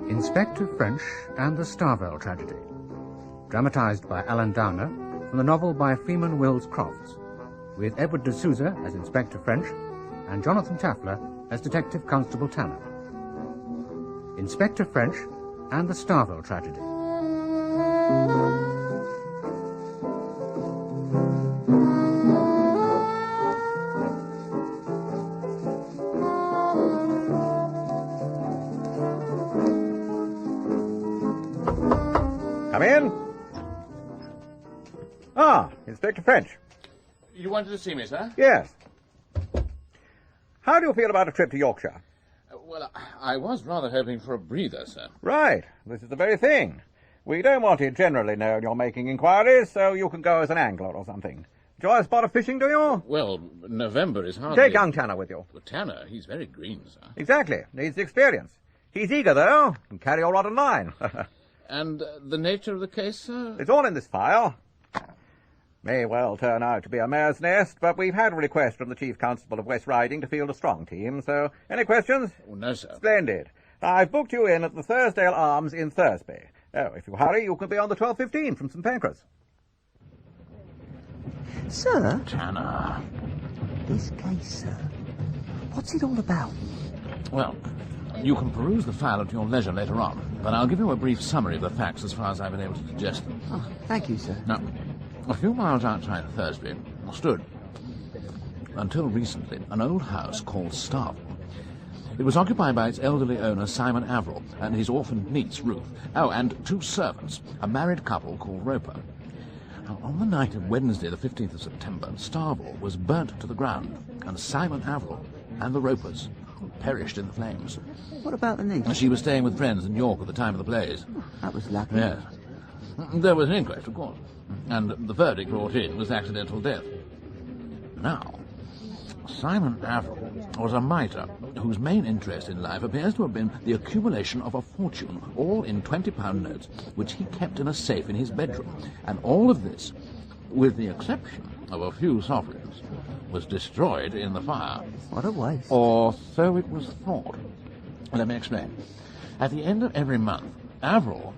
Inspector French and the Starvell Tragedy, dramatised by Alan Downer from the novel by Freeman Wills Crofts, with Edward de Souza as Inspector French and Jonathan Taffler as Detective Constable Tanner. Inspector French and the Starvell Tragedy. Come in. Ah, Inspector French. You wanted to see me, sir? Yes. How do you feel about a trip to Yorkshire? Well, I was rather hoping for a breather, sir. Right. This is the very thing. We don't want it generally known you're making inquiries, so you can go as an angler or something. Enjoy a spot of fishing, do you? Well, November is hardly... Take young Tanner with you. Well, Tanner, he's very green, sir. Exactly. Needs the experience. He's eager, though. Can carry your rod and line. And the nature of the case, sir? It's all in this file. May well turn out to be a mare's nest, but we've had a request from the Chief Constable of West Riding to field a strong team, so any questions? Oh, no, sir. Splendid. I've booked you in at the Thursdale Arms in Thursby. Oh, if you hurry, you can be on the 12:15 from St Pancras. Sir? Tanner. This case, sir. What's it all about? Well, you can peruse the file at your leisure later on, but I'll give you a brief summary of the facts as far as I've been able to digest them. Oh, thank you, sir. Now, a few miles outside Thursby stood, until recently, an old house called Starvell. It was occupied by its elderly owner, Simon Averill, and his orphaned niece, Ruth. Oh, and two servants, a married couple called Roper. Now, on the night of Wednesday, the 15th of September, Starvell was burnt to the ground, and Simon Averill and the Ropers perished in the flames. What about the niece? She was staying with friends in York at the time of the blaze. That was lucky. Yes. There was an inquest, of course, and the verdict brought in was accidental death. Now, Simon Averill was a miser whose main interest in life appears to have been the accumulation of a fortune, all in £20 notes, which he kept in a safe in his bedroom. And all of this, with the exception of a few sovereigns, was destroyed in the fire. What a waste. Or so it was thought. Let me explain. At the end of every month, Averill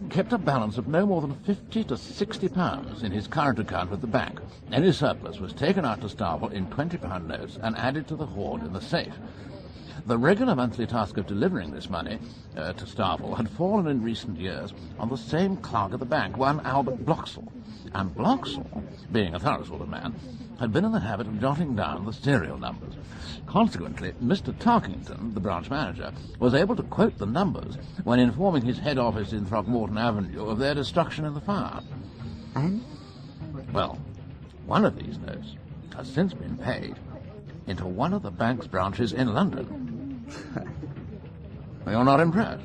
kept a balance of no more than £50 to £60 in his current account at the bank. Any surplus was taken out to Starvell in £20 notes and added to the hoard in the safe. The regular monthly task of delivering this money to Starvell had fallen in recent years on the same clerk at the bank, one Albert Bloxall. And Bloxall, being a thorough sort of man, had been in the habit of jotting down the serial numbers. Consequently, Mr. Tarkington, the branch manager, was able to quote the numbers when informing his head office in Throckmorton Avenue of their destruction in the fire. And? Well, one of these notes has since been paid into one of the bank's branches in London. You're not impressed?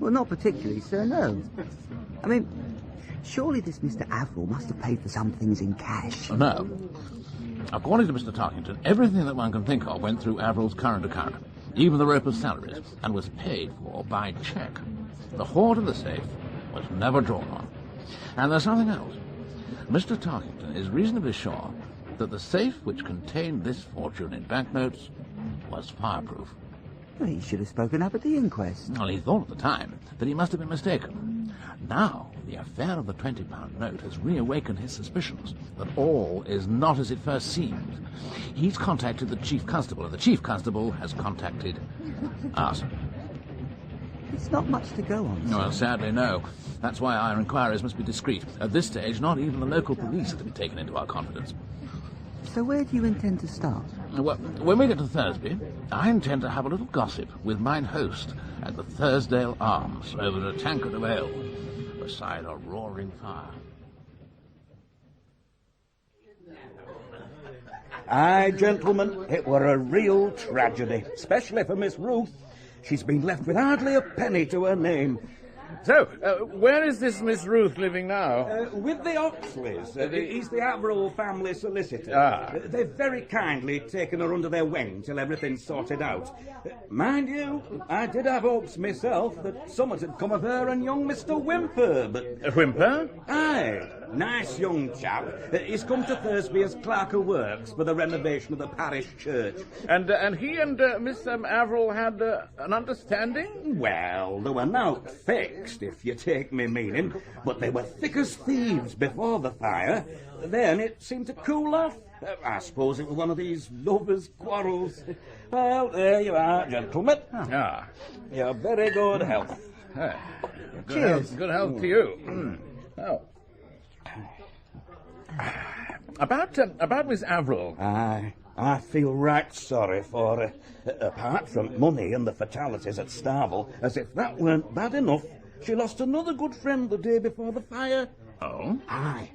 Well, not particularly, sir, no. I mean, surely this Mr. Averill must have paid for some things in cash. No. According to Mr. Tarkington, everything that one can think of went through Averill's current account, even the Ropers' salaries, and was paid for by cheque. The hoard in the safe was never drawn on. And there's something else. Mr. Tarkington is reasonably sure that the safe which contained this fortune in banknotes was fireproof. Well, he should have spoken up at the inquest. Well, he thought at the time that he must have been mistaken. Now, the affair of the £20 note has reawakened his suspicions that all is not as it first seemed. He's contacted the Chief Constable, and the Chief Constable has contacted us. It's not much to go on, sir. Well, sadly, no. That's why our inquiries must be discreet. At this stage, not even the local police are to be taken into our confidence. So where do you intend to start? Well, when we get to Thursby, I intend to have a little gossip with mine host at the Thursdale Arms over a tankard of ale beside a roaring fire. Aye, gentlemen, it were a real tragedy, especially for Miss Ruth. She's been left with hardly a penny to her name. So, where is this Miss Ruth living now? With the Oxleys. He's the Averill family solicitor. Ah. They've very kindly taken her under their wing till everything's sorted out. Mind you, I did have hopes myself that something had come of her and young Mr. Whymper, but... Whymper? Aye, Nice young chap. He's come to Thursby as clerk of works for the renovation of the parish church. And he and Miss Averill had an understanding? Well, they were not fixed, if you take me meaning, but they were thick as thieves before the fire. Then it seemed to cool off. I suppose it was one of these lovers' quarrels. Well, there you are, gentlemen. Ah. Your very good health. Cheers. Good health to you. Oh. About Miss Averill. I feel right sorry for her. Apart from money and the fatalities at Starville, as if that weren't bad enough, she lost another good friend the day before the fire. Oh? Aye.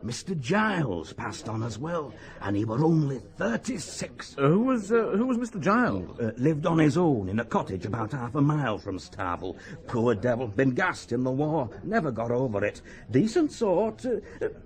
Mr. Giles passed on as well, and he were only 36. Who was Mr. Giles? Lived on his own in a cottage about half a mile from Starville. Poor devil, been gassed in the war, never got over it. Decent sort, a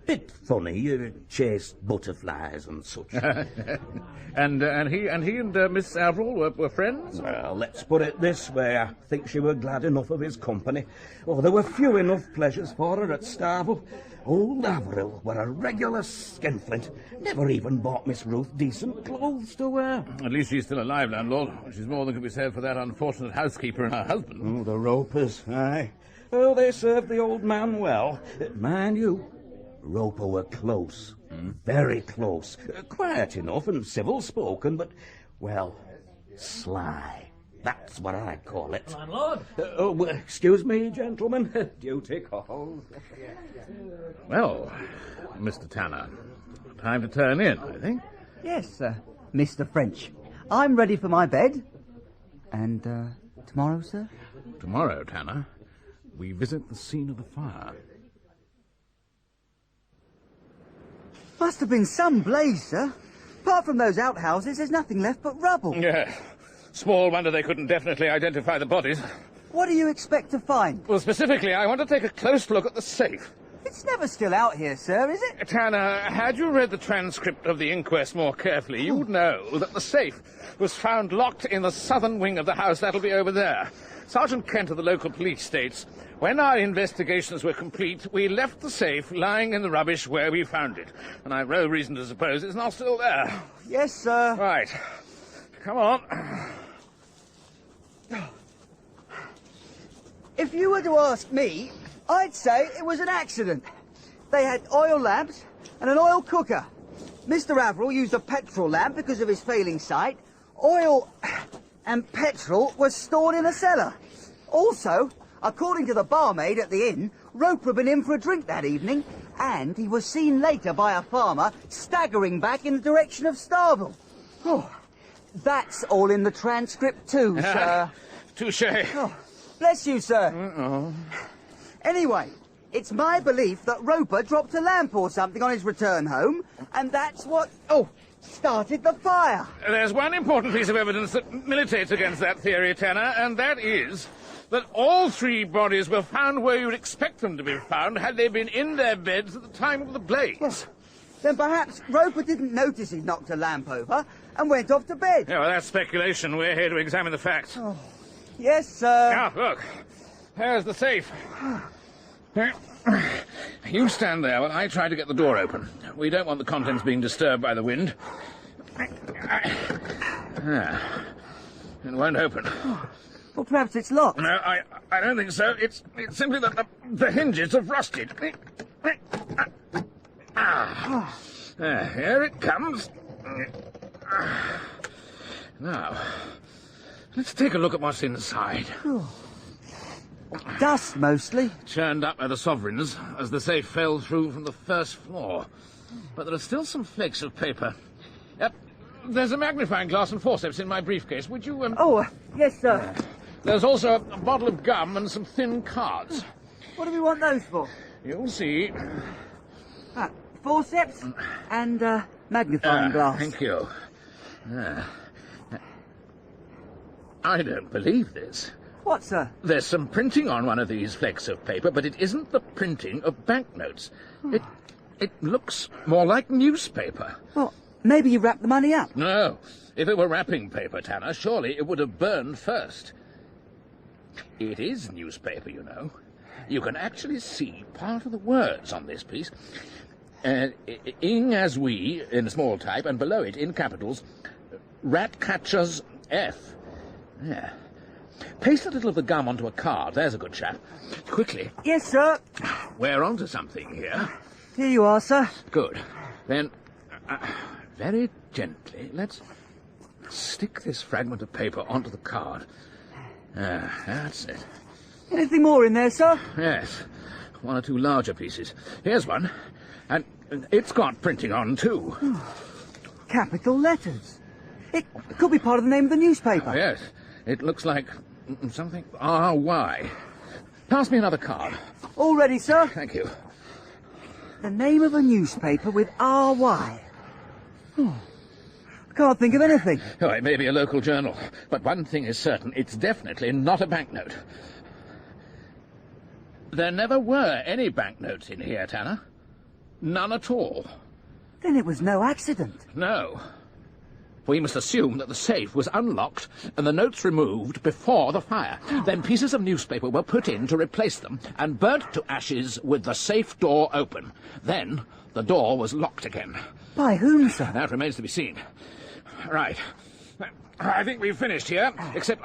bit funny, chased butterflies and such. and he and Miss Averill were friends? Well, let's put it this way, I think she were glad enough of his company. Oh, there were few enough pleasures for her at Starville. Old Averill were a regular skinflint. Never even bought Miss Ruth decent clothes to wear. At least she's still alive, landlord, which is more than could be said for that unfortunate housekeeper and her husband. Oh, the Ropers, aye. Oh, they served the old man well. Mind you, Roper were close. Very close. Quiet enough and civil-spoken, but, well, sly. That's what I call it. Landlord? Excuse me, gentlemen. Duty calls. Well, Mr. Tanner, time to turn in, I think. Yes, Mr. French. I'm ready for my bed. And, tomorrow, sir? Tomorrow, Tanner, we visit the scene of the fire. Must have been some blaze, sir. Apart from those outhouses, there's nothing left but rubble. Yeah. Small wonder they couldn't definitely identify the bodies. What do you expect to find? Well, specifically, I want to take a close look at the safe. It's never still out here, sir, is it? Tanner, had you read the transcript of the inquest more carefully, you'd know that the safe was found locked in the southern wing of the house. That'll be over there. Sergeant Kent of the local police states, when our investigations were complete, we left the safe lying in the rubbish where we found it. And I've no reason to suppose it's not still there. Yes, sir. Right. Come on. If you were to ask me, I'd say it was an accident. They had oil lamps and an oil cooker. Mr. Averill used a petrol lamp because of his failing sight. Oil and petrol was stored in a cellar. Also, according to the barmaid at the inn, Roper had been in for a drink that evening, and he was seen later by a farmer staggering back in the direction of Starville. Oh, that's all in the transcript too, sir. Touché. Oh, bless you, sir. Anyway, it's my belief that Roper dropped a lamp or something on his return home, and that's what, started the fire. There's one important piece of evidence that militates against that theory, Tanner, and that is that all three bodies were found where you'd expect them to be found had they been in their beds at the time of the blaze. Well, then perhaps Roper didn't notice he'd knocked a lamp over and went off to bed. Yeah, well, that's speculation. We're here to examine the facts. Oh. Yes, sir. Now, look. There's the safe. You stand there while I try to get the door open. We don't want the contents being disturbed by the wind. It won't open. Well, perhaps it's locked. No, I don't think so. It's simply that the hinges have rusted. Here it comes. Now, let's take a look at what's inside. Dust, mostly. Churned up by the sovereigns as the safe fell through from the first floor. But there are still some flakes of paper. There's a magnifying glass and forceps in my briefcase. Would you, Yes, sir. There's also a bottle of gum and some thin cards. What do we want those for? You'll see. Forceps and, magnifying glass. Thank you. I don't believe this. What, sir? There's some printing on one of these flakes of paper, but it isn't the printing of banknotes. It looks more like newspaper. Well, maybe you wrapped the money up. No. If it were wrapping paper, Tanner, surely it would have burned first. It is newspaper, you know. you can actually see part of the words on this piece. Ing as we, in small type, and below it, in capitals, Ratcatcher's F. Yeah. Paste a little of the gum onto a card. There's a good chap. Quickly. Yes, sir. We're onto something here. Here you are, sir. Good. Then, very gently, let's stick this fragment of paper onto the card. That's it. Anything more in there, sir? Yes. One or two larger pieces. Here's one. And it's got printing on, too. Capital letters. It could be part of the name of the newspaper. Oh, yes. It looks like something R.Y. Pass me another card. All ready, sir. Thank you. The name of a newspaper with R.Y. Can't think of anything. Oh, it may be a local journal, but one thing is certain, it's definitely not a banknote. There never were any banknotes in here, Tanner. None at all. Then it was no accident. No. We must assume that the safe was unlocked and the notes removed before the fire. Then pieces of newspaper were put in to replace them and burnt to ashes with the safe door open. Then the door was locked again. By whom, sir? That remains to be seen. Right. I think we've finished here, except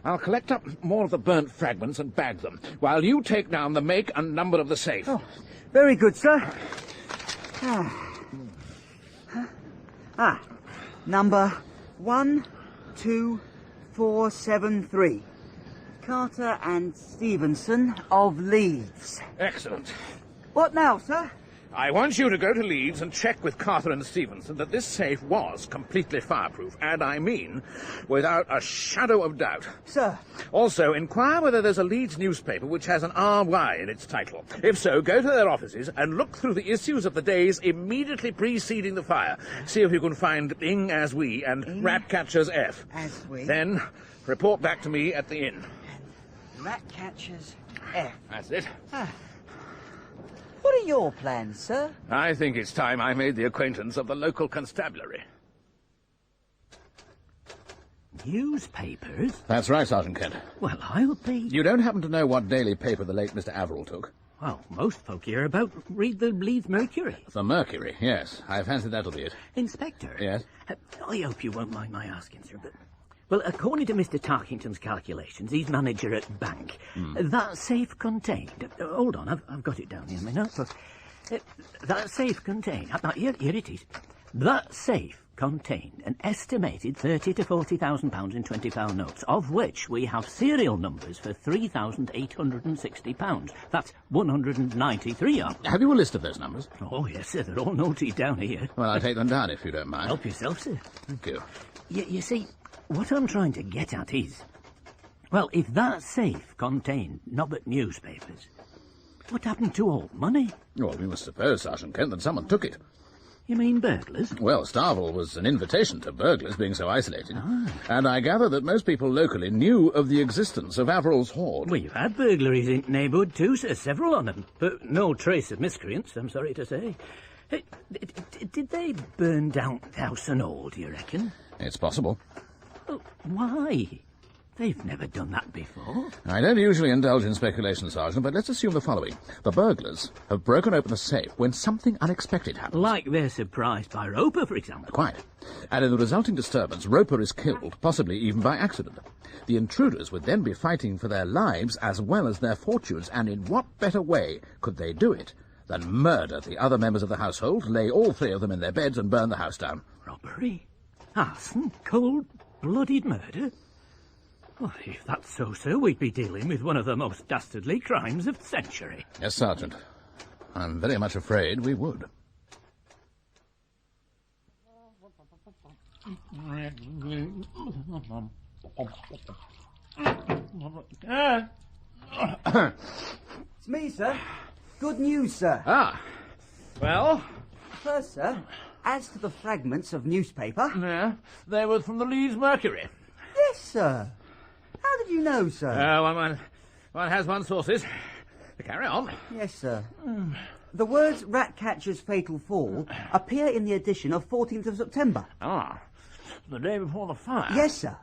I'll collect up more of the burnt fragments and bag them, while you take down the make and number of the safe. Oh, very good, sir. Number 12473. Carter and Stevenson of Leeds. Excellent. What now, sir? I want you to go to Leeds and check with Carter and Stevenson that this safe was completely fireproof, and I mean without a shadow of doubt. Sir. Also, inquire whether there's a Leeds newspaper which has an R.Y. in its title. If so, go to their offices and look through the issues of the days immediately preceding the fire. See if you can find Ing as we and Ratcatcher's F. As we. Then report back to me at the inn. Ratcatcher's F. That's it. What are your plans, sir? I think it's time I made the acquaintance of the local constabulary. Newspapers? That's right, Sergeant Kent. Well, I'll be... You don't happen to know what daily paper the late Mr. Averill took? Well, most folk here about read the Leeds Mercury. The Mercury, yes. I fancy that'll be it. Inspector? Yes? I hope you won't mind my asking, sir, but... Well, according to Mr. Tarkington's calculations, he's manager at bank. That safe contained... hold on, I've got it down here in my notebook. That safe contained... here it is. That safe contained an estimated £30,000 to £40,000 in £20 notes, of which we have serial numbers for £3,860. That's 193 of them. Have you a list of those numbers? Oh, yes, sir. They're all noted down here. Well, I'll take them down if you don't mind. Help yourself, sir. Thank you. You see, what I'm trying to get at is... Well, if that safe contained nobbut newspapers, what happened to all the money? Well, we must suppose, Sergeant Kent, that someone took it. You mean burglars? Well, Starville was an invitation to burglars, being so isolated. And I gather that most people locally knew of the existence of Averill's hoard. We've had burglaries in the neighbourhood too, sir, several on them. But no trace of miscreants, I'm sorry to say. Did they burn down the house and all, do you reckon? It's possible. Well, why? They've never done that before. I don't usually indulge in speculation, Sergeant, but let's assume the following. The burglars have broken open the safe when something unexpected happens. Like they're surprised by Roper, for example. Quite. And in the resulting disturbance, Roper is killed, possibly even by accident. The intruders would then be fighting for their lives as well as their fortunes, and in what better way could they do it than murder the other members of the household, lay all three of them in their beds, and burn the house down? Robbery? Arson? Cold-blooded murder? Well, if that's so, sir, we'd be dealing with one of the most dastardly crimes of the century. Yes, Sergeant. I'm very much afraid we would. It's me, sir. Good news, sir. Ah. Well? First, sir, as to the fragments of newspaper... Yeah, they were from the Leeds Mercury. Yes, sir. How did you know, sir? One has one's sources. Carry on. Yes, sir. The words Ratcatcher's Fatal Fall appear in the edition of 14th of September. Ah, the day before the fire. Yes, sir.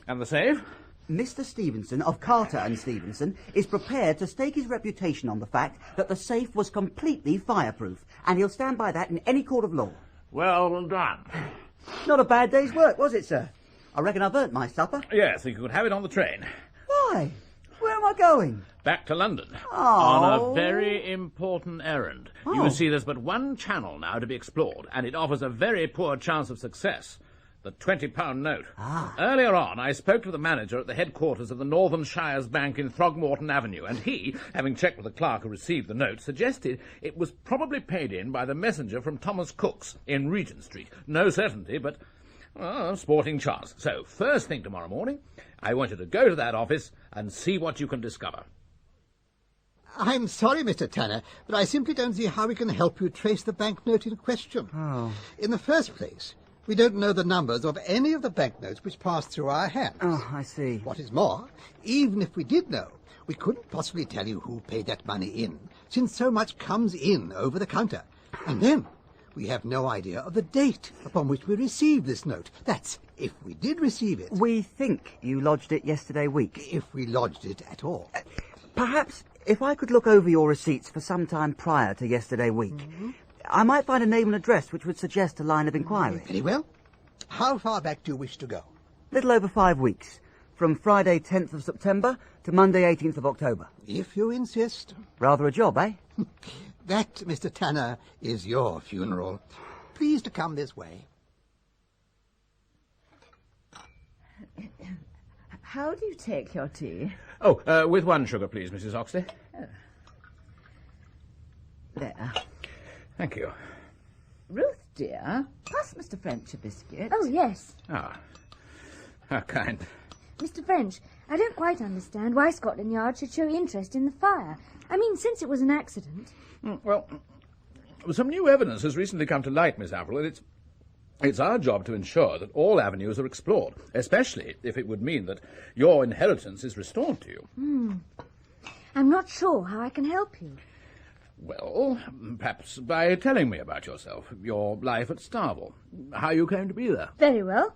And the safe? Mr. Stevenson of Carter and Stevenson is prepared to stake his reputation on the fact that the safe was completely fireproof, and he'll stand by that in any court of law. Well done. Not a bad day's work, was it, sir? I reckon I've earned my supper. Yes, you could have it on the train. Why? Where am I going? Back to London. Oh. On a very important errand. Oh. You see, there's but one channel now to be explored, and it offers a very poor chance of success. The £20 note. Earlier on, I spoke to the manager at the headquarters of the Northern Shires Bank in Throgmorton Avenue, and he, having checked with the clerk who received the note, suggested it was probably paid in by the messenger from Thomas Cook's in Regent Street. No certainty, but sporting chance. So, first thing tomorrow morning, I want you to go to that office and see what you can discover. I'm sorry, Mr. Tanner, but I simply don't see how we can help you trace the banknote in question. Oh. In the first place, we don't know the numbers of any of the banknotes which passed through our hands. Oh, I see. What is more, even if we did know, we couldn't possibly tell you who paid that money in, since so much comes in over the counter. And then, we have no idea of the date upon which we received this note. That's if we did receive it. We think you lodged it yesterday week. If we lodged it at all. Perhaps if I could look over your receipts for some time prior to yesterday week, I might find a name and address which would suggest a line of inquiry. Very well. How far back do you wish to go? Little over 5 weeks, from Friday 10th of September to Monday 18th of October. If you insist. Rather a job, eh? That, Mr. Tanner, is your funeral. Please to come this way. How do you take your tea? Oh, with one sugar, please, Mrs. Oxley. There. Thank you. Ruth, dear, pass Mr. French a biscuit. Oh, yes. Ah, how kind. Mr. French, I don't quite understand why Scotland Yard should show interest in the fire. I mean, since it was an accident. Well, some new evidence has recently come to light, Miss Avril, and it's our job to ensure that all avenues are explored, especially if it would mean that your inheritance is restored to you. I'm not sure how I can help you. Well, perhaps by telling me about yourself, your life at Starville, how you came to be there. Very well.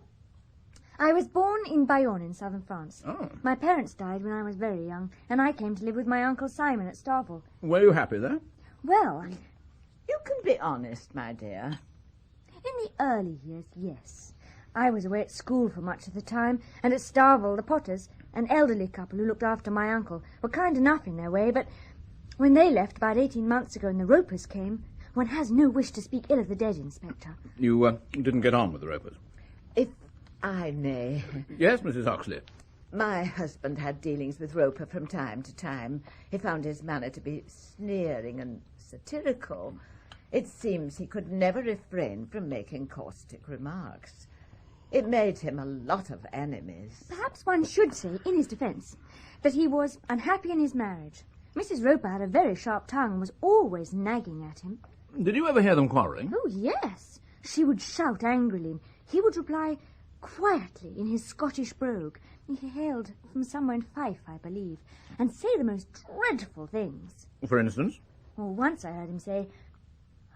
I was born in Bayonne in southern France. Oh. My parents died when I was very young, and I came to live with my Uncle Simon at Starville. Were you happy there? Well, You can be honest, my dear. in the early years, yes. I was away at school for much of the time, and at Starville the Potters, an elderly couple who looked after my uncle, were kind enough in their way, but when they left about 18 months ago and the Ropers came, one has no wish to speak ill of the dead, Inspector. You didn't get on with the Ropers? If I may, Yes, Mrs. Oxley. my husband had dealings with Roper from time to time. He found his manner to be sneering and satirical. It seems he could never refrain from making caustic remarks. It made him a lot of enemies. Perhaps one should say, in his defence, that he was unhappy in his marriage. Mrs. Roper had a very sharp tongue and was always nagging at him. Did you ever hear them quarrelling? Oh, yes. She would shout angrily, and he would reply quietly in his Scottish brogue. He hailed from somewhere in Fife, I believe, and say the most dreadful things. For instance? Well, once I heard him say,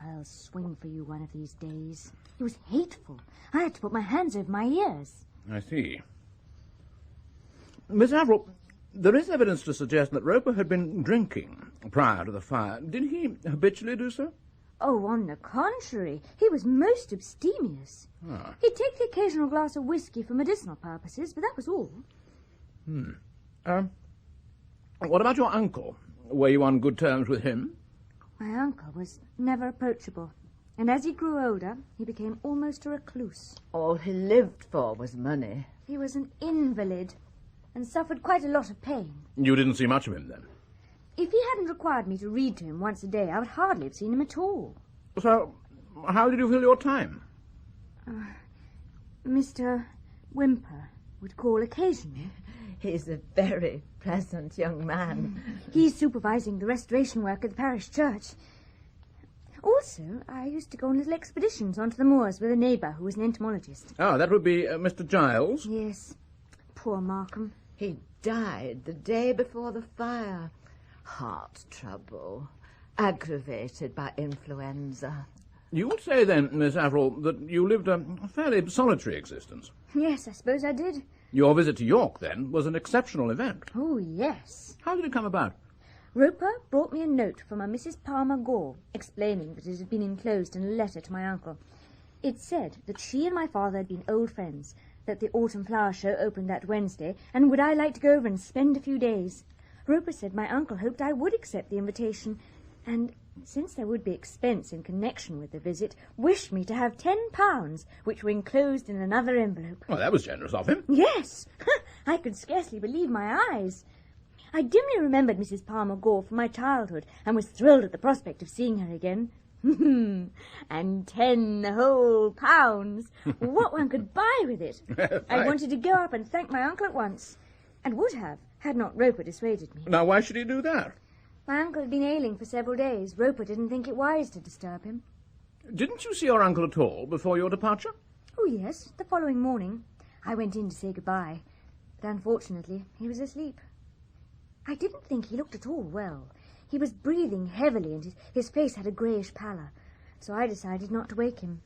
"I'll swing for you one of these days." He was hateful. I had to put my hands over my ears. I see. Miss Avril, there is evidence to suggest that Roper had been drinking prior to the fire. Did he habitually do so? Oh, on the contrary, he was most abstemious. He'd take the occasional glass of whiskey for medicinal purposes, but that was all. What about your uncle? Were you on good terms with him? My uncle was never approachable, and as he grew older, he became almost a recluse. All he lived for was money. He was an invalid and suffered quite a lot of pain. You didn't see much of him, then? If he hadn't required me to read to him once a day, I would hardly have seen him at all. So, how did you fill your time? Mr. Whymper would call occasionally. He's a very pleasant young man. He's supervising the restoration work at the parish church. Also, I used to go on little expeditions onto the moors with a neighbour who was an entomologist. Ah, that would be Mr. Giles. Yes, poor Markham. He died the day before the fire. Heart trouble, aggravated by influenza. You would say, then, Miss Avril, that you lived a fairly solitary existence. Yes, I suppose I did. Your visit to York, then, was an exceptional event. Oh, yes. How did it come about? Roper brought me a note from a Mrs. Palmer Gore, explaining that it had been enclosed in a letter to my uncle. It said that she and my father had been old friends, that the Autumn Flower Show opened that Wednesday, and would I like to go over and spend a few days. Roper said my uncle hoped I would accept the invitation, and, since there would be expense in connection with the visit, wished me to have £10, which were enclosed in another envelope. Well, that was generous of him. Yes! I could scarcely believe my eyes. I dimly remembered Mrs. Palmer Gore from my childhood, and was thrilled at the prospect of seeing her again. And 10 whole pounds! What one could buy with it! I wanted to go up and thank my uncle at once, and would have, had not Roper dissuaded me. Now, why should he do that? My uncle had been ailing for several days. Roper didn't think it wise to disturb him. Didn't you see your uncle at all before your departure? Oh, yes, the following morning. I went in to say goodbye, but unfortunately he was asleep. I didn't think he looked at all well. He was breathing heavily, and his face had a greyish pallor, so I decided not to wake him.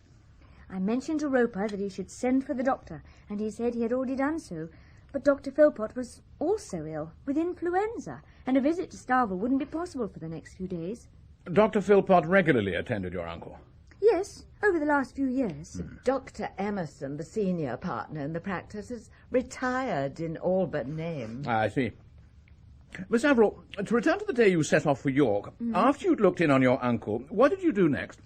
I mentioned to Roper that he should send for the doctor, and he said he had already done so, but Dr. Philpot was also ill, with influenza, and a visit to Starville wouldn't be possible for the next few days. Dr. Philpot regularly attended your uncle? Yes, over the last few years. Dr. Emerson, the senior partner in the practice, has retired in all but name. I see. Miss Averill, to return to the day you set off for York, after you'd looked in on your uncle, what did you do next?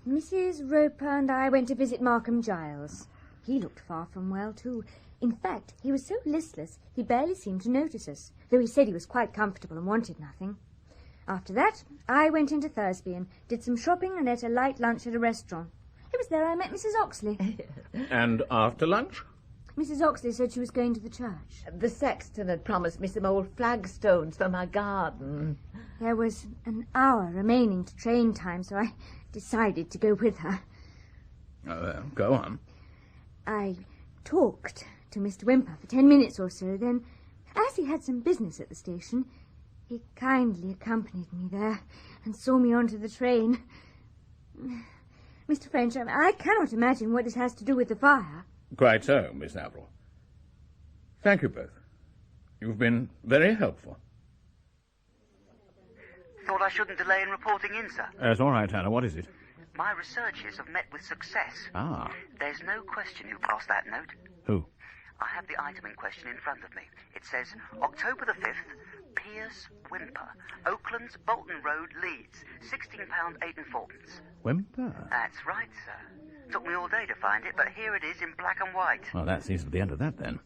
Mrs. Roper and I went to visit Markham Giles. He looked far from well, too. In fact, he was so listless he barely seemed to notice us, though he said he was quite comfortable and wanted nothing. After that, I went into Thursby and did some shopping and ate a light lunch at a restaurant. It was there I met Mrs. Oxley. And after lunch? Mrs. Oxley said she was going to the church. The sexton had promised me some old flagstones for my garden. There was an hour remaining to train time, so I decided to go with her. Go on. I talked to Mr. Whymper for 10 minutes or so, then, as he had some business at the station, he kindly accompanied me there and saw me onto the train. Mr. French, I cannot imagine what this has to do with the fire. Quite so, Miss Averill. Thank you both. You've been very helpful. Thought I shouldn't delay in reporting in, sir. That's all right, Hannah. What is it? My researches have met with success. Ah. There's no question who passed that note. Who? I have the item in question in front of me. It says, October the 5th, Piers Whymper, Oaklands, Bolton Road, Leeds, £16 8 and 4pence. Whymper? That's right, sir. Took me all day to find it, but here it is in black and white. Well, that seems to be the end of that, then.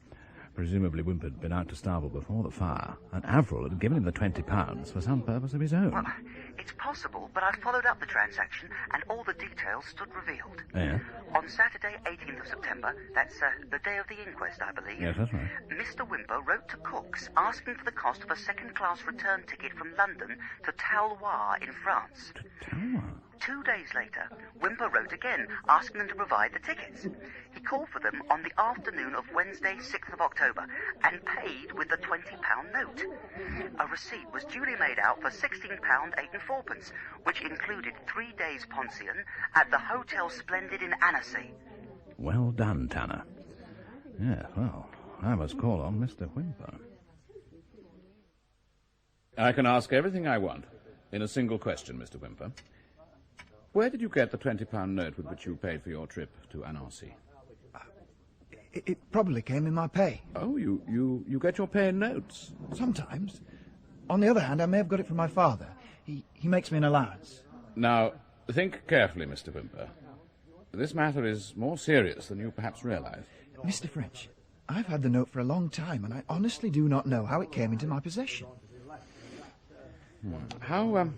Presumably Whymper had been out to Starville before the fire, and Averill had given him the £20 for some purpose of his own. Well, it's possible, but I followed up the transaction, and all the details stood revealed. Yeah? On Saturday, 18th of September, that's the day of the inquest, I believe. Yes, that's right. Mr. Whymper wrote to Cook's asking for the cost of a second-class return ticket from London to Talois in France. Talois? 2 days later, Whymper wrote again, asking them to provide the tickets. He called for them on the afternoon of Wednesday, 6th of October, and paid with the £20 note. A receipt was duly made out for £16 8 and 4pence, which included 3 days' pension at the Hotel Splendid in Annecy. Well done, Tanner. Yes, well, I must call on Mr. Whymper. I can ask everything I want in a single question, Mr. Whymper. Where did you get the £20 note with which you paid for your trip to Annecy? It probably came in my pay. Oh, you get your pay in notes? Sometimes. On the other hand, I may have got it from my father. He makes me an allowance. Now, think carefully, Mr. Whymper. This matter is more serious than you perhaps realize. Mr. French, I've had the note for a long time, and I honestly do not know how it came into my possession. How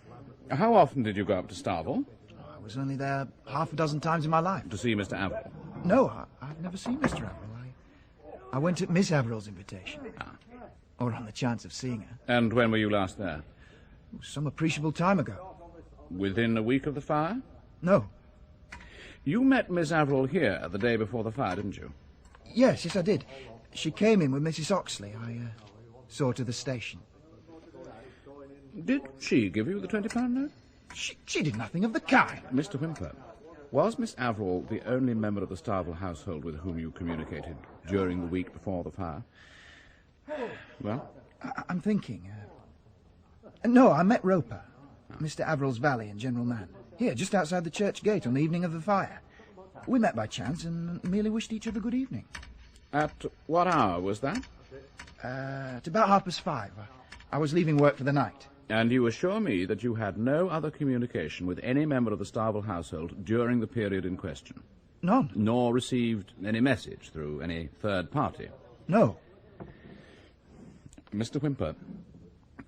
often did you go up to Starville? I was only there half a dozen times in my life. To see Mr. Averill? No, I've never seen Mr. Averill. I went at Miss Averill's invitation. Or on the chance of seeing her. And when were you last there? Some appreciable time ago. Within a week of the fire? No. You met Miss Averill here the day before the fire, didn't you? Yes, I did. She came in with Mrs. Oxley. I saw her to the station. Did she give you the £20 note? She did nothing of the kind. Mr. Whymper, Was Miss Averell the only member of the Starville household with whom you communicated during the week before the fire? Well? I'm thinking. No, I met Roper, Mr. Averell's valet and general man, here, just outside the church gate on the evening of the fire. We met by chance and merely wished each other good evening. At what hour was that? At about 5:30. I was leaving work for the night. And you assure me that you had no other communication with any member of the Starville household during the period in question? None. Nor received any message through any third party? No. Mr. Whymper,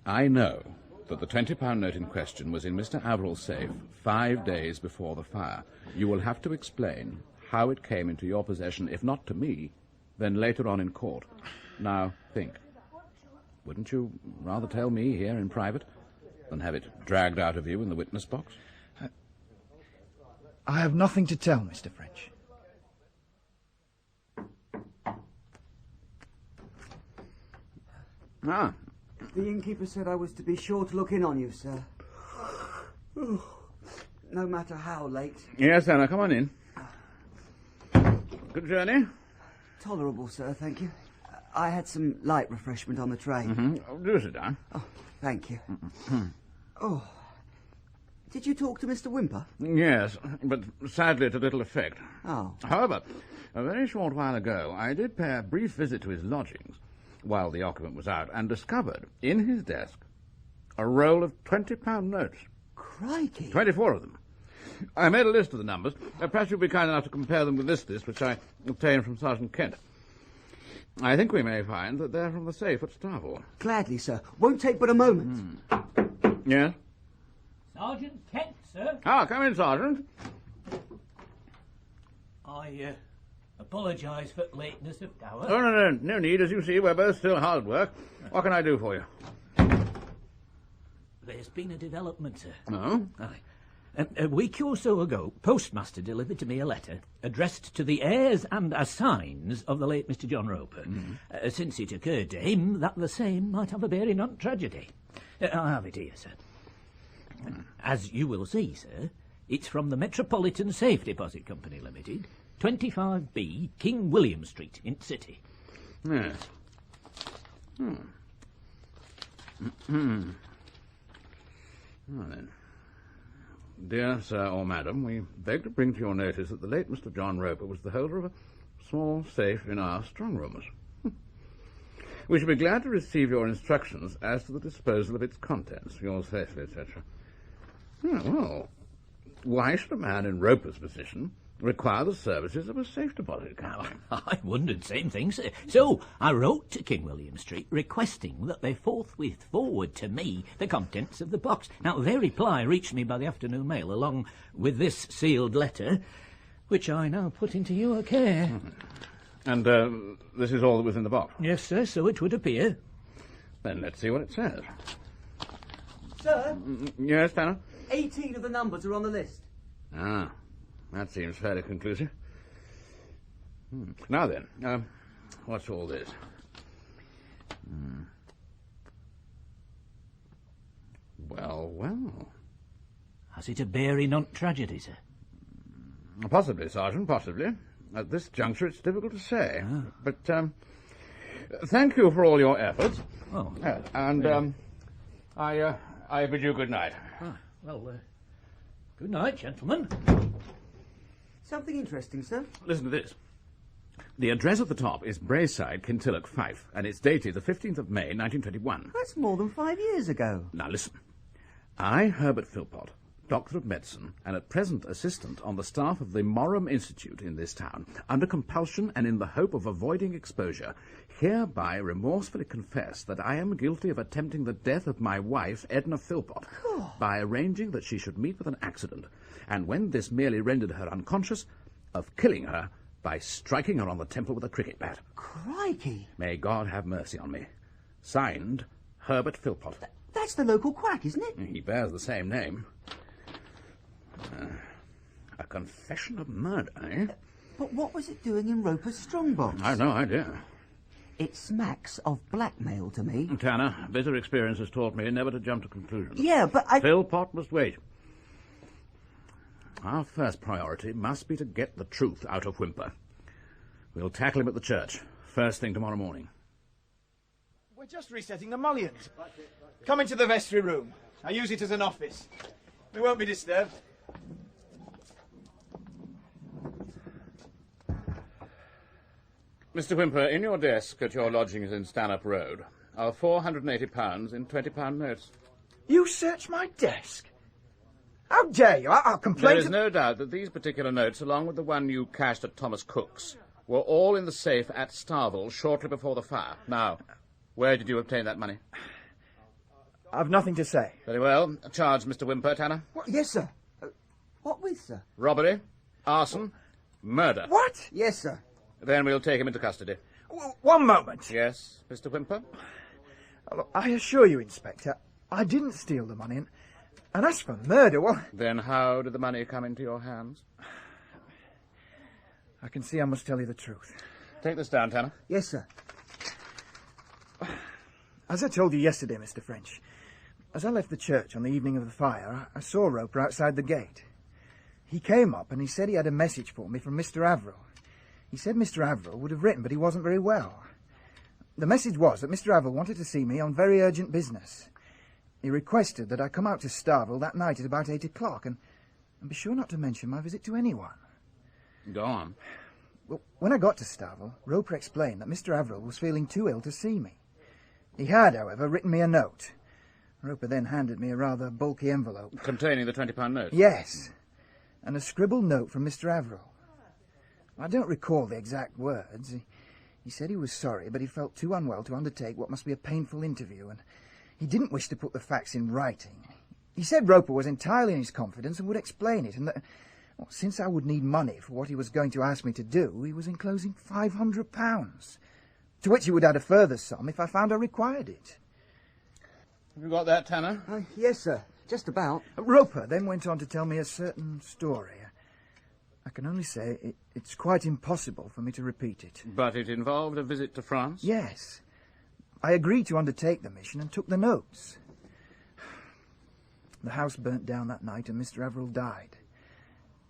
I know that the £20 note in question was in Mr. Averell's safe 5 days before the fire. You will have to explain how it came into your possession, if not to me, then later on in court. Now, think. Wouldn't you rather tell me here in private than have it dragged out of you in the witness box? I have nothing to tell, Mr. French. Ah. The innkeeper said I was to be sure to look in on you, sir. No matter how late. Yes, Anna, come on in. Good journey? Tolerable, sir, thank you. I had some light refreshment on the train. Mm-hmm. Do sit down. Oh, thank you. Oh. Did you talk to Mr. Whymper? Yes, but sadly to little effect. Oh. However, a very short while ago, I did pay a brief visit to his lodgings while the occupant was out and discovered in his desk a roll of £20 notes. Crikey. 24 of them. I made a list of the numbers. Perhaps you'll be kind enough to compare them with this list, which I obtained from Sergeant Kent. I think we may find that they're from the safe at Starville. Gladly, sir. Won't take but a moment. Yes? Sergeant Kent, sir. Ah, come in, Sergeant. I apologise for lateness of hour. Oh, no need. As you see, we're both still hard at work. What can I do for you? There's been a development, sir. Oh? Aye. A week or so ago, Postmaster delivered to me a letter addressed to the heirs and assigns of the late Mr. John Roper, since it occurred to him that the same might have a bearing on tragedy. I have it here, sir. As you will see, sir, it's from the Metropolitan Safe Deposit Company Limited, 25B, King William Street, in City. Yes. Well, then. Dear Sir or Madam, we beg to bring to your notice that the late Mr. John Roper was the holder of a small safe in our strong rooms. We shall be glad to receive your instructions as to the disposal of its contents, yours faithfully, etc. Well, why should a man in Roper's position require the services of a safe deposit company? I wondered same thing, sir. So I wrote to King William Street requesting that they forthwith forward to me the contents of the box. Now, their reply reached me by the afternoon mail, along with this sealed letter, which I now put into your care. And this is all that was in the box? Yes, sir, so it would appear. Then let's see what it says. Sir? Yes, Tanner? 18 of the numbers are on the list. Ah, that seems fairly conclusive. Now then, what's all this? Well. Has it a bearing on tragedy, sir? Possibly, Sergeant, possibly. At this juncture, it's difficult to say. But, thank you for all your efforts. Oh. And, I bid you good night. Well, good night, gentlemen. Something interesting, sir. Listen to this. The address at the top is Braeside, Kintilloch, Fife, and it's dated the 15th of May, 1921. That's more than 5 years ago. Now, listen. I, Herbert Philpott, Doctor of Medicine, and at present assistant on the staff of the Morum Institute in this town, under compulsion and in the hope of avoiding exposure, hereby remorsefully confess that I am guilty of attempting the death of my wife, Edna Philpott, by arranging that she should meet with an accident, and when this merely rendered her unconscious, of killing her by striking her on the temple with a cricket bat. Crikey! May God have mercy on me. Signed, Herbert Philpott. That's the local quack, isn't it? He bears the same name. A confession of murder, eh? But what was it doing in Roper's strongbox? I've no idea. It smacks of blackmail to me. Tanner, bitter experience has taught me never to jump to conclusions. Yeah, but Philpott must wait. Our first priority must be to get the truth out of Whymper. We'll tackle him at the church, first thing tomorrow morning. We're just resetting the mullions. Come into the vestry room. I use it as an office. We won't be disturbed. Mr. Whymper, in your desk at your lodgings in Stanhope Road are £480 in £20 notes. You searched my desk? How dare you? I'll complain. There is no doubt that these particular notes, along with the one you cashed at Thomas Cook's, were all in the safe at Starville shortly before the fire. Now, where did you obtain that money? I've nothing to say. Very well. Charge, Mr. Whymper, Tanner. What? Yes, sir. What with, sir? Robbery, arson, murder. What? Yes, sir. Then we'll take him into custody. One moment. Yes, Mr. Whymper? Look, I assure you, Inspector, I didn't steal the money, and as for murder, well... Then how did the money come into your hands? I can see I must tell you the truth. Take this down, Tanner. Yes, sir. As I told you yesterday, Mr. French, as I left the church on the evening of the fire, I saw Roper outside the gate. He came up and he said he had a message for me from Mr. Averill. He said Mr. Averill would have written, but he wasn't very well. The message was that Mr. Averill wanted to see me on very urgent business. He requested that I come out to Starville that night at about 8 o'clock and be sure not to mention my visit to anyone. Go on. Well, when I got to Starville, Roper explained that Mr. Averill was feeling too ill to see me. He had, however, written me a note. Roper then handed me a rather bulky envelope. Containing the £20 note? Yes, and a scribbled note from Mr. Averill. I don't recall the exact words. He said he was sorry, but he felt too unwell to undertake what must be a painful interview, and he didn't wish to put the facts in writing. He said Roper was entirely in his confidence and would explain it, and that, well, since I would need money for what he was going to ask me to do, he was enclosing £500, to which he would add a further sum if I found I required it. Have you got that, Tanner? Yes, sir. Just about. Roper then went on to tell me a certain story. I can only say it's quite impossible for me to repeat it. But it involved a visit to France? Yes. I agreed to undertake the mission and took the notes. The house burnt down that night and Mr. Averill died.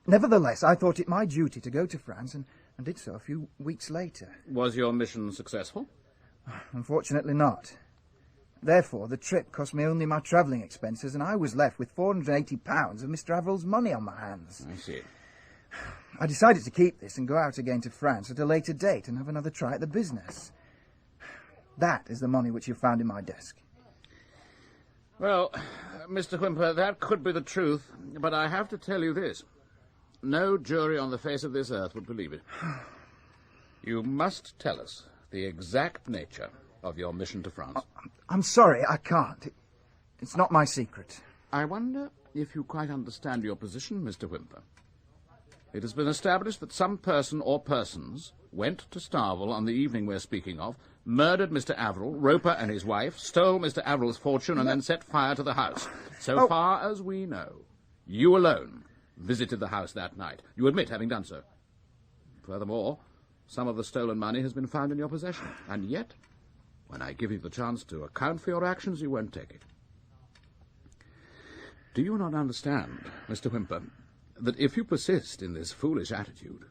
Nevertheless, I thought it my duty to go to France and did so a few weeks later. Was your mission successful? Unfortunately not. Therefore, the trip cost me only my travelling expenses, and I was left with £480 of Mr. Averill's money on my hands. I see. I decided to keep this and go out again to France at a later date and have another try at the business. That is the money which you found in my desk. Well, Mr. Whymper, that could be the truth, but I have to tell you this. No jury on the face of this earth would believe it. You must tell us the exact nature of your mission to France. I'm sorry, I can't. It's not my secret. I wonder if you quite understand your position, Mr. Whymper. It has been established that some person or persons went to Starville on the evening we're speaking of, murdered Mr. Averill, Roper and his wife, stole Mr. Averill's fortune, and then set fire to the house. So far as we know, you alone visited the house that night. You admit having done so. Furthermore, some of the stolen money has been found in your possession, and yet, when I give you the chance to account for your actions, you won't take it. Do you not understand, Mr. Whymper, that if you persist in this foolish attitude,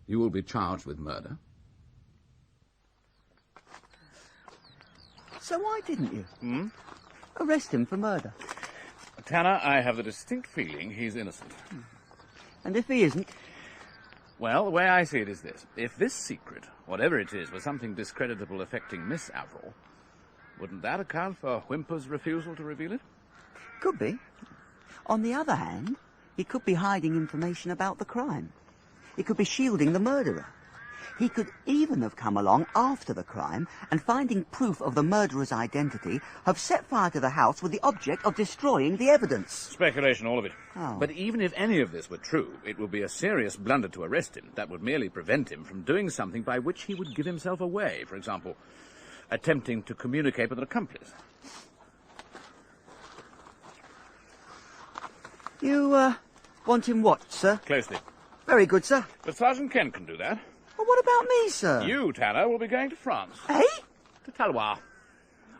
you will be charged with murder? So why didn't you? Arrest him for murder. Tanner, I have the distinct feeling he's innocent. And if he isn't? Well, the way I see it is this. If this secret, whatever it is, was something discreditable affecting Miss Averill, wouldn't that account for Whymper's refusal to reveal it? Could be. On the other hand, he could be hiding information about the crime. He could be shielding the murderer. He could even have come along after the crime and, finding proof of the murderer's identity, have set fire to the house with the object of destroying the evidence. Speculation, all of it. Oh. But even if any of this were true, it would be a serious blunder to arrest him. That would merely prevent him from doing something by which he would give himself away. For example, attempting to communicate with an accomplice. You, want him watched, sir? Closely. Very good, sir. But Sergeant Kent can do that. Well, what about me, sir? You, Tanner, will be going to France. Eh? To Talois,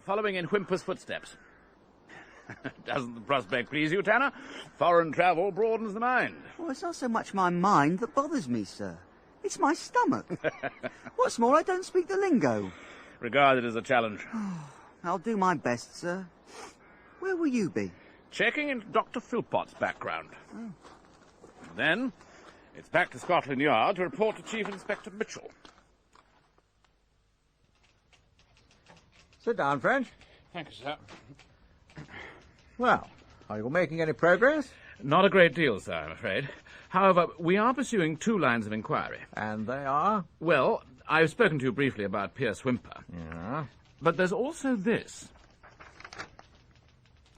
following in Whymper's footsteps. Doesn't the prospect please you, Tanner? Foreign travel broadens the mind. Well, it's not so much my mind that bothers me, sir. It's my stomach. What's more, I don't speak the lingo. Regard it as a challenge. I'll do my best, sir. Where will you be? Checking into Dr. Philpot's background. Then, it's back to Scotland Yard to report to Chief Inspector Mitchell. Sit down, French. Thank you, sir. Well, are you making any progress? Not a great deal, sir, I'm afraid. However, we are pursuing 2 lines of inquiry. And they are? Well, I've spoken to you briefly about Pierce Whymper. Yeah. But there's also this.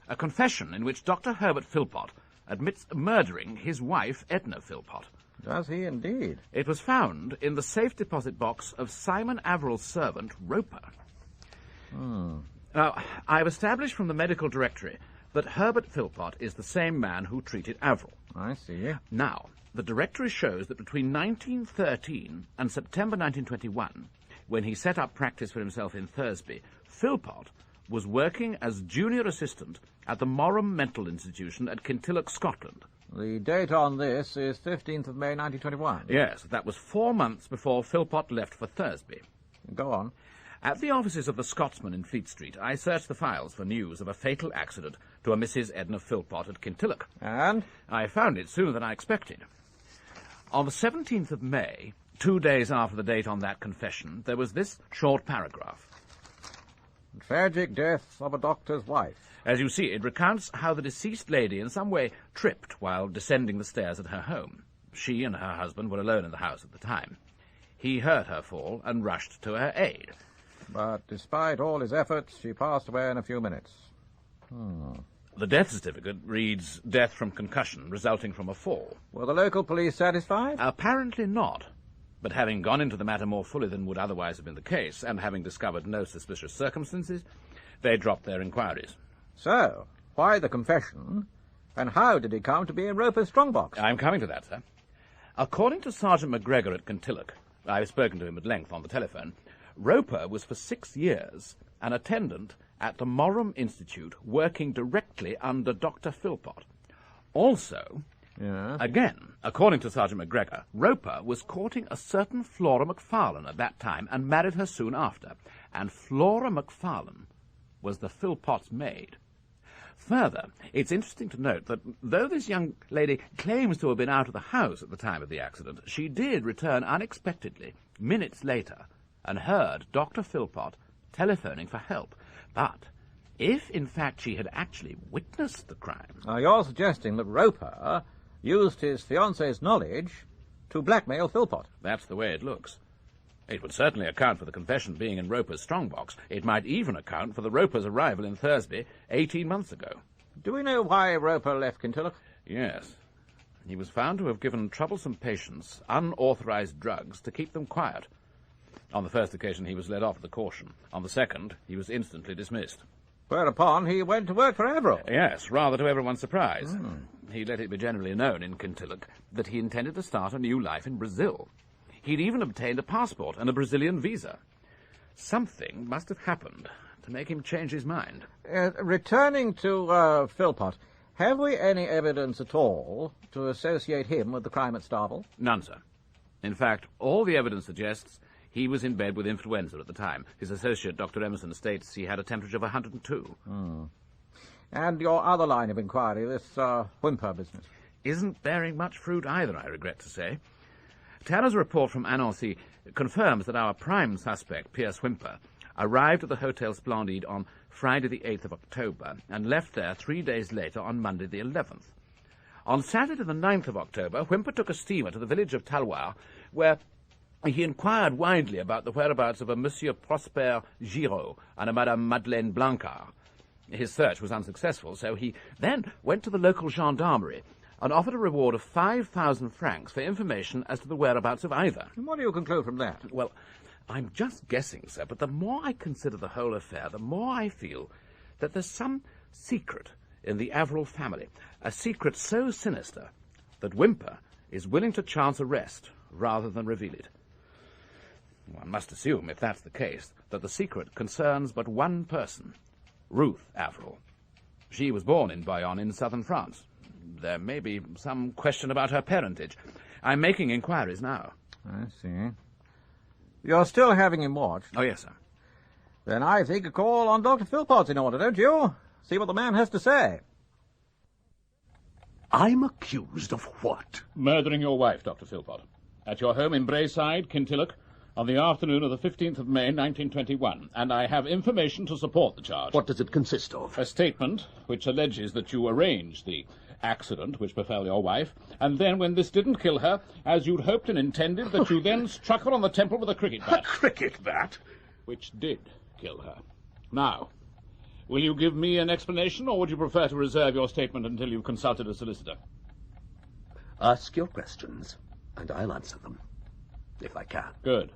A confession in which Dr. Herbert Philpot admits murdering his wife, Edna Philpot. Does he indeed? It was found in the safe deposit box of Simon Averill's servant, Roper. Now, I've established from the medical directory that Herbert Philpot is the same man who treated Averill. I see. Now, the directory shows that between 1913 and September 1921, when he set up practice for himself in Thursby, Philpot was working as junior assistant at the Morum Mental Institution at Kintilloch, Scotland. The date on this is 15th of May 1921. Yes, that was 4 months before Philpot left for Thursby. Go on. At the offices of the Scotsman in Fleet Street, I searched the files for news of a fatal accident to a Mrs. Edna Philpot at Kintilloch. And? I found it sooner than I expected. On the 17th of May, 2 days after the date on that confession, there was this short paragraph. Tragic death of a doctor's wife. As you see, it recounts how the deceased lady in some way tripped while descending the stairs at her home. She and her husband were alone in the house at the time. He heard her fall and rushed to her aid. But despite all his efforts, she passed away in a few minutes. The death certificate reads death from concussion resulting from a fall. Were the local police satisfied? Apparently not. But having gone into the matter more fully than would otherwise have been the case, and having discovered no suspicious circumstances, they dropped their inquiries. So, why the confession, and how did he come to be in Roper's strongbox? I'm coming to that, sir. According to Sergeant MacGregor at Kintilloch, I've spoken to him at length on the telephone, Roper was for 6 years an attendant at the Morum Institute working directly under Dr. Philpot. Also, again, according to Sergeant MacGregor, Roper was courting a certain Flora Macfarlane at that time and married her soon after. And Flora Macfarlane was the Philpot's maid. Further, it's interesting to note that though this young lady claims to have been out of the house at the time of the accident, she did return unexpectedly, minutes later, and heard Dr. Philpot telephoning for help. But if, in fact, she had actually witnessed the crime... Now, you're suggesting that Roper used his fiancée's knowledge to blackmail Philpot. That's the way it looks. It would certainly account for the confession being in Roper's strongbox. It might even account for the Roper's arrival in Thursby 18 months ago. Do we know why Roper left Kintilloch? Yes. He was found to have given troublesome patients unauthorized drugs to keep them quiet. On the first occasion, he was let off with a caution. On the second, he was instantly dismissed. Whereupon he went to work for Averill. Yes, rather to everyone's surprise. He let it be generally known in Kintilloch that he intended to start a new life in Brazil. He'd even obtained a passport and a Brazilian visa. Something must have happened to make him change his mind. Returning to Philpot, have we any evidence at all to associate him with the crime at Starville? None, sir. In fact, all the evidence suggests he was in bed with influenza at the time. His associate, Dr. Emerson, states he had a temperature of 102. And your other line of inquiry, this Whymper business? Isn't bearing much fruit either, I regret to say. Tanner's report from Annecy confirms that our prime suspect, Pierce Whymper, arrived at the Hotel Splendide on Friday the 8th of October and left there 3 days later on Monday the 11th. On Saturday the 9th of October, Whymper took a steamer to the village of Talloires, where he inquired widely about the whereabouts of a Monsieur Prosper Giraud and a Madame Madeleine Blancard. His search was unsuccessful, so he then went to the local gendarmerie and offered a reward of 5,000 francs for information as to the whereabouts of either. And what do you conclude from that? Well, I'm just guessing, sir, but the more I consider the whole affair, the more I feel that there's some secret in the Averill family, a secret so sinister that Whymper is willing to chance arrest rather than reveal it. One must assume, if that's the case, that the secret concerns but one person, Ruth Averill. She was born in Bayonne in southern France. There may be some question about her parentage. I'm making inquiries now. I see. You're still having him watched? Oh, yes, sir. Then I think a call on Dr. Philpot's in order, don't you? See what the man has to say. I'm accused of what? Murdering your wife, Dr. Philpot. At your home in Brayside, Kintilloch, on the afternoon of the 15th of May, 1921, and I have information to support the charge. What does it consist of? A statement which alleges that you arranged the accident which befell your wife, and then, when this didn't kill her, as you'd hoped and intended, that you then struck her on the temple with a cricket bat. A cricket bat? Which did kill her. Now, will you give me an explanation, or would you prefer to reserve your statement until you've consulted a solicitor? Ask your questions, and I'll answer them, if I can. Good.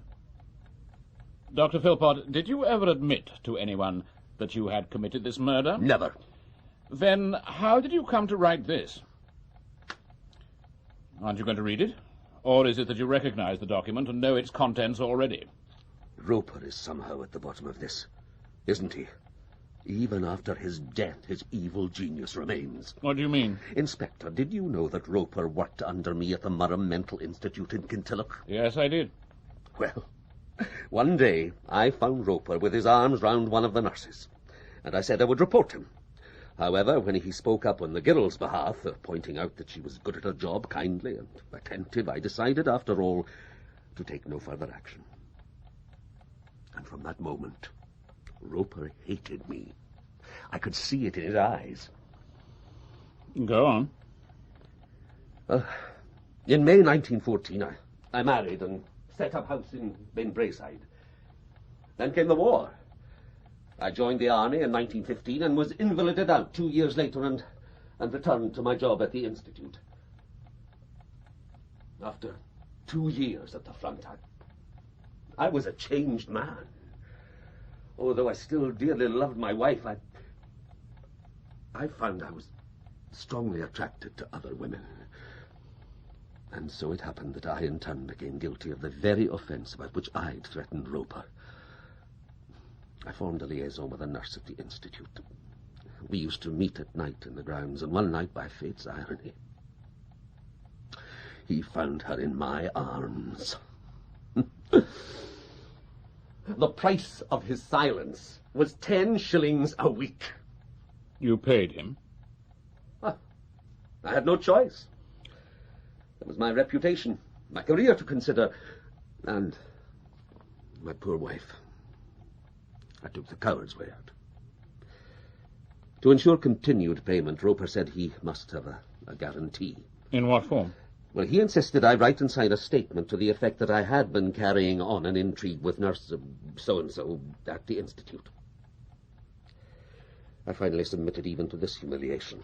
Dr. Philpot, did you ever admit to anyone that you had committed this murder? Never. Then how did you come to write this? Aren't you going to read it? Or is it that you recognize the document and know its contents already? Roper is somehow at the bottom of this, isn't he? Even after his death, his evil genius remains. What do you mean? Inspector, did you know that Roper worked under me at the Murham Mental Institute in Kintilloch? Yes, I did. Well, one day I found Roper with his arms round one of the nurses, and I said I would report him. However, when he spoke up on the girl's behalf, pointing out that she was good at her job, kindly and attentive, I decided, after all, to take no further action. And from that moment, Roper hated me. I could see it in his eyes. Go on. In May 1914, I married and set up house in Brayside. Then came the war. I joined the army in 1915 and was invalided out 2 years later and returned to my job at the Institute. After 2 years at the front, I was a changed man. Although I still dearly loved my wife, I found I was strongly attracted to other women. And so it happened that I in turn became guilty of the very offence about which I'd threatened Roper. I formed a liaison with a nurse at the Institute. We used to meet at night in the grounds, and one night, by fate's irony, he found her in my arms. The price of his silence was 10 shillings a week. You paid him? I had no choice. There was my reputation, my career to consider, and my poor wife. I took the coward's way out. To ensure continued payment, Roper said he must have a guarantee. In what form? Well, he insisted I write and sign a statement to the effect that I had been carrying on an intrigue with nurse so-and-so at the Institute. I finally submitted even to this humiliation.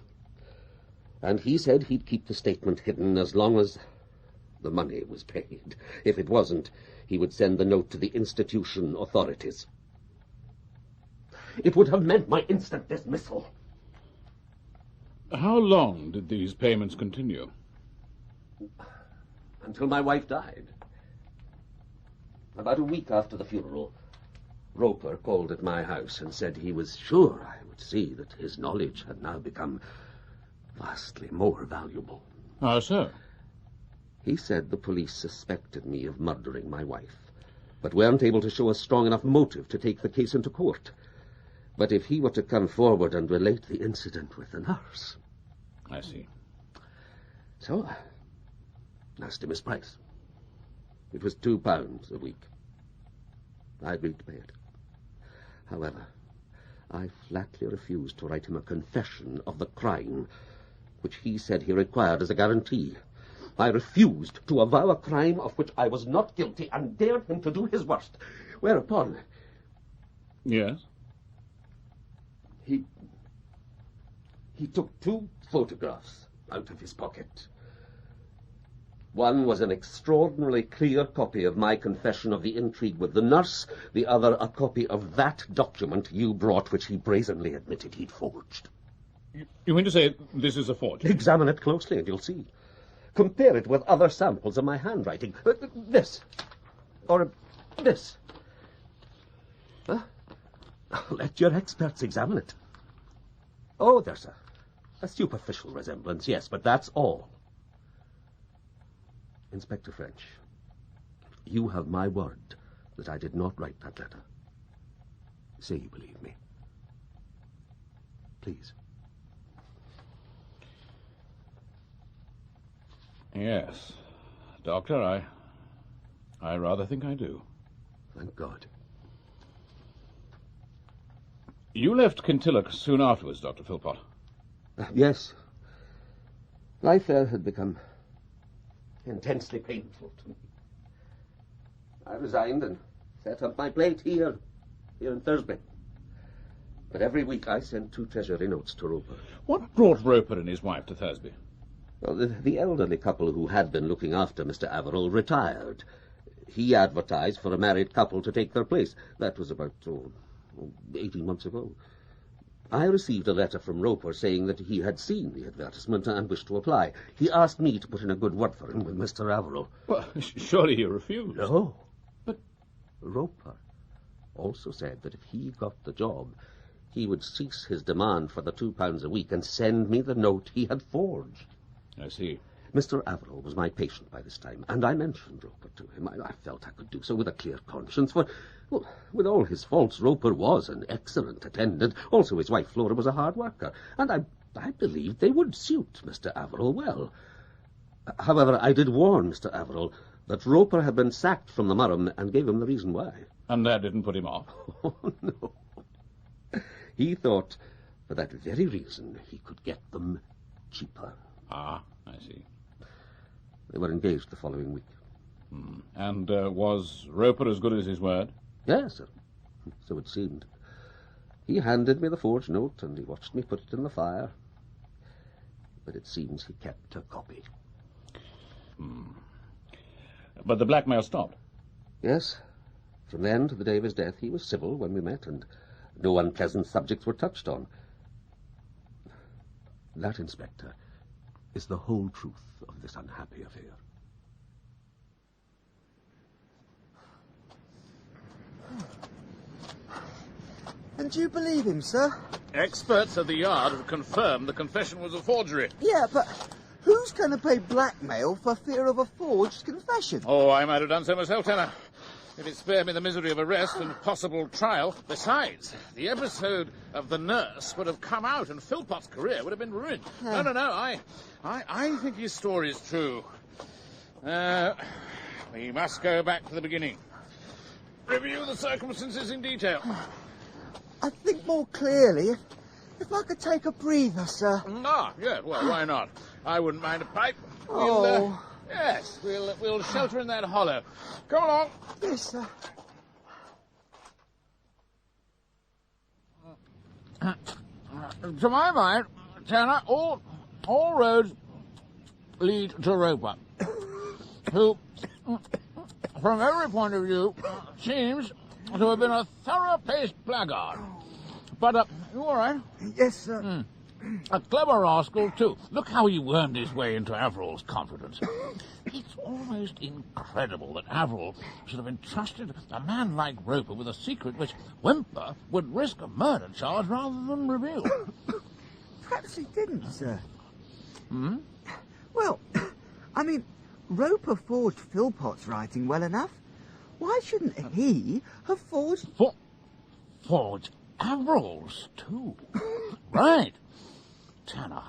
And he said he'd keep the statement hidden as long as the money was paid. If it wasn't, he would send the note to the institution authorities. It would have meant my instant dismissal. How long did these payments continue? Until my wife died. About a week after the funeral, Roper called at my house and said he was sure I would see that his knowledge had now become vastly more valuable. How so? He said the police suspected me of murdering my wife, but weren't able to show a strong enough motive to take the case into court. But if he were to come forward and relate the incident with the nurse... I see. So I asked him his price. It was £2 a week. I agreed to pay it. However, I flatly refused to write him a confession of the crime which he said he required as a guarantee. I refused to avow a crime of which I was not guilty and dared him to do his worst. Whereupon... Yes? He took 2 photographs out of his pocket. One was an extraordinarily clear copy of my confession of the intrigue with the nurse, the other a copy of that document you brought, which he brazenly admitted he'd forged. You mean to say this is a forgery? Examine it closely and you'll see. Compare it with other samples of my handwriting. This. Or this. Let your experts examine it. Oh, there's a superficial resemblance, yes, but that's all. Inspector French, you have my word that I did not write that letter. Say you believe me. Please. Yes. Doctor, I rather think I do. Thank God. You left Kintilloch soon afterwards, Dr. Philpot. Yes. Life there had become intensely painful to me. I resigned and set up my plate here in Thursby. But every week I sent 2 treasury notes to Roper. What brought Roper and his wife to Thursby? Well, the elderly couple who had been looking after Mr. Averill retired. He advertised for a married couple to take their place. That was about 18 months ago. I received a letter from Roper saying that he had seen the advertisement and wished to apply. He asked me to put in a good word for him with Mr. Averill. Well, surely you refused. No. But Roper also said that if he got the job, he would cease his demand for the £2 a week and send me the note he had forged. I see. Mr. Averill was my patient by this time, and I mentioned Roper to him. I felt I could do so with a clear conscience, for, well, with all his faults, Roper was an excellent attendant. Also, his wife Flora was a hard worker, and I believed they would suit Mr. Averill well. However, I did warn Mr. Averill that Roper had been sacked from the Murrum and gave him the reason why. And that didn't put him off? Oh, no. He thought, for that very reason, he could get them cheaper. Ah, I see. They were engaged the following week. And was Roper as good as his word? Yes, sir. So it seemed. He handed me the forged note, and he watched me put it in the fire. But it seems he kept a copy. But the blackmail stopped? Yes. From then to the day of his death, he was civil when we met, and no unpleasant subjects were touched on. That, Inspector, is the whole truth of this unhappy affair. And do you believe him, sir? Experts at the Yard have confirmed the confession was a forgery. Yeah, but who's going to pay blackmail for fear of a forged confession? Oh, I might have done so myself, Tanner, if it spared me the misery of arrest and possible trial. Besides, the episode of the nurse would have come out and Philpot's career would have been ruined. No, I think his story is true. We must go back to the beginning. Review the circumstances in detail. I think more clearly if I could take a breather, sir. Yeah, well, why not? I wouldn't mind a pipe. Yes, we'll shelter in that hollow. Come along. Yes, sir. To my mind, Tanner, all roads lead to Roper, who, from every point of view, seems to have been a thorough-paced blackguard. But, you all right? Yes, sir. A clever rascal, too. Look how he wormed his way into Averill's confidence. It's almost incredible that Averill should have entrusted a man like Roper with a secret which Whymper would risk a murder charge rather than reveal. Perhaps he didn't, sir. Well, I mean, Roper forged Philpot's writing well enough. Why shouldn't he have forged... Forged Averill's, too. Right. Tanner.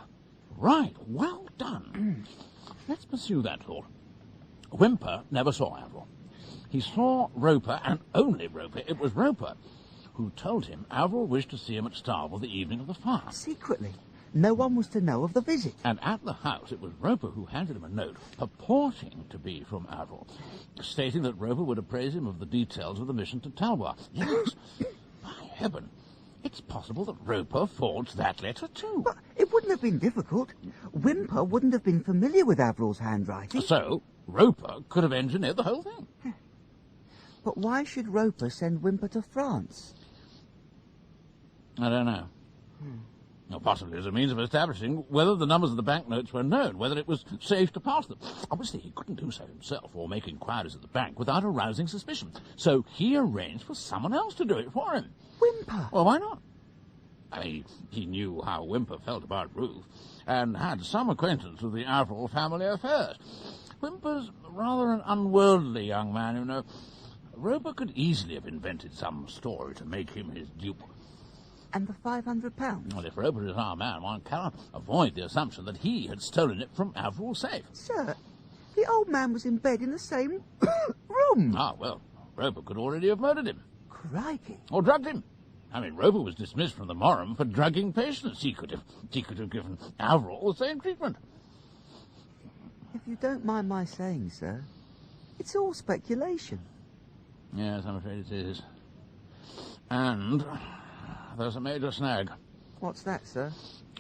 Right. Well done. Let's pursue that thought. Whymper never saw Averill. He saw Roper, and only Roper. It was Roper who told him Averill wished to see him at Starville the evening of the fire. Secretly. No one was to know of the visit. And at the house, it was Roper who handed him a note purporting to be from Averill, stating that Roper would appraise him of the details of the mission to Talbot. Yes, by heaven, it's possible that Roper forged that letter too. But it wouldn't have been difficult. Whymper wouldn't have been familiar with Averill's handwriting. So, Roper could have engineered the whole thing. But why should Roper send Whymper to France? I don't know. Or possibly as a means of establishing whether the numbers of the banknotes were known, whether it was safe to pass them. Obviously, he couldn't do so himself or make inquiries at the bank without arousing suspicion. So he arranged for someone else to do it for him. Whymper? Well, why not? I mean, he knew how Whymper felt about Ruth, and had some acquaintance with the Averell family affairs. Whymper's rather an unworldly young man, you know. Roper could easily have invented some story to make him his dupe. And the £500? Well, if Roper is our man, one cannot avoid the assumption that he had stolen it from Averell's safe. Sir, the old man was in bed in the same room. Ah, well, Roper could already have murdered him. Crikey. Or drugged him. I mean, Roper was dismissed from the Morum for drugging patients. He could have given Averell the same treatment. If you don't mind my saying, sir, it's all speculation. Yes, I'm afraid it is. And there's a major snag. What's that, sir?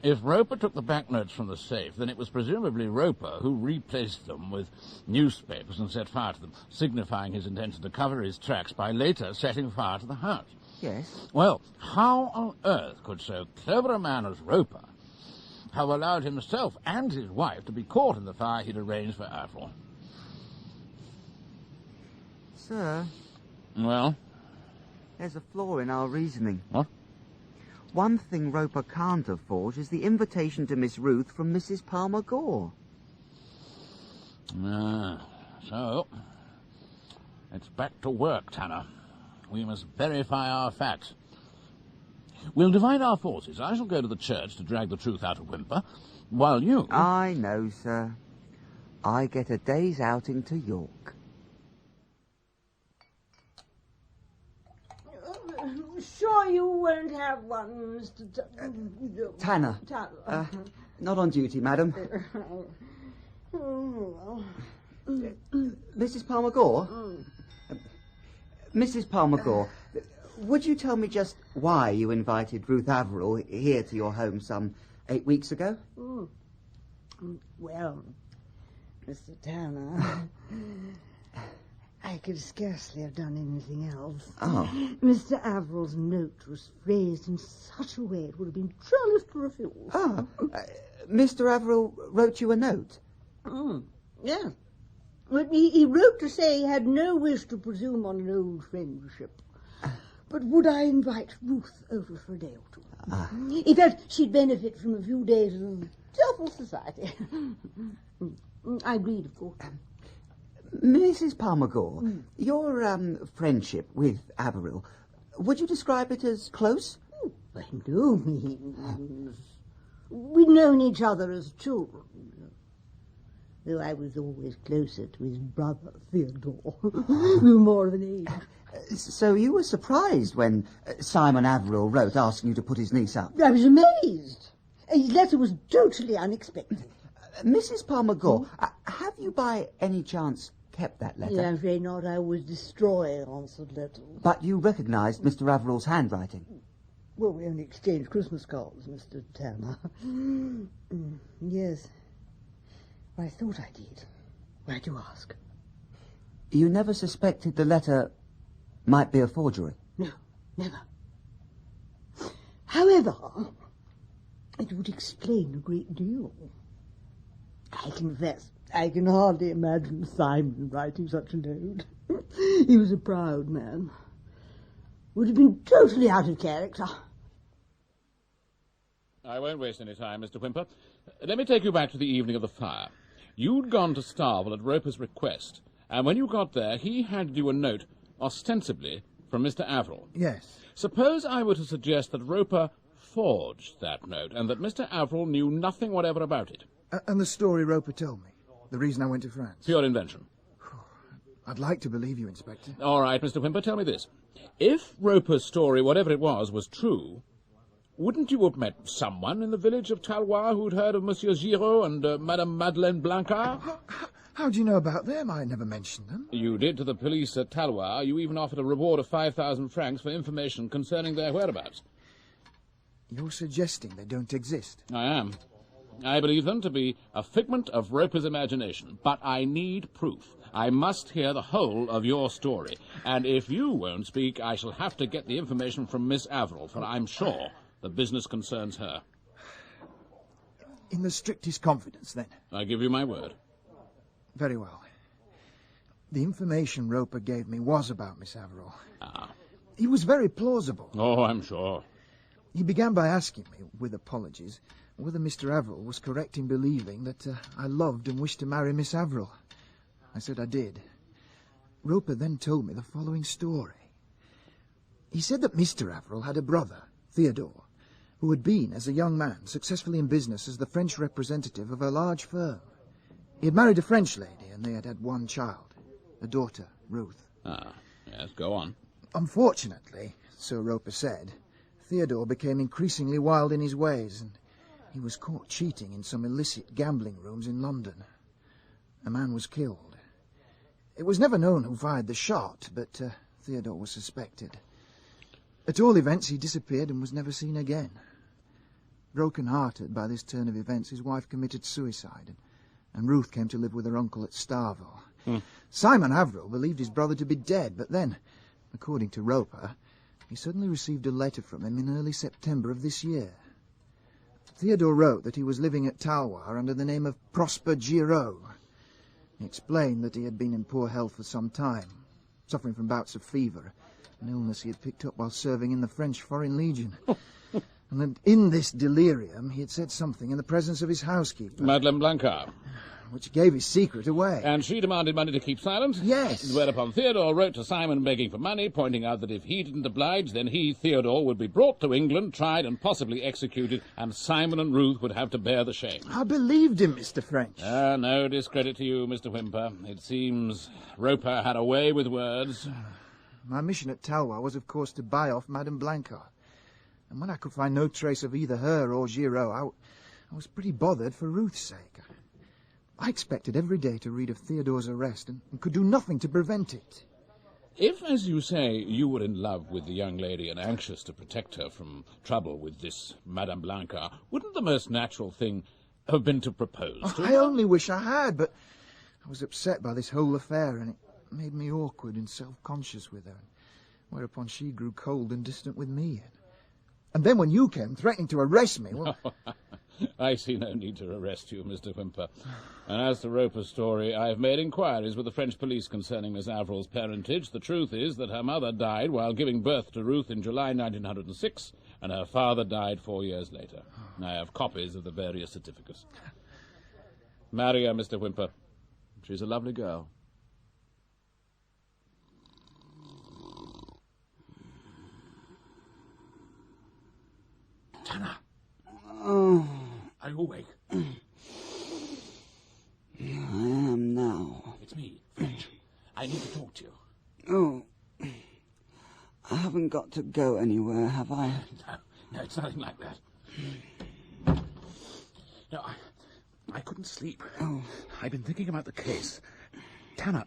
If Roper took the banknotes from the safe, then it was presumably Roper who replaced them with newspapers and set fire to them, signifying his intention to cover his tracks by later setting fire to the house. Yes? Well, how on earth could so clever a man as Roper have allowed himself and his wife to be caught in the fire he'd arranged for Averell? Sir? Well? There's a flaw in our reasoning. What? One thing Roper can't have forged is the invitation to Miss Ruth from Mrs. Palmer Gore. So, it's back to work, Tanner. We must verify our facts. We'll divide our forces. I shall go to the church to drag the truth out of Whymper, while you... I know, sir. I get a day's outing to York. Sure you won't have one, Mr. Tanner. Not on duty, madam. Mrs. Palmer Gore? Mrs. Palmer Gore, would you tell me just why you invited Ruth Averell here to your home some 8 weeks ago? Well, Mr. Tanner, I could scarcely have done anything else. Oh. Mr. Averell's note was phrased in such a way it would have been churlish to refuse. Oh. Mr. Averell wrote you a note? Yes. But he wrote to say he had no wish to presume on an old friendship. But would I invite Ruth over for a day or two? He felt she'd benefit from a few days of selfless society. I agreed, of course. Mrs. Palmer Gore, your friendship with Averell, would you describe it as close? By no means. We'd known each other as children, though I was always closer to his brother, Theodore. We were more of an age. So you were surprised when Simon Averell wrote asking you to put his niece up? I was amazed. His letter was totally unexpected. Mrs. Palmer Gore, have you by any chance kept that letter? I'm afraid not. I always destroy answered letters. But you recognised Mr. Averell's handwriting? Well, we only exchanged Christmas cards, Mr. Tanner. Yes. I thought I did. Why'd you ask? You never suspected the letter might be a forgery? No, never. However, it would explain a great deal. I confess, I can hardly imagine Simon writing such a note. He was a proud man. Would have been totally out of character. I won't waste any time, Mr. Whymper. Let me take you back to the evening of the fire. You'd gone to Starville at Roper's request, and when you got there, he handed you a note, ostensibly from Mr. Averell. Yes. Suppose I were to suggest that Roper forged that note, and that Mr. Averell knew nothing whatever about it. And the story Roper told me. The reason I went to France. Pure invention. I'd like to believe you, Inspector. All right, Mr. Whymper, tell me this. If Roper's story, whatever it was true, wouldn't you have met someone in the village of Talois who'd heard of Monsieur Giraud and Madame Madeleine Blancard? How do you know about them? I never mentioned them. You did to the police at Talois. You even offered a reward of 5,000 francs for information concerning their whereabouts. You're suggesting they don't exist? I am. I believe them to be a figment of Roper's imagination, but I need proof. I must hear the whole of your story, and if you won't speak, I shall have to get the information from Miss Averell, for I'm sure the business concerns her. In the strictest confidence, then? I give you my word. Very well. The information Roper gave me was about Miss Averell. Ah. He was very plausible. Oh, I'm sure. He began by asking me, with apologies, whether Mr. Averill was correct in believing that I loved and wished to marry Miss Averill. I said I did. Roper then told me the following story. He said that Mr. Averill had a brother, Theodore, who had been, as a young man, successfully in business as the French representative of a large firm. He had married a French lady, and they had had one child, a daughter, Ruth. Ah, yes, go on. Unfortunately, so Roper said, Theodore became increasingly wild in his ways, and he was caught cheating in some illicit gambling rooms in London. A man was killed. It was never known who fired the shot, but Theodore was suspected. At all events, he disappeared and was never seen again. Broken-hearted by this turn of events, his wife committed suicide, and Ruth came to live with her uncle at Starville. Simon Averill believed his brother to be dead, but then, according to Roper, he suddenly received a letter from him in early September of this year. Theodore wrote that he was living at Talwar under the name of Prosper Giraud. He explained that he had been in poor health for some time, suffering from bouts of fever, an illness he had picked up while serving in the French Foreign Legion. And that in this delirium he had said something in the presence of his housekeeper, Madeleine Blancard, which gave his secret away. And she demanded money to keep silent? Yes. Whereupon Theodore wrote to Simon begging for money, pointing out that if he didn't oblige, then he, Theodore, would be brought to England, tried and possibly executed, and Simon and Ruth would have to bear the shame. I believed him, Mr. French. No discredit to you, Mr. Whymper. It seems Roper had a way with words. My mission at Talwar was, of course, to buy off Madame Blancard. And when I could find no trace of either her or Giraud, I was pretty bothered for Ruth's sake. I expected every day to read of Theodore's arrest and could do nothing to prevent it. If, as you say, you were in love with the young lady and anxious to protect her from trouble with this Madame Blancard, wouldn't the most natural thing have been to propose to her? I only wish I had, but I was upset by this whole affair, and it made me awkward and self-conscious with her, whereupon she grew cold and distant with me. And then when you came, threatening to arrest me, well... I see no need to arrest you, Mr. Whymper. And as to Roper's story, I have made inquiries with the French police concerning Miss Averill's parentage. The truth is that her mother died while giving birth to Ruth in July 1906, and her father died 4 years later. I have copies of the various certificates. Marry her, Mr. Whymper. She's a lovely girl. Tanner! Oh. Are you awake? I am now. It's me, French. I need to talk to you. Oh. I haven't got to go anywhere, have I? No, it's nothing like that. No, I couldn't sleep. Oh. I've been thinking about the case. Tanner,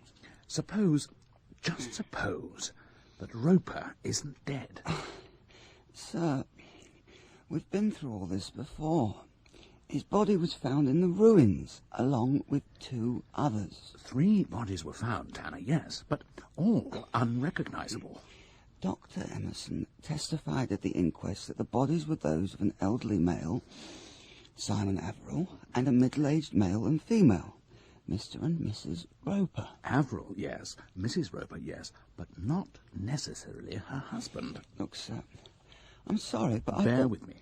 just suppose, that Roper isn't dead. Sir, we've been through all this before. His body was found in the ruins, along with 2 others. 3 bodies were found, Tanner, yes, but all unrecognizable. Dr. Emerson testified at the inquest that the bodies were those of an elderly male, Simon Averill, and a middle-aged male and female, Mr. and Mrs. Roper. Averill, yes. Mrs. Roper, yes, but not necessarily her husband. Look, sir, I'm sorry, but Bear with me.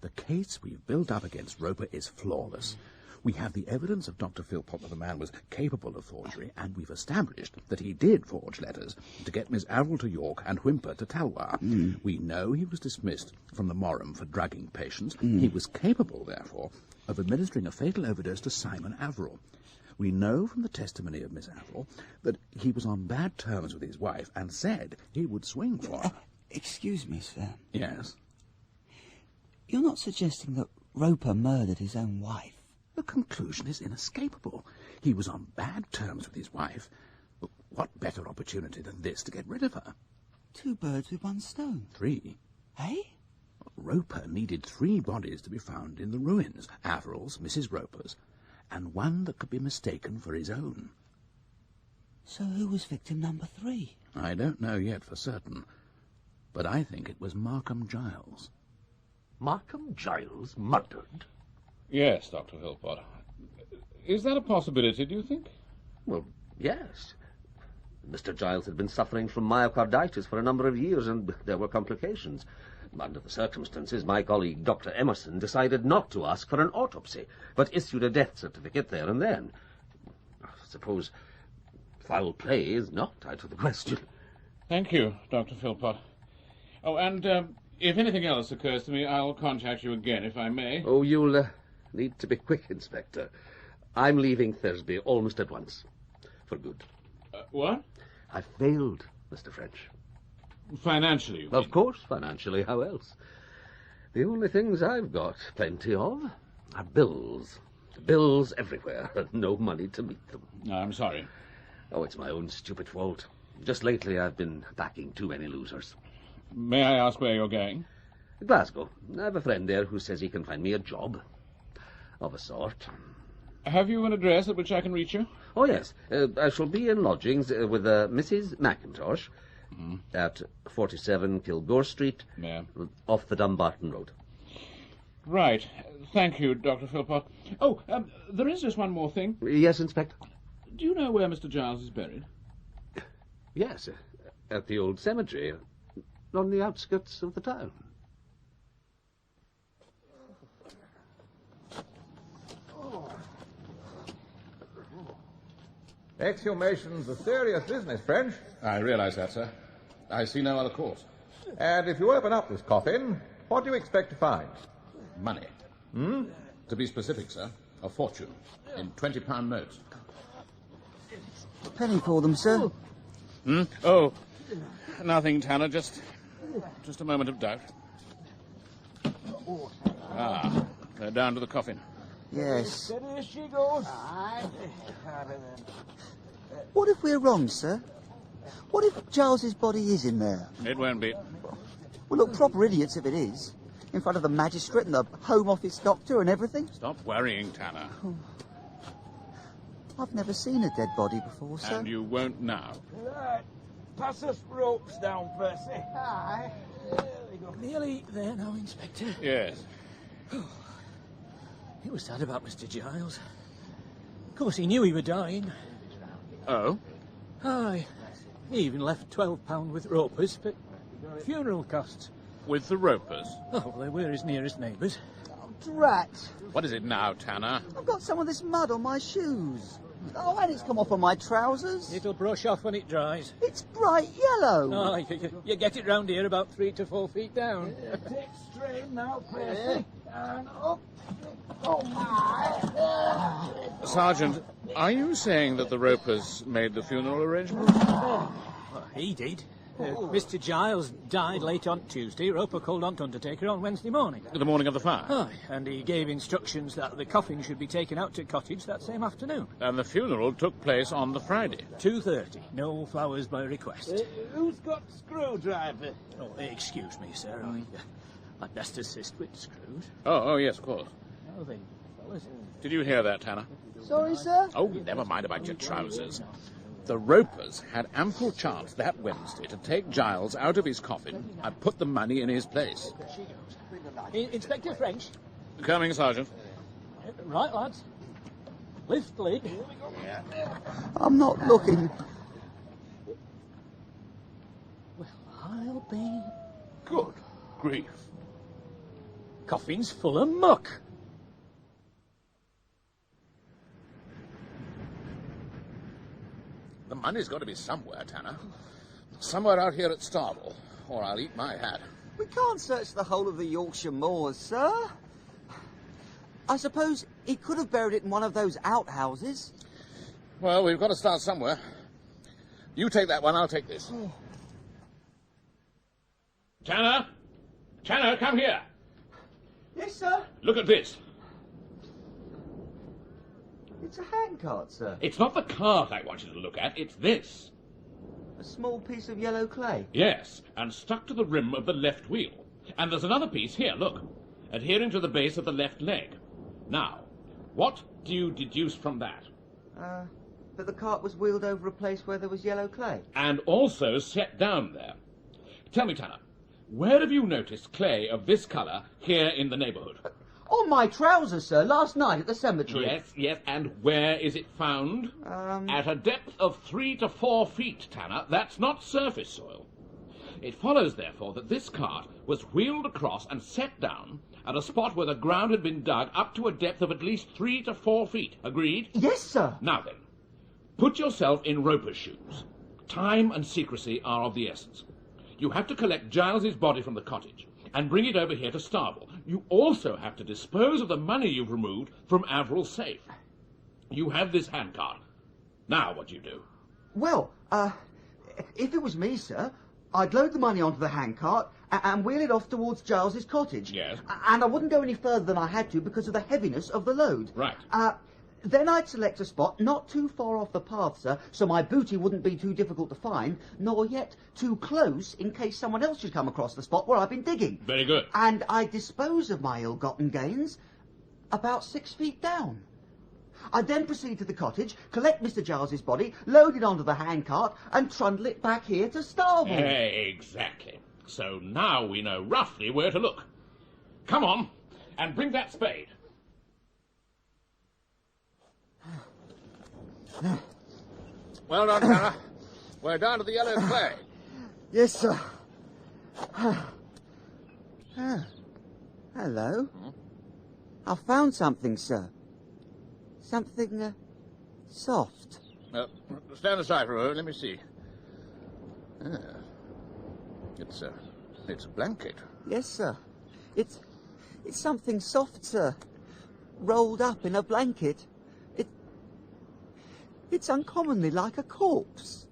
The case we've built up against Roper is flawless. We have the evidence of Dr. Philpott that the man was capable of forgery, and we've established that he did forge letters to get Miss Averill to York and Whymper to Talwar. We know he was dismissed from the Morum for drugging patients. He was capable, therefore, of administering a fatal overdose to Simon Averill. We know from the testimony of Miss Averill that he was on bad terms with his wife and said he would swing for her. Excuse me, sir. Yes? You're not suggesting that Roper murdered his own wife? The conclusion is inescapable. He was on bad terms with his wife. What better opportunity than this to get rid of her? 2 birds with 1 stone. 3. Eh? Roper needed 3 bodies to be found in the ruins, Averill's, Mrs. Roper's, and 1 that could be mistaken for his own. So who was victim number 3? I don't know yet for certain, but I think it was Markham Giles. Markham Giles murdered? Yes, Dr. Philpott. Is that a possibility, do you think? Well, yes. Mr. Giles had been suffering from myocarditis for a number of years, and there were complications. Under the circumstances, my colleague Dr. Emerson decided not to ask for an autopsy, but issued a death certificate there and then. I suppose foul play is not out of the question. Thank you, Dr. Philpott. Oh, and if anything else occurs to me, I'll contact you again, if I may. Oh, you'll need to be quick, Inspector. I'm leaving Thursby almost at once. For good. What? I failed, Mr. French. Financially, you mean? Of course, financially. How else? The only things I've got plenty of are bills. Bills everywhere, and no money to meet them. I'm sorry. Oh, it's my own stupid fault. Just lately I've been backing too many losers. May I ask where you're going? Glasgow. I have a friend there who says he can find me a job. Of a sort. Have you an address at which I can reach you? Oh, yes. I shall be in lodgings with Mrs. Mackintosh at 47 Kilgore Street, off the Dumbarton Road. Right. Thank you, Dr. Philpott. Oh, there is just one more thing. Yes, Inspector? Do you know where Mr. Giles is buried? Yes, at the old cemetery, on the outskirts of the town. Exhumation's a serious business, French. I realise that, sir. I see no other course. And if you open up this coffin, what do you expect to find? Money. To be specific, sir, a fortune in £20 notes. A penny for them, sir. Oh, nothing, Tanner, just a moment of doubt. Ah, they're down to the coffin. Yes. There she goes. What if we're wrong, sir? What if Giles's body is in there? It won't be. We'll look proper idiots if it is. In front of the magistrate and the Home Office doctor and everything. Stop worrying, Tanner. I've never seen a dead body before, sir. And you won't now. Right. Pass us ropes down, Percy. Aye. There we go. Nearly there now, Inspector. Yes. It was sad about Mr. Giles. Of course, he knew he were dying. Oh? Aye. He even left £12 with Ropers for funeral costs. With the Ropers? Oh, they were his nearest neighbours. Drat. What is it now, Tanner? I've got some of this mud on my shoes. Oh, and it's come off on my trousers. It'll brush off when it dries. It's bright yellow. Oh, you get it round here about 3 to 4 feet down. Take strain now, Percy. And up. Oh, my. Sergeant, are you saying that the Ropers made the funeral arrangements? Well, he did. Mr. Giles died late on Tuesday. Roper called on to undertaker on Wednesday morning. The morning of the fire? Aye, and he gave instructions that the coffin should be taken out to cottage that same afternoon. And the funeral took place on the Friday? 2:30. No flowers by request. Who's got screwdriver? Oh, excuse me, sir. I'd best assist with screws. Oh, yes, of course. Now then, fellas. Did you hear that, Tanner? Sorry, sir? Oh, never mind about your trousers. The Ropers had ample chance that Wednesday to take Giles out of his coffin and put the money in his place. Inspector French. Coming, Sergeant. Right, lads. Lift lid. I'm not looking. Well, I'll be... Good grief. Coffin's full of muck. The money's got to be somewhere, Tanner. Somewhere out here at Starville, or I'll eat my hat. We can't search the whole of the Yorkshire moors, sir. I suppose he could have buried it in one of those outhouses. Well, we've got to start somewhere. You take that one, I'll take this. Tanner! Tanner, come here! Yes, sir? Look at this. It's a handcart, sir. It's not the cart I want you to look at, it's this. A small piece of yellow clay? Yes, and stuck to the rim of the left wheel. And there's another piece here, look, adhering to the base of the left leg. Now, what do you deduce from that? That the cart was wheeled over a place where there was yellow clay. And also set down there. Tell me, Tanner, where have you noticed clay of this colour here in the neighbourhood? On my trousers, sir, last night at the cemetery. Yes, yes, and where is it found? At a depth of 3 to 4 feet, Tanner. That's not surface soil. It follows, therefore, that this cart was wheeled across and set down at a spot where the ground had been dug up to a depth of at least 3 to 4 feet. Agreed? Yes, sir. Now then, put yourself in Roper's shoes. Time and secrecy are of the essence. You have to collect Giles's body from the cottage and bring it over here to Starville. You also have to dispose of the money you've removed from Averill's safe. You have this handcart. Now what do you do? Well, if it was me, sir, I'd load the money onto the handcart and wheel it off towards Giles's cottage. Yes. And I wouldn't go any further than I had to because of the heaviness of the load. Right. Then I'd select a spot not too far off the path, sir, so my booty wouldn't be too difficult to find, nor yet too close in case someone else should come across the spot where I've been digging. Very good. And I'd dispose of my ill-gotten gains about 6 feet down. I'd then proceed to the cottage, collect Mr. Giles's body, load it onto the handcart, and trundle it back here to Starville. Exactly. So now we know roughly where to look. Come on, and bring that spade. Well done, Tanner. We're down to the yellow clay. Yes, sir. Hello. I found something, sir. Something, soft. Stand aside for a moment. Let me see. It's a blanket. Yes, sir. It's something soft, sir. Rolled up in a blanket. It's uncommonly like a corpse.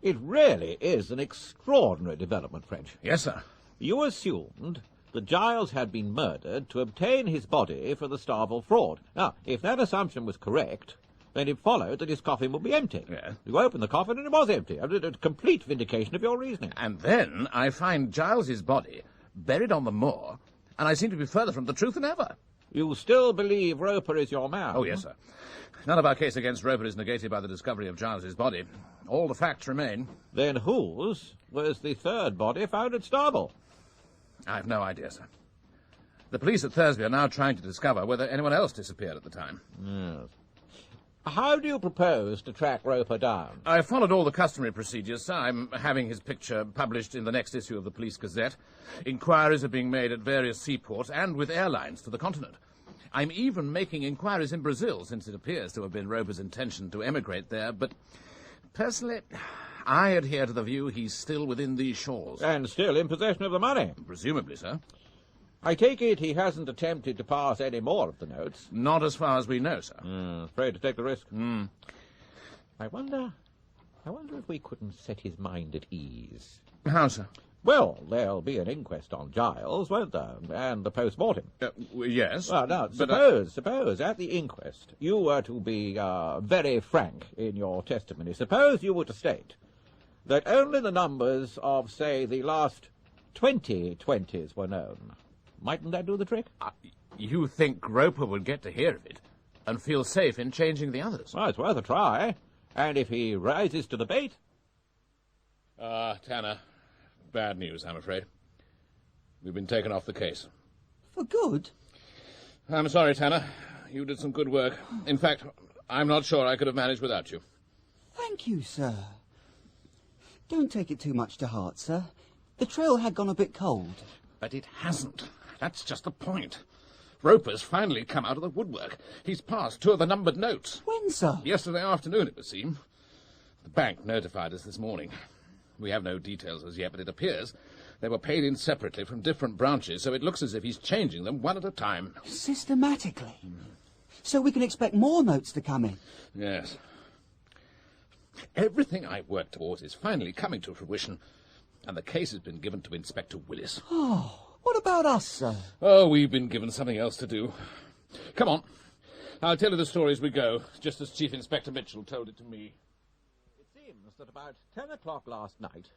It really is an extraordinary development, French. Yes, sir. You assumed that Giles had been murdered to obtain his body for the Starville fraud. Now, if that assumption was correct, then it followed that his coffin would be empty. Yes. You opened the coffin and it was empty. A complete vindication of your reasoning. And then I find Giles's body buried on the moor, and I seem to be further from the truth than ever. You still believe Roper is your man? Oh, yes, sir. None of our case against Roper is negated by the discovery of Giles's body. All the facts remain. Then whose was the third body found at Starville? I've no idea, sir. The police at Thursby are now trying to discover whether anyone else disappeared at the time. Yes. How do you propose to track Roper down? I followed all the customary procedures, sir. I'm having his picture published in the next issue of the Police Gazette. Inquiries are being made at various seaports and with airlines to the continent. I'm even making inquiries in Brazil, since it appears to have been Roper's intention to emigrate there, but personally, I adhere to the view he's still within these shores. And still in possession of the money? Presumably, sir. I take it he hasn't attempted to pass any more of the notes? Not as far as we know, sir. Afraid to take the risk? I wonder if we couldn't set his mind at ease. How, sir? Well, there'll be an inquest on Giles, won't there? And the post-mortem. Yes. Well, now, suppose at the inquest you were to be very frank in your testimony. Suppose you were to state that only the numbers of, say, the last 20 20s were known. Mightn't that do the trick? You think Roper would get to hear of it and feel safe in changing the others? Well, it's worth a try. And if he rises to the bait... Tanner, bad news, I'm afraid. We've been taken off the case. For good? I'm sorry, Tanner. You did some good work. In fact, I'm not sure I could have managed without you. Thank you, sir. Don't take it too much to heart, sir. The trail had gone a bit cold. But it hasn't. That's just the point. Roper's finally come out of the woodwork. He's passed 2 of the numbered notes. When, sir? Yesterday afternoon, it would seem. The bank notified us this morning. We have no details as yet, but it appears they were paid in separately from different branches, so it looks as if he's changing them one at a time. Systematically? So we can expect more notes to come in? Yes. Everything I worked towards is finally coming to fruition, and the case has been given to Inspector Willis. Oh, what about us, sir? Oh, we've been given something else to do. Come on. I'll tell you the story as we go, just as Chief Inspector Mitchell told it to me. It seems that about 10 o'clock last night,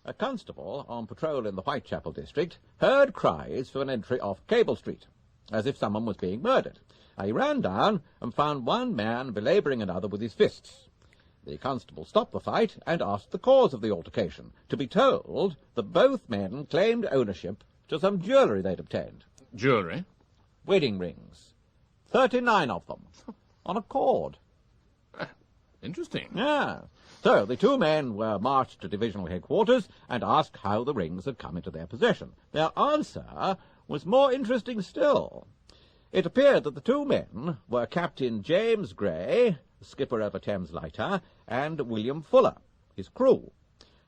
a constable on patrol in the Whitechapel district heard cries for an entry off Cable Street, as if someone was being murdered. He ran down and found one man belabouring another with his fists. The constable stopped the fight and asked the cause of the altercation, to be told that both men claimed ownership to some jewellery they'd obtained. Jewellery? Wedding rings. 39 of them. On a cord. Interesting. Yeah. So the two men were marched to divisional headquarters and asked how the rings had come into their possession. Their answer was more interesting still. It appeared that the two men were Captain James Gray, skipper of a Thames lighter, and William Fuller, his crew.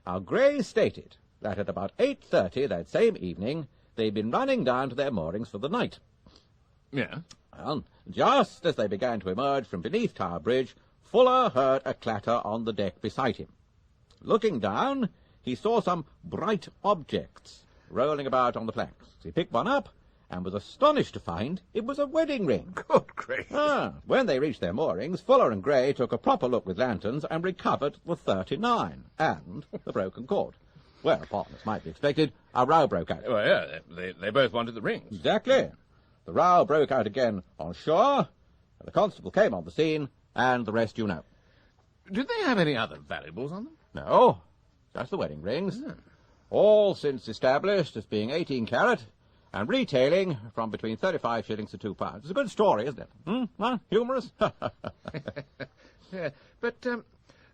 Now, Gray stated that at about 8:30 that same evening they'd been running down to their moorings for the night. Yeah? Well, just as they began to emerge from beneath Tower Bridge, Fuller heard a clatter on the deck beside him. Looking down, he saw some bright objects rolling about on the planks. He picked one up and was astonished to find it was a wedding ring. Good gracious. When they reached their moorings, Fuller and Gray took a proper look with lanterns and recovered the 39 and the broken cord. Well, upon as might be expected, a row broke out. Well, yeah, they both wanted the rings. Exactly. The row broke out again on shore, and the constable came on the scene, and the rest you know. Did they have any other valuables on them? No, just the wedding rings. All since established as being 18 carat, and retailing from between 35 shillings to £2. It's a good story, isn't it? Huh? Humorous? Yeah, but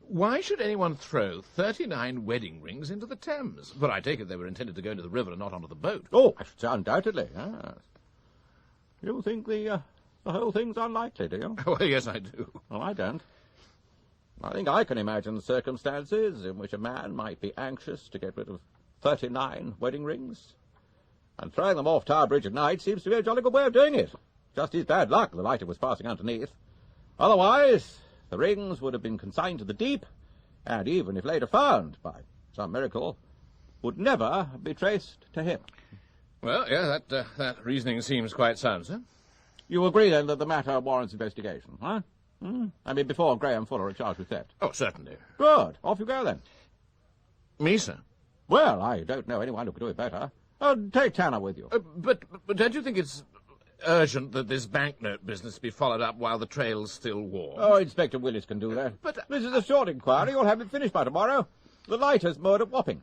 why should anyone throw 39 wedding rings into the Thames? But I take it they were intended to go into the river and not onto the boat. Oh, I should say undoubtedly, yes. You think the whole thing's unlikely, do you? Well, yes, I do. Well, I don't. I think I can imagine circumstances in which a man might be anxious to get rid of 39 wedding rings. And throwing them off Tower Bridge at night seems to be a jolly good way of doing it. Just his bad luck the lighter was passing underneath. Otherwise, the rings would have been consigned to the deep, and even if later found, by some miracle, would never be traced to him. Well, yeah, that reasoning seems quite sound, sir. You agree, then, that the matter warrants investigation, huh? I mean, before Gray and Fuller are charged with theft. Oh, certainly. Good. Off you go, then. Me, sir? Well, I don't know anyone who could do it better. Take Tanner with you. But don't you think it's urgent that this banknote business be followed up while the trail's still warm? Oh, Inspector Willis can do that. But this is a short inquiry. You'll have it finished by tomorrow. The lighter's moored at Wapping.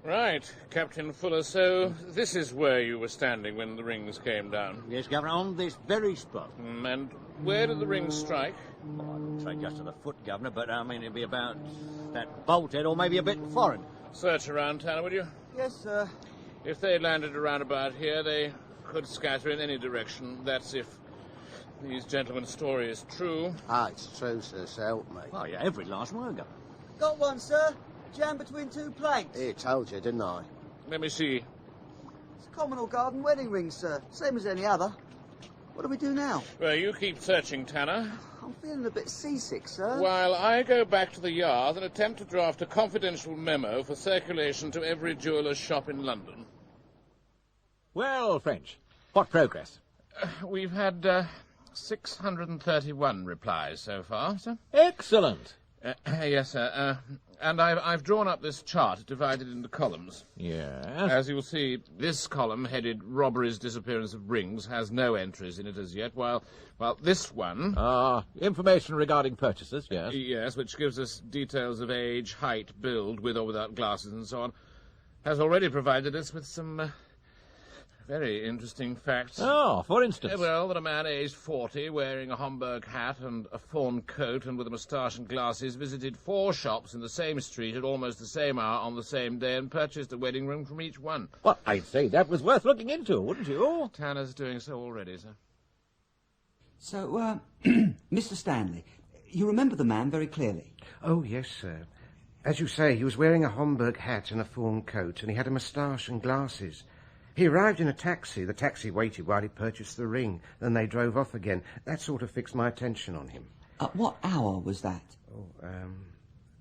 Right, Captain Fuller, so this is where you were standing when the rings came down? Yes, Governor, on this very spot. And where did the rings strike? Oh, I wouldn't say just to the foot, Governor, but, I mean, it'd be about that bolthead or maybe a bit forward. Search around, Tanner, would you? Yes, sir. If they landed around about here, they could scatter in any direction. That's if these gentlemen's story is true. Ah, it's true, sir, so help me. Oh, yeah, every last word, Governor. Got one, sir. Jammed between two planks. Here, told you, didn't I? Let me see. It's a common or garden wedding ring, sir. Same as any other. What do we do now? Well, you keep searching, Tanner. I'm feeling a bit seasick, sir. While I go back to the yard and attempt to draft a confidential memo for circulation to every jeweller's shop in London. Well, French, what progress? We've had 631 replies so far, sir. Excellent. Yes, sir. And I've drawn up this chart, divided into columns. Yes. As you'll see, this column, headed Robberies, Disappearance of Rings, has no entries in it as yet, while this one... information regarding purchases, yes. Yes, which gives us details of age, height, build, with or without glasses and so on, has already provided us with some... very interesting facts. Oh, for instance? Well, that a man aged 40, wearing a Homburg hat and a fawn coat and with a moustache and glasses, visited 4 shops in the same street at almost the same hour on the same day and purchased a wedding ring from each one. Well, I'd say that was worth looking into, wouldn't you? Tanner's doing so already, sir. So, Mr. Stanley, you remember the man very clearly? Oh, yes, sir. As you say, he was wearing a Homburg hat and a fawn coat, and he had a moustache and glasses. He arrived in a taxi. The taxi waited while he purchased the ring. Then they drove off again. That sort of fixed my attention on him. At what hour was that?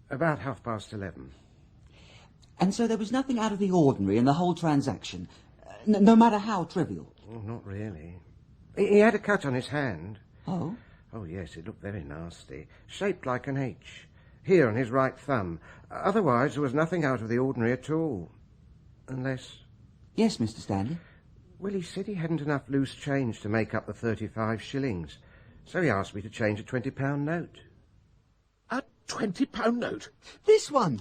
About 11:30. And so there was nothing out of the ordinary in the whole transaction, no matter how trivial? Oh, not really. He had a cut on his hand. Oh? Oh, yes, it looked very nasty. Shaped like an H. Here on his right thumb. Otherwise, there was nothing out of the ordinary at all. Unless... Yes, Mr. Stanley? Well, he said he hadn't enough loose change to make up the 35 shillings. So he asked me to change a £20 note. A £20 note? This one!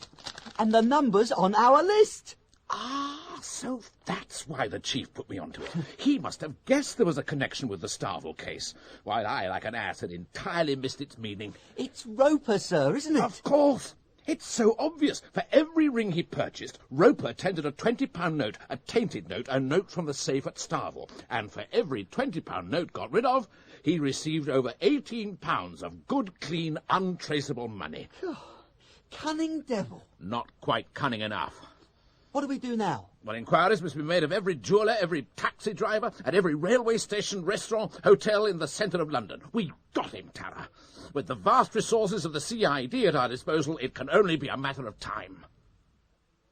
And the number's on our list! Ah, so that's why the chief put me onto it. He must have guessed there was a connection with the Starville case, while I, like an ass, had entirely missed its meaning. It's Roper, sir, isn't it? Of course. It's so obvious. For every ring he purchased, Roper tendered a £20 note, a tainted note, a note from the safe at Starville. And for every £20 note got rid of, he received over £18 of good, clean, untraceable money. Cunning devil. Not quite cunning enough. What do we do now? Well, inquiries must be made of every jeweller, every taxi driver, and every railway station, restaurant, hotel in the centre of London. We got him, Tara. With the vast resources of the CID at our disposal, it can only be a matter of time.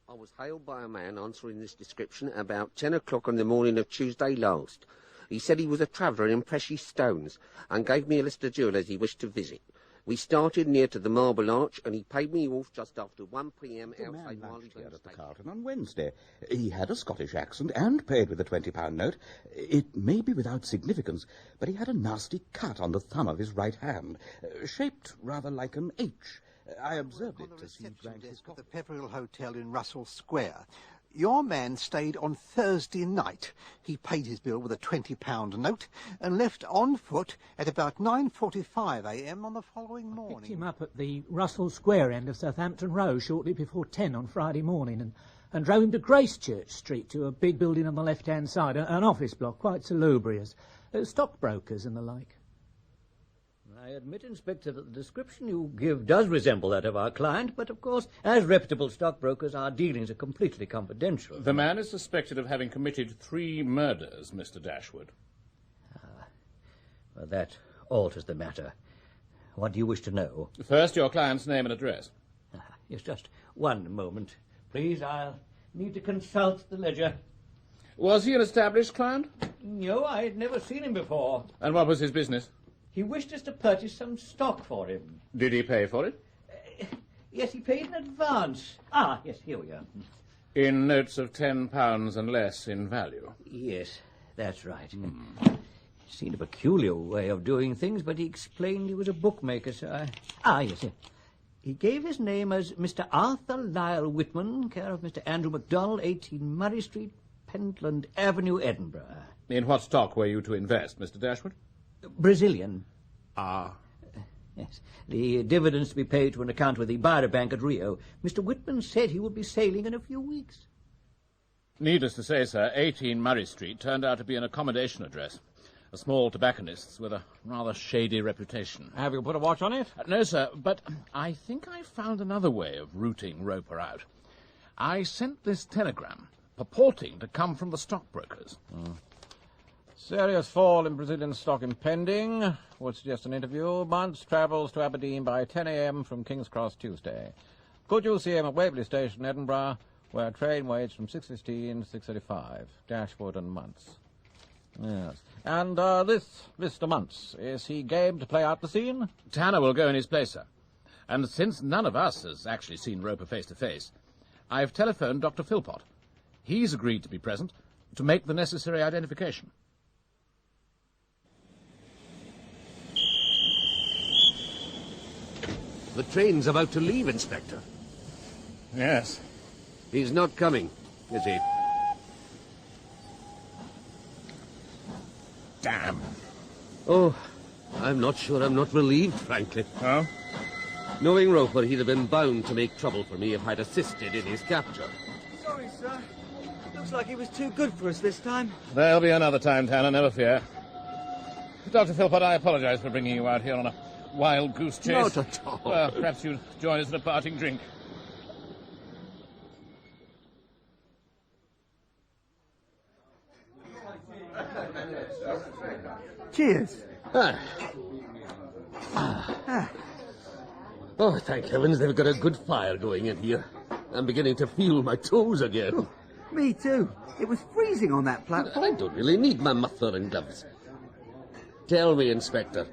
I was hailed by a man answering this description about 10 o'clock on the morning of Tuesday last. He said he was a traveller in precious stones, and gave me a list of jewellers he wished to visit. We started near to the Marble Arch, and he paid me off just after 1 p.m. outside Marylebone At the Carlton on Wednesday. He had a Scottish accent and paid with a £20 note. It may be without significance, but he had a nasty cut on the thumb of his right hand, shaped rather like an H. I observed it as he drank his coffee. The Pepperell Hotel in Russell Square. Your man stayed on Thursday night. He paid his bill with a £20 note and left on foot at about 9:45 a.m. on the following morning. Picked him up at the Russell Square end of Southampton Row shortly before 10 on Friday morning and drove him to Gracechurch Street to a big building on the left-hand side, an office block, quite salubrious, stockbrokers and the like. I admit, Inspector, that the description you give does resemble that of our client, but of course, as reputable stockbrokers, our dealings are completely confidential. The man is suspected of having committed 3 murders, Mr. Dashwood. Well, that alters the matter. What do you wish to know? First, your client's name and address. Yes, just one moment. Please, I'll need to consult the ledger. Was he an established client? No, I had never seen him before. And what was his business? He wished us to purchase some stock for him. Did he pay for it? Yes, he paid in advance. Yes, here we are. In notes of £10 and less in value? Yes, that's right. Seemed a peculiar way of doing things, but he explained he was a bookmaker, so yes. He gave his name as Mr. Arthur Lyle Whitman, care of Mr. Andrew MacDonald, 18 Murray Street, Pentland Avenue, Edinburgh. In what stock were you to invest, Mr. Dashwood? Brazilian. Yes. The dividends to be paid to an account with the Beira Bank at Rio. Mr. Whitman said he would be sailing in a few weeks. Needless to say, sir, 18 Murray Street turned out to be an accommodation address. A small tobacconist's with a rather shady reputation. Have you put a watch on it? No, sir, but I think I found another way of rooting Roper out. I sent this telegram, purporting to come from the stockbrokers. Serious fall in Brazilian stock impending. Would suggest an interview. Bunce travels to Aberdeen by 10 a.m. from King's Cross Tuesday. Could you see him at Waverley Station, Edinburgh, where train waits from 6:15 to 6:35. Dashwood and Muntz. Yes. And this Mr. Muntz, is he game to play out the scene? Tanner will go in his place, sir. And since none of us has actually seen Roper face to face, I've telephoned Dr. Philpott. He's agreed to be present to make the necessary identification. The train's about to leave, Inspector. Yes. He's not coming, is he? Damn. Oh, I'm not sure I'm not relieved, frankly. Oh? Knowing Roper, he'd have been bound to make trouble for me if I'd assisted in his capture. Sorry, sir. Looks like he was too good for us this time. There'll be another time, Tanner, never fear. Dr. Philpott, I apologize for bringing you out here on a wild goose chase. Not at all. Well, perhaps you'd join us in a parting drink. Cheers. Oh, thank heavens they've got a good fire going in here. I'm beginning to feel my toes again. Me too. It was freezing on that platform. I don't really need my muffler and gloves. Tell me, Inspector,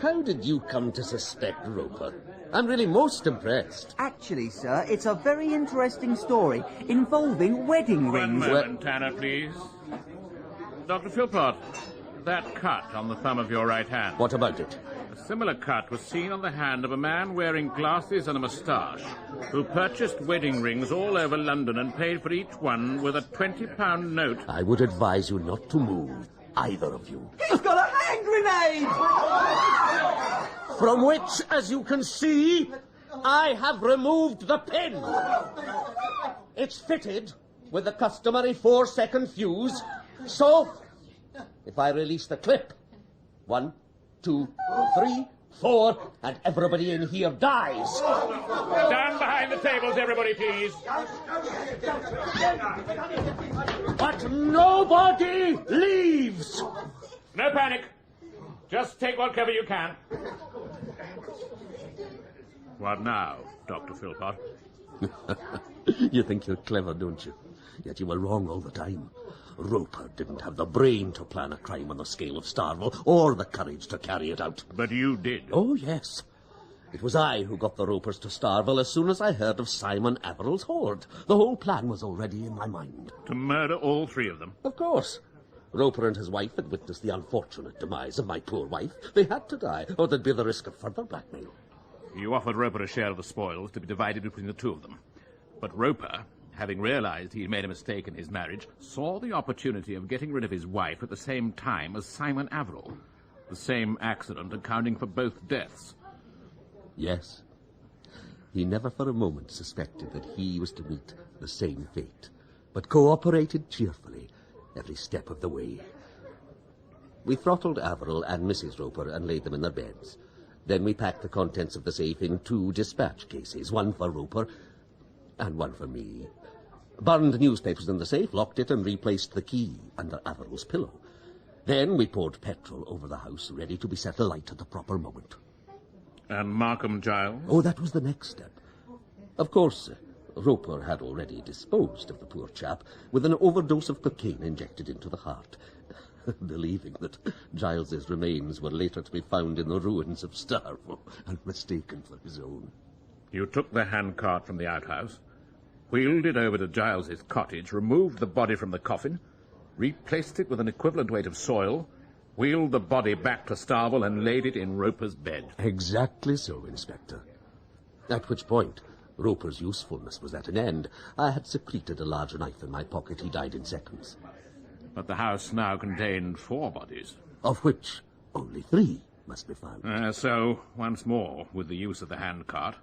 how did you come to suspect Roper? I'm really most impressed. Actually, sir, it's a very interesting story involving wedding rings. One moment, Tanner, please. Dr. Philpott, that cut on the thumb of your right hand. What about it? similar cut was seen on the hand of a man wearing glasses and a moustache, who purchased wedding rings all over London and paid for each one with a £20 note. I would advise you not to move, either of you. He's got a hand grenade! From which, as you can see, I have removed the pin. It's fitted with the customary 4-second fuse, so if I release the clip, 1, 2, 3, 4, and everybody in here dies. Down behind the tables, everybody, please. But nobody leaves. No panic. Just take what cover you can. What now, Dr. Philpott? You think you're clever, don't you? Yet you were wrong all the time. Roper didn't have the brain to plan a crime on the scale of Starville, or the courage to carry it out. But you did. Oh, yes. It was I who got the Ropers to Starville as soon as I heard of Simon Averill's hoard. The whole plan was already in my mind. To murder all 3 of them? Of course. Roper and his wife had witnessed the unfortunate demise of my poor wife. They had to die, or there'd be the risk of further blackmail. You offered Roper a share of the spoils to be divided between the 2 of them. But Roper, having realized he'd made a mistake in his marriage, saw the opportunity of getting rid of his wife at the same time as Simon Averill. The same accident accounting for both deaths. Yes. He never for a moment suspected that he was to meet the same fate, but cooperated cheerfully every step of the way. We throttled Averill and Mrs. Roper and laid them in their beds. Then we packed the contents of the safe in 2 dispatch cases, one for Roper and one for me. Burned newspapers in the safe, locked it, and replaced the key under Averill's pillow. Then we poured petrol over the house, ready to be set alight at the proper moment. And Markham Giles? Oh, that was the next step. Of course, Roper had already disposed of the poor chap with an overdose of cocaine injected into the heart, believing that Giles's remains were later to be found in the ruins of Starville and mistaken for his own. You took the handcart from the outhouse, wheeled it over to Giles's cottage, removed the body from the coffin, replaced it with an equivalent weight of soil, wheeled the body back to Starville and laid it in Roper's bed. Exactly so, Inspector. At which point, Roper's usefulness was at an end. I had secreted a large knife in my pocket. He died in seconds. But the house now contained 4 bodies. Of which only 3 must be found. So, once more, with the use of the handcart,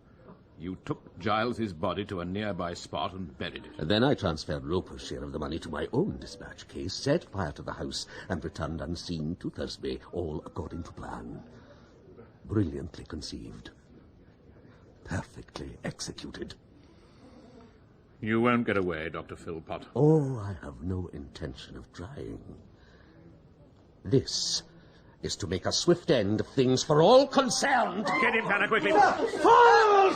you took Giles's body to a nearby spot and buried it. And then I transferred Roper's share of the money to my own dispatch case, set fire to the house, and returned unseen to Thursby, all according to plan. Brilliantly conceived. Perfectly executed. You won't get away, Dr. Philpott. Oh, I have no intention of trying. This is to make a swift end of things for all concerned. Get him, Tanner, quickly. Fools!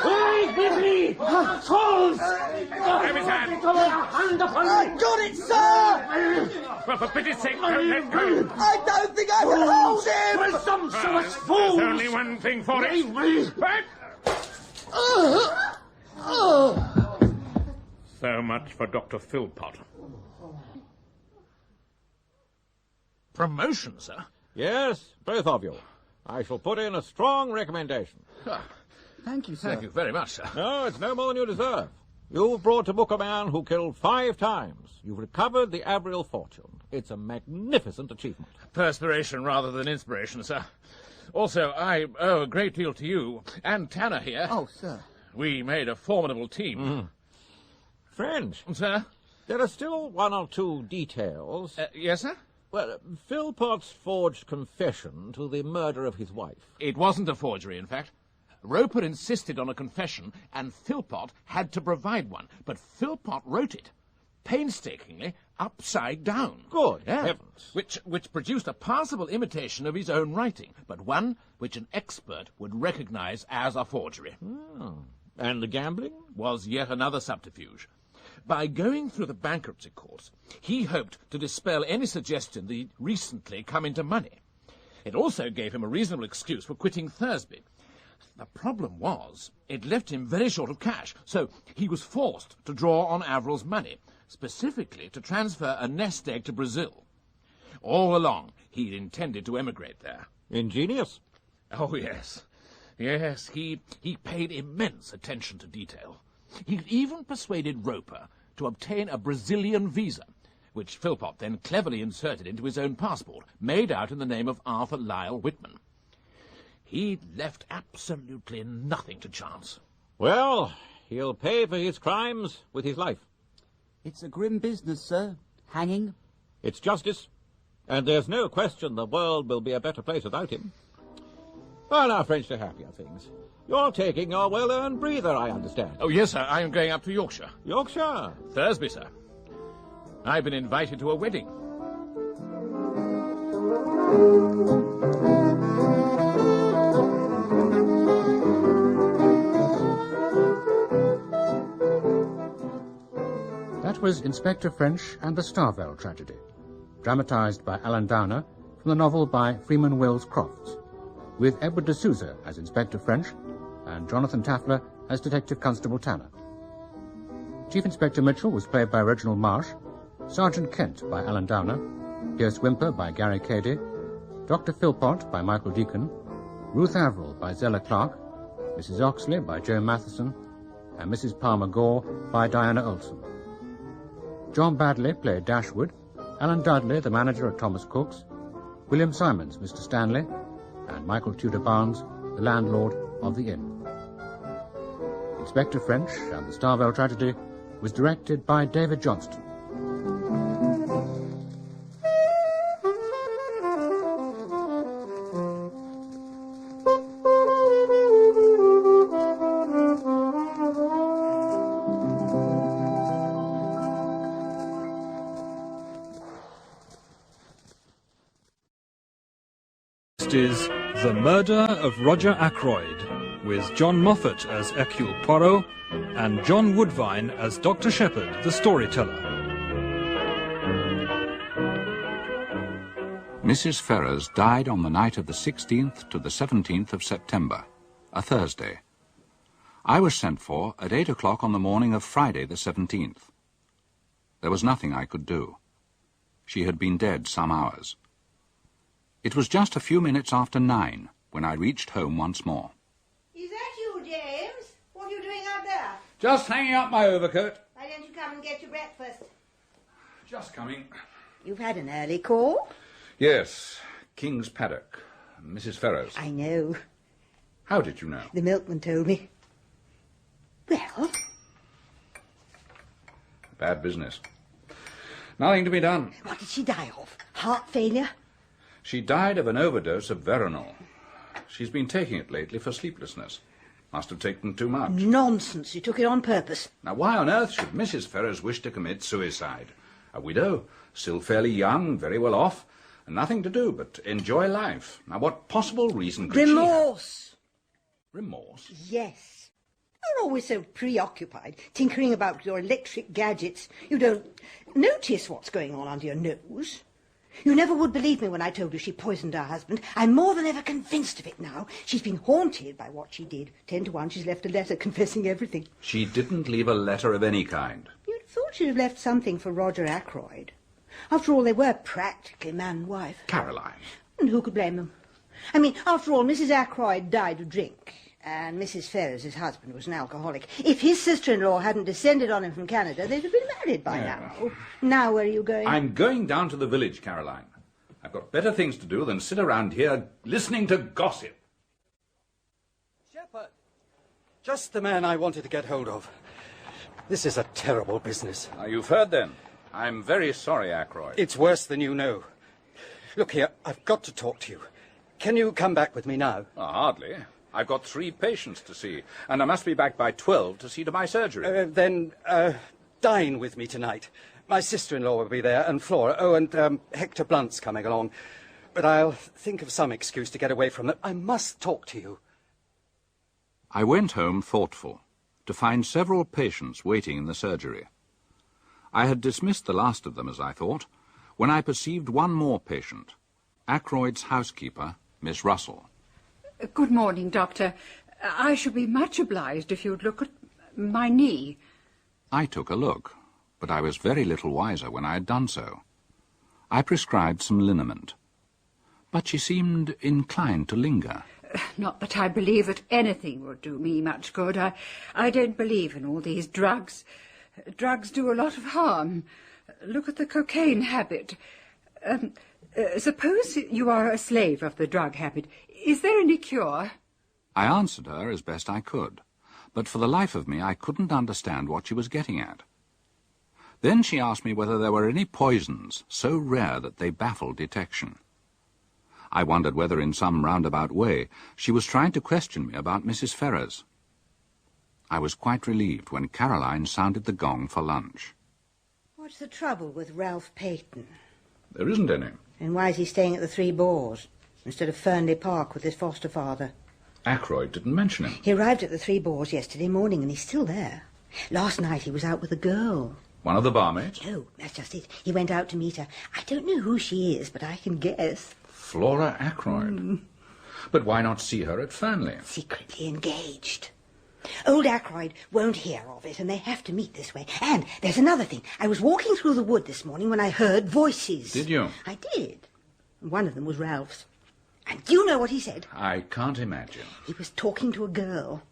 Leave with me! Fools! Have his hand. Hand upon me! I got it, sir! Well, for pity's sake, don't let go. I don't think I can hold him! Presumptuous fools! There's only one thing for it. Leave me! Back! So much for Dr. Philpott. Promotion, sir? Yes, both of you. I shall put in a strong recommendation. Thank you, sir. Thank you very much, sir. No, it's no more than you deserve. You've brought to book a man who killed 5 times. You've recovered the Averill fortune. It's a magnificent achievement. Perspiration rather than inspiration, sir. Also, I owe a great deal to you and Tanner here. Oh, sir. We made a formidable team. Mm. French. Sir? There are still 1 or 2 details. Yes, sir? Well, Philpott's forged confession to the murder of his wife. It wasn't a forgery, in fact. Roper insisted on a confession, and Philpott had to provide one. But Philpott wrote it, painstakingly, upside down. Good heavens. Which produced a passable imitation of his own writing, but one which an expert would recognize as a forgery. And the gambling? Was yet another subterfuge. By going through the bankruptcy courts, he hoped to dispel any suggestion that he'd recently come into money. It also gave him a reasonable excuse for quitting Thursby. The problem was, it left him very short of cash, so he was forced to draw on Averill's money, specifically to transfer a nest egg to Brazil. All along, he'd intended to emigrate there. Ingenious. Oh, yes. Yes, he paid immense attention to detail. He even persuaded Roper to obtain a Brazilian visa, which Philpot then cleverly inserted into his own passport, made out in the name of Arthur Lyle Whitman. He left absolutely nothing to chance. Well, he'll pay for his crimes with his life. It's a grim business, sir. Hanging. It's justice, and there's no question the world will be a better place without him. Well, now, French, to happier things. You're taking your well-earned breather, I understand. Oh, yes, sir. I am going up to Yorkshire. Yorkshire? Thursby, sir. I've been invited to a wedding. That was Inspector French and the Starvell Tragedy, dramatised by Alan Downer from the novel by Freeman Wills Crofts, with Edward de Souza as Inspector French and Jonathan Tafler as Detective Constable Tanner. Chief Inspector Mitchell was played by Reginald Marsh, Sergeant Kent by Alan Downer, Pierce Whymper by Gary Cady, Dr. Philpot by Michael Deacon, Ruth Averill by Zella Clark, Mrs. Oxley by Joe Matheson, and Mrs. Palmer Gore by Diana Olson. John Badley played Dashwood, Alan Dudley, the manager at Thomas Cook's, William Simons, Mr. Stanley, and Michael Tudor Barnes, the landlord of the inn. Inspector French and the Starvell Tragedy was directed by David Johnston. Is The Murder of Roger Ackroyd, with John Moffat as Hercule Poirot and John Woodvine as Dr. Shepherd, the storyteller. Mrs. Ferrers died on the night of the 16th to the 17th of September, a Thursday. I was sent for at 8 o'clock on the morning of Friday the 17th. There was nothing I could do. She had been dead some hours. It was just a few minutes after 9 when I reached home once more. Is that you, James? What are you doing out there? Just hanging up my overcoat. Why don't you come and get your breakfast? Just coming. You've had an early call? Yes, King's Paddock. Mrs. Ferrers. I know. How did you know? The milkman told me. Well? Bad business. Nothing to be done. What did she die of? Heart failure? She died of an overdose of Veronal. She's been taking it lately for sleeplessness. Must have taken too much. Nonsense. She took it on purpose. Now, why on earth should Mrs. Ferrers wish to commit suicide? A widow, still fairly young, very well off, and nothing to do but enjoy life. Now, what possible reason could she have? Remorse. Remorse? Yes. You're always so preoccupied, tinkering about with your electric gadgets. You don't notice what's going on under your nose. You never would believe me when I told you she poisoned her husband. I'm more than ever convinced of it now. She's been haunted by what she did. 10 to 1, she's left a letter confessing everything. She didn't leave a letter of any kind. You'd have thought she'd have left something for Roger Ackroyd. After all, they were practically man and wife. Caroline. And who could blame them? I mean, after all, Mrs. Ackroyd died of drink, and Mrs. Ferrers' husband was an alcoholic. If his sister-in-law hadn't descended on him from Canada, they'd have been married by now. Now where are you going? I'm going down to the village, Caroline. I've got better things to do than sit around here listening to gossip. Shepherd! Just the man I wanted to get hold of. This is a terrible business. Now, you've heard then. I'm very sorry, Ackroyd. It's worse than you know. Look here, I've got to talk to you. Can you come back with me now? Oh, hardly. I've got 3 patients to see, and I must be back by 12 to see to my surgery. Then dine with me tonight. My sister-in-law will be there, and Flora. Oh, and Hector Blunt's coming along. But I'll think of some excuse to get away from them. I must talk to you. I went home thoughtful, to find several patients waiting in the surgery. I had dismissed the last of them, as I thought, when I perceived one more patient, Ackroyd's housekeeper, Miss Russell. Good morning, Doctor. I should be much obliged if you'd look at my knee. I took a look, but I was very little wiser when I had done so. I prescribed some liniment, but she seemed inclined to linger. Not that I believe that anything will do me much good. I don't believe in all these drugs. Drugs do a lot of harm. Look at the cocaine habit. Suppose you are a slave of the drug habit. Is there any cure? I answered her as best I could, but for the life of me I couldn't understand what she was getting at. Then she asked me whether there were any poisons so rare that they baffled detection. I wondered whether in some roundabout way she was trying to question me about Mrs. Ferrers. I was quite relieved when Caroline sounded the gong for lunch. What's the trouble with Ralph Peyton? There isn't any. And why is he staying at the Three Boars instead of Fernley Park with his foster father? Ackroyd didn't mention him. He arrived at the Three Boars yesterday morning and he's still there. Last night he was out with a girl. One of the barmaids? No, that's just it. He went out to meet her. I don't know who she is, but I can guess. Flora Ackroyd. But why not see her at Fernley? Secretly engaged. Old Ackroyd won't hear of it, and they have to meet this way. And there's another thing. I was walking through the wood this morning when I heard voices. Did you? I did. One of them was Ralph's. And do you know what he said? I can't imagine. He was talking to a girl.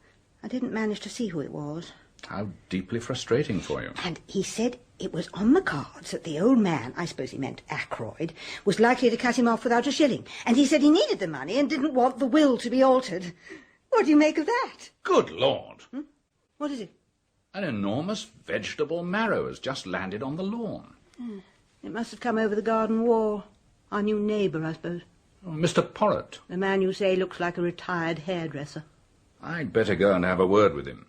I didn't manage to see who it was. How deeply frustrating for you. And he said it was on the cards that the old man, I suppose he meant Ackroyd, was likely to cut him off without a shilling. And he said he needed the money and didn't want the will to be altered. What do you make of that? Good Lord. What is it? An enormous vegetable marrow has just landed on the lawn. It must have come over the garden wall. Our new neighbour, I suppose. Oh, Mr. Porritt. The man you say looks like a retired hairdresser. I'd better go and have a word with him.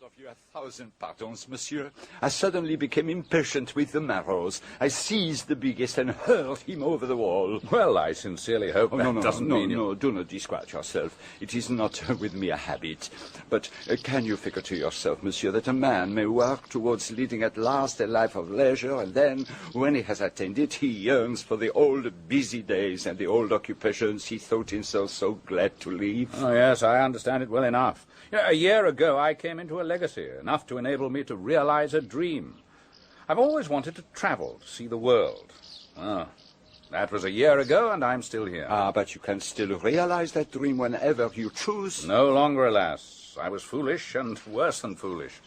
Of you 1,000 pardons, monsieur. I suddenly became impatient with the marrows. I seized the biggest and hurled him over the wall. Well, I sincerely hope that doesn't mean you... No, do not disquiet yourself. It is not with me a habit. But can you figure to yourself, monsieur, that a man may work towards leading at last a life of leisure, and then, when he has attained it, he yearns for the old busy days and the old occupations he thought himself so glad to leave? Oh, yes, I understand it well enough. A year ago, I came into a legacy, enough to enable me to realize a dream. I've always wanted to travel, to see the world. Ah, that was a year ago, and I'm still here. Ah, but you can still realize that dream whenever you choose. No longer, alas. I was foolish, and worse than foolish.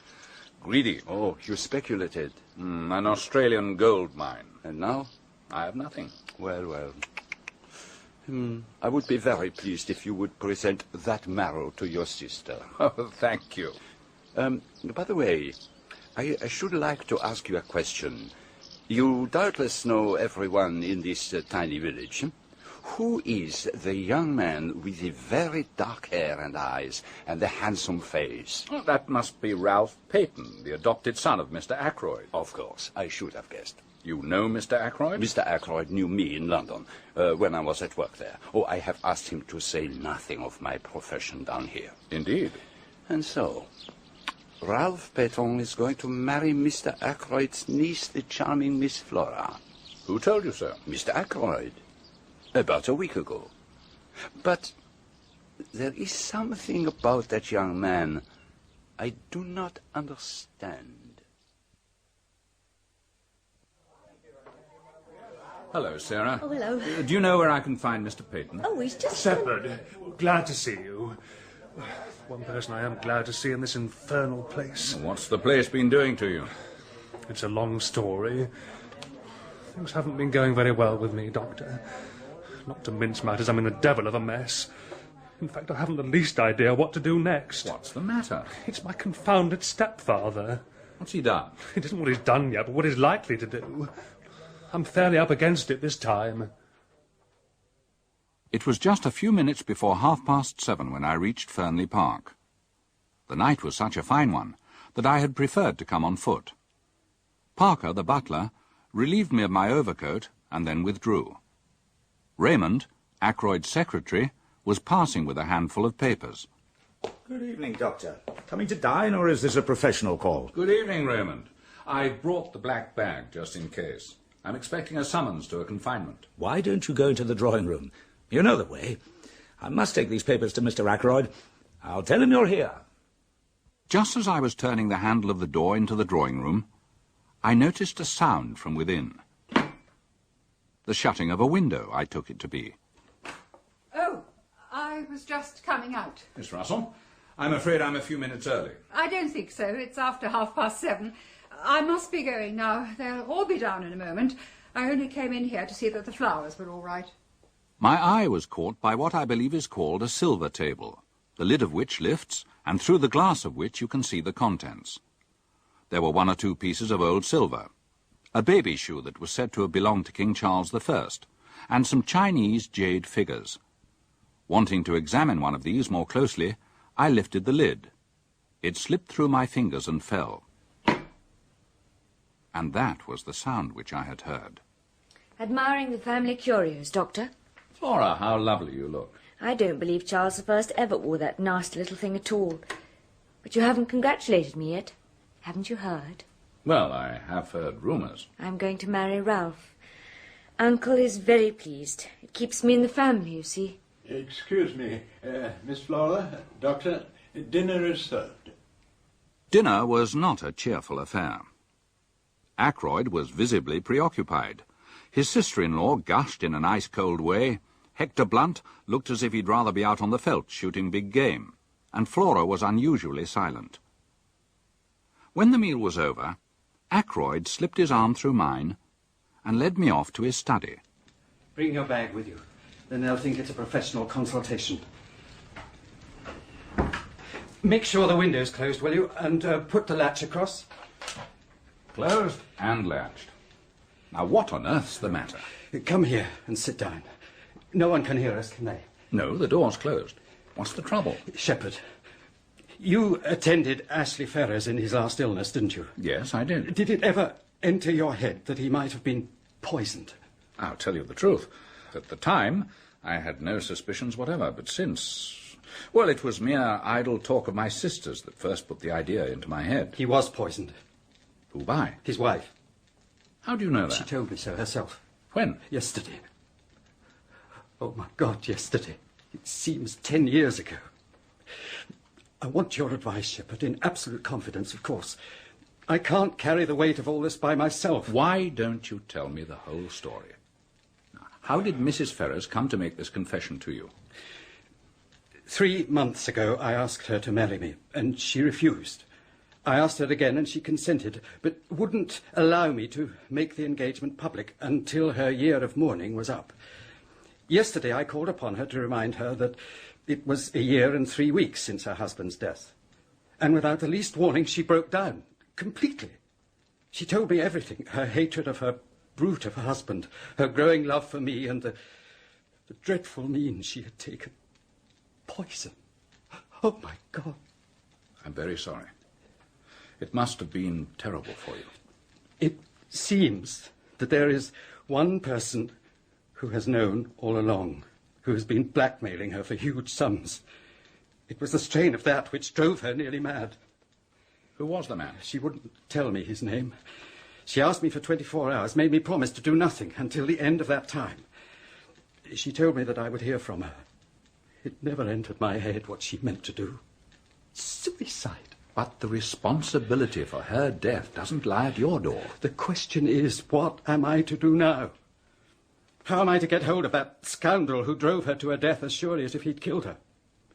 Greedy. Oh, you speculated. An Australian gold mine. And now? I have nothing. Well. I would be very pleased if you would present that marrow to your sister. Oh, thank you. By the way, I should like to ask you a question. You doubtless know everyone in this tiny village. Who is the young man with the very dark hair and eyes and the handsome face? Oh, that must be Ralph Peyton, the adopted son of Mr. Ackroyd. Of course, I should have guessed. You know Mr. Ackroyd? Mr. Ackroyd knew me in London when I was at work there. Oh, I have asked him to say nothing of my profession down here. Indeed. And so, Ralph Peyton is going to marry Mr. Ackroyd's niece, the charming Miss Flora. Who told you so? Mr. Ackroyd. About a week ago. But there is something about that young man I do not understand. Hello, Sarah. Oh, hello. Do you know where I can find Mr. Peyton? Oh, he's just... Shepherd, glad to see you. One person I am glad to see in this infernal place. What's the place been doing to you? It's a long story. Things haven't been going very well with me, Doctor. Not to mince matters, I'm in the devil of a mess. In fact, I haven't the least idea what to do next. What's the matter? It's my confounded stepfather. What's he done? It isn't what he's done yet, but what he's likely to do. I'm fairly up against it this time. It was just a few minutes before 7:30 when I reached Fernley Park. The night was such a fine one that I had preferred to come on foot. Parker, the butler, relieved me of my overcoat and then withdrew. Raymond, Ackroyd's secretary, was passing with a handful of papers. Good evening, Doctor. Coming to dine, or is this a professional call? Good evening, Raymond. I brought the black bag just in case. I'm expecting a summons to a confinement. Why don't you go into the drawing room? You know the way. I must take these papers to Mr. Ackroyd. I'll tell him you're here. Just as I was turning the handle of the door into the drawing room, I noticed a sound from within. The shutting of a window, I took it to be. was just coming out. Miss Russell, I'm afraid I'm a few minutes early. I don't think so. It's after 7:30. I must be going now. They'll all be down in a moment. I only came in here to see that the flowers were all right. My eye was caught by what I believe is called a silver table, the lid of which lifts, and through the glass of which you can see the contents. There were 1 or 2 pieces of old silver, a baby shoe that was said to have belonged to King Charles I, and some Chinese jade figures. Wanting to examine one of these more closely, I lifted the lid. It slipped through my fingers and fell. And that was the sound which I had heard. Admiring the family curios, Doctor? Flora, how lovely you look. I don't believe Charles I ever wore that nasty little thing at all. But you haven't congratulated me yet. Haven't you heard? Well, I have heard rumours. I'm going to marry Ralph. Uncle is very pleased. It keeps me in the family, you see. Excuse me, Miss Flora, Doctor, dinner is served. Dinner was not a cheerful affair. Ackroyd was visibly preoccupied. His sister-in-law gushed in an ice-cold way. Hector Blunt looked as if he'd rather be out on the veldt shooting big game, and Flora was unusually silent. When the meal was over, Ackroyd slipped his arm through mine and led me off to his study. Bring your bag with you. Then they'll think it's a professional consultation. Make sure the window's closed, will you? And put the latch across. Closed and latched. Now, what on earth's the matter? Come here and sit down. No one can hear us, can they? No, the door's closed. What's the trouble? Shepherd, you attended Ashley Ferrers in his last illness, didn't you? Yes, I did. Did it ever enter your head that he might have been poisoned? I'll tell you the truth. At the time, I had no suspicions whatever, but since... Well, it was mere idle talk of my sister's that first put the idea into my head. He was poisoned. Who by? His wife. How do you know that? She told me so herself. When? Yesterday. Oh, my God, yesterday. It seems 10 years ago. I want your advice, Shepherd, in absolute confidence, of course. I can't carry the weight of all this by myself. Why don't you tell me the whole story? How did Mrs. Ferrers come to make this confession to you? 3 months ago, I asked her to marry me, and she refused. I asked her again, and she consented, but wouldn't allow me to make the engagement public until her year of mourning was up. Yesterday, I called upon her to remind her that it was a year and 3 weeks since her husband's death. And without the least warning, she broke down, completely. She told me everything, her hatred of her brute of a husband, her growing love for me, and the dreadful means she had taken. Poison. Oh, my God. I'm very sorry. It must have been terrible for you. It seems that there is one person who has known all along, who has been blackmailing her for huge sums. It was the strain of that which drove her nearly mad. Who was the man? She wouldn't tell me his name. She asked me for 24 hours, made me promise to do nothing until the end of that time. She told me that I would hear from her. It never entered my head what she meant to do. Suicide. But the responsibility for her death doesn't lie at your door. The question is, what am I to do now? How am I to get hold of that scoundrel who drove her to her death as surely as if he'd killed her?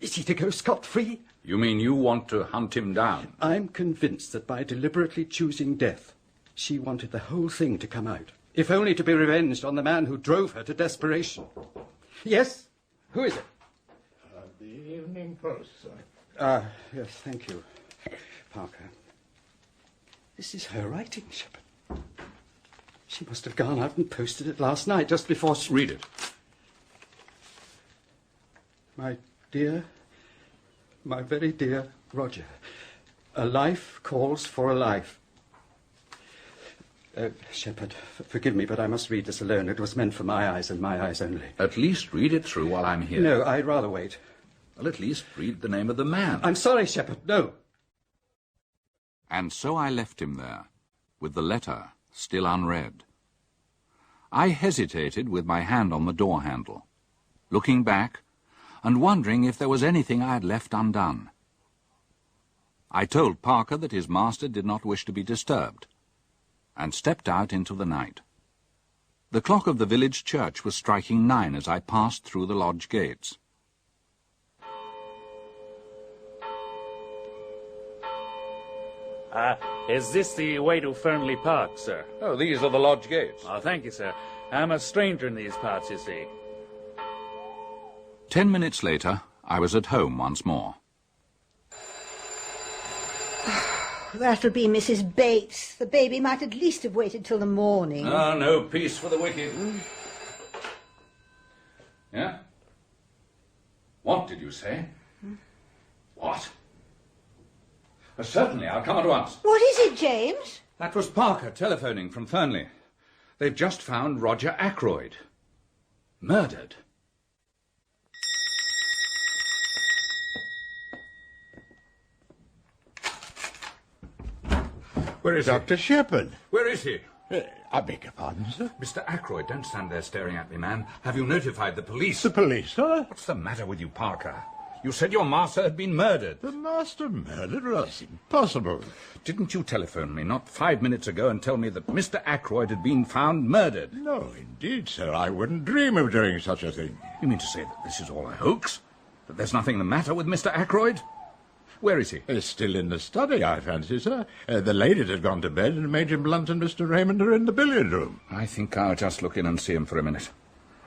Is he to go scot-free? You mean you want to hunt him down? I'm convinced that by deliberately choosing death, she wanted the whole thing to come out, if only to be revenged on the man who drove her to desperation. Yes? Who is it? The Evening Post, sir. Yes, thank you, Parker. This is her writing, Shepherd. She must have gone out and posted it last night, just before she... Read it. My dear, my very dear Roger, a life calls for a life. Shepherd, forgive me, but I must read this alone. It was meant for my eyes and my eyes only. At least read it through while I'm here. No, I'd rather wait. Well, at least read the name of the man. I'm sorry, Shepherd, no. And so I left him there, with the letter still unread. I hesitated with my hand on the door handle, looking back and wondering if there was anything I had left undone. I told Parker that his master did not wish to be disturbed, and stepped out into the night. The clock of the village church was striking 9 as I passed through the lodge gates. Is this the way to Fernley Park, sir? Oh, these are the lodge gates. Oh, thank you, sir. I'm a stranger in these parts, you see. 10 minutes later, I was at home once more. That'll be Mrs. Bates. The baby might at least have waited till the morning. Ah, no peace for the wicked. Yeah? What did you say? What? Certainly, I'll come at once. What is it, James? That was Parker telephoning from Fernley. They've just found Roger Ackroyd. Murdered. Where is Dr. Shepherd? Where is he? I beg your pardon, sir? Mr. Ackroyd, don't stand there staring at me, man. Have you notified the police? The police, sir? What's the matter with you, Parker? You said your master had been murdered. The master murdered? Well, that's impossible. Didn't you telephone me not 5 minutes ago and tell me that Mr. Ackroyd had been found murdered? No, indeed, sir. I wouldn't dream of doing such a thing. You mean to say that this is all a hoax? That there's nothing the matter with Mr. Ackroyd? Where is he? He's still in the study, I fancy, sir. The ladies had gone to bed, and Major Blunt and Mr. Raymond are in the billiard room. I think I'll just look in and see him for a minute.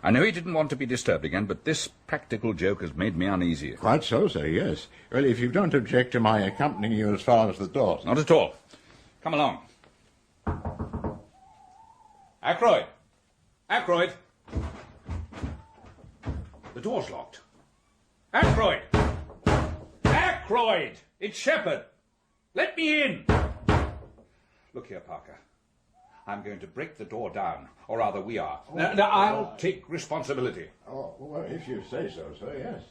I know he didn't want to be disturbed again, but this practical joke has made me uneasy. Quite so, sir, yes. Well, if you don't object to my accompanying you as far as the door. Not at all. Come along. Ackroyd! Ackroyd! The door's locked. Ackroyd! Ackroyd! It's Shepherd! Let me in! Look here, Parker. I'm going to break the door down, or rather we are. Now, I'll take responsibility. Oh, well, if you say so, sir, yes.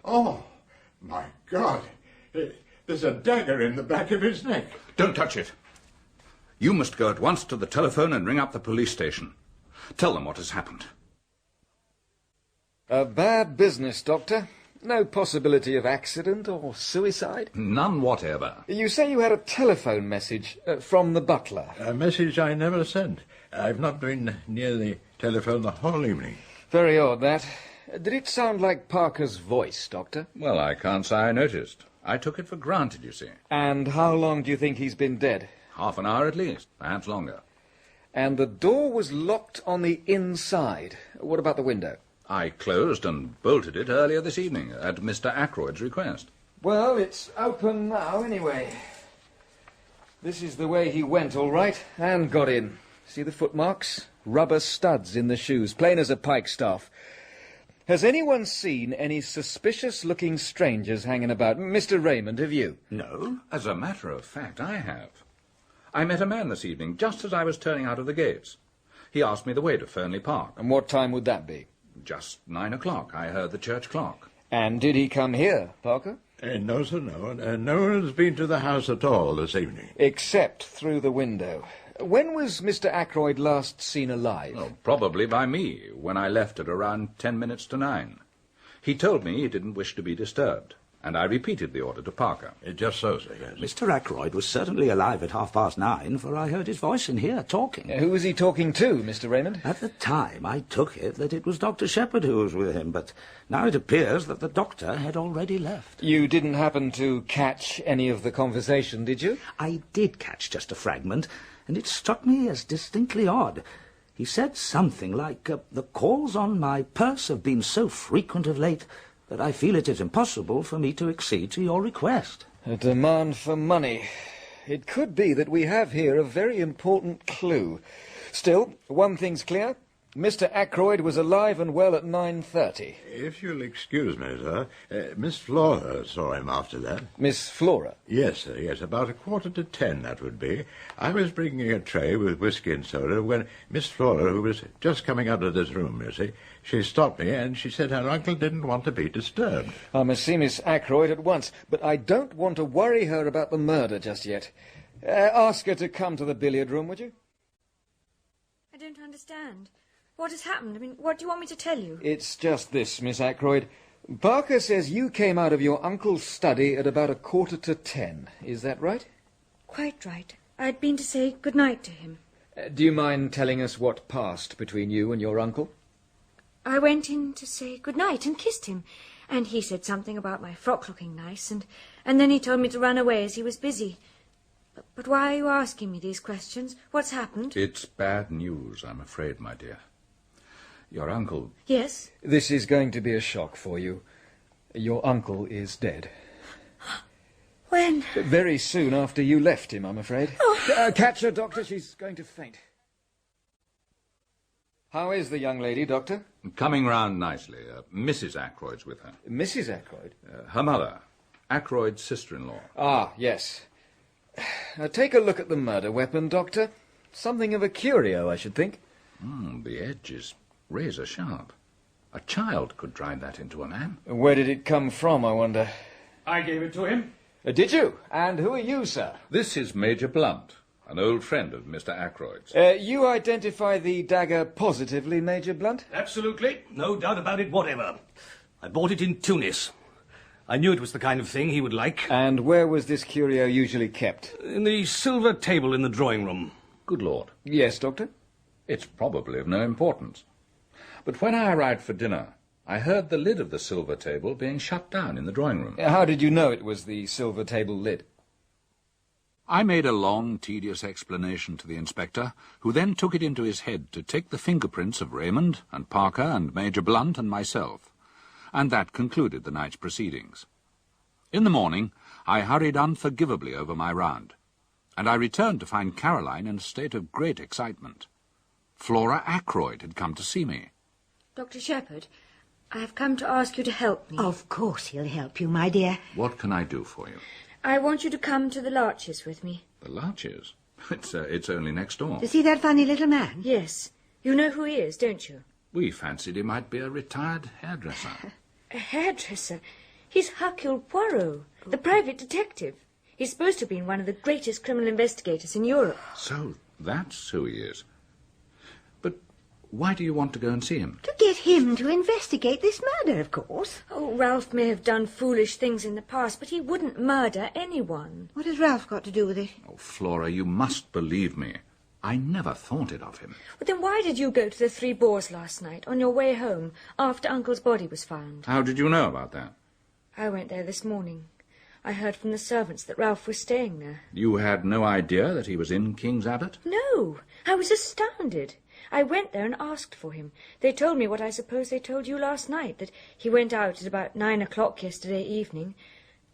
Oh, my God. There's a dagger in the back of his neck. Don't touch it. You must go at once to the telephone and ring up the police station. Tell them what has happened. A bad business, Doctor. No possibility of accident or suicide? None whatever. You say you had a telephone message from the butler. A message I never sent. I've not been near the telephone the whole evening. Very odd, that. Did it sound like Parker's voice, Doctor? Well, I can't say I noticed. I took it for granted, you see. And how long do you think he's been dead? Half an hour at least, perhaps longer. And the door was locked on the inside. What about the window? I closed and bolted it earlier this evening, at Mr. Ackroyd's request. Well, it's open now, anyway. This is the way he went, all right, and got in. See the footmarks? Rubber studs in the shoes, plain as a pikestaff. Has anyone seen any suspicious-looking strangers hanging about? Mr. Raymond, have you? No. As a matter of fact, I have. I met a man this evening, just as I was turning out of the gates. He asked me the way to Fernley Park. And what time would that be? Just 9 o'clock. I heard the church clock. And did he come here, Parker? No, sir, no. No one has been to the house at all this evening. Except through the window. When was Mr. Ackroyd last seen alive? Oh, probably by me, when I left at around 10 minutes to 9. He told me he didn't wish to be disturbed, and I repeated the order to Parker. Just so, sir, yes. Mr. Ackroyd was certainly alive at 9:30, for I heard his voice in here talking. Who was he talking to, Mr. Raymond? At the time, I took it that it was Dr. Shepherd who was with him, but now it appears that the doctor had already left. You didn't happen to catch any of the conversation, did you? I did catch just a fragment, and it struck me as distinctly odd. He said something like, the calls on my purse have been so frequent of late that I feel it is impossible for me to accede to your request. A demand for money. It could be that we have here a very important clue. Still, one thing's clear. Mr. Ackroyd was alive and well at 9:30. If you'll excuse me, sir, Miss Flora saw him after that. Miss Flora? Yes, sir, yes, about 9:45, that would be. I was bringing a tray with whisky and soda when Miss Flora, who was just coming out of this room, you see, she stopped me and she said her uncle didn't want to be disturbed. I must see Miss Ackroyd at once, but I don't want to worry her about the murder just yet. Ask her to come to the billiard room, would you? I don't understand. What has happened? I mean, what do you want me to tell you? It's just this, Miss Ackroyd. Parker says you came out of your uncle's study at about 9:45. Is that right? Quite right. I'd been to say good night to him. Do you mind telling us what passed between you and your uncle? I went in to say good night and kissed him, and he said something about my frock looking nice, and then he told me to run away as he was busy. But why are you asking me these questions? What's happened? It's bad news, I'm afraid, my dear. Your uncle... Yes? This is going to be a shock for you. Your uncle is dead. When? Very soon after you left him, I'm afraid. Oh. Catch her, Doctor. She's going to faint. How is the young lady, Doctor? Coming round nicely. Mrs. Ackroyd's with her. Mrs. Ackroyd? Her mother. Ackroyd's sister-in-law. Ah, yes. Take a look at the murder weapon, Doctor. Something of a curio, I should think. The edge is razor sharp. A child could drive that into a man. Where did it come from, I wonder? I gave it to him. Did you? And who are you, sir? This is Major Blunt, an old friend of Mr. Ackroyd's. You identify the dagger positively, Major Blunt? Absolutely. No doubt about it whatever. I bought it in Tunis. I knew it was the kind of thing he would like. And where was this curio usually kept? In the silver table in the drawing room. Good Lord. Yes, Doctor? It's probably of no importance. But when I arrived for dinner, I heard the lid of the silver table being shut down in the drawing room. How did you know it was the silver table lid? I made a long, tedious explanation to the inspector, who then took it into his head to take the fingerprints of Raymond and Parker and Major Blunt and myself, and that concluded the night's proceedings. In the morning, I hurried unforgivably over my round, and I returned to find Caroline in a state of great excitement. Flora Ackroyd had come to see me. Dr. Shepherd, I have come to ask you to help me. Of course he'll help you, my dear. What can I do for you? I want you to come to the Larches with me. The Larches? It's only next door. To see that funny little man? Yes. You know who he is, don't you? We fancied he might be a retired hairdresser. A hairdresser? He's Hercule Poirot, the private detective. He's supposed to have been one of the greatest criminal investigators in Europe. So that's who he is. But why do you want to go and see him? To get him to investigate this murder, of course. Oh, Ralph may have done foolish things in the past, but he wouldn't murder anyone. What has Ralph got to do with it? Oh, Flora, you must believe me. I never thought it of him. Well, then why did you go to the Three Boars last night, on your way home, after Uncle's body was found? How did you know about that? I went there this morning. I heard from the servants that Ralph was staying there. You had no idea that he was in King's Abbot? No, I was astounded. I went there and asked for him. They told me what I suppose they told you last night, that he went out at about 9 o'clock yesterday evening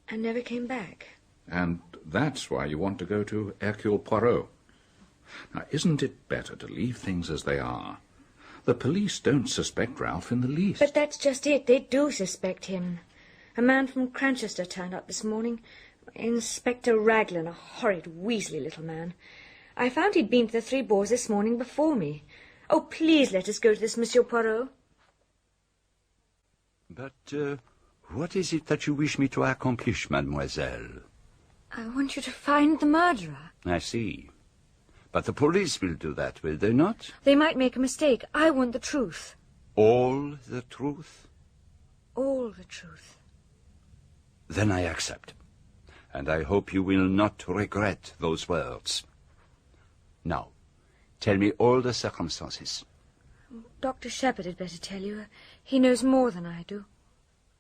and never came back. And that's why you want to go to Hercule Poirot. Now, isn't it better to leave things as they are? The police don't suspect Ralph in the least. But that's just it. They do suspect him. A man from Cranchester turned up this morning. Inspector Raglan, a horrid, weaselly little man. I found he'd been to the Three Boars this morning before me. Oh, please let us go to this, Monsieur Poirot. But what is it that you wish me to accomplish, mademoiselle? I want you to find the murderer. I see. But the police will do that, will they not? They might make a mistake. I want the truth. All the truth? All the truth. Then I accept. And I hope you will not regret those words. Now, tell me all the circumstances. Dr. Shepherd had better tell you. He knows more than I do.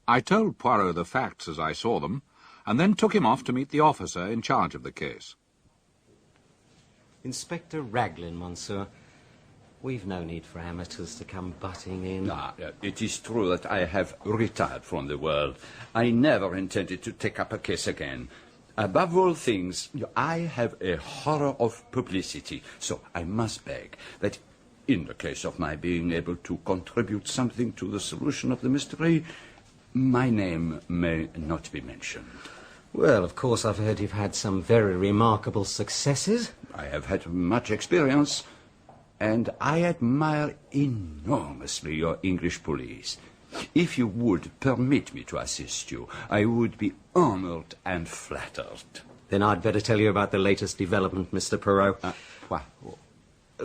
I told Poirot the facts as I saw them, and then took him off to meet the officer in charge of the case. Inspector Raglan, monsieur. We've no need for amateurs to come butting in. It is true that I have retired from the world. I never intended to take up a case again. Above all things, I have a horror of publicity, so I must beg that in the case of my being able to contribute something to the solution of the mystery, my name may not be mentioned. Well, of course, I've heard you've had some very remarkable successes. I have had much experience, and I admire enormously your English police. If you would permit me to assist you, I would be honored and flattered. Then I'd better tell you about the latest development, Mr. Poirot. What?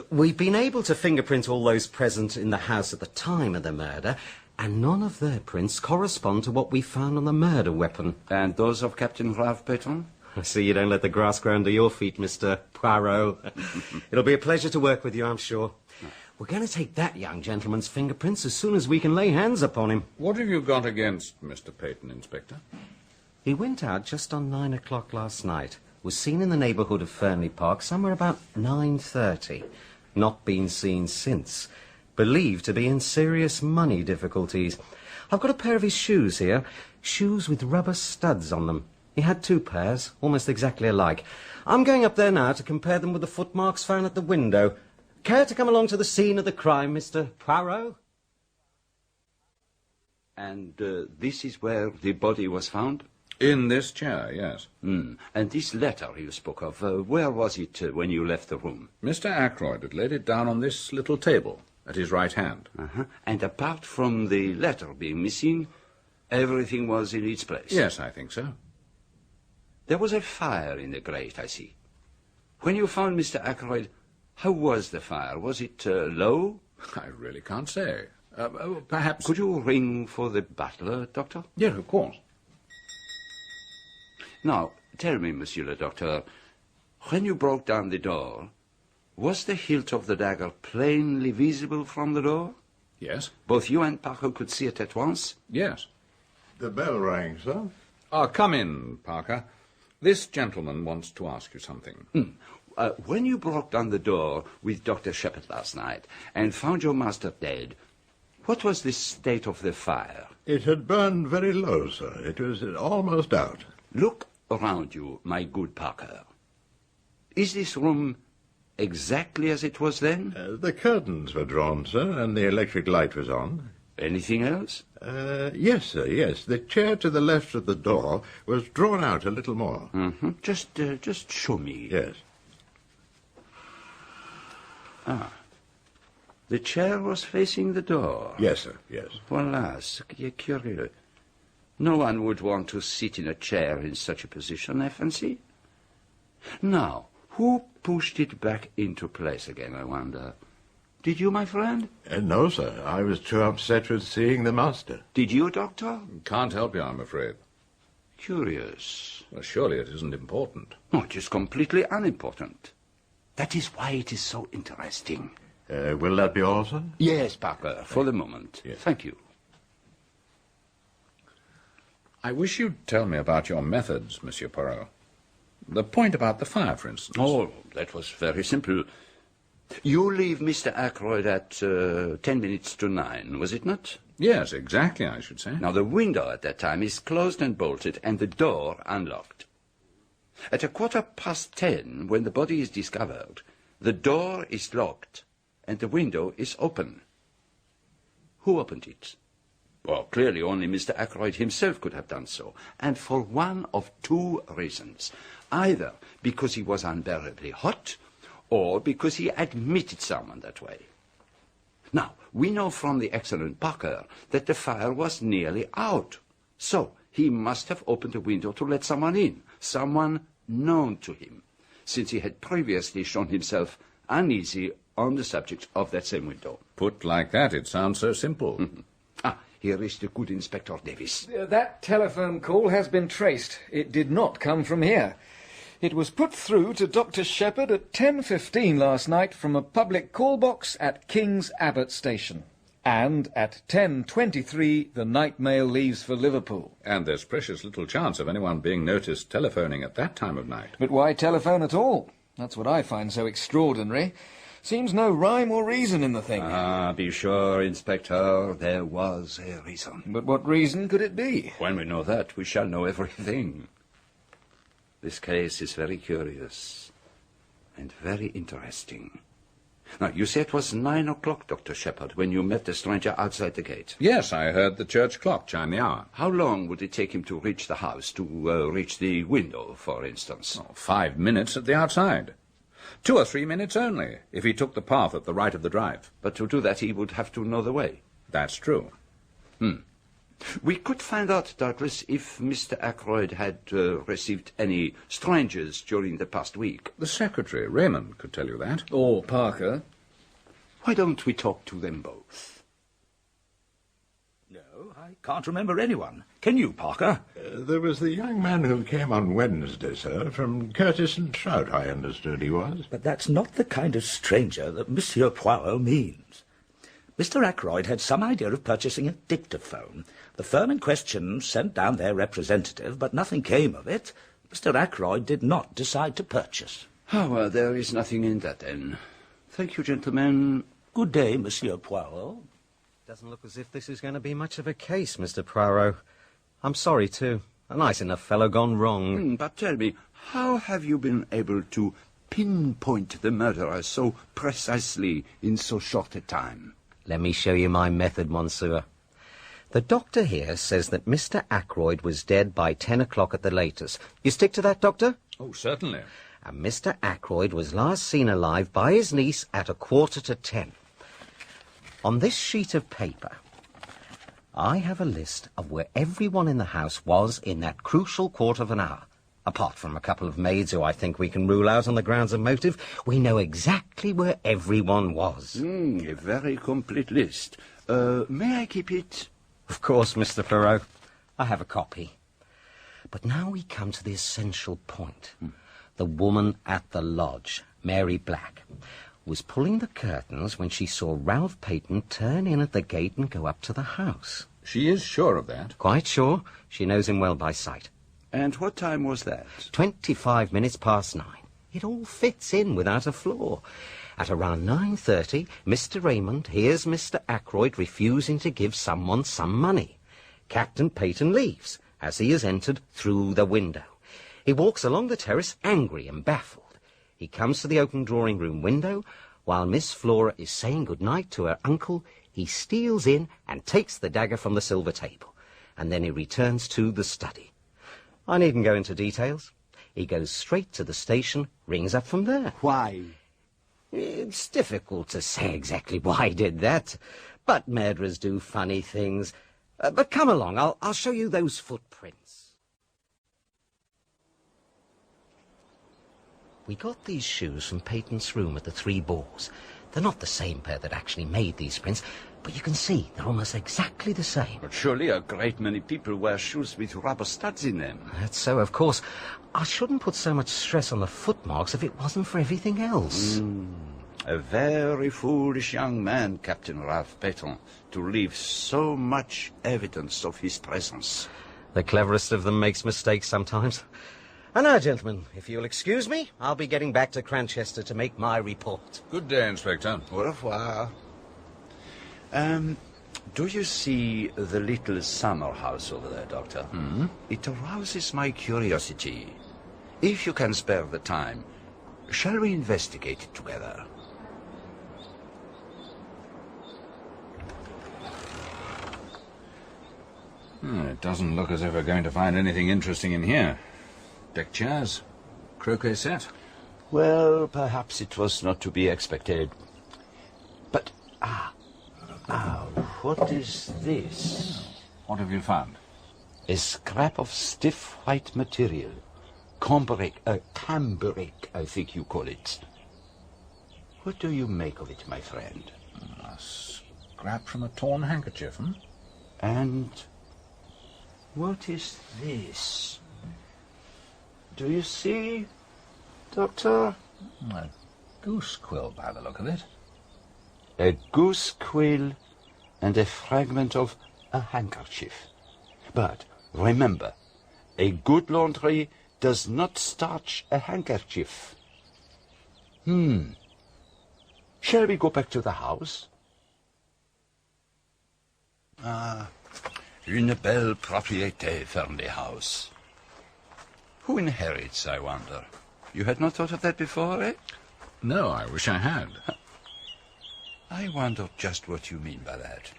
We've been able to fingerprint all those present in the house at the time of the murder, and none of their prints correspond to what we found on the murder weapon. And those of Captain Ralph Peyton? I see you don't let the grass grow under your feet, Mr. Poirot. It'll be a pleasure to work with you, I'm sure. We're going to take that young gentleman's fingerprints as soon as we can lay hands upon him. What have you got against Mr. Peyton, Inspector? He went out just on 9 o'clock last night. Was seen in the neighbourhood of Fernley Park somewhere about 9:30. Not been seen since. Believed to be in serious money difficulties. I've got a pair of his shoes here. Shoes with rubber studs on them. He had 2 pairs, almost exactly alike. I'm going up there now to compare them with the footmarks found at the window. Care to come along to the scene of the crime, Mr. Poirot? And this is where the body was found? In this chair, yes. And this letter you spoke of, where was it when you left the room? Mr. Ackroyd had laid it down on this little table at his right hand. And apart from the letter being missing, everything was in its place? Yes, I think so. There was a fire in the grate, I see. When you found Mr. Ackroyd, how was the fire? Was it low? I really can't say. Perhaps... Could you ring for the butler, Doctor? Yes, of course. Now, tell me, Monsieur le Docteur, when you broke down the door, was the hilt of the dagger plainly visible from the door? Yes. Both you and Parker could see it at once? Yes. The bell rang, sir. Come in, Parker. This gentleman wants to ask you something. When you broke down the door with Dr. Shepherd last night and found your master dead, what was the state of the fire? It had burned very low, sir. It was almost out. Look around you, my good Parker. Is this room exactly as it was then? The curtains were drawn, sir, and the electric light was on. Anything else? Yes, sir, yes. The chair to the left of the door was drawn out a little more. Just show me. Yes. The chair was facing the door. Yes, sir, yes. Voilà, ce qui est curieux. No one would want to sit in a chair in such a position, I fancy. Now, who pushed it back into place again, I wonder? Did you, my friend? No, sir. I was too upset with seeing the master. Did you, Doctor? Can't help you, I'm afraid. Curious. Well, surely it isn't important. No, it is completely unimportant. That is why it is so interesting. Will that be all, sir? Yes, Parker, for the moment. Yes. Thank you. I wish you'd tell me about your methods, Monsieur Poirot. The point about the fire, for instance. Oh, that was very simple. You leave Mr. Ackroyd at 10 minutes to 9, was it not? Yes, exactly, I should say. Now, the window at that time is closed and bolted, and the door unlocked. At 10:15, when the body is discovered, the door is locked, and the window is open. Who opened it? Well, clearly only Mr. Ackroyd himself could have done so, and for one of 2 reasons. Either because he was unbearably hot, or because he admitted someone that way. Now, we know from the excellent Parker that the fire was nearly out. So, he must have opened the window to let someone in, someone known to him, since he had previously shown himself uneasy on the subject of that same window. Put like that, it sounds so simple. Here is the good Inspector Davis. That telephone call has been traced. It did not come from here. It was put through to Dr. Shepherd at 10:15 last night from a public call box at King's Abbot Station. And at 10:23 the night mail leaves for Liverpool. And there's precious little chance of anyone being noticed telephoning at that time of night. But why telephone at all? That's what I find so extraordinary. Seems no rhyme or reason in the thing. Be sure, Inspector, there was a reason. But what reason could it be? When we know that, we shall know everything. This case is very curious and very interesting. Now, you say it was 9 o'clock, Dr. Shepherd, when you met the stranger outside the gate. Yes, I heard the church clock chime the hour. How long would it take him to reach the house, to reach the window, for instance? 5 minutes at the outside. 2 or 3 minutes only, if he took the path at the right of the drive. But to do that, he would have to know the way. That's true. We could find out, doubtless, if Mr. Ackroyd had received any strangers during the past week. The secretary, Raymond, could tell you that. Or Parker. Why don't we talk to them both? No, I I can't remember anyone. Can you, Parker? There was the young man who came on Wednesday, sir, from Curtis and Trout, I understood he was. But that's not the kind of stranger that Monsieur Poirot means. Mr. Ackroyd had some idea of purchasing a dictaphone. The firm in question sent down their representative, but nothing came of it. Mr. Ackroyd did not decide to purchase. Oh, well, there is nothing in that, then. Thank you, gentlemen. Good day, Monsieur Poirot. Doesn't look as if this is going to be much of a case, Mr. Poirot. I'm sorry, too. A nice enough fellow gone wrong. But tell me, how have you been able to pinpoint the murderer so precisely in so short a time? Let me show you my method, Monsieur. The doctor here says that Mr. Ackroyd was dead by 10 o'clock at the latest. You stick to that, Doctor? Oh, certainly. And Mr. Ackroyd was last seen alive by his niece at 9:45. On this sheet of paper, I have a list of where everyone in the house was in that crucial quarter of an hour. Apart from a couple of maids who I think we can rule out on the grounds of motive, we know exactly where everyone was. A very complete list. May I keep it? Of course, Mr. Poirot. I have a copy. But now we come to the essential point. The woman at the lodge, Mary Black, was pulling the curtains when she saw Ralph Peyton turn in at the gate and go up to the house. She is sure of that? Quite sure. She knows him well by sight. And what time was that? 25 minutes past 9. It all fits in without a flaw. At around 9:30, Mr. Raymond hears Mr. Ackroyd refusing to give someone some money. Captain Peyton leaves, as he has entered through the window. He walks along the terrace, angry and baffled. He comes to the open drawing-room window. While Miss Flora is saying good-night to her uncle, he steals in and takes the dagger from the silver table. And then he returns to the study. I needn't go into details. He goes straight to the station, rings up from there. Why? It's difficult to say exactly why he did that, but murderers do funny things. But come along, I'll show you those footprints. We got these shoes from Peyton's room at the Three Boars. They're not the same pair that actually made these prints, but you can see they're almost exactly the same. But surely a great many people wear shoes with rubber studs in them. That's so, of course. I shouldn't put so much stress on the footmarks if it wasn't for everything else. A very foolish young man, Captain Ralph Peyton, to leave so much evidence of his presence. The cleverest of them makes mistakes sometimes. And now, gentlemen, if you'll excuse me, I'll be getting back to Cranchester to make my report. Good day, Inspector. Au revoir. Do you see the little summer house over there, Doctor? It arouses my curiosity. If you can spare the time, shall we investigate it together? It doesn't look as if we're going to find anything interesting in here. Deck chairs, croquet set. Well, perhaps it was not to be expected. But, what is this? What have you found? A scrap of stiff white material. Cambric, I think you call it. What do you make of it, my friend? A scrap from a torn handkerchief, And what is this? Do you see, Doctor? A goose quill, by the look of it. A goose quill and a fragment of a handkerchief. But remember, a good laundry does not starch a handkerchief. Shall we go back to the house? Une belle propriété, Fernley House. Who inherits, I wonder? You had not thought of that before, eh? No, I wish I had. I wonder just what you mean by that.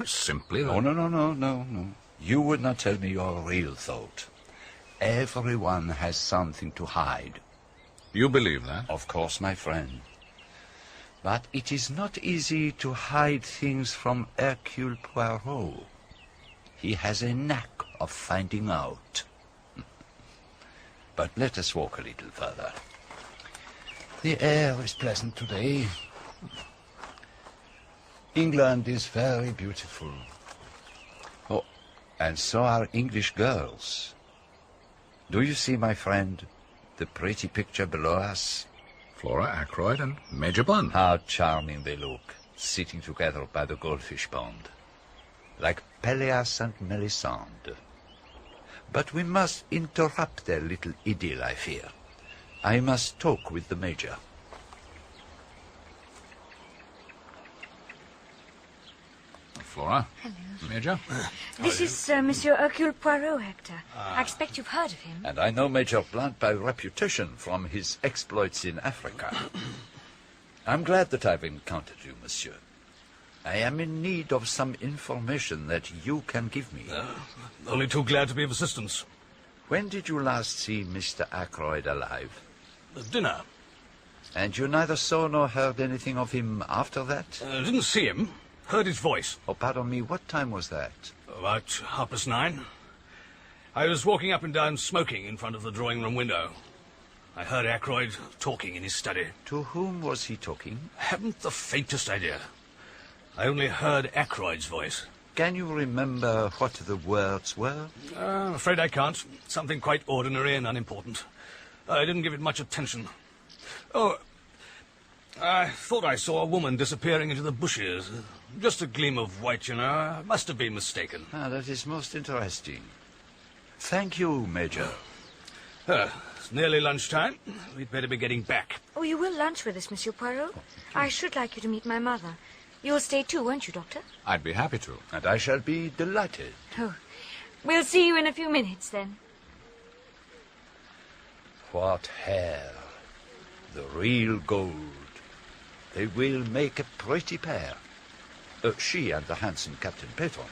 Simply that... Oh, no. You would not tell me your real thought. Everyone has something to hide. You believe that? Of course, my friend. But it is not easy to hide things from Hercule Poirot. He has a knack of finding out. But let us walk a little further. The air is pleasant today. England is very beautiful. And so are English girls. Do you see, my friend, the pretty picture below us? Flora Ackroyd and Major Bond. How charming they look, sitting together by the goldfish pond. Like Peleas and Melisande. But we must interrupt their little idyll, I fear. I must talk with the Major. Flora. Hello. Major. This is Monsieur Hercule Poirot, Hector. I expect you've heard of him. And I know Major Blunt by reputation from his exploits in Africa. I'm glad that I've encountered you, monsieur. I am in need of some information that you can give me. Only too glad to be of assistance. When did you last see Mr. Ackroyd alive? At dinner. And you neither saw nor heard anything of him after that? Didn't see him. Heard his voice. Oh, pardon me, what time was that? About 9:30. I was walking up and down smoking in front of the drawing-room window. I heard Ackroyd talking in his study. To whom was he talking? Haven't the faintest idea. I only heard Ackroyd's voice. Can you remember what the words were? I'm afraid I can't. Something quite ordinary and unimportant. I didn't give it much attention. Oh, I thought I saw a woman disappearing into the bushes. Just a gleam of white, you know. I must have been mistaken. Ah, that is most interesting. Thank you, Major. It's nearly lunchtime. We'd better be getting back. Oh, you will lunch with us, Monsieur Poirot? I should like you to meet my mother. You'll stay too, won't you, Doctor? I'd be happy to. And I shall be delighted. Oh, we'll see you in a few minutes, then. What hair. The real gold. They will make a pretty pair. She and the handsome Captain Peyton.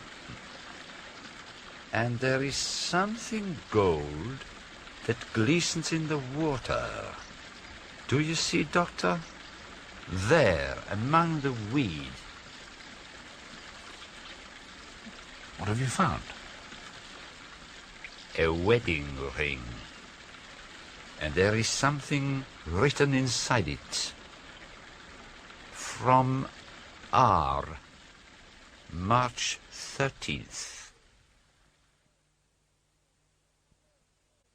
And there is something gold that glistens in the water. Do you see, Doctor? There, among the weed. What have you found? A wedding ring. And there is something written inside it. From R. March 13th.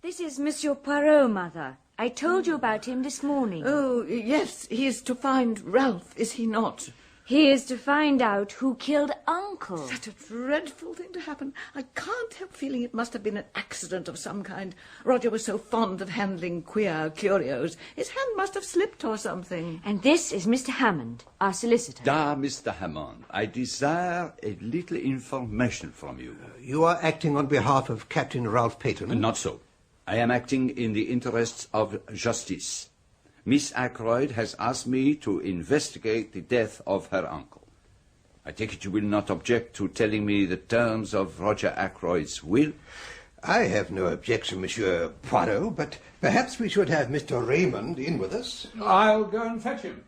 This is Monsieur Poirot, Mother. I told you about him this morning. Oh, yes, he is to find Ralph, is he not? He is to find out who killed Uncle. Such a dreadful thing to happen. I can't help feeling it must have been an accident of some kind. Roger was so fond of handling queer curios. His hand must have slipped or something. And this is Mr. Hammond, our solicitor. Mr. Hammond, I desire a little information from you. You are acting on behalf of Captain Ralph Peyton? Not so. I am acting in the interests of justice. Miss Ackroyd has asked me to investigate the death of her uncle. I take it you will not object to telling me the terms of Roger Ackroyd's will? I have no objection, Monsieur Poirot, but perhaps we should have Mr. Raymond in with us. I'll go and fetch him.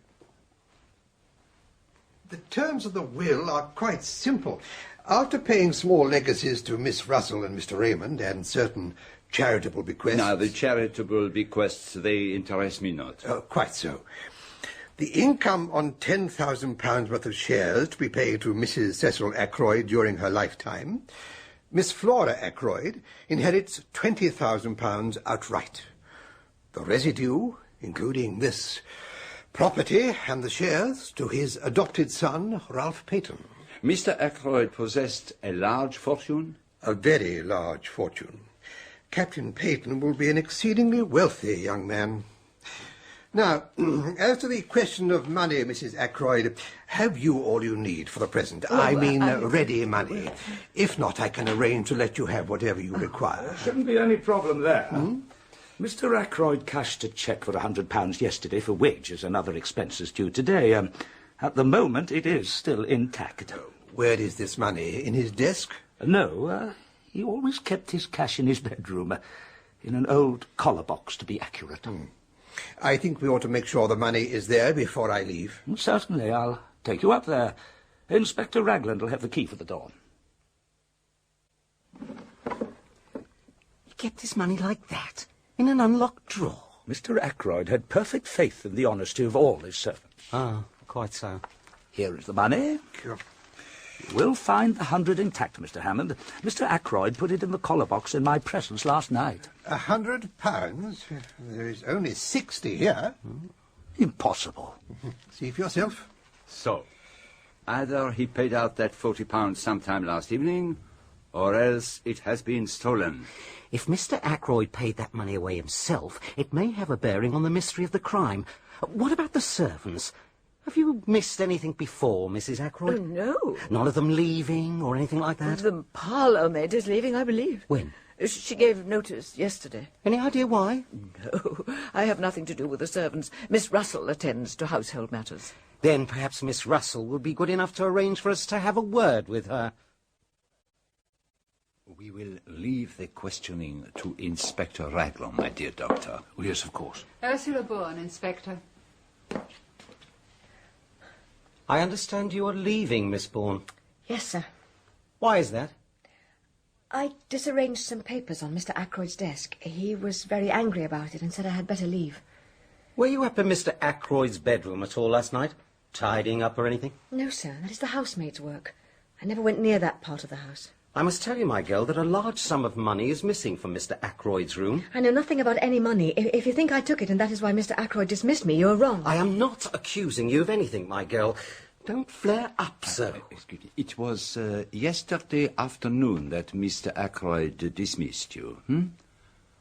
The terms of the will are quite simple. After paying small legacies to Miss Russell and Mr. Raymond and certain charitable bequests... Now, the charitable bequests, they interest me not. Quite so. The income on £10,000 worth of shares to be paid to Mrs. Cecil Ackroyd during her lifetime. Miss Flora Ackroyd inherits £20,000 outright. The residue, including this property and the shares, to his adopted son, Ralph Peyton. Mr. Ackroyd possessed a large fortune? A very large fortune. Captain Peyton will be an exceedingly wealthy young man. Now, as to the question of money, Mrs. Ackroyd, have you all you need for the present? Ready money. If not, I can arrange to let you have whatever you require. There shouldn't be any problem there. Mr. Ackroyd cashed a cheque for £100 yesterday for wages and other expenses due today. At the moment, it is still intact. Where is this money? In his desk? No, he always kept his cash in his bedroom, in an old collar box, to be accurate. I think we ought to make sure the money is there before I leave. Certainly, I'll take you up there. Inspector Ragland will have the key for the door. He kept his money like that, in an unlocked drawer. Mr. Ackroyd had perfect faith in the honesty of all his servants. Ah, quite so. Here is the money. You will find the 100 intact, Mr. Hammond. Mr. Ackroyd put it in the collar box in my presence last night. £100? There is only 60 here. Impossible. See for yourself. So, either he paid out that £40 sometime last evening, or else it has been stolen. If Mr. Ackroyd paid that money away himself, it may have a bearing on the mystery of the crime. What about the servants? Have you missed anything before, Mrs. Ackroyd? Oh, no. None of them leaving or anything like that? The parlour maid is leaving, I believe. When? She gave notice yesterday. Any idea why? No, I have nothing to do with the servants. Miss Russell attends to household matters. Then perhaps Miss Russell would be good enough to arrange for us to have a word with her. We will leave the questioning to Inspector Raglan, my dear doctor. Oh, yes, of course. Ursula Bourne, Inspector. I understand you are leaving, Miss Bourne. Yes, sir. Why is that? I disarranged some papers on Mr. Ackroyd's desk. He was very angry about it and said I had better leave. Were you up in Mr. Ackroyd's bedroom at all last night? Tidying up or anything? No, sir. That is the housemaid's work. I never went near that part of the house. I must tell you, my girl, that a large sum of money is missing from Mr. Ackroyd's room. I know nothing about any money. If you think I took it and that is why Mr. Ackroyd dismissed me, you're wrong. I am not accusing you of anything, my girl. Don't flare up, sir. Excuse me. It was yesterday afternoon that Mr. Ackroyd dismissed you.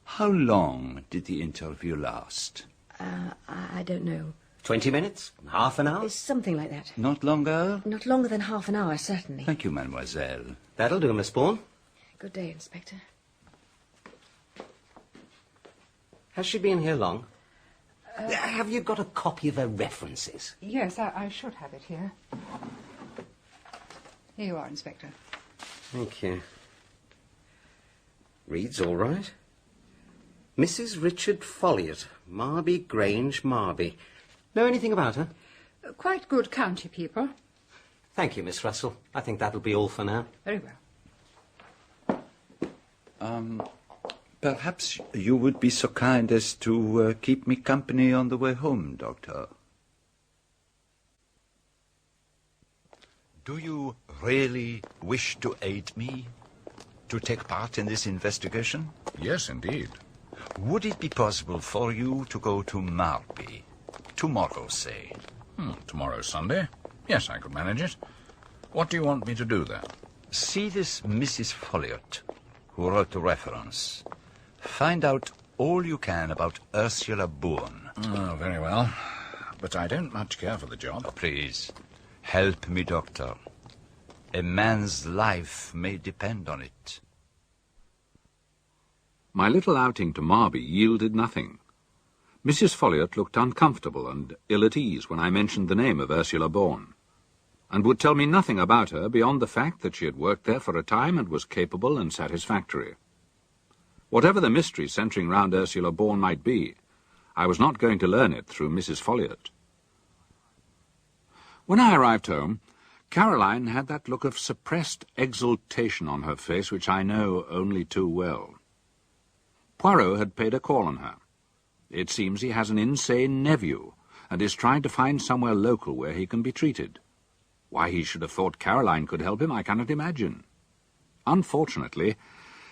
How long did the interview last? I don't know. 20 minutes? Half an hour? Something like that. Not longer? Not longer than half an hour, certainly. Thank you, mademoiselle. That'll do, Miss Bourne. Good day, Inspector. Has she been here long? Have you got a copy of her references? Yes, I should have it here. Here you are, Inspector. Thank you. Reads all right. Mrs. Richard Folliot, Marby Grange, Marby. Know anything about her? Quite good county people. Thank you, Miss Russell. I think that'll be all for now. Very well. Perhaps you would be so kind as to keep me company on the way home, Doctor. Do you really wish to aid me? To take part in this investigation? Yes, indeed. Would it be possible for you to go to Marby? Tomorrow, say. Tomorrow's Sunday? Yes, I could manage it. What do you want me to do there? See this Mrs. Folliot, who wrote the reference. Find out all you can about Ursula Bourne. Oh, very well. But I don't much care for the job. Oh, please, help me, Doctor. A man's life may depend on it. My little outing to Marby yielded nothing. Mrs. Folliot looked uncomfortable and ill at ease when I mentioned the name of Ursula Bourne, and would tell me nothing about her beyond the fact that she had worked there for a time and was capable and satisfactory. Whatever the mystery centering round Ursula Bourne might be, I was not going to learn it through Mrs. Folliot. When I arrived home, Caroline had that look of suppressed exultation on her face which I know only too well. Poirot had paid a call on her. It seems he has an insane nephew, and is trying to find somewhere local where he can be treated. Why he should have thought Caroline could help him, I cannot imagine. Unfortunately,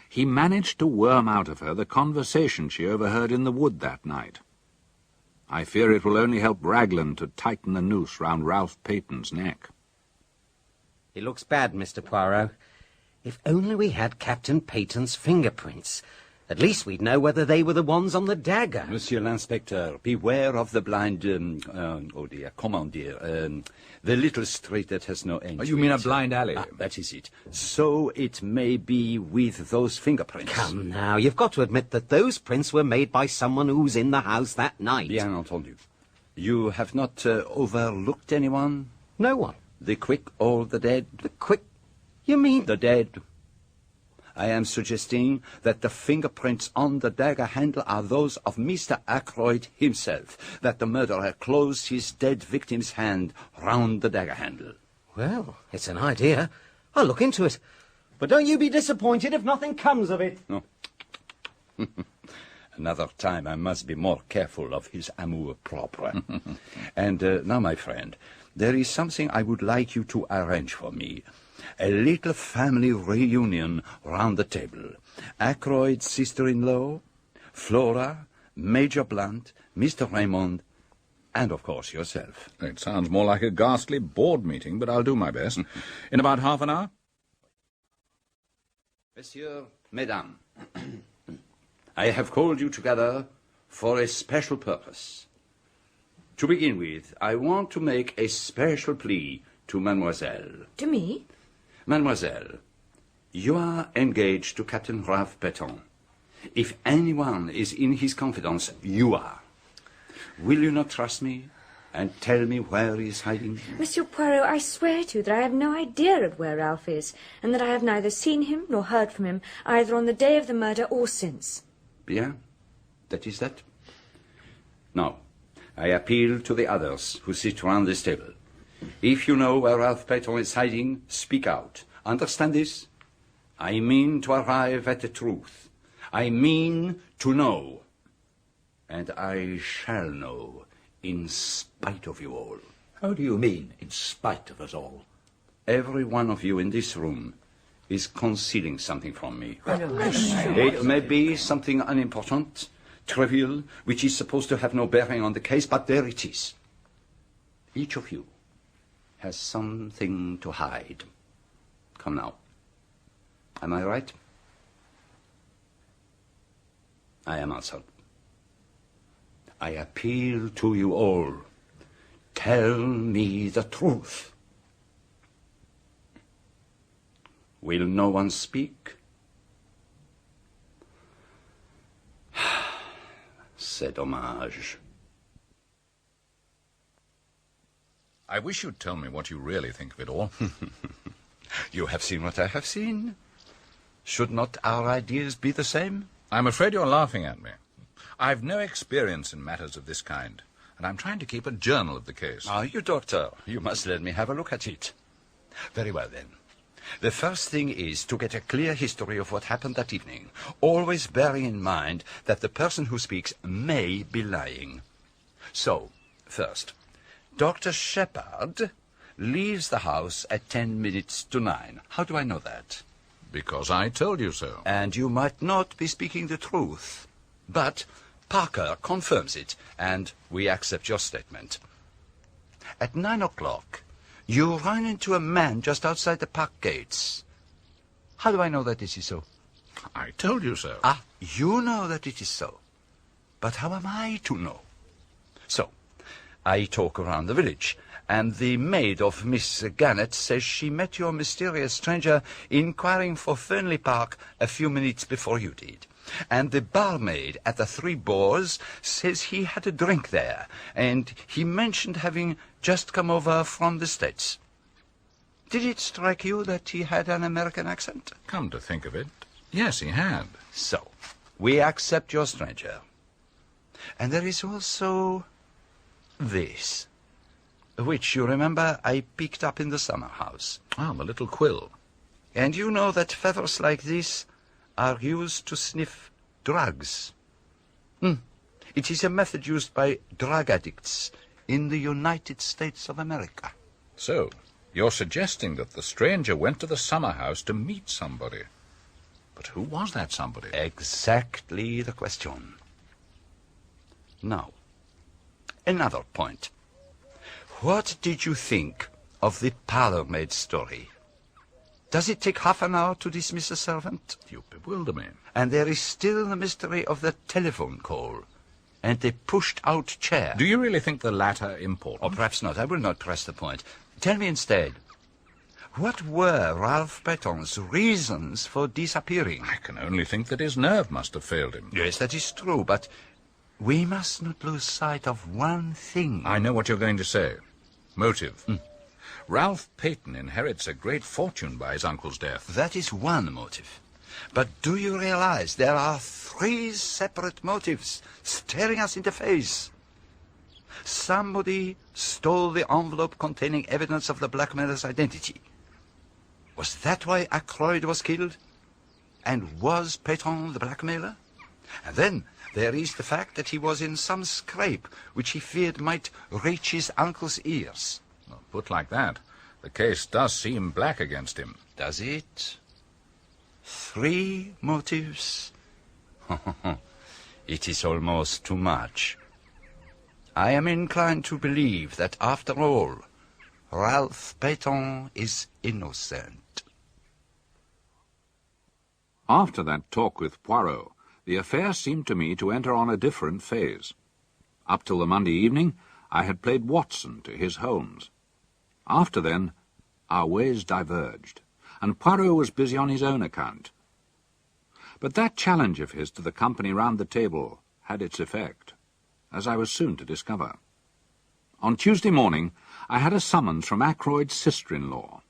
he managed to worm out of her the conversation she overheard in the wood that night. I fear it will only help Raglan to tighten the noose round Ralph Peyton's neck. It looks bad, Mr. Poirot. If only we had Captain Peyton's fingerprints. At least we'd know whether they were the ones on the dagger. Monsieur l'Inspecteur, beware of the blind, the little street that has no end. Oh, you mean a blind alley? That is it. So it may be with those fingerprints. Come now, you've got to admit that those prints were made by someone who was in the house that night. Bien entendu. You have not overlooked anyone? No one. The quick or the dead? The quick? You mean? The dead. I am suggesting that the fingerprints on the dagger handle are those of Mr. Ackroyd himself, that the murderer closed his dead victim's hand round the dagger handle. Well, it's an idea. I'll look into it. But don't you be disappointed if nothing comes of it. No. Another time I must be more careful of his amour-propre. And now, my friend, there is something I would like you to arrange for me. A little family reunion round the table. Ackroyd's sister-in-law, Flora, Major Blunt, Mr. Raymond, and, of course, yourself. It sounds more like a ghastly board meeting, but I'll do my best. In about half an hour? Monsieur, Mesdames, I have called you together for a special purpose. To begin with, I want to make a special plea to Mademoiselle. To me? Mademoiselle, you are engaged to Captain Ralph Petton. If anyone is in his confidence, you are. Will you not trust me and tell me where he is hiding? Monsieur Poirot, I swear to you that I have no idea of where Ralph is, and that I have neither seen him nor heard from him, either on the day of the murder or since. Bien, that is that. Now, I appeal to the others who sit round this table. If you know where Ralph Petton is hiding, speak out. Understand this? I mean to arrive at the truth. I mean to know. And I shall know, in spite of you all. How do you mean, in spite of us all? Every one of you in this room is concealing something from me. It may be something unimportant, trivial, which is supposed to have no bearing on the case, but there it is. Each of you has something to hide. Come now. Am I right? I am answered. I appeal to you all. Tell me the truth. Will no one speak? C'est dommage. I wish you'd tell me what you really think of it all. You have seen what I have seen. Should not our ideas be the same? I'm afraid you're laughing at me. I've no experience in matters of this kind, and I'm trying to keep a journal of the case. Are you, Doctor? You must let me have a look at it. Very well, then. The first thing is to get a clear history of what happened that evening, always bearing in mind that the person who speaks may be lying. So, first, Dr. Shepherd leaves the house at 10 minutes to 9. How do I know that? Because I told you so. And you might not be speaking the truth. But Parker confirms it, and we accept your statement. At 9 o'clock, you run into a man just outside the park gates. How do I know that this is so? I told you so. Ah, you know that it is so. But how am I to know? So, I talk around the village, and the maid of Miss Gannett says she met your mysterious stranger inquiring for Fernley Park a few minutes before you did. And the barmaid at the Three Boars says he had a drink there, and he mentioned having just come over from the States. Did it strike you that he had an American accent? Come to think of it, yes, he had. So, we accept your stranger. And there is also this, which, you remember, I picked up in the summer house. Ah, the little quill. And you know that feathers like this are used to sniff drugs. It is a method used by drug addicts in the United States of America. So, you're suggesting that the stranger went to the summer house to meet somebody. But who was that somebody? Exactly the question. Now, another point. What did you think of the parlour-maid story? Does it take half an hour to dismiss a servant? You bewilder me. And there is still the mystery of the telephone call and the pushed-out chair. Do you really think the latter important? Or perhaps not. I will not press the point. Tell me instead, what were Ralph Petton's reasons for disappearing? I can only think that his nerve must have failed him. Yes, that is true, but we must not lose sight of one thing. I know what you're going to say. Motive. Ralph Peyton inherits a great fortune by his uncle's death. That is one motive. But do you realize there are 3 separate motives staring us in the face? Somebody stole the envelope containing evidence of the blackmailer's identity. Was that why Ackroyd was killed? And was Peyton the blackmailer? And then there is the fact that he was in some scrape which he feared might reach his uncle's ears. Well, put like that, The case does seem black against him. Does it? 3 motives? It is almost too much. I am inclined to believe that, after all, Ralph Peyton is innocent. After that talk with Poirot, the affair seemed to me to enter on a different phase. Up till the Monday evening, I had played Watson to his Holmes. After then, our ways diverged, and Poirot was busy on his own account. But that challenge of his to the company round the table had its effect, as I was soon to discover. On Tuesday morning, I had a summons from Ackroyd's sister-in-law.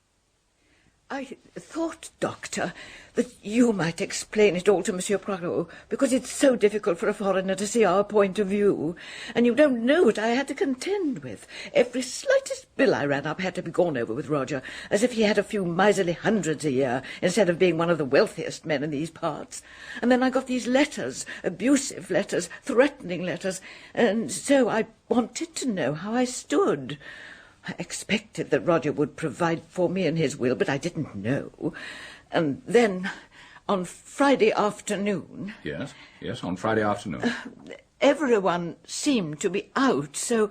I thought, Doctor, that you might explain it all to Monsieur Poirot, because it's so difficult for a foreigner to see our point of view, and you don't know what I had to contend with. Every slightest bill I ran up had to be gone over with Roger, as if he had a few miserly hundreds a year, instead of being one of the wealthiest men in these parts. And then I got these letters, abusive letters, threatening letters, and so I wanted to know how I stood. I expected that Roger would provide for me in his will, but I didn't know. And then, on Friday afternoon... Yes, on Friday afternoon. Everyone seemed to be out, so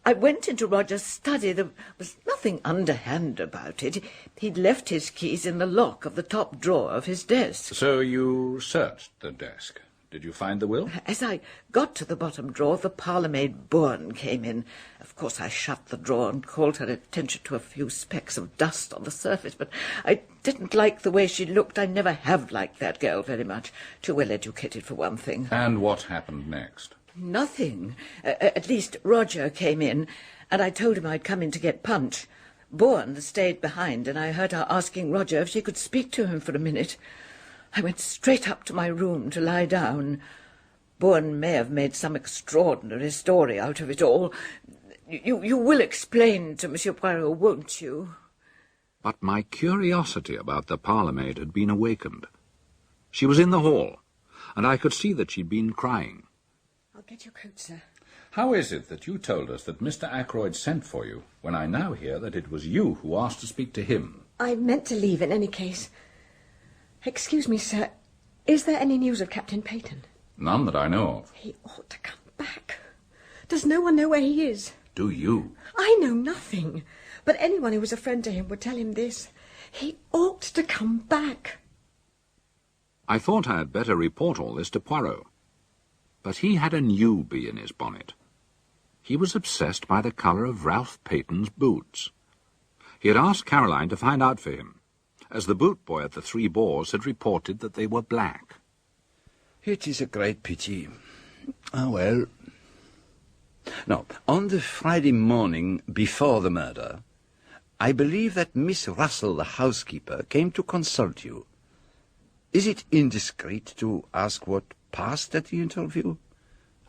I went into Roger's study. There was nothing underhand about it. He'd left his keys in the lock of the top drawer of his desk. So you searched the desk. Did you find the will? As I got to the bottom drawer, the parlour-maid Bourne came in. Of course, I shut the drawer and called her attention to a few specks of dust on the surface, but I didn't like the way she looked. I never have liked that girl very much. Too well educated, for one thing. And what happened next? Nothing. At least Roger came in, and I told him I'd come in to get punch. Bourne stayed behind, and I heard her asking Roger if she could speak to him for a minute. I went straight up to my room to lie down. Bourne may have made some extraordinary story out of it all. You will explain to Monsieur Poirot, won't you? But my curiosity about the parlour-maid had been awakened. She was in the hall, and I could see that she'd been crying. I'll get your coat, sir. How is it that you told us that Mr. Ackroyd sent for you, when I now hear that it was you who asked to speak to him? I meant to leave in any case. Excuse me, sir. Is there any news of Captain Peyton? None that I know of. He ought to come back. Does no one know where he is? Do you? I know nothing. But anyone who was a friend to him would tell him this. He ought to come back. I thought I had better report all this to Poirot. But he had a new bee in his bonnet. He was obsessed by the colour of Ralph Peyton's boots. He had asked Caroline to find out for him, as the boot boy at the Three Boars had reported that they were black. It is a great pity. Ah, well. Now, on the Friday morning before the murder, I believe that Miss Russell, the housekeeper, came to consult you. Is it indiscreet to ask what passed at the interview?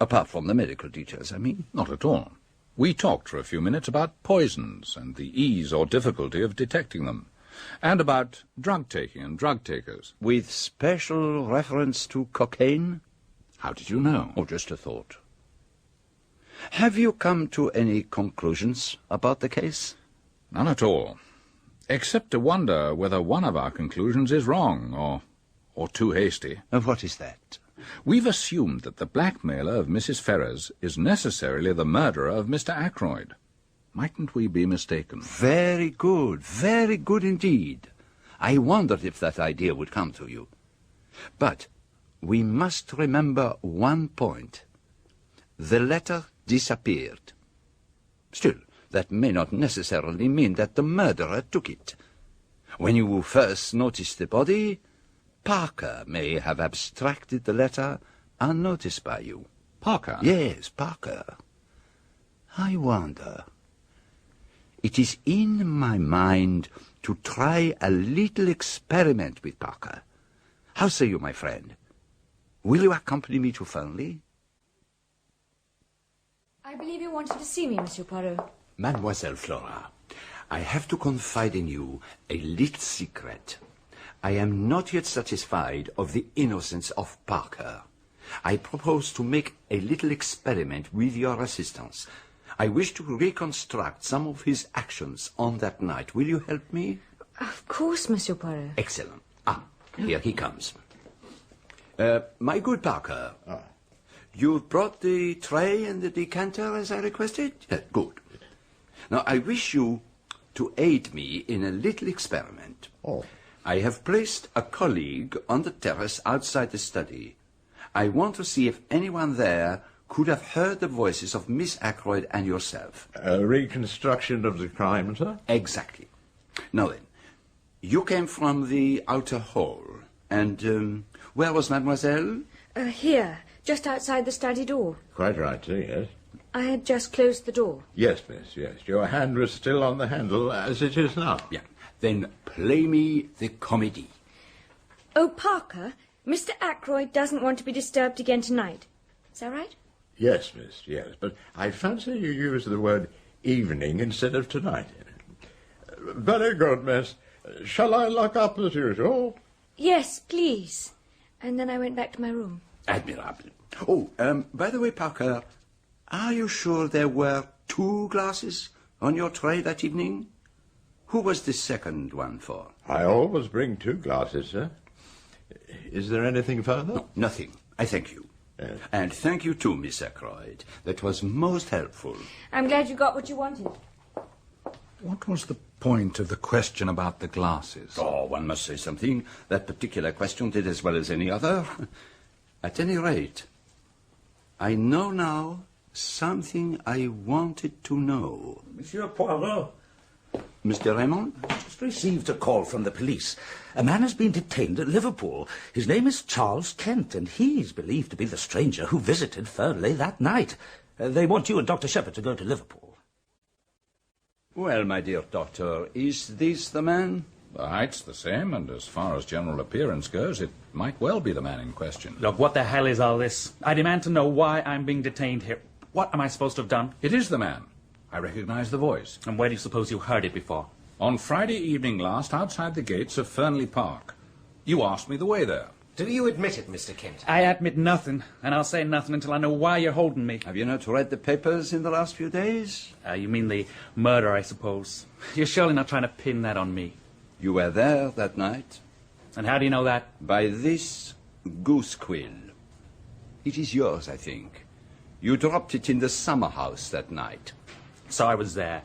Apart from the medical details, I mean. Not at all. We talked for a few minutes about poisons and the ease or difficulty of detecting them, and about drug-taking and drug-takers. With special reference to cocaine? How did you know? Oh, just a thought. Have you come to any conclusions about the case? None at all, except to wonder whether one of our conclusions is wrong, or too hasty. And what is that? We've assumed that the blackmailer of Mrs. Ferrers is necessarily the murderer of Mr. Ackroyd. Mightn't we be mistaken? Very good indeed. I wondered if that idea would come to you. But we must remember one point. The letter disappeared. Still, that may not necessarily mean that the murderer took it. When you first noticed the body, Parker may have abstracted the letter unnoticed by you. Parker? Yes, Parker. I wonder. It is in my mind to try a little experiment with Parker. How say you, my friend? Will you accompany me to Fernley? I believe you wanted to see me, Monsieur Poirot. Mademoiselle Flora, I have to confide in you a little secret. I am not yet satisfied of the innocence of Parker. I propose to make a little experiment with your assistance. I wish to reconstruct some of his actions on that night. Will you help me? Of course, Monsieur Poirot. Excellent. Here he comes. My good Parker, you brought the tray and the decanter as I requested? Good. Now, I wish you to aid me in a little experiment. I have placed a colleague on the terrace outside the study. I want to see if anyone there could have heard the voices of Miss Ackroyd and yourself. A reconstruction of the crime, sir? Exactly. Now then, you came from the outer hall, and where was Mademoiselle? Here, just outside the study door. Quite right, sir, yes. I had just closed the door. Yes, miss, yes. Your hand was still on the handle, as it is now. Yeah. Then play me the comedy. Oh, Parker, Mr. Ackroyd doesn't want to be disturbed again tonight. Is that right? Yes, miss, yes. But I fancy you used the word evening instead of tonight. Very good, miss. Shall I lock up as usual? Yes, please. And then I went back to my room. Admirable. Oh, by the way, Parker, are you sure there were 2 glasses on your tray that evening? Who was the second one for? I always bring 2 glasses, sir. Is there anything further? No, nothing. I thank you. Yes. And thank you too, Miss Ackroyd. That was most helpful. I'm glad you got what you wanted. What was the point of the question about the glasses? Oh, one must say something. That particular question did as well as any other. At any rate, I know now something I wanted to know. Monsieur Poirot. Mr. Raymond? I've just received a call from the police. A man has been detained at Liverpool. His name is Charles Kent, and he's believed to be the stranger who visited Fernley that night. They want you and Dr. Shepherd to go to Liverpool. Well, my dear doctor, is this the man? The height's the same, and as far as general appearance goes, it might well be the man in question. Look, what the hell is all this? I demand to know why I'm being detained here. What am I supposed to have done? It is the man. I recognize the voice. And where do you suppose you heard it before? On Friday evening last, outside the gates of Fernley Park. You asked me the way there. Do you admit it, Mr. Kent? I admit nothing, and I'll say nothing until I know why you're holding me. Have you not read the papers in the last few days? You mean the murder, I suppose. You're surely not trying to pin that on me. You were there that night. And how do you know that? By this goose quill. It is yours, I think. You dropped it in the summer house that night. So I was there.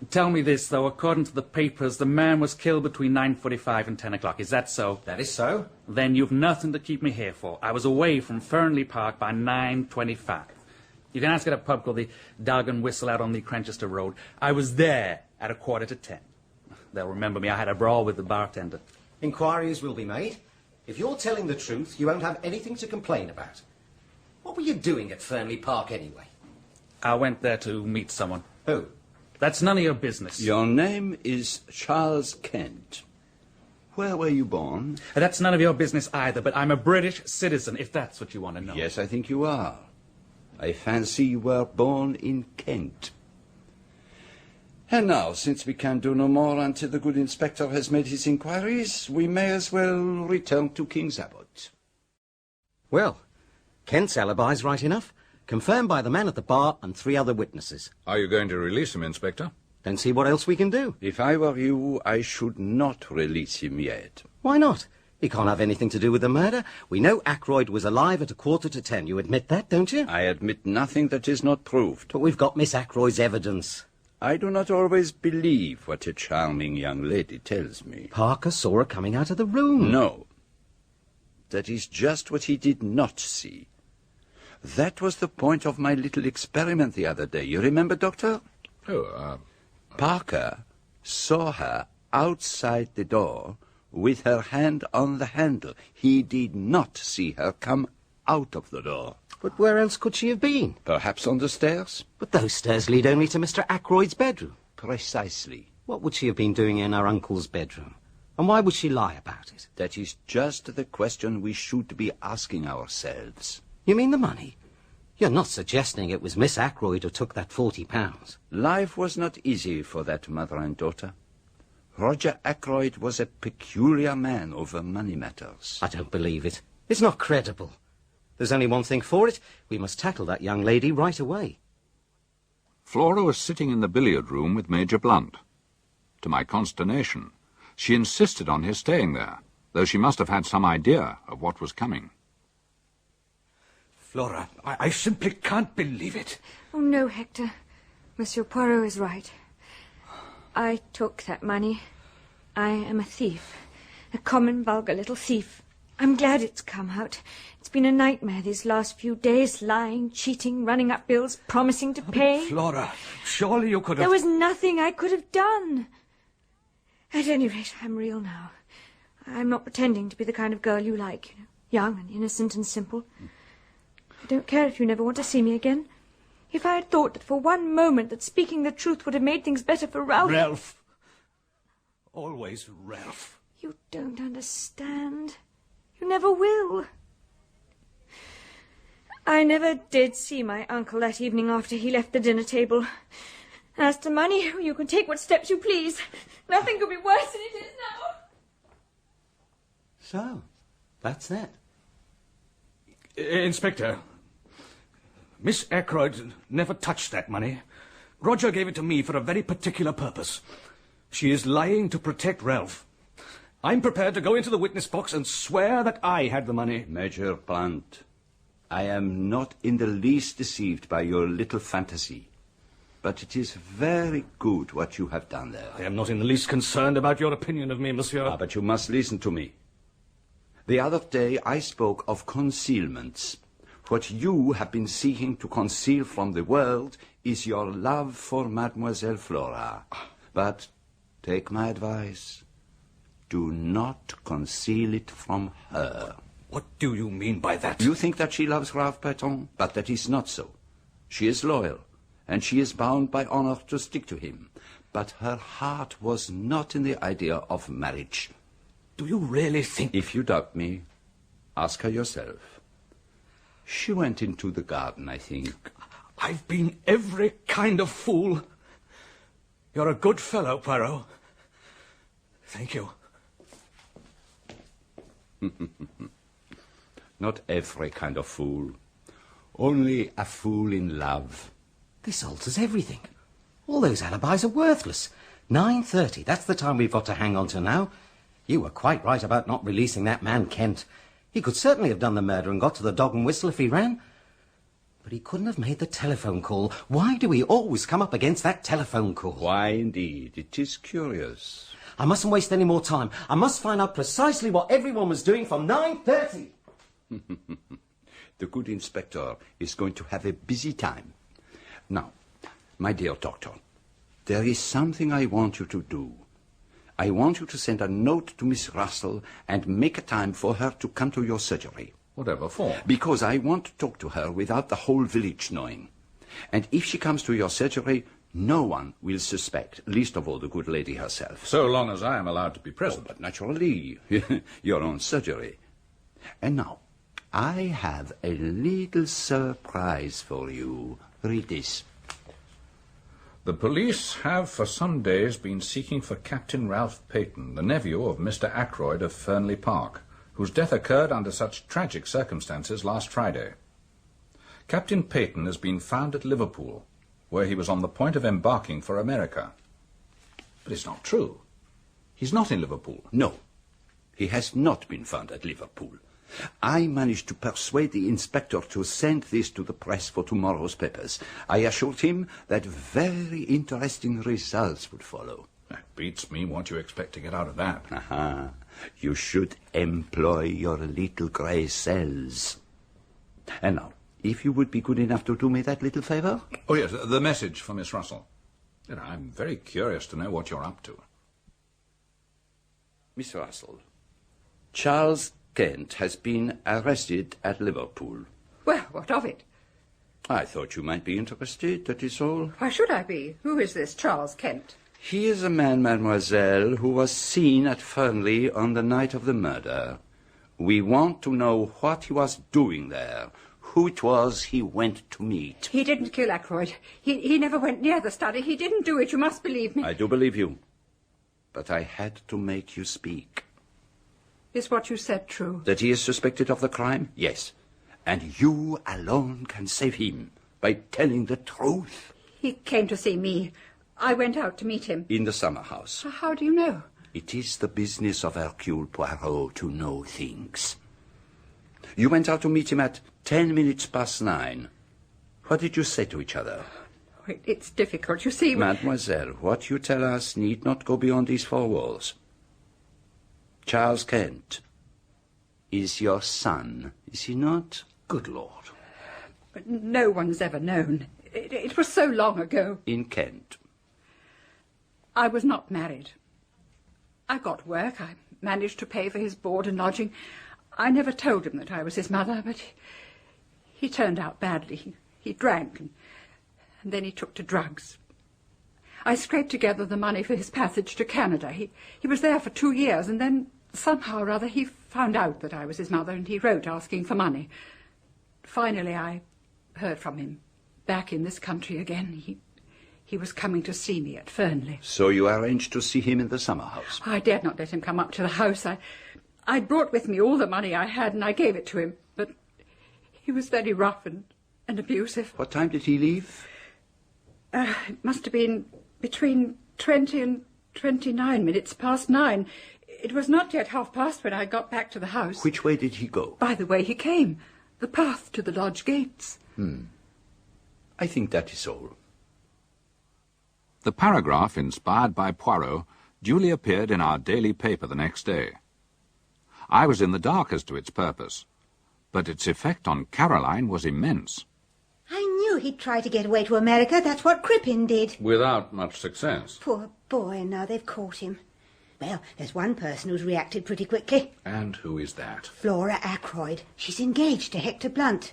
Tell me this, though. According to the papers, the man was killed between 9:45 and 10 o'clock. Is that so? That is so. Then you've nothing to keep me here for. I was away from Fernley Park by 9:25. You can ask at a pub called the Dog and Whistle out on the Cranchester Road. I was there at 9:45. They'll remember me. I had a brawl with the bartender. Inquiries will be made. If you're telling the truth, you won't have anything to complain about. What were you doing at Fernley Park, anyway? I went there to meet someone. Who? That's none of your business. Your name is Charles Kent. Where were you born? That's none of your business either, but I'm a British citizen, if that's what you want to know. Yes, I think you are. I fancy you were born in Kent. And now, since we can do no more until the good inspector has made his inquiries, we may as well return to King's Abbot. Well, Kent's alibi's right enough. Confirmed by the man at the bar and 3 other witnesses. Are you going to release him, Inspector? Don't see what else we can do. If I were you, I should not release him yet. Why not? He can't have anything to do with the murder. We know Ackroyd was alive at 9:45. You admit that, don't you? I admit nothing that is not proved. But we've got Miss Ackroyd's evidence. I do not always believe what a charming young lady tells me. Parker saw her coming out of the room. No. That is just what he did not see. That was the point of my little experiment the other day. You remember, Doctor? Parker saw her outside the door with her hand on the handle. He did not see her come out of the door. But where else could she have been? Perhaps on the stairs? But those stairs lead only to Mr. Ackroyd's bedroom. Precisely. What would she have been doing in her uncle's bedroom? And why would she lie about it? That is just the question we should be asking ourselves. You mean the money? You're not suggesting it was Miss Ackroyd who took that £40? Life was not easy for that mother and daughter. Roger Ackroyd was a peculiar man over money matters. I don't believe it. It's not credible. There's only one thing for it. We must tackle that young lady right away. Flora was sitting in the billiard room with Major Blunt. To my consternation, she insisted on his staying there, though she must have had some idea of what was coming. Flora, I simply can't believe it. Oh, no, Hector. Monsieur Poirot is right. I took that money. I am a thief. A common, vulgar little thief. I'm glad it's come out. It's been a nightmare these last few days, lying, cheating, running up bills, promising to pay. Flora, surely you could have... There was nothing I could have done. At any rate, I'm real now. I'm not pretending to be the kind of girl you like, young and innocent and simple. I don't care if you never want to see me again. If I had thought that for one moment that speaking the truth would have made things better for Ralph... Ralph. Always Ralph. You don't understand. You never will. I never did see my uncle that evening after he left the dinner table. As to money, you can take what steps you please. Nothing could be worse than it is now. So, that's that. Inspector, Miss Ackroyd never touched that money. Roger gave it to me for a very particular purpose. She is lying to protect Ralph. I'm prepared to go into the witness box and swear that I had the money. Major Blunt, I am not in the least deceived by your little fantasy. But it is very good what you have done there. I am not in the least concerned about your opinion of me, monsieur. But you must listen to me. The other day I spoke of concealments. What you have been seeking to conceal from the world is your love for Mademoiselle Flora. But take my advice. Do not conceal it from her. What do you mean by that? You think that she loves Ralph Berton, but that is not so. She is loyal, and she is bound by honor to stick to him. But her heart was not in the idea of marriage. Do you really think... If you doubt me, ask her yourself. She went into the garden, I think. I've been every kind of fool. You're a good fellow, Poirot. Thank you. Not every kind of fool. Only a fool in love. This alters everything. All those alibis are worthless. 9:30, that's the time we've got to hang on to now. You were quite right about not releasing that man, Kent. He could certainly have done the murder and got to the Dog and Whistle if he ran. But he couldn't have made the telephone call. Why do we always come up against that telephone call? Why, indeed. It is curious. I mustn't waste any more time. I must find out precisely what everyone was doing from 9:30. The good inspector is going to have a busy time. Now, my dear doctor, there is something I want you to do. I want you to send a note to Miss Russell and make a time for her to come to your surgery. Whatever for? Because I want to talk to her without the whole village knowing. And if she comes to your surgery, no one will suspect, least of all the good lady herself. So long as I am allowed to be present. But naturally, your own surgery. And now, I have a little surprise for you. Read this. The police have for some days been seeking for Captain Ralph Peyton, the nephew of Mr. Ackroyd of Fernley Park, whose death occurred under such tragic circumstances last Friday. Captain Peyton has been found at Liverpool, where he was on the point of embarking for America. But it's not true. He's not in Liverpool. No, he has not been found at Liverpool. I managed to persuade the inspector to send this to the press for tomorrow's papers. I assured him that very interesting results would follow. That beats me what you expect to get out of that. Aha. You should employ your little grey cells. And now, if you would be good enough to do me that little favour? Oh, yes, the message for Miss Russell. You know, I'm very curious to know what you're up to. Miss Russell, Charles Kent has been arrested at Liverpool. Well, what of it? I thought you might be interested, that is all. Why should I be? Who is this Charles Kent? He is a man, mademoiselle, who was seen at Fernley on the night of the murder. We want to know what he was doing there, who it was he went to meet. He didn't kill Ackroyd. He never went near the study. He didn't do it. You must believe me. I do believe you. But I had to make you speak. Is what you said true? That he is suspected of the crime? Yes. And you alone can save him by telling the truth. He came to see me. I went out to meet him. In the summer house. How do you know? It is the business of Hercule Poirot to know things. You went out to meet him at 9:10. What did you say to each other? It's difficult, you see. Mademoiselle, what you tell us need not go beyond these four walls. Charles Kent is your son, is he not? Good Lord. But no one's ever known. It was so long ago. In Kent. I was not married. I got work. I managed to pay for his board and lodging. I never told him that I was his mother, but he turned out badly. He drank, and then he took to drugs. I scraped together the money for his passage to Canada. He was there for 2 years, and then somehow or other he found out that I was his mother, and he wrote asking for money. Finally, I heard from him back in this country again. He was coming to see me at Fernley. So you arranged to see him in the summer house? I dared not let him come up to the house. I brought with me all the money I had, and I gave it to him, but he was very rough and abusive. What time did he leave? It must have been between 20 and 29 minutes past 9. It was not yet past when I got back to the house. Which way did he go? By the way he came. The path to the lodge gates. I think that is all. The paragraph inspired by Poirot duly appeared in our daily paper the next day. I was in the dark as to its purpose, but its effect on Caroline was immense. I knew he'd try to get away to America. That's what Crippen did. Without much success. Poor boy, now they've caught him. Well, there's one person who's reacted pretty quickly. And who is that? Flora Ackroyd. She's engaged to Hector Blunt.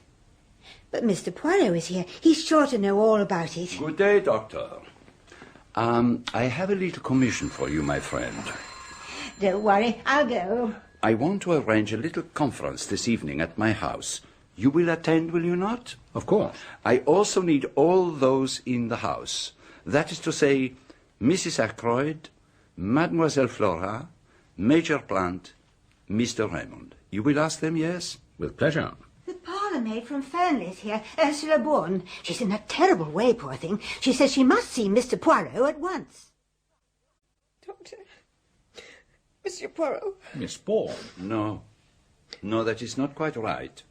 But Mr. Poirot is here. He's sure to know all about it. Good day, Doctor. I have a little commission for you, my friend. Don't worry, I'll go. I want to arrange a little conference this evening at my house. You will attend, will you not? Of course. I also need all those in the house. That is to say, Mrs. Ackroyd, Mademoiselle Flora, Major Blunt, Mr. Raymond. You will ask them, yes? With pleasure. The parlour-maid from Fernley's here, Ursula Bourne. She's in a terrible way, poor thing. She says she must see Mr. Poirot at once. Doctor, Monsieur Poirot. Miss Bourne. No, that is not quite right.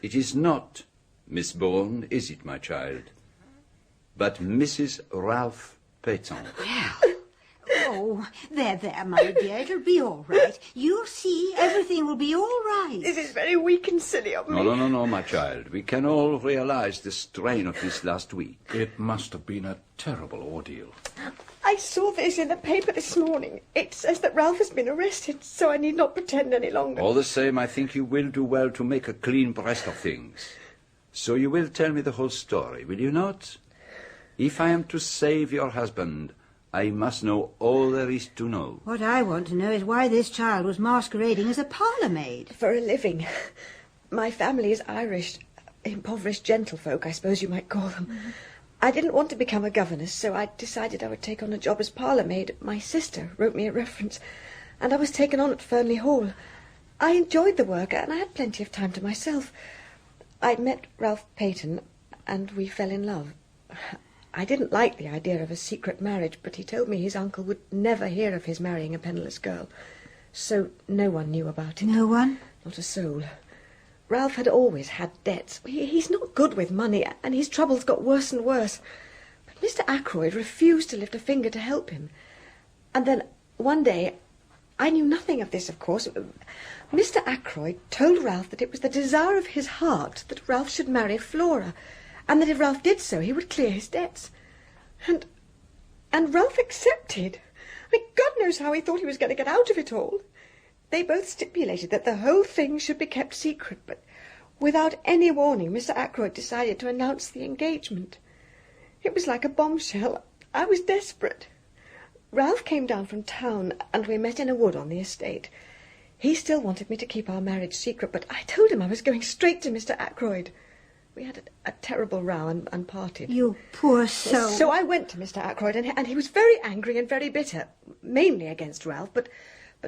It is not Miss Bourne, is it, my child? But Mrs. Ralph Peyton. Oh, there, my dear. It'll be all right. You'll see. Everything will be all right. This is very weak and silly of me. No, my child. We can all realize the strain of this last week. It must have been a terrible ordeal. I saw this in the paper this morning. It says that Ralph has been arrested, so I need not pretend any longer. All the same, I think you will do well to make a clean breast of things. So you will tell me the whole story, will you not? If I am to save your husband, I must know all there is to know. What I want to know is why this child was masquerading as a parlour-maid. For a living. My family is Irish. Impoverished gentlefolk, I suppose you might call them. I didn't want to become a governess, so I decided I would take on a job as parlour-maid. My sister wrote me a reference, and I was taken on at Fernley Hall. I enjoyed the work, and I had plenty of time to myself. I met Ralph Peyton, and we fell in love. I didn't like the idea of a secret marriage, but he told me his uncle would never hear of his marrying a penniless girl. So no one knew about it. No one? Not a soul. Ralph had always had debts. He's not good with money, and his troubles got worse and worse. But Mr. Ackroyd refused to lift a finger to help him. And then, one day, I knew nothing of this, of course. Mr. Ackroyd told Ralph that it was the desire of his heart that Ralph should marry Flora, and that if Ralph did so, he would clear his debts. And Ralph accepted. I mean, God knows how he thought he was going to get out of it all. They both stipulated that the whole thing should be kept secret, but without any warning, Mr. Ackroyd decided to announce the engagement. It was like a bombshell. I was desperate. Ralph came down from town, and we met in a wood on the estate. He still wanted me to keep our marriage secret, but I told him I was going straight to Mr. Ackroyd. We had a terrible row and parted. You poor soul. So I went to Mr. Ackroyd, and he was very angry and very bitter, mainly against Ralph, but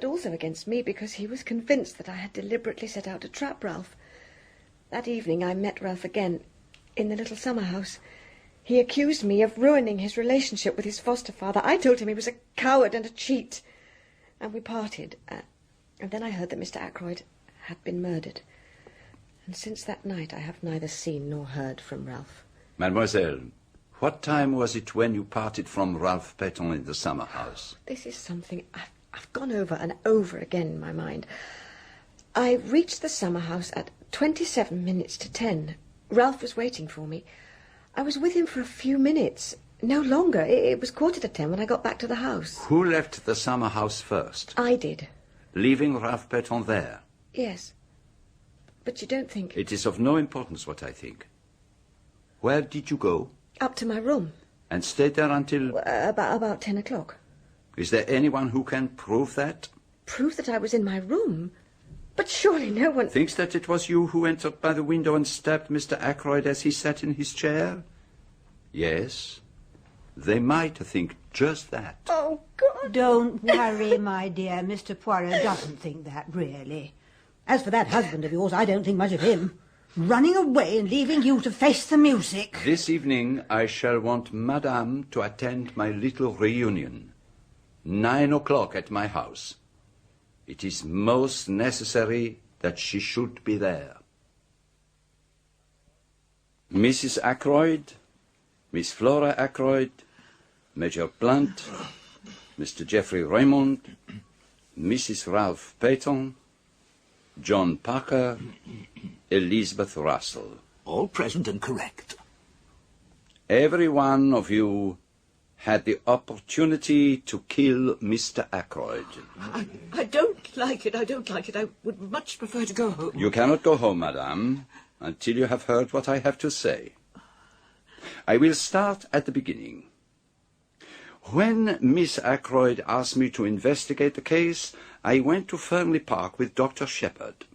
also against me, because he was convinced that I had deliberately set out to trap Ralph. That evening I met Ralph again in the little summer house. He accused me of ruining his relationship with his foster father. I told him he was a coward and a cheat. And we parted. And then I heard that Mr. Ackroyd had been murdered. And since that night I have neither seen nor heard from Ralph. Mademoiselle, what time was it when you parted from Ralph Peton in the summer house? This is something I've gone over and over again in my mind. I reached the summer house at 27 minutes to 10. Ralph was waiting for me. I was with him for a few minutes. No longer. It was 10:15 when I got back to the house. Who left the summer house first? I did. Leaving Ralph Peton there? Yes. But you don't think... It is of no importance what I think. Where did you go? Up to my room. And stayed there until... About 10 o'clock. Is there anyone who can prove that? Prove that I was in my room? But surely no one... Thinks that it was you who entered by the window and stabbed Mr. Ackroyd as he sat in his chair? Yes. They might think just that. Oh, God. Don't worry, my dear. Mr. Poirot doesn't think that, really. As for that husband of yours, I don't think much of him. Running away and leaving you to face the music. This evening I shall want Madame to attend my little reunion. 9 o'clock at my house. It is most necessary that she should be there. Mrs. Ackroyd, Miss Flora Ackroyd, Major Blunt, Mr. Geoffrey Raymond, Mrs. Ralph Peton, John Parker, Elizabeth Russell. All present and correct. Every one of you had the opportunity to kill Mr. Ackroyd. I don't like it. I don't like it. I would much prefer to go home. You cannot go home, madame, until you have heard what I have to say. I will start at the beginning. When Miss Ackroyd asked me to investigate the case, I went to Fernley Park with Dr. Shepherd.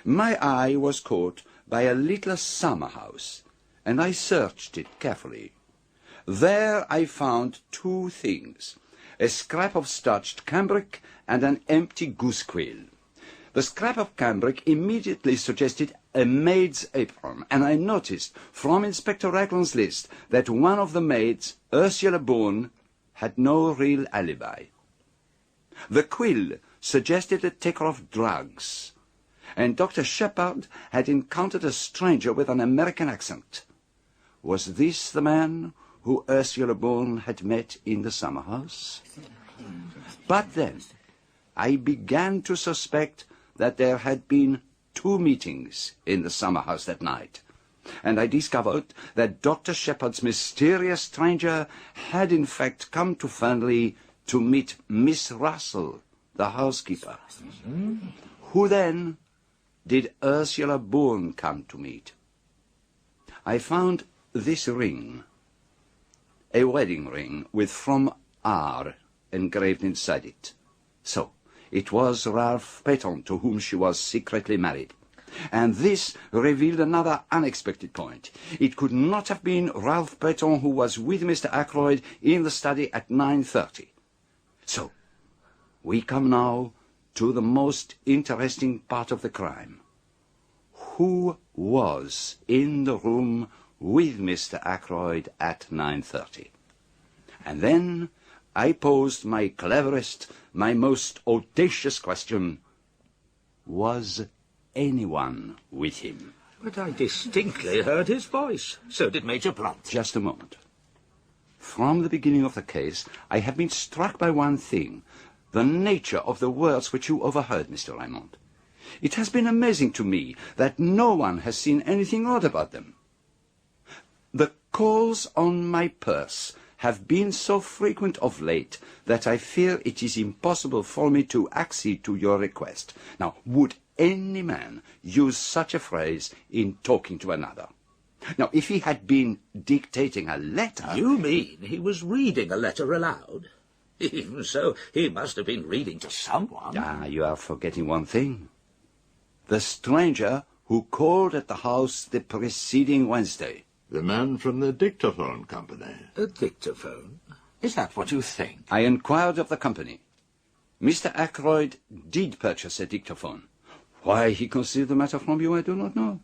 My eye was caught by a little summer house, and I searched it carefully. There I found two things, a scrap of starched cambric and an empty goose quill. The scrap of cambric immediately suggested a maid's apron, and I noticed from Inspector Ragland's list that one of the maids, Ursula Bourne, had no real alibi. The quill suggested a taker of drugs, and Dr. Shepherd had encountered a stranger with an American accent. Was this the man who Ursula Bourne had met in the summer house? But then I began to suspect that there had been two meetings in the summer house that night, and I discovered that Dr. Shepherd's mysterious stranger had in fact come to Fernley to meet Miss Russell, the housekeeper. Who then did Ursula Bourne come to meet? I found this ring, a wedding ring with "From R" engraved inside it. So, it was Ralph Peton to whom she was secretly married. And this revealed another unexpected point. It could not have been Ralph Peton who was with Mr. Ackroyd in the study at 9:30. So, we come now to the most interesting part of the crime. Who was in the room with Mr. Ackroyd at 9:30? And then I posed my cleverest, my most audacious question. Was anyone with him? But I distinctly heard his voice. So did Major Blunt. Just a moment. From the beginning of the case, I have been struck by one thing, the nature of the words which you overheard, Mr. Raymond. It has been amazing to me that no one has seen anything odd about them. The calls on my purse have been so frequent of late that I fear it is impossible for me to accede to your request. Now, would any man use such a phrase in talking to another? Now, if he had been dictating a letter... You mean he was reading a letter aloud? Even so, he must have been reading to someone. Ah, you are forgetting one thing. The stranger who called at the house the preceding Wednesday. The man from the dictaphone company. A dictaphone? Is that what you think? I inquired of the company. Mr. Ackroyd did purchase a dictaphone. Why he concealed the matter from you, I do not know.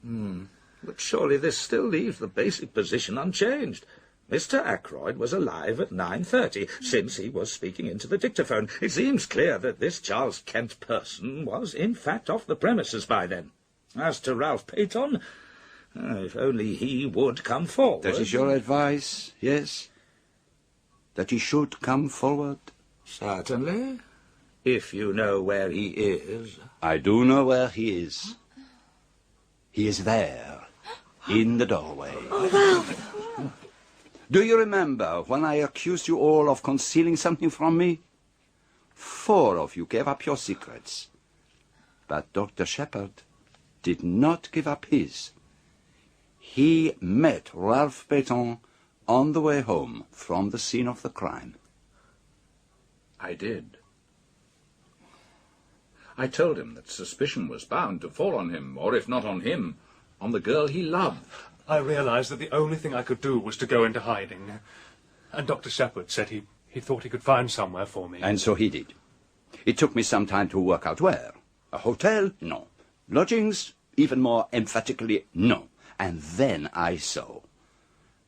But surely this still leaves the basic position unchanged. Mr. Ackroyd was alive at 9:30, since he was speaking into the dictaphone. It seems clear that this Charles Kent person was, in fact, off the premises by then. As to Ralph Peyton, if only he would come forward. That is your advice, yes? That he should come forward? Certainly, if you know where he is. I do know where he is. He is there, in the doorway. Oh, Ralph! Do you remember when I accused you all of concealing something from me? 4 of you gave up your secrets. But Dr. Shepherd did not give up his. He met Ralph Peyton on the way home from the scene of the crime. I did. I told him that suspicion was bound to fall on him, or if not on him, on the girl he loved. I realized that the only thing I could do was to go into hiding. And Dr. Shepherd said he thought he could find somewhere for me. And so he did. It took me some time to work out where. A hotel? No. Lodgings? Even more emphatically, no. And then I saw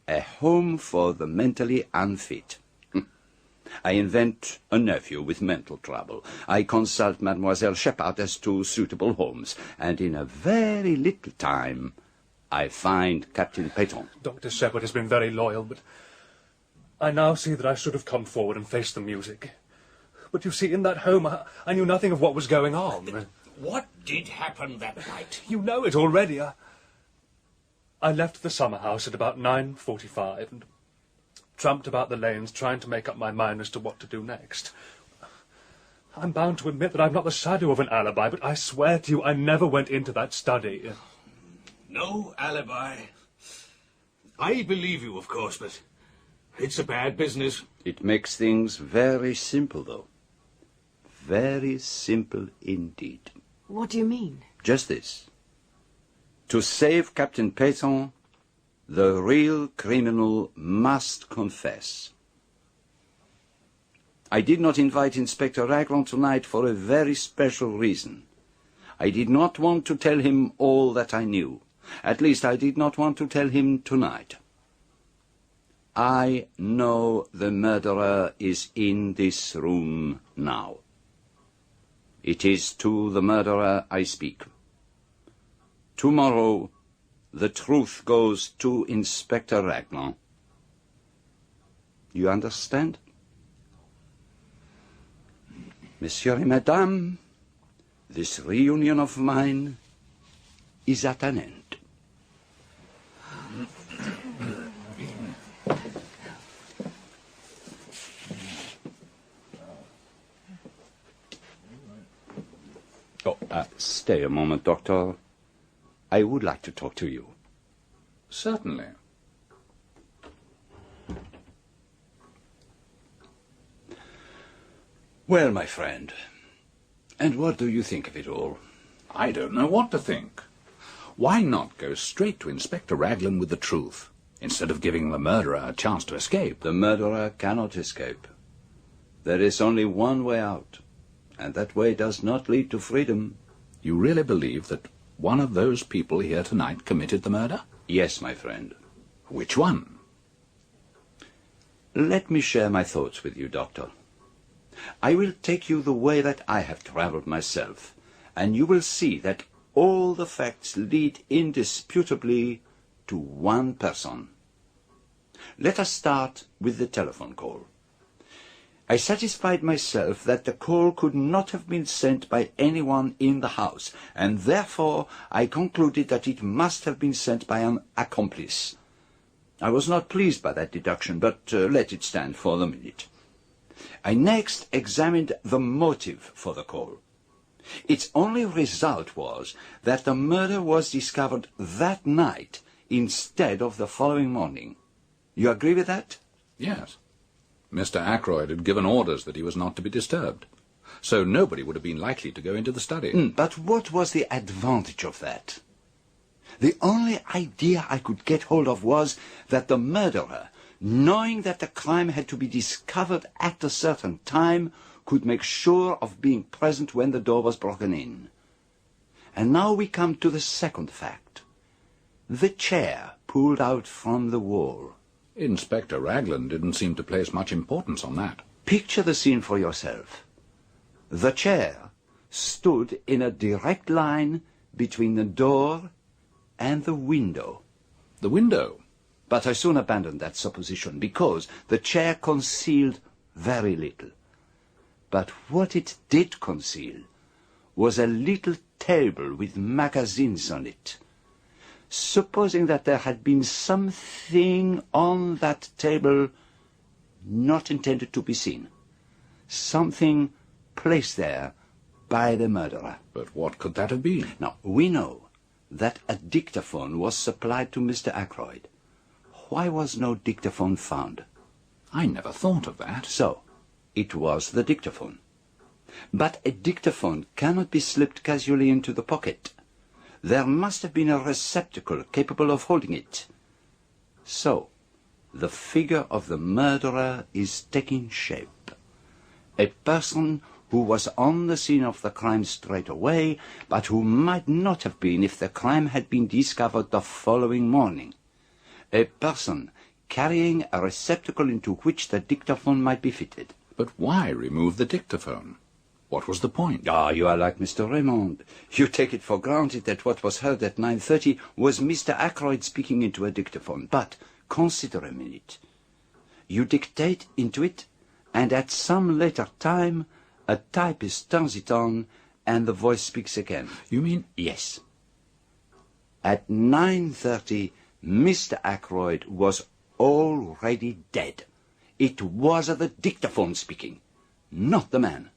a home for the mentally unfit. I invent a nephew with mental trouble. I consult Mademoiselle Shepherd as to suitable homes. And in a very little time, I find Captain Peyton. Dr. Shepherd has been very loyal, but I now see that I should have come forward and faced the music. But you see, in that home, I knew nothing of what was going on. What did happen that night? You know it already. I left the summer house at about 9:45 and tramped about the lanes trying to make up my mind as to what to do next. I'm bound to admit that I've not the shadow of an alibi, but I swear to you I never went into that study. No alibi. I believe you, of course, but it's a bad business. It makes things very simple, though. Very simple indeed. What do you mean? Just this. To save Captain Peyton, the real criminal must confess. I did not invite Inspector Raglan tonight for a very special reason. I did not want to tell him all that I knew. At least I did not want to tell him tonight. I know the murderer is in this room now. It is to the murderer I speak. Tomorrow, the truth goes to Inspector Raglan. You understand? Monsieur et Madame, this reunion of mine is at an end. Oh, stay a moment, Doctor. I would like to talk to you. Certainly. Well, my friend, and what do you think of it all? I don't know what to think. Why not go straight to Inspector Raglan with the truth, instead of giving the murderer a chance to escape? The murderer cannot escape. There is only one way out, and that way does not lead to freedom. You really believe that one of those people here tonight committed the murder? Yes, my friend. Which one? Let me share my thoughts with you, Doctor. I will take you the way that I have traveled myself, and you will see that all the facts lead indisputably to one person. Let us start with the telephone call. I satisfied myself that the call could not have been sent by anyone in the house, and therefore I concluded that it must have been sent by an accomplice. I was not pleased by that deduction, but let it stand for the minute. I next examined the motive for the call. Its only result was that the murder was discovered that night instead of the following morning. You agree with that? Yes. Mr. Ackroyd had given orders that he was not to be disturbed, so nobody would have been likely to go into the study. But what was the advantage of that? The only idea I could get hold of was that the murderer, knowing that the crime had to be discovered at a certain time, could make sure of being present when the door was broken in. And now we come to the second fact. The chair pulled out from the wall. Inspector Raglan didn't seem to place much importance on that. Picture the scene for yourself. The chair stood in a direct line between the door and the window. The window? But I soon abandoned that supposition, because the chair concealed very little. But what it did conceal was a little table with magazines on it. Supposing that there had been something on that table not intended to be seen, something placed there by the murderer. But what could that have been? Now, we know that a dictaphone was supplied to Mr. Ackroyd. Why was no dictaphone found? I never thought of that. So, it was the dictaphone. But a dictaphone cannot be slipped casually into the pocket. There must have been a receptacle capable of holding it. So, the figure of the murderer is taking shape. A person who was on the scene of the crime straight away, but who might not have been if the crime had been discovered the following morning. A person carrying a receptacle into which the dictaphone might be fitted. But why remove the dictaphone? What was the point? Ah, you are like Mr. Raymond. You take it for granted that what was heard at 9:30 was Mr. Ackroyd speaking into a dictaphone. But consider a minute. You dictate into it, and at some later time, a typist turns it on, and the voice speaks again. You mean? Yes. At 9:30, Mr. Ackroyd was already dead. It was the dictaphone speaking, not the man.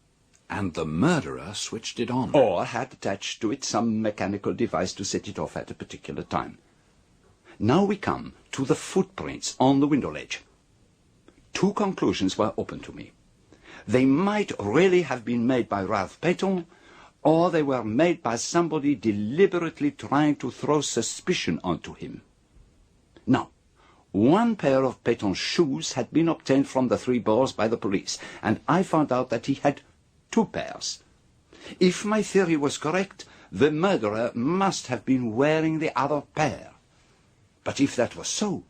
And the murderer switched it on. Or had attached to it some mechanical device to set it off at a particular time. Now we come to the footprints on the window ledge. Two conclusions were open to me. They might really have been made by Ralph Peyton, or they were made by somebody deliberately trying to throw suspicion onto him. Now, one pair of Peyton's shoes had been obtained from the Three Boars by the police, and I found out that he had 2 pairs. If my theory was correct, the murderer must have been wearing the other pair. But if that was so,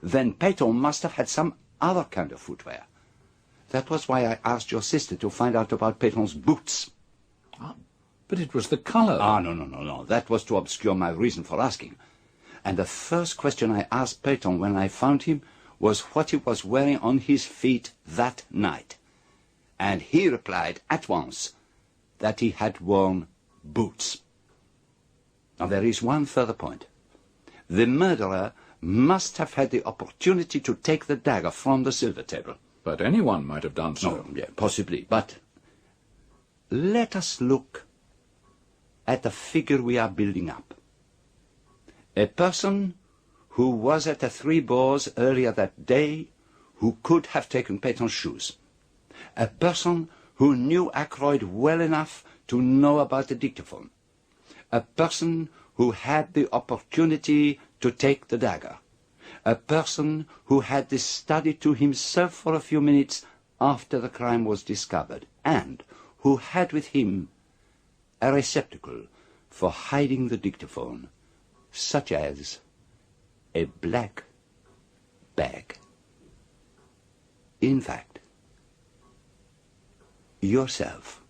then Peyton must have had some other kind of footwear. That was why I asked your sister to find out about Peyton's boots. Ah, but it was the color. Ah, no. That was to obscure my reason for asking. And the first question I asked Peyton when I found him was what he was wearing on his feet that night. And he replied at once that he had worn boots. Now there is one further point. The murderer must have had the opportunity to take the dagger from the silver table. But anyone might have done so. No, yeah, possibly. But let us look at the figure we are building up. A person who was at the Three Boars earlier that day, who could have taken Peyton's shoes. A person who knew Ackroyd well enough to know about the dictaphone. A person who had the opportunity to take the dagger. A person who had this study to himself for a few minutes after the crime was discovered, and who had with him a receptacle for hiding the dictaphone, such as a black bag. In fact, yourself,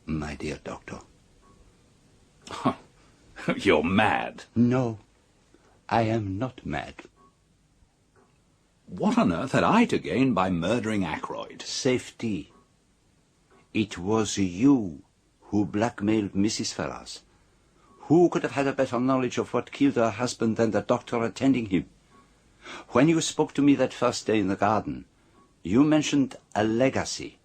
my dear doctor. You're mad. No, I am not mad. What on earth had I to gain by murdering Ackroyd? Safety. It was you who blackmailed Mrs. Ferrars. Who could have had a better knowledge of what killed her husband than the doctor attending him? When you spoke to me that first day in the garden, you mentioned a legacy.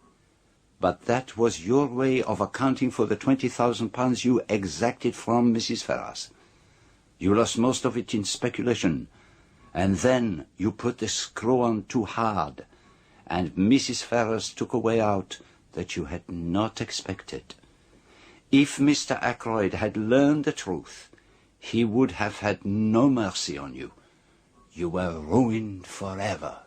But that was your way of accounting for the £20,000 you exacted from Mrs. Ferrars. You lost most of it in speculation, and then you put the screw on too hard, and Mrs. Ferrars took a way out that you had not expected. If Mr. Ackroyd had learned the truth, he would have had no mercy on you. You were ruined forever.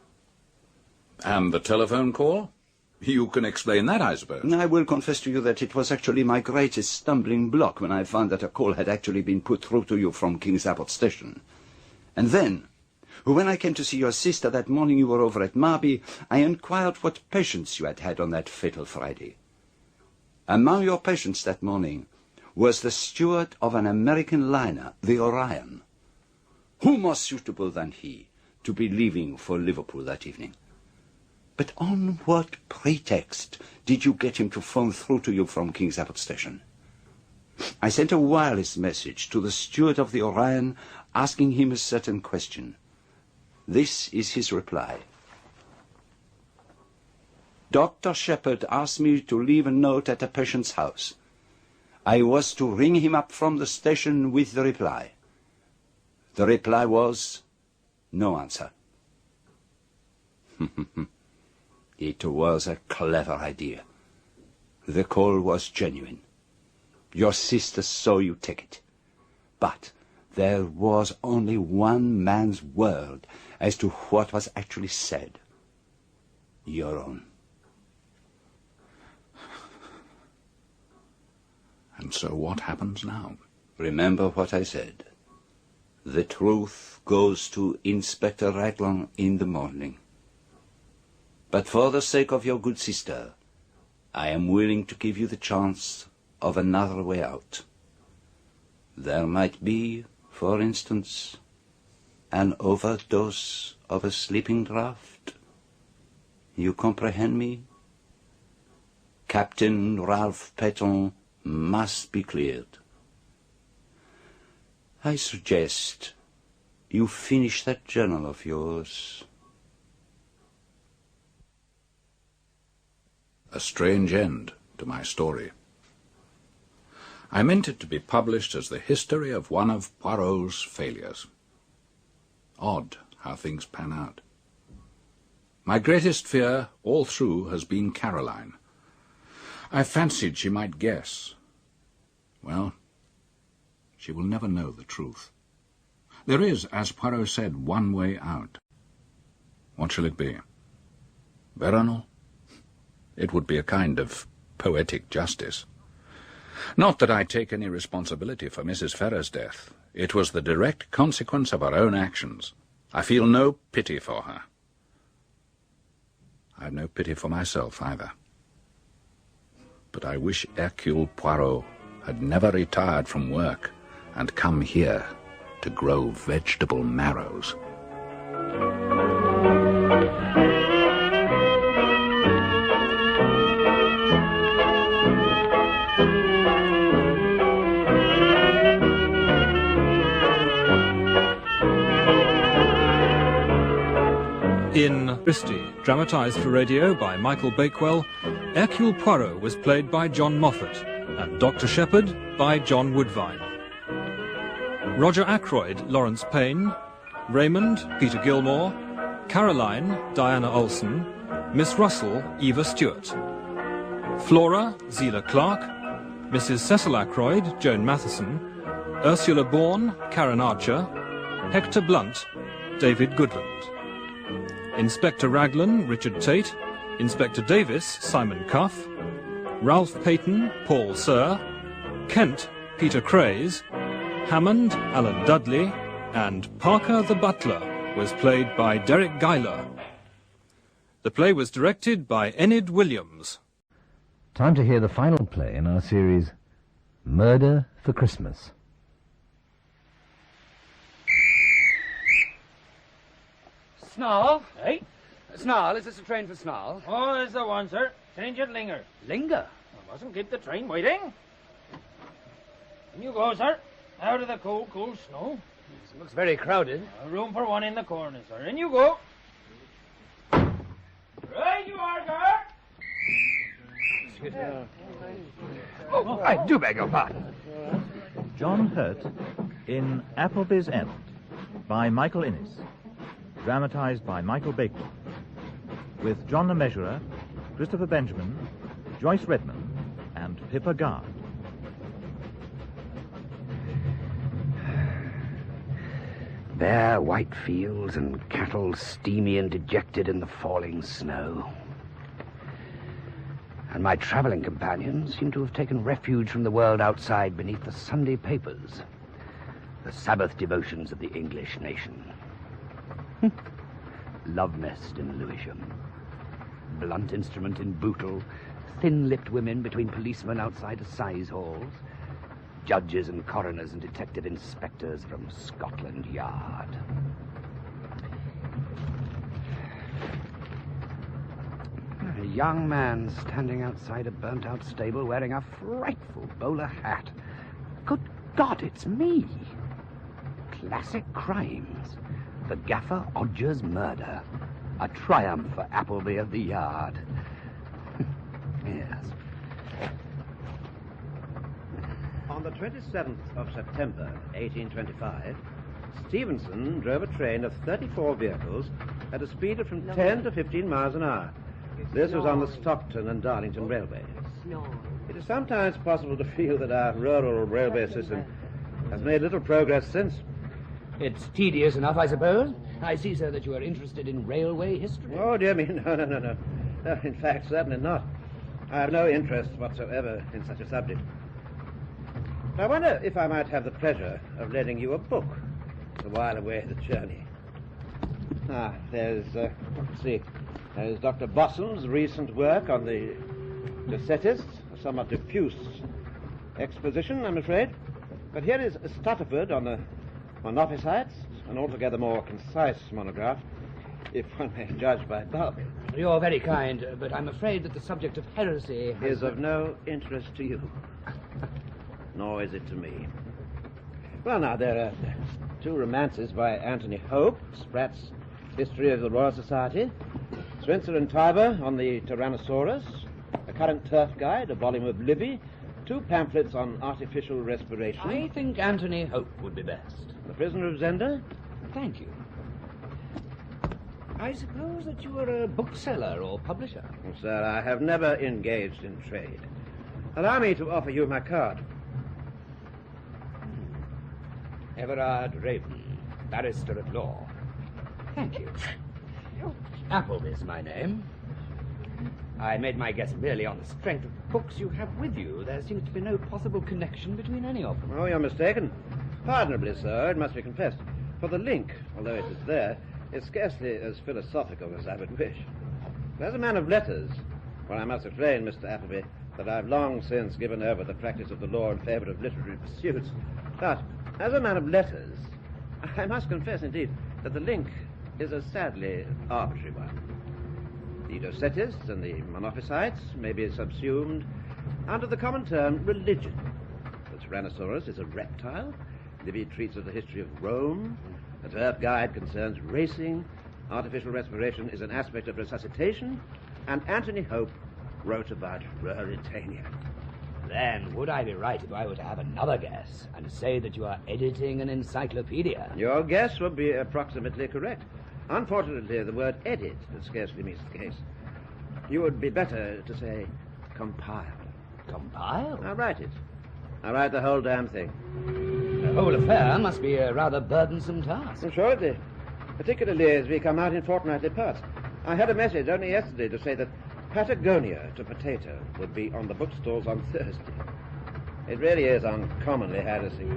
And the telephone call? You can explain that, I suppose. I will confess to you that it was actually my greatest stumbling block when I found that a call had actually been put through to you from King's Abbot Station. And then, When I came to see your sister that morning you were over at Marby, I inquired what patients you had had on that fatal Friday. Among your patients that morning was the steward of an American liner, the Orion. Who more suitable than he to be leaving for Liverpool that evening? But on what pretext did you get him to phone through to you from King's Abbot Station? I sent a wireless message to the steward of the Orion asking him a certain question. This is his reply. Dr. Shepherd asked me to leave a note at a patient's house. I was to ring him up from the station with the reply. The reply was, no answer. It was a clever idea. The call was genuine. Your sister saw you take it. But there was only one man's word as to what was actually said. Your own. And so what happens now? Remember what I said. The truth goes to Inspector Raglan in the morning. But for the sake of your good sister, I am willing to give you the chance of another way out. There might be, for instance, an overdose of a sleeping draught. You comprehend me? Captain Ralph Petton must be cleared. I suggest you finish that journal of yours. A strange end to my story. I meant it to be published as the history of one of Poirot's failures. Odd how things pan out. My greatest fear all through has been Caroline. I fancied she might guess. Well, she will never know the truth. There is, as Poirot said, one way out. What shall it be? Veronal? It would be a kind of poetic justice. Not that I take any responsibility for Mrs. Ferrer's death. It was the direct consequence of her own actions. I feel no pity for her. I have no pity for myself either. But I wish Hercule Poirot had never retired from work and come here to grow vegetable marrows. In Christie, dramatised for radio by Michael Bakewell, Hercule Poirot was played by John Moffat and Dr. Shepherd by John Woodvine. Roger Ackroyd, Lawrence Payne, Raymond, Peter Gilmore, Caroline, Diana Olson, Miss Russell, Eva Stewart, Flora, Zela Clark, Mrs. Cecil Ackroyd, Joan Matheson, Ursula Bourne, Karen Archer, Hector Blunt, David Goodland. Inspector Raglan, Richard Tate, Inspector Davis, Simon Cuff, Ralph Peyton, Paul Sir, Kent, Peter Craze, Hammond, Alan Dudley, and Parker the Butler was played by Derek Guyler. The play was directed by Enid Williams. Time to hear the final play in our series, Murder for Christmas. Snarl? Hey? Snarl, is this a train for Snarl? Oh, it's the one, sir. Change at Linger. Linger? I mustn't keep the train waiting. In you go, sir. Out of the cold, cold snow. It looks very crowded. Room for one in the corner, sir. In you go. Right you are, sir. Oh, I do beg your pardon. John Hurt in Appleby's End by Michael Innes. Dramatised by Michael Bakewell, with John the Measurer, Christopher Benjamin, Joyce Redmond, and Pippa Gard. Bare white fields and cattle steamy and dejected in the falling snow. And my travelling companions seem to have taken refuge from the world outside beneath the Sunday papers, the Sabbath devotions of the English nation. Love nest in Lewisham. Blunt instrument in Bootle. Thin-lipped women between policemen outside assize halls. Judges and coroners and detective inspectors from Scotland Yard. A young man standing outside a burnt-out stable wearing a frightful bowler hat. Good God, it's me! Classic crimes. The Gaffer Odger's murder. A triumph for Appleby of the Yard. Yes. On the 27th of September, 1825, Stevenson drove a train of 34 vehicles at a speed of from 10 to 15 miles an hour. This was on the Stockton and Darlington Railway. It is sometimes possible to feel that our rural railway system has made little progress since. It's tedious enough, I suppose. I see, sir, that you are interested in railway history. Oh, dear me, no. In fact, certainly not. I have no interest whatsoever in such a subject. I wonder if I might have the pleasure of lending you a book to while away the journey. Let's see. There's Dr. Bossom's recent work on the Docetists, a somewhat diffuse exposition, I'm afraid. But here is Stutterford on the Monophysites, an altogether more concise monograph, if one may judge by bulk. You're very kind, but I'm afraid that the subject of heresy is of no interest to you. Nor is it to me. Well, now, there are two romances by Anthony Hope, Spratt's History of the Royal Society, Spencer and Tiber on the Tyrannosaurus, a current turf guide, a volume of Livy, two pamphlets on artificial respiration. I think Anthony Hope would be best. The Prisoner of Zenda? Thank you. I suppose that you are a bookseller or publisher? Oh, sir, I have never engaged in trade. Allow me to offer you my card. Everard Raven, barrister at law. Thank you. Appleby's my name. I made my guess merely on the strength of the books you have with you. There seems to be no possible connection between any of them. Oh, you're mistaken. Pardonably, sir, it must be confessed. For the link, although it is there, is scarcely as philosophical as I would wish. As a man of letters, well, I must explain, Mr. Appleby, that I've long since given over the practice of the law in favour of literary pursuits. But, as a man of letters, I must confess, indeed, that the link is a sadly arbitrary one. The Docetists and the Monophysites may be subsumed under the common term religion. The Tyrannosaurus is a reptile. Livy treats of the history of Rome. The Turf Guide concerns racing. Artificial respiration is an aspect of resuscitation. And Anthony Hope wrote about Ruritania. Then would I be right if I were to have another guess and say that you are editing an encyclopedia? Your guess would be approximately correct. Unfortunately, the word edit scarcely meets the case. You would be better to say compile. Compile? I'll write it. I'll write the whole damn thing. The whole affair must be a rather burdensome task. Assuredly. Particularly as we come out in fortnightly parts. I had a message only yesterday to say that Patagonia to Potato would be on the bookstalls on Thursday. It really is uncommonly harassing.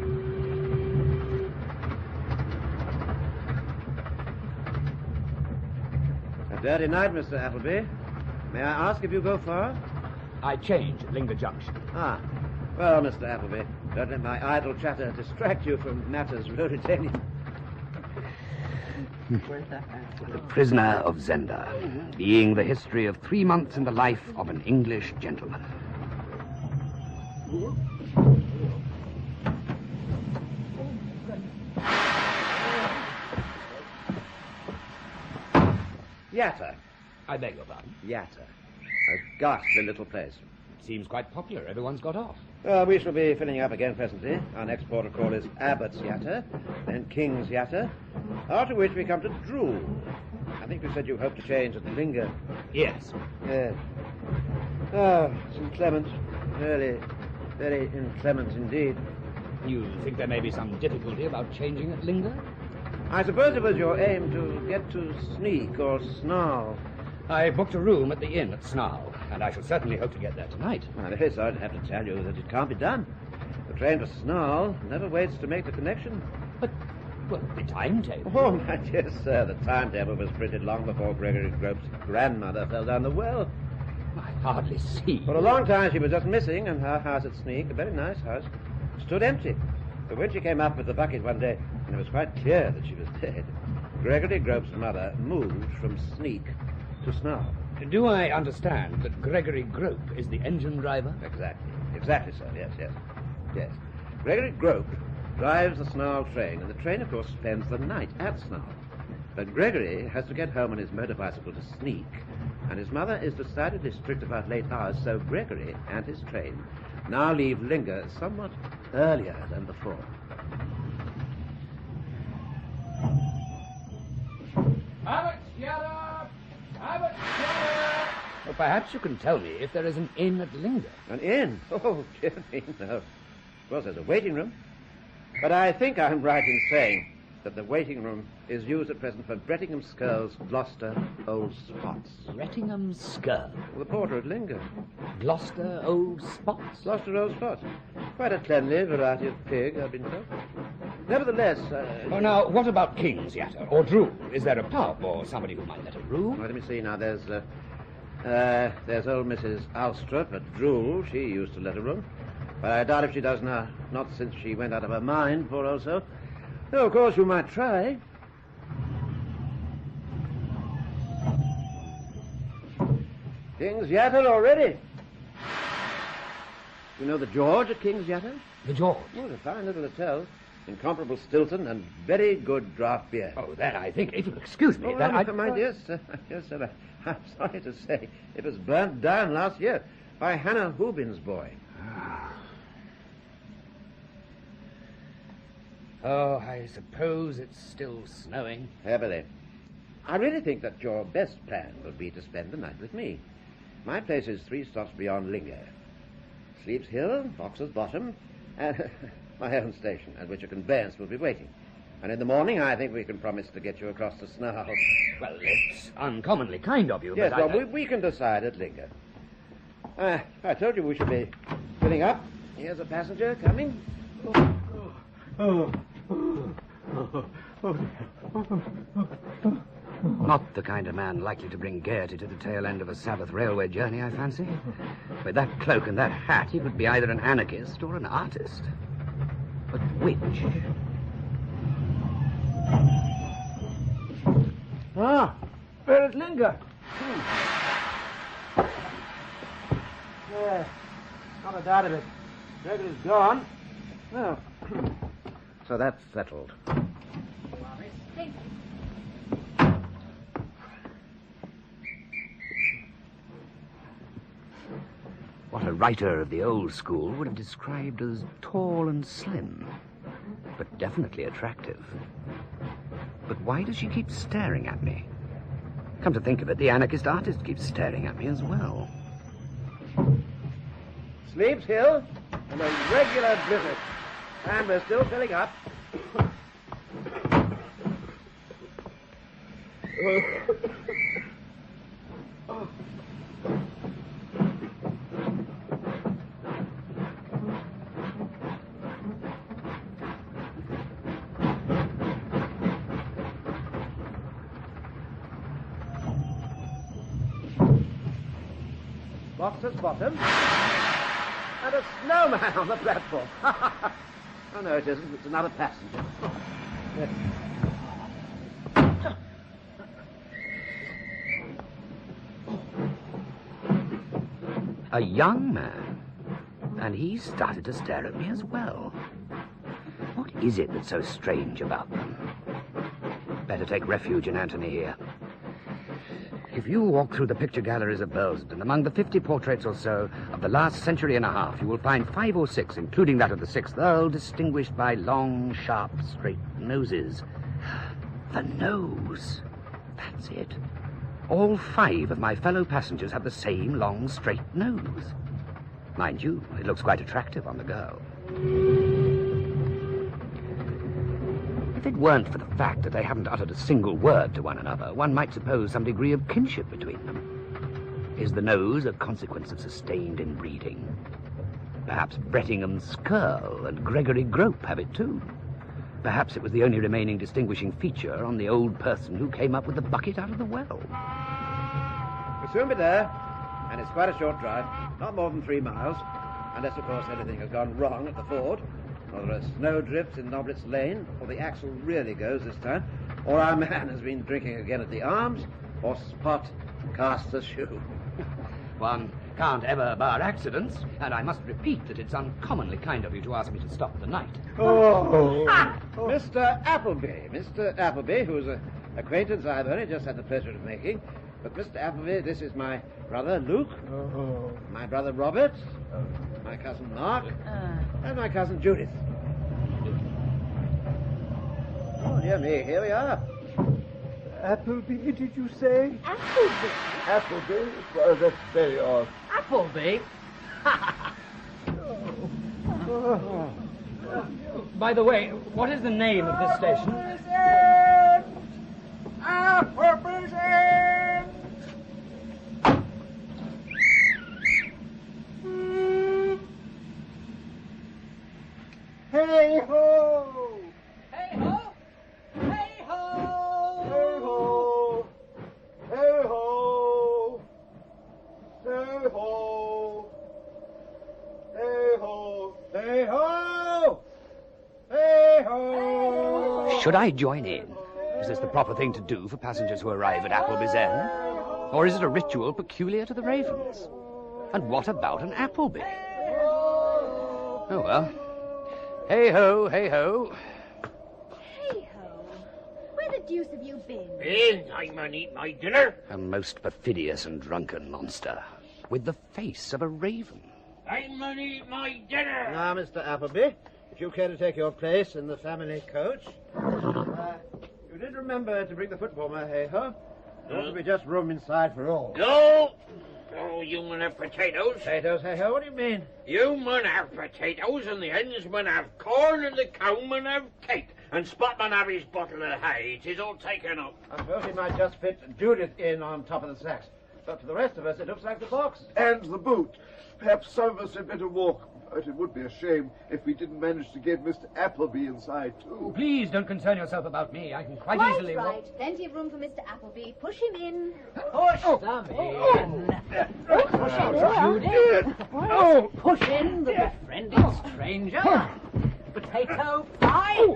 A dirty night, Mr. Appleby. May I ask if you go far? I change at Linger Junction. Ah. Well, Mr. Appleby, don't let my idle chatter distract you from matters Ruritanian. The Prisoner of Zenda, being the history of 3 months in the life of an English gentleman. Yatta. I beg your pardon? Yatta. A ghastly little place. Seems quite popular. Everyone's got off. We shall be filling up again presently. Our next port of call is Abbott's Yatta, then King's Yatta, after which we come to Drool. I think you said you hope to change at the Linger. Yes. Yes. Oh, it's inclement. Really, very inclement indeed. You think there may be some difficulty about changing at Linger? I suppose it was your aim to get to Sneak or Snarl. I booked a room at the inn at Snarl, and I shall certainly hope to get there tonight. I'm very sorry to have to tell you that it can't be done. The train to Snarl never waits to make the connection. But Well, the timetable. Oh, my dear sir, the timetable was printed long before Gregory Grope's grandmother fell down the well. I hardly see. For a long time she was just missing, and her house at Sneak, a very nice house, stood empty. But when she came up with the bucket one day, and it was quite clear that she was dead, Gregory Grope's mother moved from Sneak to Snarl. Do I understand that Gregory Grope is the engine driver? Exactly. Exactly, sir. Yes. Gregory Grope drives the Snarl train, and the train, of course, spends the night at Snarl. But Gregory has to get home on his motor bicycle to Sneak, and his mother is decidedly strict about late hours, so Gregory and his train now leave Linger somewhat earlier than before. Well, perhaps you can tell me if there is an inn at Linger. An inn? Oh, dear me, no. Of course, there's a waiting room. But I think I'm right in saying that the waiting room is used at present for Brettingham Skirl's Gloucester Old Spots. Brettingham Skirl? The porter at Linger. Gloucester Old Spots? Gloucester Old Spots. Quite a cleanly variety of pig, I've been told. Nevertheless... now, what about King's Yatter? Or Drool? Is there a pub or somebody who might let a room? Well, let me see now. There's old Mrs. Alstrup at Drool. She used to let a room. But I doubt if she does now. Not since she went out of her mind, poor old soul. Though, of course, you might try. King's Yatter already. You know the George at King's Yatter? The George? Oh, it's a fine little hotel. Incomparable Stilton and very good draft beer. Oh, then I think, if you'll excuse me, that I... My dear sir, I'm sorry to say it was burnt down last year by Hannah Hubin's boy. Oh, I suppose it's still snowing. Heavily. I really think that your best plan would be to spend the night with me. My place is 3 stops beyond Linger. Sleep's Hill, Fox's Bottom, and my own station, at which a conveyance will be waiting. And in the morning, I think we can promise to get you across to Snarl. Well, it's uncommonly kind of you, yes, but well, we can decide at Linger. I told you we should be filling up. Here's a passenger coming. Not the kind of man likely to bring gaiety to the tail end of a Sabbath railway journey, I fancy. With that cloak and that hat, he would be either an anarchist or an artist. But which? Where is Linger? Yeah, not a doubt of it. Gregory's gone. No. So that's settled. What a writer of the old school would have described as tall and slim, but definitely attractive. But why does she keep staring at me? Come to think of it, the anarchist artist keeps staring at me as well. Sleep's Hill and a regular blizzard. And we're still filling up. Fox's Bottom. And a snowman on the platform. Oh, no, it isn't. It's another passenger. A young man. And he started to stare at me as well. What is it that's so strange about them? Better take refuge in Antony here. If you walk through the picture galleries of Burlesdon, among the 50 portraits or so of the last century and a half, you will find 5 or 6, including that of the 6th Earl, distinguished by long, sharp, straight noses. The nose. That's it. All 5 of my fellow passengers have the same long, straight nose. Mind you, it looks quite attractive on the girl. If it weren't for the fact that they haven't uttered a single word to one another, one might suppose some degree of kinship between them. Is the nose a consequence of sustained inbreeding? Perhaps Brettingham Skirl and Gregory Grope have it too. Perhaps it was the only remaining distinguishing feature on the old person who came up with the bucket out of the well. We'll soon be there, and it's quite a short drive, not more than 3 miles, unless, of course, anything has gone wrong at the ford, or there are snow drifts in Noblet's Lane, or the axle really goes this time, or our man has been drinking again at the Arms, or Spot casts a shoe. One can't ever bar accidents, and I must repeat that it's uncommonly kind of you to ask me to stop the night. Mr. Appleby, whose acquaintance I've only just had the pleasure of making. But, Mr. Appleby, this is my brother Luke, my brother Robert, my cousin Mark, and my cousin Judith. Oh, dear me, here we are. Appleby, did you say? Appleby. Appleby? Well, that's very odd. Appleby? By the way, what is the name of this station? Appleby's End! Hey ho! Hey ho! Hey ho! Hey ho! Hey ho! Hey ho! Hey ho! Hey ho! Hey ho! Should I join in? Is this the proper thing to do for passengers who arrive at Appleby's End? Or is it a ritual peculiar to the Ravens? And what about an Appleby? Oh, well. Hey-ho, hey-ho. Hey-ho. Where the deuce have you been? I'm gonna eat my dinner. A most perfidious and drunken monster, with the face of a raven. I'm gonna eat my dinner. Now, Mr. Appleby, if you care to take your place in the family coach, you did remember to bring the foot warmer, hey-ho. There ought to be just room inside for all. No! Oh, you mun have potatoes. Potatoes, hey-ho, what do you mean? You mun have potatoes, and the hens mun have corn, and the cow mun have cake. And Spot mun have his bottle of hay. It is all taken up. I suppose he might just fit Judith in on top of the sacks. But for the rest of us, it looks like the box. And the boot. Perhaps some of us had better walk. But it would be a shame if we didn't manage to get Mr. Appleby inside, too. Please don't concern yourself about me. I can quite easily walk. Right. Plenty of room for Mr. Appleby. Push him in. Push them in. Push in, Judy. Oh, push in the befriended stranger. Potato pie.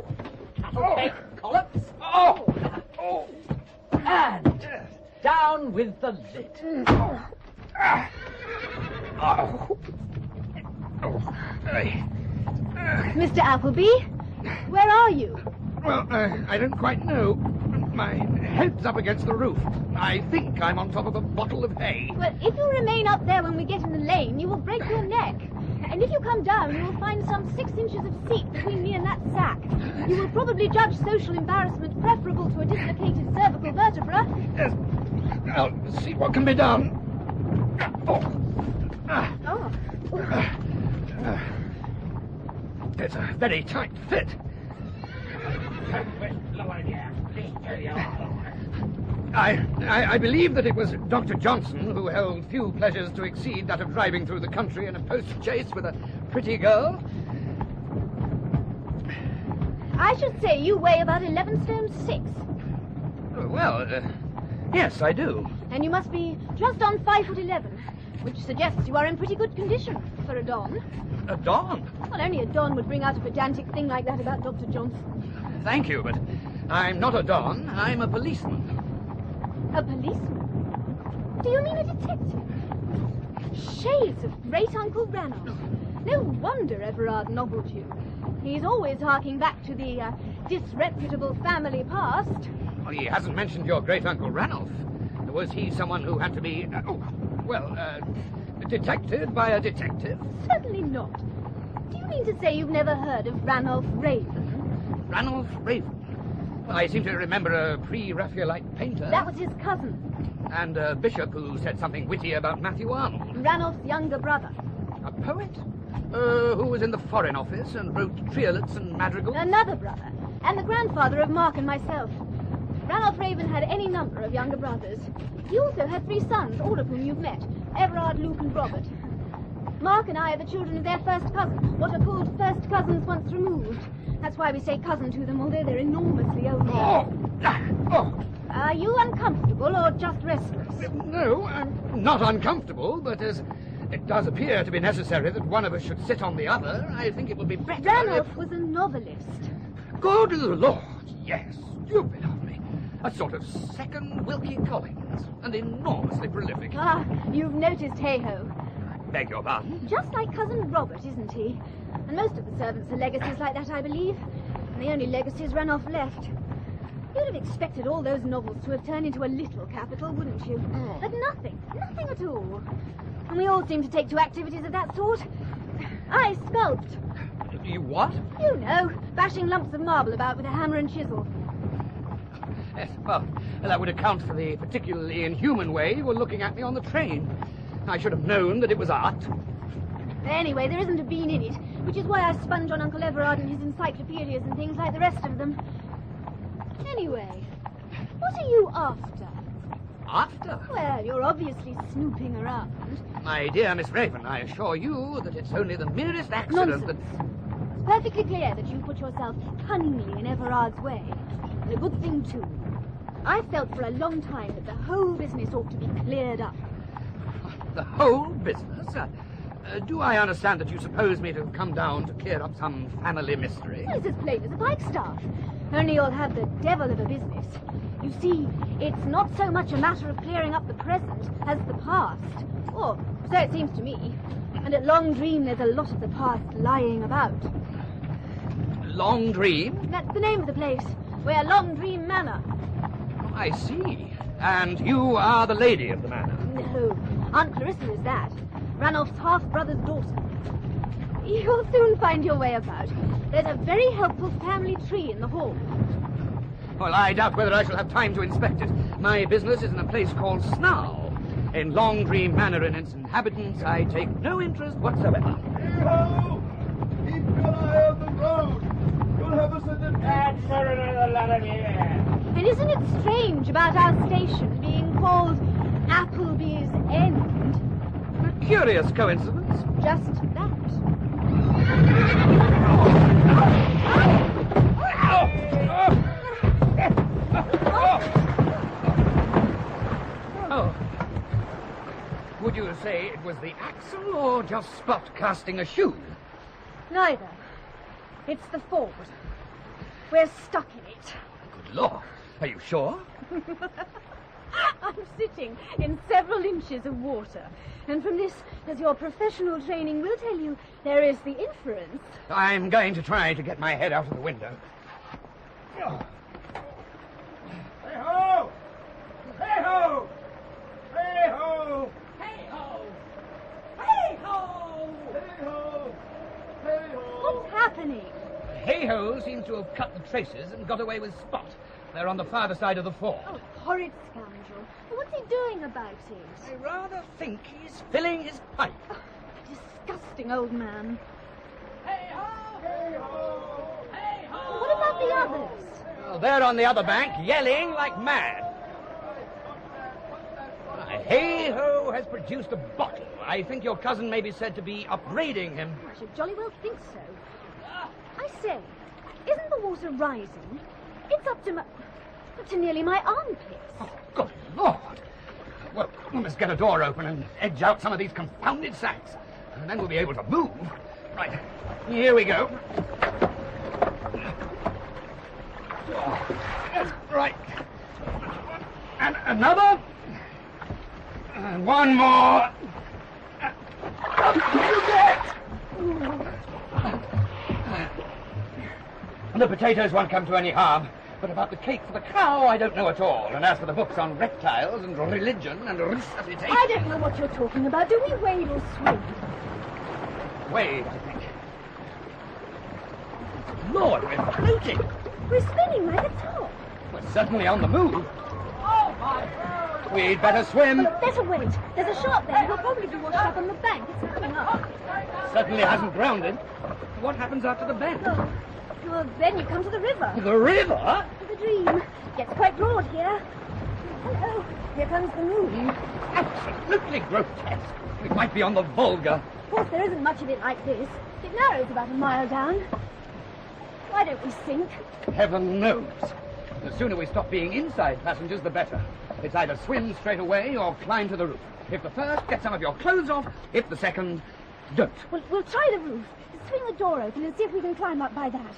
Cattle cake collops. And down with the lid. Mr. Appleby, where are you? Well, I don't quite know. My head's up against the roof. I think I'm on top of a bottle of hay. Well, if you remain up there when we get in the lane, you will break your neck. And if you come down, you will find some 6 inches of seat between me and that sack. You will probably judge social embarrassment preferable to a dislocated cervical vertebra. Yes. I'll see what can be done. It's a very tight fit. I believe that it was Dr. Johnson who held few pleasures to exceed that of driving through the country in a post-chaise with a pretty girl. I should say you weigh about 11 stone 6. Well, yes, I do. And you must be just on 5'11", which suggests you are in pretty good condition for a Don. A Don? Well, only a Don would bring out a pedantic thing like that about Dr. Johnson. Thank you, but I'm not a Don. I'm a policeman. A policeman? Do you mean a detective? Shades of great-uncle Ranulph. No wonder Everard nobbled you. He's always harking back to the disreputable family past. Well, he hasn't mentioned your great-uncle Ranulph. Was he someone who had to be, detected by a detective? Certainly not. Do you mean to say you've never heard of Ranulph Raven? Ranulph Raven? Well, I seem to remember a pre-Raphaelite painter. That was his cousin. And a bishop who said something witty about Matthew Arnold. Ranulph's younger brother. A poet? Who was in the Foreign Office and wrote triolets and madrigals? Another brother, and the grandfather of Mark and myself. Ranulph Raven had any number of younger brothers. He also had 3 sons, all of whom you've met. Everard, Luke, and Robert. Mark and I are the children of their first cousin, what are called first cousins once removed. That's why we say cousin to them, although they're enormously older. Are you uncomfortable or just restless? No, I'm not uncomfortable, but as it does appear to be necessary that one of us should sit on the other, I think it would be better Ranulph was a novelist. Good Lord, yes. Stupid of me. A sort of second Wilkie Collins, and enormously prolific. Ah, you've noticed Hay-Ho. Beg your pardon? Just like Cousin Robert, isn't he? And most of the servants are legacies like that, I believe. And the only legacies Ranulph left. You'd have expected all those novels to have turned into a little capital, wouldn't you? But nothing at all. And we all seem to take to activities of that sort. I sculpt. You what? You know, bashing lumps of marble about with a hammer and chisel. Yes, well, that would account for the particularly inhuman way you were looking at me on the train. I should have known that it was art. Anyway, there isn't a bean in it, which is why I sponge on Uncle Everard and his encyclopedias and things like the rest of them. Anyway, what are you after? After? Well, you're obviously snooping around. My dear Miss Raven, I assure you that it's only the merest accident Nonsense. It's perfectly clear that you put yourself cunningly in Everard's way. And a good thing, too. I felt for a long time that the whole business ought to be cleared up. The whole business? Do I understand that you suppose me to have come down to clear up some family mystery? Well, it's as plain as a pikestaff. Only you'll have the devil of a business. You see, it's not so much a matter of clearing up the present as the past. Or, so it seems to me. And at Long Dream there's a lot of the past lying about. Long Dream? That's the name of the place. We're Long Dream Manor. I see. And you are the lady of the manor? No, Aunt Clarissa is that. Ranulph's half-brother's daughter. You'll soon find your way about. There's a very helpful family tree in the hall. Well, I doubt whether I shall have time to inspect it. My business is in a place called Snarl. In Long Dream Manor and its inhabitants, I take no interest whatsoever. Hey-ho! Keep your eye on the road. You'll have us in the... That's for another lot of years. And isn't it strange about our station being called Appleby's End? A curious coincidence. Just that. Oh. Would you say it was the axle or just Spot casting a shoe? Neither. It's the forward. We're stuck in it. Good Lord. Are you sure? I'm sitting in several inches of water. And from this, as your professional training will tell you, there is the inference. I'm going to try to get my head out of the window. Hey-ho! Hey-ho! Hey-ho! Hey-ho! Hey-ho! Hey-ho! Hey-ho! What's happening? Hey-ho seems to have cut the traces and got away with Spot. They're on the farther side of the ford. Oh, horrid scoundrel. What's he doing about it? I rather think he's filling his pipe. Oh, disgusting old man. Hey-ho! Hey-ho! Hey-ho! What about the others? Well, they're on the other bank, yelling like mad. Hey-ho has produced a bottle. I think your cousin may be said to be upbraiding him. I should jolly well think so. I say, isn't the water rising? It's up to nearly my armpits. Oh, good Lord. Well, we must get a door open and edge out some of these confounded sacks. And then we'll be able to move. Right, here we go. Right. And another. And one more. You get! The potatoes won't come to any harm. But about the cake for the cow, I don't know at all. And as for the books on reptiles and religion and resuscitation... I don't know what you're talking about. Do we wade or swim? Wade, I think. Lord, we're floating. We're spinning like a top. We're certainly on the move. Oh, my God! We'd better swim. Better wait. There's a shark there. We'll probably be washed up on the bank. It's coming up. Certainly hasn't grounded. What happens after the bend? Well, then you come to the river. The river? The dream. Gets quite broad here. Oh, here comes the moon. Absolutely grotesque. We might be on the Volga. course, there isn't much of it like this. It narrows about a mile down. Why don't we sink? Heaven knows. The sooner we stop being inside passengers, the better. It's either swim straight away or climb to the roof. If the first, get some of your clothes off. If the second, don't. We'll try the roof. Swing the door open and see if we can climb up by that.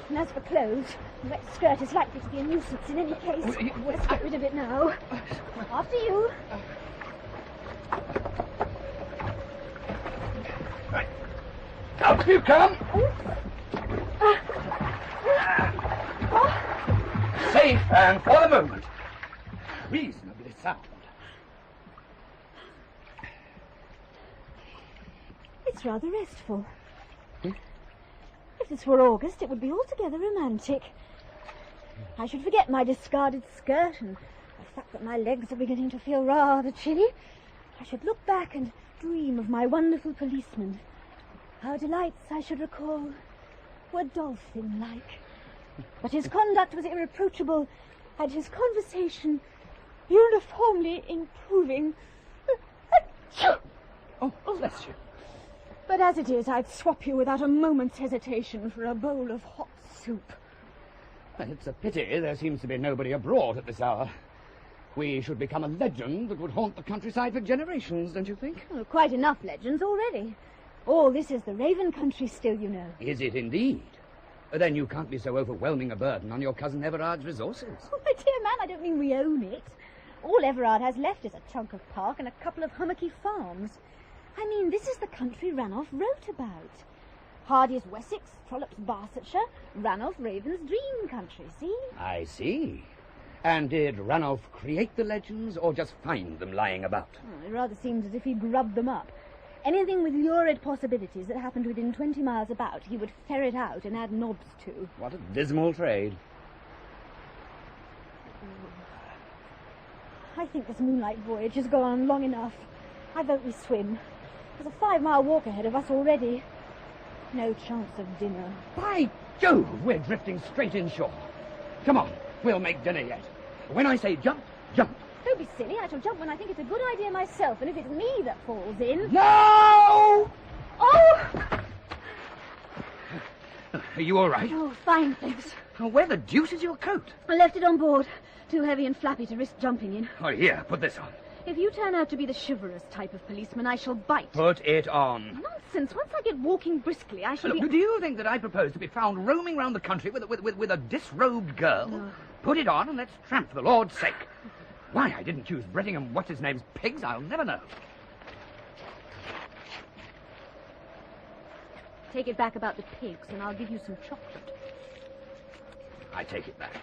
And as for clothes, the wet skirt is likely to be a nuisance in any case. Let's get rid of it now. After you. Right. Out you come. Safe and for the moment. Reasonably sound. It's rather restful. If this were August, it would be altogether romantic. I should forget my discarded skirt and the fact that my legs are beginning to feel rather chilly. I should look back and dream of my wonderful policeman. Our delights, I should recall, were dolphin-like. But his conduct was irreproachable, and his conversation uniformly improving. Oh, bless you. But as it is, I'd swap you without a moment's hesitation for a bowl of hot soup. It's a pity there seems to be nobody abroad at this hour. We should become a legend that would haunt the countryside for generations, don't you think? Oh, quite enough legends already. All this is the Raven country still, you know. Is it indeed? Then you can't be so overwhelming a burden on your cousin Everard's resources. Oh, my dear man, I don't mean we own it. All Everard has left is a chunk of park and a couple of hummocky farms. I mean, this is the country Ranulph wrote about. Hardy's Wessex, Trollope's Barsetshire, Ranulph Raven's dream country, see? I see. And did Ranulph create the legends or just find them lying about? Oh, it rather seems as if he grubbed them up. Anything with lurid possibilities that happened within 20 miles about, he would ferret out and add knobs to. What a dismal trade. I think this moonlight voyage has gone on long enough. I vote we swim. There's a 5-mile walk ahead of us already. No chance of dinner. By Jove, we're drifting straight inshore. Come on, we'll make dinner yet. When I say jump, jump. Don't be silly. I shall jump when I think it's a good idea myself, and if it's me that falls in... No! Oh! Are you all right? Oh, fine, thanks. Where the deuce is your coat? I left it on board. Too heavy and flappy to risk jumping in. Oh, here, put this on. If you turn out to be the chivalrous type of policeman, I shall bite. Put it on. Nonsense. Once I get walking briskly, I shall Look, be... do you think that I propose to be found roaming round the country with a disrobed girl? No. Put it on and let's tramp for the Lord's sake. Why I didn't choose Brettingham what's-his-name's pigs, I'll never know. Take it back about the pigs, and I'll give you some chocolate. I take it back.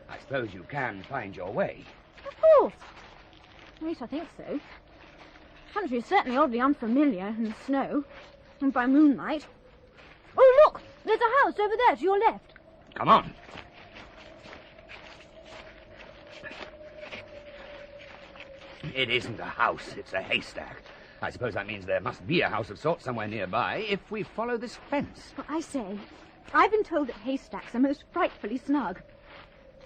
I suppose you can find your way. Of course. At least I think so. The country is certainly oddly unfamiliar in the snow, and by moonlight. Oh, look! There's a house over there to your left. Come on. It isn't a house, it's a haystack. I suppose that means there must be a house of sorts somewhere nearby if we follow this fence. Well, I say, I've been told that haystacks are most frightfully snug.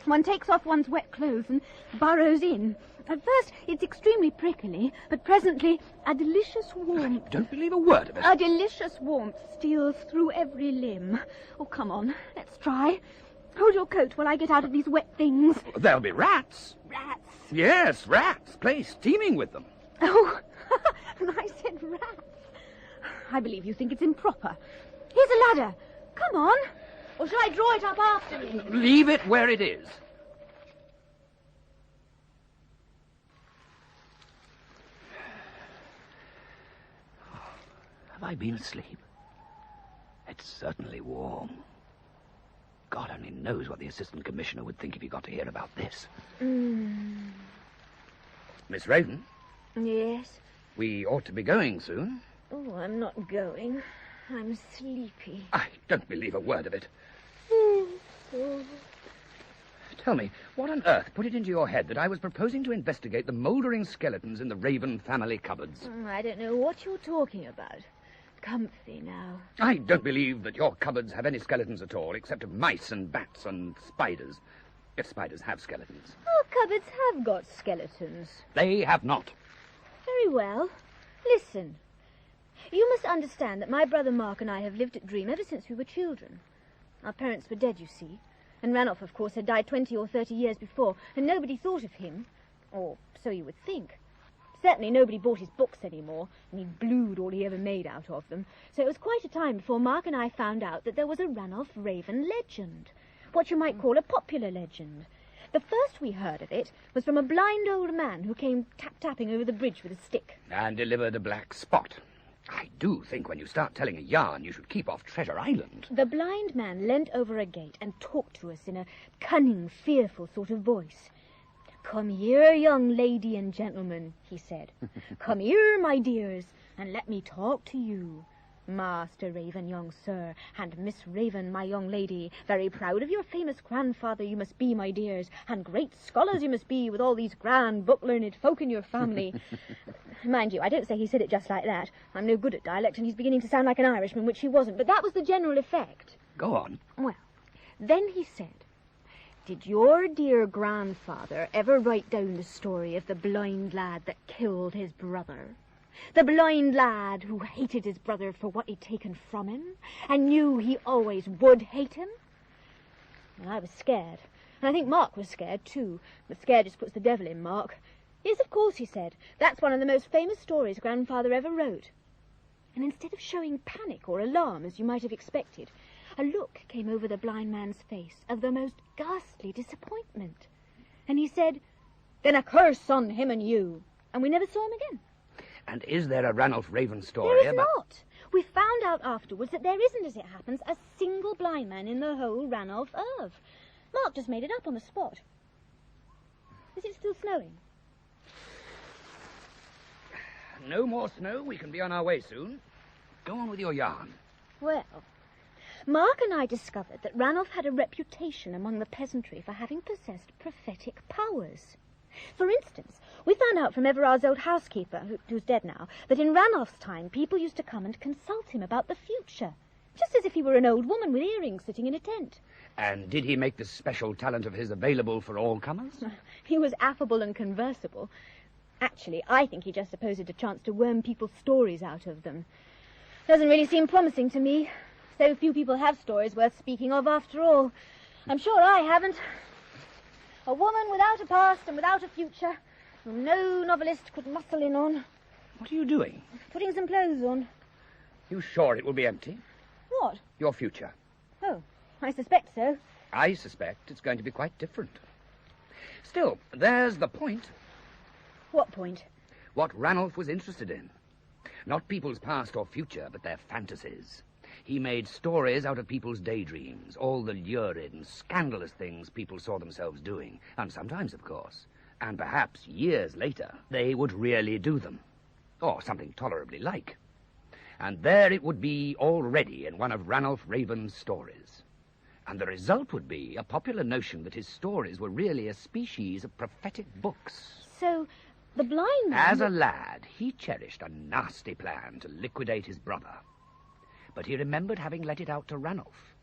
One takes off one's wet clothes and burrows in. At first, it's extremely prickly, but presently, a delicious warmth... Don't believe a word of it. A delicious warmth steals through every limb. Oh, come on, let's try. Hold your coat while I get out of these wet things. There'll be rats. Rats? Yes, rats. Place teeming with them. Oh, I said rats. I believe you think it's improper. Here's a ladder. Come on. Or shall I draw it up after me? Leave it where it is. Have I been asleep? It's certainly warm. God only knows what the Assistant Commissioner would think if he got to hear about this. Miss Raven? Yes? We ought to be going soon. Oh, I'm not going. I'm sleepy. I don't believe a word of it. Tell me, what on earth put it into your head that I was proposing to investigate the mouldering skeletons in the Raven family cupboards? I don't know what you're talking about. Comfy now. I don't believe that your cupboards have any skeletons at all, except of mice and bats and spiders. If spiders have skeletons. Our cupboards have got skeletons. They have not. Very well. Listen. You must understand that my brother Mark and I have lived at Dream ever since we were children. Our parents were dead, you see, and Ranulph, of course, had died 20 or 30 years before, and nobody thought of him, or so you would think. Certainly nobody bought his books anymore, and he blued all he ever made out of them. So it was quite a time before Mark and I found out that there was a Ranulph Raven legend, what you might call a popular legend. The first we heard of it was from a blind old man who came tap-tapping over the bridge with a stick. And delivered a black spot. I do think when you start telling a yarn, you should keep off Treasure Island. The blind man leant over a gate and talked to us in a cunning, fearful sort of voice. "Come here, young lady and gentlemen," he said. "Come here, my dears, and let me talk to you. Master Raven, young sir, and Miss Raven, my young lady, very proud of your famous grandfather you must be, my dears, and great scholars you must be with all these grand book-learned folk in your family." Mind you, I don't say he said it just like that. I'm no good at dialect, and he's beginning to sound like an Irishman, which he wasn't, but that was the general effect. Go on. Well, then he said, "Did your dear grandfather ever write down the story of the blind lad that killed his brother? The blind lad who hated his brother for what he'd taken from him, and knew he always would hate him?" Well, I was scared, and I think Mark was scared too, but scared just puts the devil in Mark. "Yes, of course," he said. "That's one of the most famous stories grandfather ever wrote." And instead of showing panic or alarm, as you might have expected, a look came over the blind man's face of the most ghastly disappointment. And he said, "Then a curse on him and you." And we never saw him again. And is there a Ranulph Raven story There is not. We found out afterwards that there isn't, as it happens, a single blind man in the whole Ranulph Earth. Mark just made it up on the spot. Is it still snowing? No more snow. We can be on our way soon. Go on with your yarn. Well, Mark and I discovered that Ranulph had a reputation among the peasantry for having possessed prophetic powers. For instance, we found out from Everard's old housekeeper, who's dead now, that in Ranulph's time people used to come and consult him about the future, just as if he were an old woman with earrings sitting in a tent. And did he make this special talent of his available for all comers? He was affable and conversable. Actually, I think he just supposed it a chance to worm people's stories out of them. Doesn't really seem promising to me. So few people have stories worth speaking of after all. I'm sure I haven't. A woman without a past and without a future, whom no novelist could muscle in on. What are you doing? Putting some clothes on. You sure it will be empty? What? Your future. Oh, I suspect so. I suspect it's going to be quite different. Still, there's the point. What point? What Ranulph was interested in. Not people's past or future, but their fantasies. He made stories out of people's daydreams, all the lurid and scandalous things people saw themselves doing, and sometimes, of course, and perhaps years later, they would really do them, or something tolerably like. And there it would be already in one of Ranulph Raven's stories. And the result would be a popular notion that his stories were really a species of prophetic books. So, the blind man... As a lad, he cherished a nasty plan to liquidate his brother. But he remembered having let it out to Ranulph.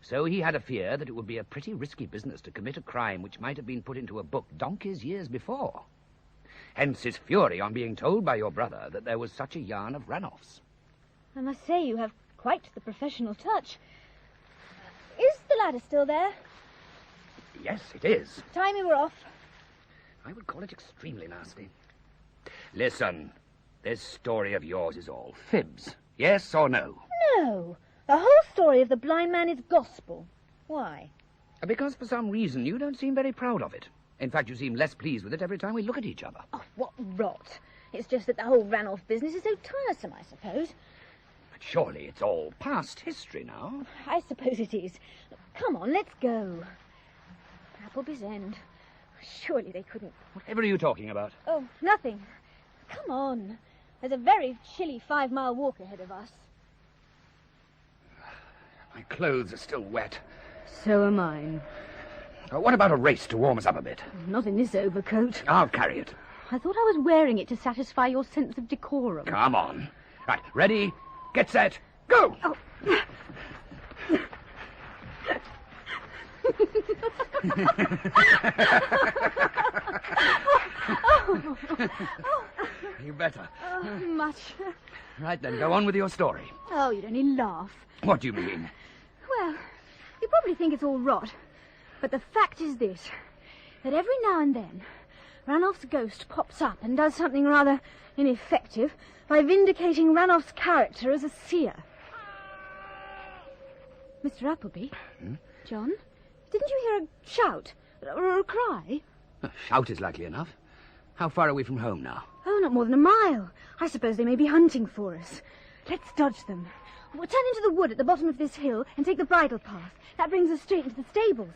So he had a fear that it would be a pretty risky business to commit a crime which might have been put into a book donkeys years before. Hence his fury on being told by your brother that there was such a yarn of Ranulph's. I must say you have quite the professional touch. Is the ladder still there? Yes, it is. Time we were off. I would call it extremely nasty. Listen, this story of yours is all fibs. Yes or no? No. The whole story of the blind man is gospel. Why? Because for some reason you don't seem very proud of it. In fact, you seem less pleased with it every time we look at each other. Oh, what rot. It's just that the whole Ranulph business is so tiresome, I suppose. But surely it's all past history now. I suppose it is. Come on, let's go. Appleby's End. Surely they couldn't... Whatever are you talking about? Oh, nothing. Come on. There's a very chilly 5-mile walk ahead of us. My clothes are still wet. So are mine. What about a race to warm us up a bit? Not in this overcoat. I'll carry it. I thought I was wearing it to satisfy your sense of decorum. Come on. Right, ready, get set, go! Oh. You better. Much. Right then, go on with your story. Oh, you'd only laugh. What do you mean? Well, you probably think it's all rot. But the fact is this, that every now and then, Ranulph's ghost pops up and does something rather ineffective by vindicating Ranulph's character as a seer. Mr. Appleby? John? Didn't you hear a shout? Or a cry? A shout is likely enough. How far are we from home now? Oh, not more than a mile. I suppose they may be hunting for us. Let's dodge them. We'll turn into the wood at the bottom of this hill and take the bridle path. That brings us straight into the stables.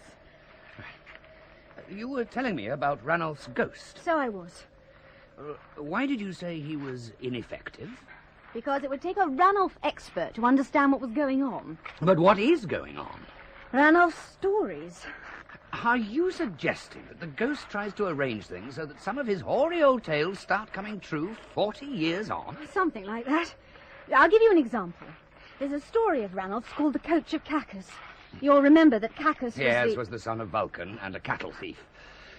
You were telling me about Ranulph's ghost. So I was. Why did you say he was ineffective? Because it would take a Ranulph expert to understand what was going on. But what is going on? Ranulph's stories. Are you suggesting that the ghost tries to arrange things so that some of his hoary old tales start coming true 40 years on? Something like that. I'll give you an example. There's a story of Ranulph's called The Coach of Cacus. You'll remember that Cacus was the son of Vulcan and a cattle thief.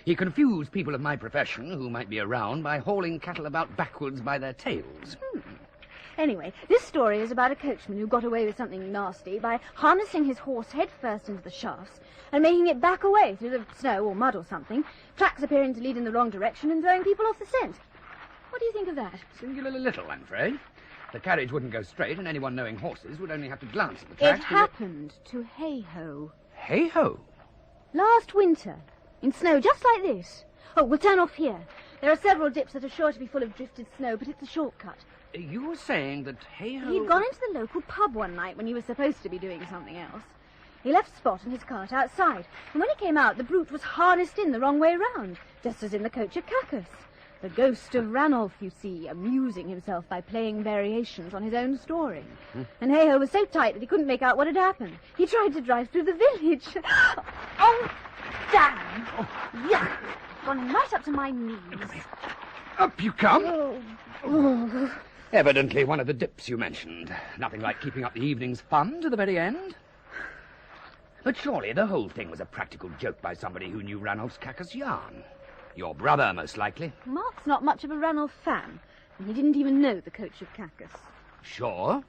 He confused people of my profession who might be around by hauling cattle about backwards by their tails. Anyway, this story is about a coachman who got away with something nasty by harnessing his horse head first into the shafts and making it back away through the snow or mud or something, tracks appearing to lead in the wrong direction and throwing people off the scent. What do you think of that? Singularly little, I'm afraid. The carriage wouldn't go straight, and anyone knowing horses would only have to glance at the tracks. It happened to Hay-Ho. Hay-Ho? Last winter, in snow just like this. Oh, we'll turn off here. There are several dips that are sure to be full of drifted snow, but it's a shortcut. You were saying that Hay-Ho... He'd gone into the local pub one night when he was supposed to be doing something else. He left Spot and his cart outside, and when he came out, the brute was harnessed in the wrong way round, just as in the Coach of Cacus. The ghost of Ranulph, you see, amusing himself by playing variations on his own story. And Hay-Ho was so tight that he couldn't make out what had happened. He tried to drive through the village. Oh, damn! Yuck! Gone right up to my knees. Up you come! Oh. Evidently one of the dips you mentioned. Nothing like keeping up the evening's fun to the very end. But surely the whole thing was a practical joke by somebody who knew Ranulph's Cacus yarn. Your brother, most likely. Mark's not much of a Ranulph fan, and he didn't even know the Coach of Cacus. Sure?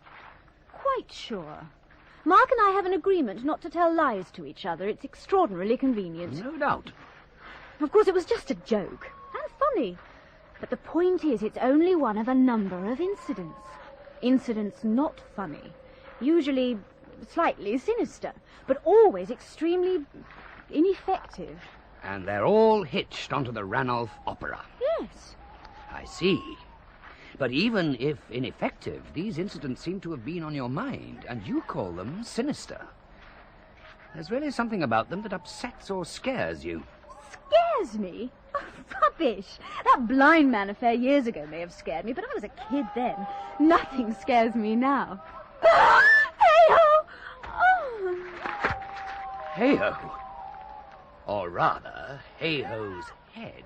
Quite sure. Mark and I have an agreement not to tell lies to each other. It's extraordinarily convenient. No doubt. Of course, it was just a joke, and funny. But the point is, it's only one of a number of incidents. Incidents not funny. Usually slightly sinister, but always extremely ineffective. And they're all hitched onto the Ranulph opera. Yes. I see. But even if ineffective, these incidents seem to have been on your mind, and you call them sinister. There's really something about them that upsets or scares you. Scares me? Oh, rubbish. That blind man affair years ago may have scared me, but I was a kid then. Nothing scares me now. Hey-ho! Oh. Hey-ho? Or rather, Hay-Ho's head.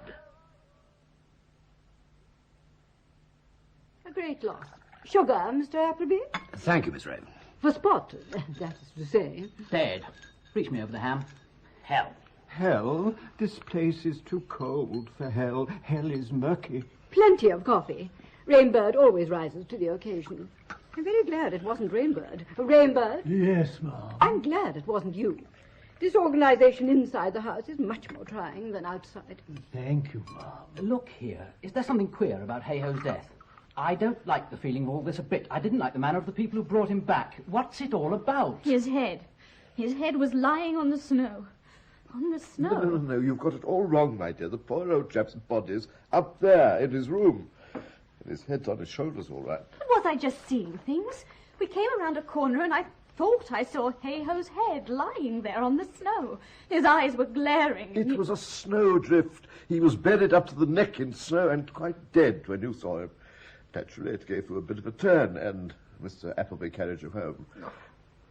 A great loss. Sugar, Mr. Appleby? Thank you, Miss Raven. For Spot, that is to say. Dead. Reach me over the ham. Hell. Hell? This place is too cold for hell. Hell is murky. Plenty of coffee. Rainbird always rises to the occasion. I'm very glad it wasn't Rainbird. Rainbird? Yes, Mom. I'm glad it wasn't you. Disorganization inside the house is much more trying than outside. Thank you, Mom. Look here. Is there something queer about Hay-Ho's death? I don't like the feeling of all this a bit. I didn't like the manner of the people who brought him back. What's it all about? His head. His head was lying on the snow. On the snow? No, you've got it all wrong, my dear. The poor old chap's body's up there in his room. And his head's on his shoulders, all right. But was I just seeing things? We came around a corner and I thought I saw Hay-Ho's head lying there on the snow. His eyes were glaring. It was a snowdrift. He was buried up to the neck in snow and quite dead when you saw him. Naturally, it gave you a bit of a turn, and Mr. Appleby carried you home.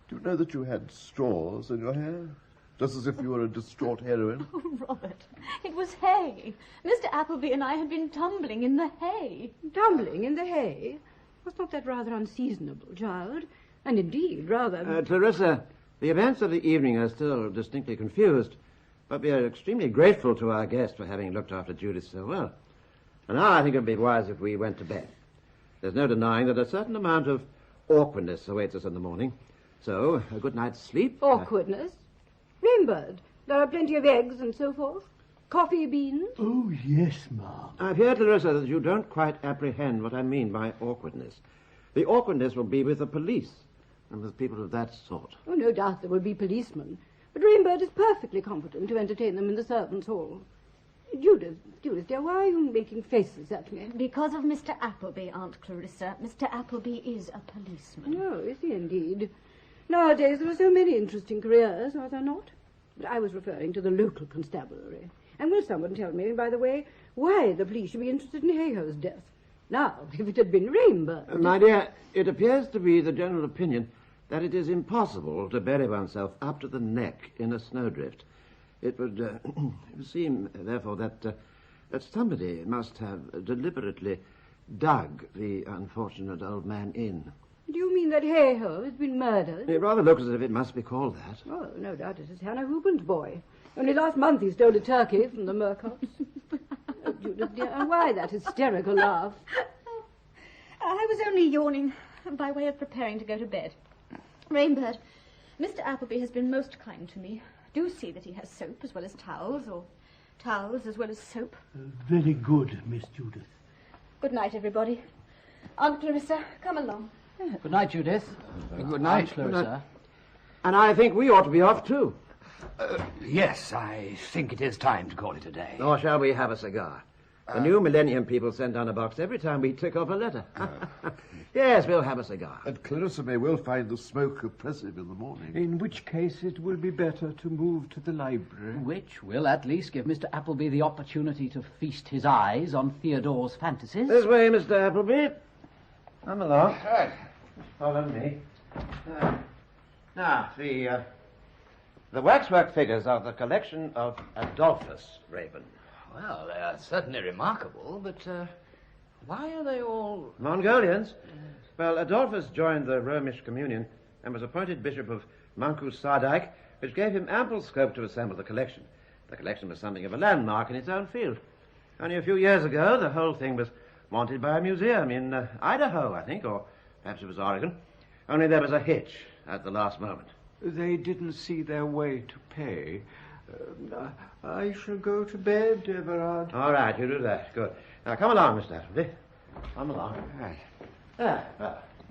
Do you know that you had straws in your hair? Just as if you were a distraught heroine. Oh, Robert, it was hay. Mr. Appleby and I had been tumbling in the hay. Tumbling in the hay? Was not that rather unseasonable, child? And indeed, rather... Clarissa, the events of the evening are still distinctly confused, but we are extremely grateful to our guest for having looked after Judith so well. And now I think it would be wise if we went to bed. There's no denying that a certain amount of awkwardness awaits us in the morning. So, a good night's sleep. Awkwardness? Rainbird, there are plenty of eggs and so forth. Coffee beans? Oh, yes, ma'am. I fear, Clarissa, that you don't quite apprehend what I mean by awkwardness. The awkwardness will be with the police and with people of that sort. Oh, no doubt there will be policemen. But Rainbird is perfectly competent to entertain them in the servants' hall. Judith, dear, why are you making faces at me? Because of Mr. Appleby, Aunt Clarissa. Mr. Appleby is a policeman. Oh, is he indeed? Nowadays there are so many interesting careers, are there not? But I was referring to the local constabulary. And will someone tell me, by the way, why the police should be interested in Hayhoe's death? Now, if it had been Rainbird... My dear, it appears to be the general opinion that it is impossible to bury oneself up to the neck in a snowdrift. It would seem, therefore, that somebody must have deliberately dug the unfortunate old man in. Do you mean that Hayhoe has been murdered? It rather looks as if it must be called that. Oh, no doubt it is Hannah Hoopen's boy. Only last month he stole a turkey from the Murcotts. Oh, Judith, dear, and why that hysterical laugh? I was only yawning by way of preparing to go to bed. Rainbird, Mr. Appleby has been most kind to me. Do see that he has soap as well as towels, or towels as well as soap. Very good, Miss Judith. Good night, everybody. Aunt Clarissa, come along. Good night, Judith. Good night, Aunt Clarissa. And I think we ought to be off, too. Yes, I think it is time to call it a day. Or shall we have a cigar? The new Millennium people send down a box every time we tick off a letter. Yes, we'll have a cigar. And Clarissa may well find the smoke oppressive in the morning. In which case it will be better to move to the library. Which will at least give Mr. Appleby the opportunity to feast his eyes on Theodore's fantasies. This way, Mr. Appleby. Come along. Follow me. Now, the waxwork figures are the collection of Adolphus Raven. Well, they are certainly remarkable, but why are they all... Mongolians? Well, Adolphus joined the Romish communion and was appointed Bishop of Mankus Sardijk, which gave him ample scope to assemble the collection. The collection was something of a landmark in its own field. Only a few years ago, the whole thing was wanted by a museum in Idaho, I think, or perhaps it was Oregon. Only there was a hitch at the last moment. They didn't see their way to pay. I shall go to bed, Everard. All right, you do that. Good. Now, come along, Mr. Appleby. Come along. Right.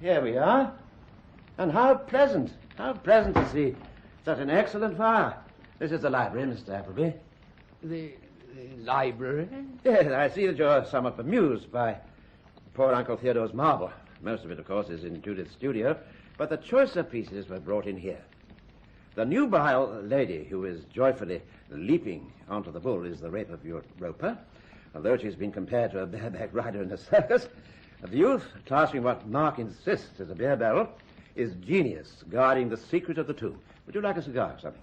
Here we are. And how pleasant to see such an excellent fire. This is the library, Mr. Appleby. The library? Yes, I see that you're somewhat bemused by poor Uncle Theodore's marble. Most of it, of course, is in Judith's studio, but the choicer pieces were brought in here. The nubile lady who is joyfully leaping onto the bull is the Rape of Europa, although she's been compared to a bareback rider in a circus. The youth, clasping what Mark insists is a beer barrel, is genius guarding the secret of the tomb. Would you like a cigar or something?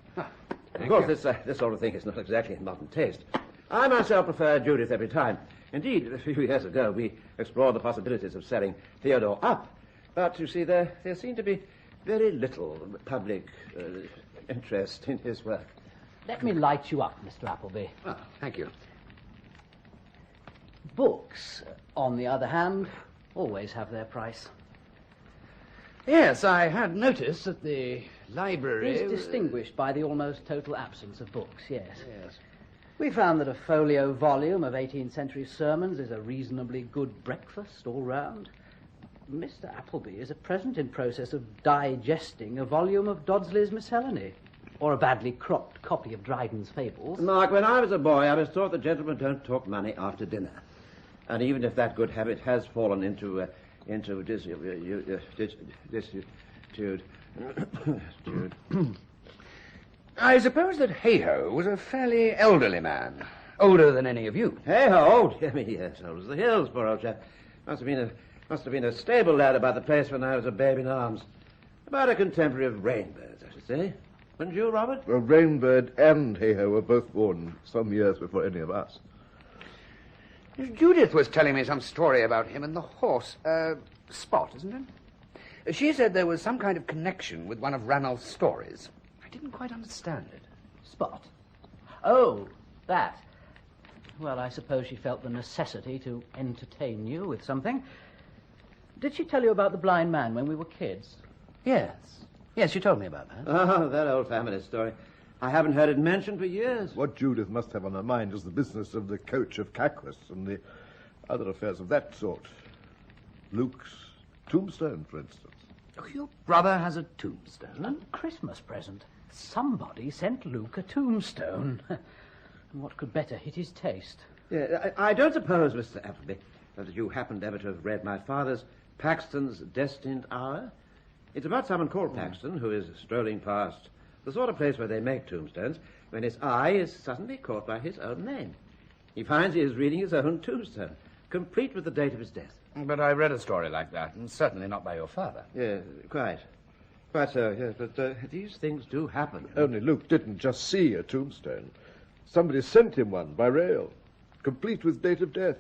Of course, this sort of thing is not exactly in modern taste. I myself prefer Judith every time. Indeed, a few years ago, we explored the possibilities of selling Theodore up. But, you see, there seemed to be very little public interest in his work. Let me light you up, Mr. Appleby. Oh, thank you. Books, on the other hand, always have their price. Yes, I had noticed that the library... Is distinguished by the almost total absence of books, yes. We found that a folio volume of 18th century sermons is a reasonably good breakfast all round. Mr. Appleby is at present in process of digesting a volume of Dodsley's Miscellany, or a badly cropped copy of Dryden's Fables. Mark, when I was a boy, I was taught that gentlemen don't talk money after dinner. And even if that good habit has fallen into I suppose that Hayhoe was a fairly elderly man, older than any of you. Hayhoe? Dear me, yes, old as the hills, poor old chap. Must have been a stable lad about the place when I was a babe in arms. About a contemporary of Rainbird, I should say. Wouldn't you, Robert? Well, Rainbird and Hayhoe were both born some years before any of us. Judith was telling me some story about him and the horse. Spot, isn't it? She said there was some kind of connection with one of Ranulph's stories. I didn't quite understand it. Spot? Oh, that. Well, I suppose she felt the necessity to entertain you with something. Did she tell you about the blind man when we were kids? Yes. Yes, you told me about that. Oh, that old family story. I haven't heard it mentioned for years. What Judith must have on her mind is the business of the coach of Cacus and the other affairs of that sort. Luke's tombstone, for instance. Oh, your brother has a tombstone? A Christmas present. Somebody sent Luke a tombstone. And what could better hit his taste? Yeah, I don't suppose, Mr. Appleby, that you happened ever to have read my father's Paxton's Destined Hour? It's about someone called Paxton who is strolling past the sort of place where they make tombstones when his eye is suddenly caught by his own name. He finds he is reading his own tombstone, complete with the date of his death. But I read a story like that, and certainly not by your father. Yeah, quite. Quite so, yes, but these things do happen. Only Luke didn't just see a tombstone. Somebody sent him one by rail, complete with date of death.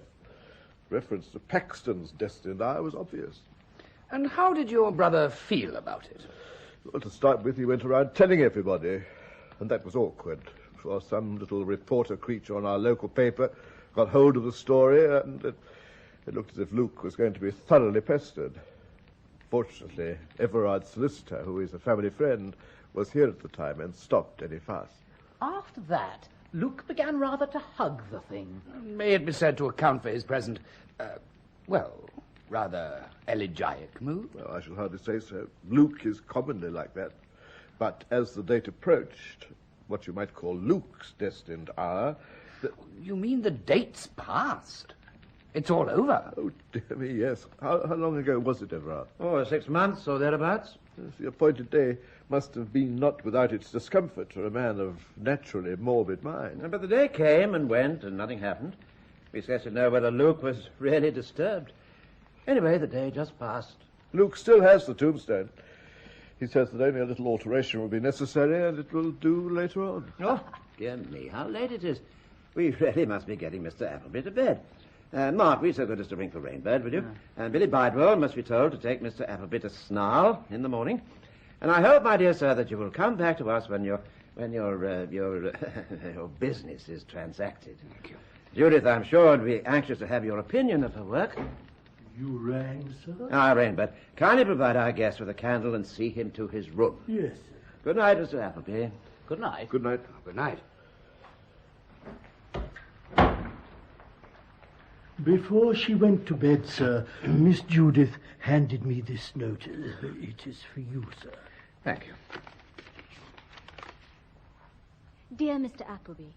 Reference to Paxton's Destined Hour was obvious. And how did your brother feel about it? Well, to start with, he went around telling everybody, and that was awkward, for some little reporter creature on our local paper got hold of the story, and it looked as if Luke was going to be thoroughly pestered. Fortunately, Everard's solicitor, who is a family friend, was here at the time and stopped any fuss. After that, Luke began rather to hug the thing. May it be said to account for his present, rather elegiac mood? Well, I shall hardly say so. Luke is commonly like that. But as the date approached, what you might call Luke's destined hour... You mean the date's passed? It's all over? Oh, dear me, yes. How long ago was it, Everard? Oh, 6 months or thereabouts. Yes, the appointed day must have been not without its discomfort for a man of naturally morbid mind. But the day came and went and nothing happened. We scarcely know whether Luke was really disturbed. Anyway, the day just passed. Luke still has the tombstone. He says that only a little alteration will be necessary, and it will do later on. Oh, dear me, how late it is. We really must be getting Mr. Appleby to bed. Mark, be so good as to ring for Rainbird, will you? And Billy Bidewell must be told to take Mr. Appleby to Snarl in the morning. And I hope, my dear sir, that you will come back to us when your business is transacted. Thank you. Judith, I'm sure, would be anxious to have your opinion of her work. You rang, sir? Rainbird, kindly provide our guest with a candle and see him to his room. Yes, sir. Good night, Mr. Appleby. Good night. Good night. Good night. Before she went to bed, sir, Miss Judith handed me this note. It is for you, sir. Thank you. Dear Mr. Appleby,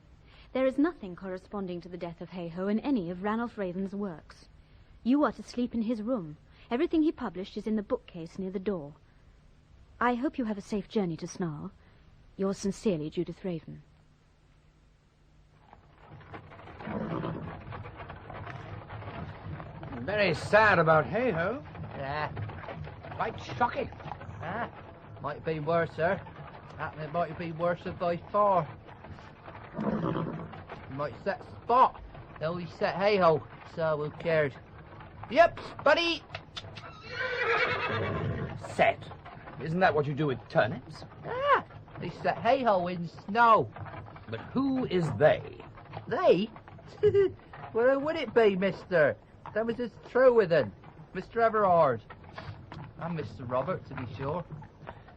there is nothing corresponding to the death of Hay-Ho in any of Ranulph Raven's works. You are to sleep in his room. Everything he published is in the bookcase near the door. I hope you have a safe journey to Snarl. Yours sincerely, Judith Raven. Very sad about Hay-Ho. Yeah. Quite shocking. Might be worse, sir. It might be worse by far. Might set Spot. Though he set Hay-Ho, so who cares? Yep, buddy. Set? Isn't that what you do with turnips? They set Hay-Ho in snow. But who is they? They? Well, who would it be, mister? That was just true with him. Mr. Everard. And Mr. Robert, to be sure.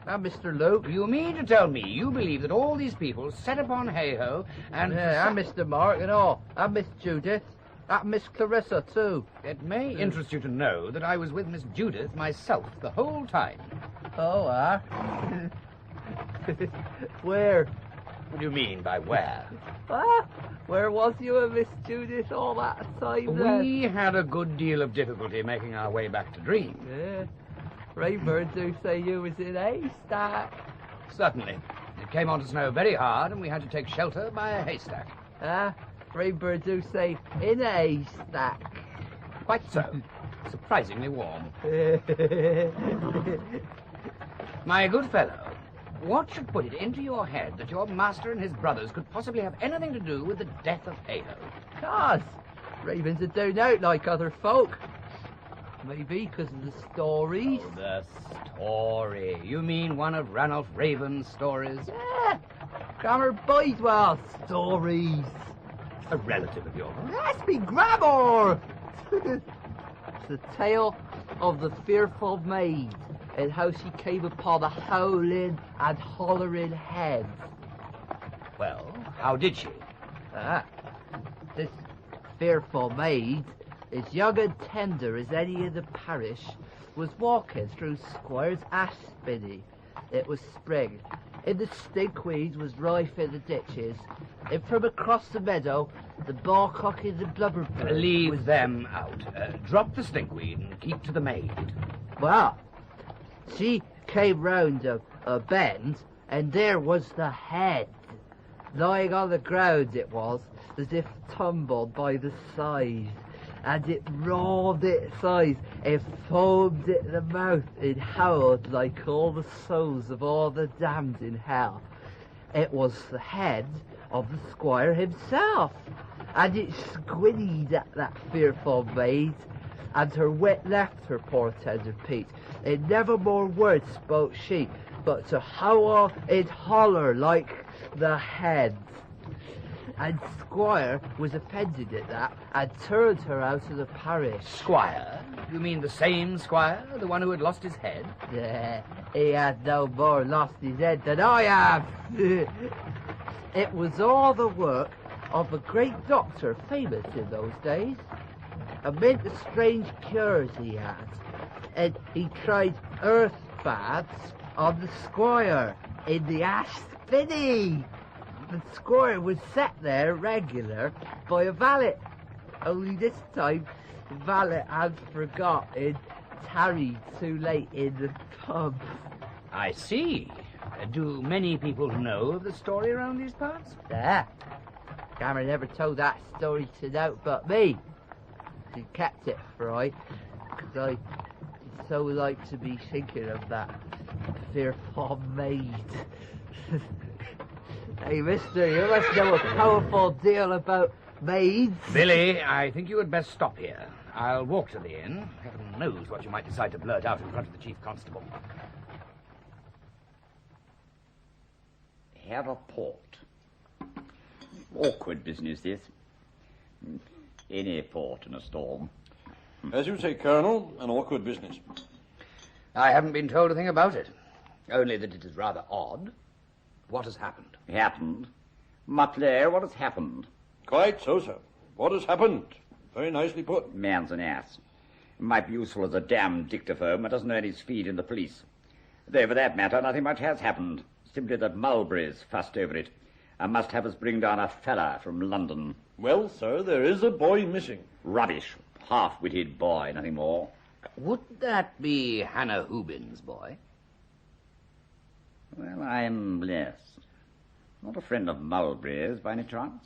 And Mr. Luke. You mean to tell me you believe that all these people set upon Hay-Ho and... Yeah, and Mr. Mark and all. And Miss Judith. And Miss Clarissa, too. It may interest you to know that I was with Miss Judith myself the whole time. Oh, Where? What do you mean by where? Where was you and Miss Judith all that time then? We had a good deal of difficulty making our way back to Dream. Yeah. Rainbird do say you was in haystack. Certainly. It came on to snow very hard and we had to take shelter by a haystack. Rainbird do say in a haystack. Quite so. Surprisingly warm. My good fellow, what should put it into your head that your master and his brothers could possibly have anything to do with the death of Hay-Ho? 'Cause ravens are down out like other folk. Maybe because of the stories. Oh, the story. You mean one of Ranulph Raven's stories? Yeah. Grammar Bidewell stories. A relative of yours? That's me grammar. It's the tale of the fearful maid, and how she came upon a howling and hollering head. Well, how did she? This fearful maid, as young and tender as any in the parish, was walking through Squire's ash spinney. It was spring, and the stinkweed was rife in the ditches, and from across the meadow, the bawcock and the blubberbird Leave them out. Drop the stinkweed and keep to the maid. Well, she came round a bend, and there was the head. Lying on the ground it was, as if tumbled by the sides, and it rolled its eyes, and foamed at the mouth, and howled like all the souls of all the damned in hell. It was the head of the squire himself, and it squinnied at that fearful maid, and her wit left her, poor tender Pete, and never more words spoke she, but to howl and holler like the head. And Squire was offended at that, and turned her out of the parish. Squire? You mean the same Squire? The one who had lost his head? He had no more lost his head than I have. It was all the work of a great doctor famous in those days. Amid the strange cures he had, and he tried earth baths on the Squire in the ash spinney. The Squire was set there regular by a valet, only this time the valet had forgotten, tarried too late in the pub. I see. Do many people know of the story around these parts? Cameron never told that story to doubt but me. He kept it for I, because I so like to be thinking of that fearful maid. Hey, mister, you must know a powerful deal about maids. Billy, I think you had best stop here. I'll walk to the inn. Heaven knows what you might decide to blurt out in front of the chief constable. Have a port. Awkward business, this. Any port in a storm. As you say, Colonel, an awkward business. I haven't been told a thing about it. Only that it is rather odd. What has happened? Happened? Muttley, what has happened? Quite so, sir. What has happened? Very nicely put. Man's an ass. Might be useful as a damned dictaphone, but doesn't earn his feed in the police. Though, for that matter, nothing much has happened. Simply that Mulberry's fussed over it. I must have us bring down a fella from London. Well, sir, there is a boy missing. Rubbish. Half-witted boy, nothing more. Would that be Hannah Hubin's boy? Well, I'm blessed. Not a friend of Mulberry's, by any chance?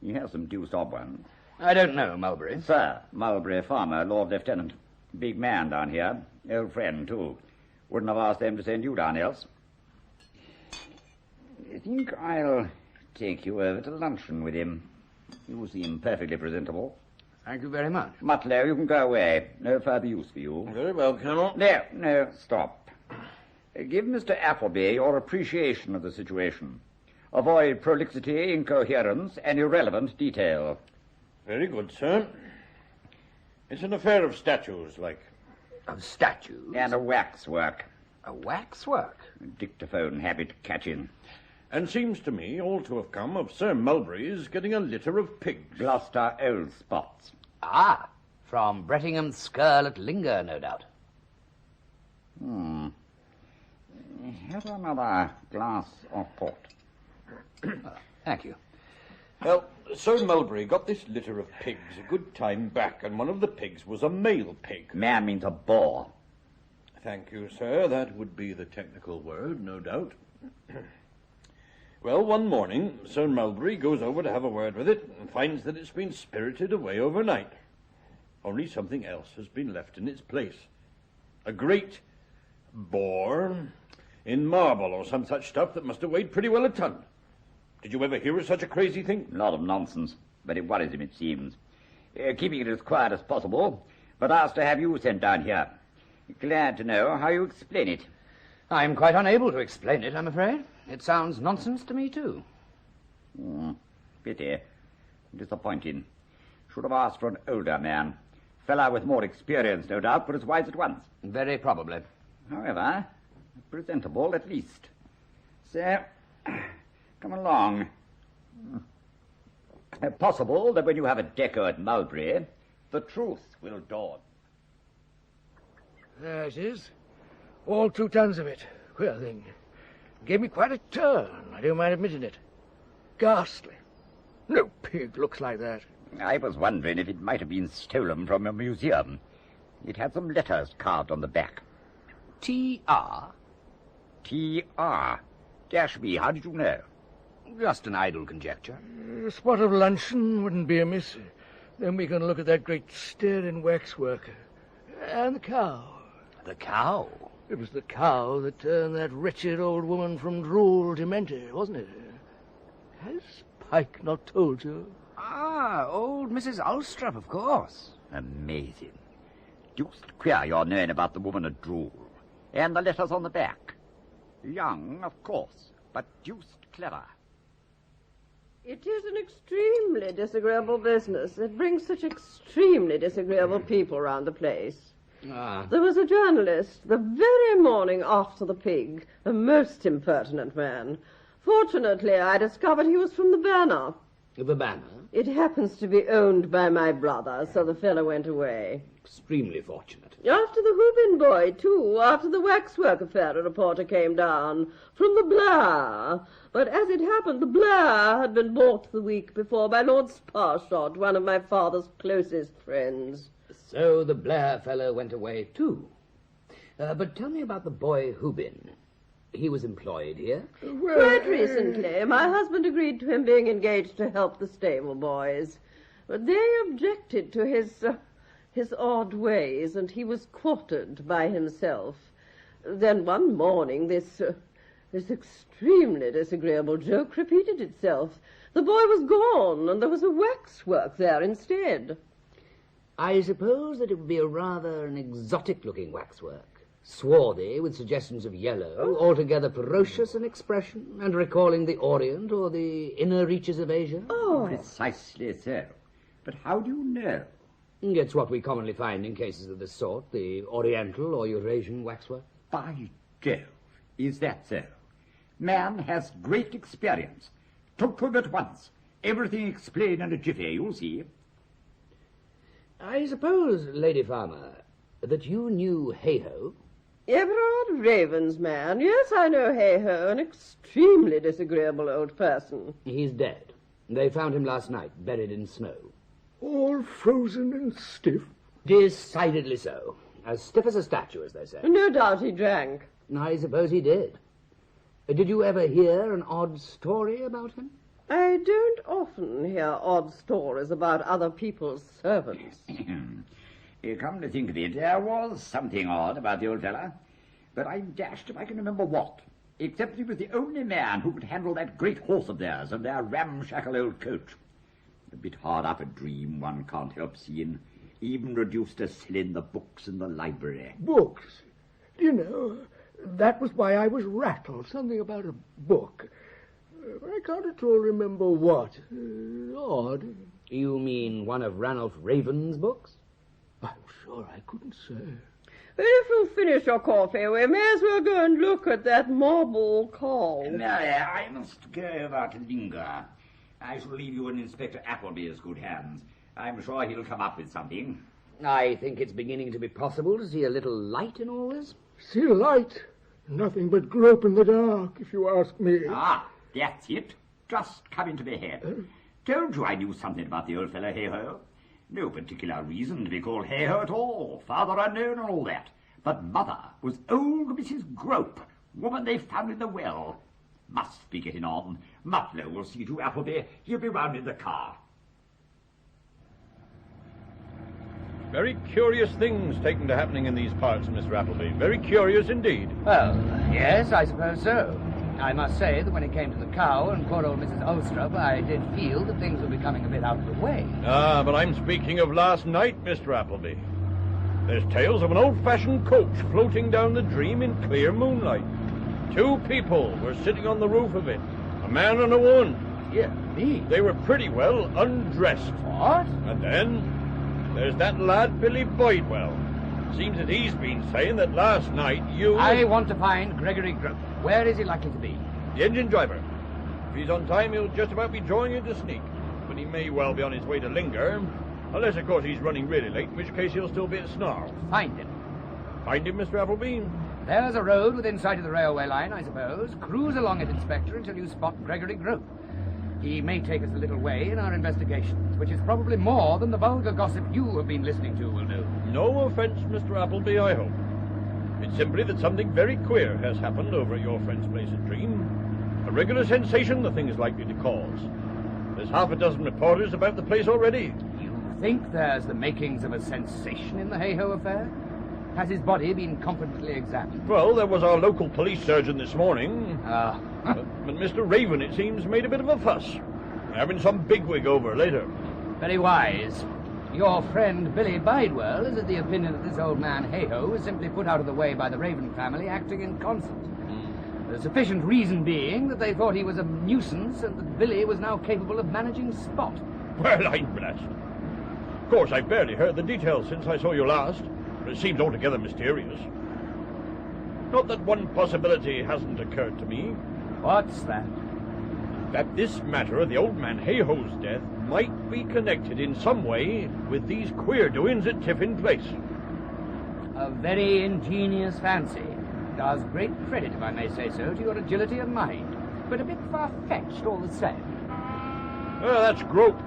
He has some deuced odd ones. I don't know Mulberry. Sir, Mulberry, farmer, Lord Lieutenant. Big man down here. Old friend, too. Wouldn't have asked them to send you down else. I think I'll take you over to luncheon with him. You seem perfectly presentable. Thank you very much. Mutlow, you can go away. No further use for you. Very well, Colonel. No, stop. Give Mr. Appleby your appreciation of the situation. Avoid prolixity, incoherence, and irrelevant detail. Very good, sir. It's an affair of statues, like. Of statues? And a waxwork. A waxwork? Dictaphone habit catching. And seems to me all to have come of Sir Mulberry's getting a litter of pigs. Gloucester old spots. Ah, from Brettingham's Skirl at Linger, no doubt. Have another glass of port. Thank you. Well, Sir Mulberry got this litter of pigs a good time back, and one of the pigs was a male pig. Man means a boar. Thank you, sir. That would be the technical word, no doubt. Well, one morning, Sir Mulberry goes over to have a word with it and finds that it's been spirited away overnight. Only something else has been left in its place. A great boar in marble or some such stuff that must have weighed pretty well a ton. Did you ever hear of such a crazy thing? A lot of nonsense, but it worries him, it seems. Keeping it as quiet as possible, but asked to have you sent down here. Glad to know how you explain it. I'm quite unable to explain it, I'm afraid. It sounds nonsense to me, too. Pity. Disappointing. Should have asked for an older man. Fellow with more experience, no doubt, but as wise at once. Very probably. However, presentable at least. So, come along. Possible that when you have a deco at Mulberry, the truth will dawn. There it is. All 2 tons of it. Queer thing. Gave me quite a turn, I don't mind admitting it. Ghastly. No pig looks like that. I was wondering if it might have been stolen from a museum. It had some letters carved on the back. T.R.? T.R. Dash me, how did you know? Just an idle conjecture. A spot of luncheon wouldn't be amiss. Then we can look at that great staring waxwork. And the cow. The cow? It was the cow that turned that wretched old woman from drool to mentor, wasn't it? Has Pike not told you? Ah, old Mrs. Ulstrup, of course. Amazing. Deuced queer your knowing about the woman at drool. And the letters on the back. Young, of course, but deuced clever. It is an extremely disagreeable business. It brings such extremely disagreeable people round the place. Ah. There was a journalist the very morning after the pig, a most impertinent man. Fortunately, I discovered he was from the Banner. The Banner? It happens to be owned by my brother, so the fellow went away. Extremely fortunate. After the Hoopin boy, too, after the waxwork affair, a reporter came down from the Blair. But as it happened, the Blair had been bought the week before by Lord Sparshot, one of my father's closest friends. So the Blair fellow went away, too. But tell me about the boy Hubin. He was employed here? Quite recently. My husband agreed to him being engaged to help the stable boys. But they objected to his odd ways, and he was quartered by himself. Then one morning this extremely disagreeable joke repeated itself. The boy was gone, and there was a waxwork there instead. I suppose that it would be an exotic-looking waxwork. Swarthy, with suggestions of yellow, altogether ferocious in expression, and recalling the Orient or the inner reaches of Asia. Oh, precisely so. But how do you know? It's what we commonly find in cases of this sort, the Oriental or Eurasian waxwork. By Jove, is that so? Man has great experience. Talk to him at once. Everything explained in a jiffy, you'll see. I suppose, Lady Farmer, that you knew Hayho? Everard Raven's man. Yes, I know Hayho, an extremely disagreeable old person. He's dead. They found him last night, buried in snow. All frozen and stiff? Decidedly so. As stiff as a statue, as they say. No doubt he drank. I suppose he did. Did you ever hear an odd story about him? I don't often hear odd stories about other people's servants. Come to think of it, there was something odd about the old fellow, but I'm dashed if I can remember what, except he was the only man who could handle that great horse of theirs and their ramshackle old coach. A bit hard up a dream, one can't help seeing, even reduced to selling the books in the library. Books? You know, that was why I was rattled, something about a book. I can't at all remember what. Odd. You mean one of Ranulph Raven's books? I'm sure I couldn't say. Well, if you finish your coffee, we may as well go and look at that marble cow. Mary, I must go over to linger. I shall leave you in Inspector Appleby's good hands. I'm sure he'll come up with something. I think it's beginning to be possible to see a little light in all this. See a light? Nothing but grope in the dark, if you ask me. Ah, that's it. Just come into my head. Told you I knew something about the old fellow Hayho. No particular reason to be called Hayho at all. Father unknown and all that. But mother was old Mrs. Grope, woman they found in the well. Must be getting on. Mutlow will see to Appleby. He'll be round in the car. Very curious things taken to happening in these parts, Mr. Appleby. Very curious indeed. Well, yes, I suppose so. I must say that when it came to the cow and poor old Mrs. Ulstrup, I did feel that things were becoming a bit out of the way. Ah, but I'm speaking of last night, Mr. Appleby. There's tales of an old-fashioned coach floating down the Dream in clear moonlight. 2 people were sitting on the roof of it, a man and a woman. Dear me. They were pretty well undressed. What? And then There's that lad, Billy Boydwell. Seems that he's been saying that last night you... I want to find Gregory Grope. Where is he likely to be? The engine driver. If he's on time, he'll just about be drawing into Sneak. But he may well be on his way to Linger. Unless, of course, he's running really late, in which case he'll still be at Snarl. Find him. Find him, Mr. Appleby? There's a road within sight of the railway line, I suppose. Cruise along it, Inspector, until you spot Gregory Grope. He may take us a little way in our investigations, which is probably more than the vulgar gossip you have been listening to will do. No offence, Mr. Appleby, I hope. It's simply that something very queer has happened over at your friend's place at Dream. A regular sensation the thing is likely to cause. There's half a dozen reporters about the place already. You think there's the makings of a sensation in the Hayhoe affair? Has his body been competently examined? Well, there was our local police surgeon this morning. But Mr. Raven, it seems, made a bit of a fuss. Having some bigwig over later. Very wise. Your friend Billy Bidewell is of the opinion that this old man Hayhoe was simply put out of the way by the Raven family acting in concert. The sufficient reason being that they thought he was a nuisance and that Billy was now capable of managing Spot. Well, I'm blessed. Of course, I've barely heard the details since I saw you last. But it seems altogether mysterious. Not that one possibility hasn't occurred to me. What's that? That this matter of the old man Hayhoe's death might be connected in some way with these queer doings at Tiffin Place. A very ingenious fancy. Does great credit, if I may say so, to your agility of mind. But a bit far-fetched all the same. Well, that's Grope.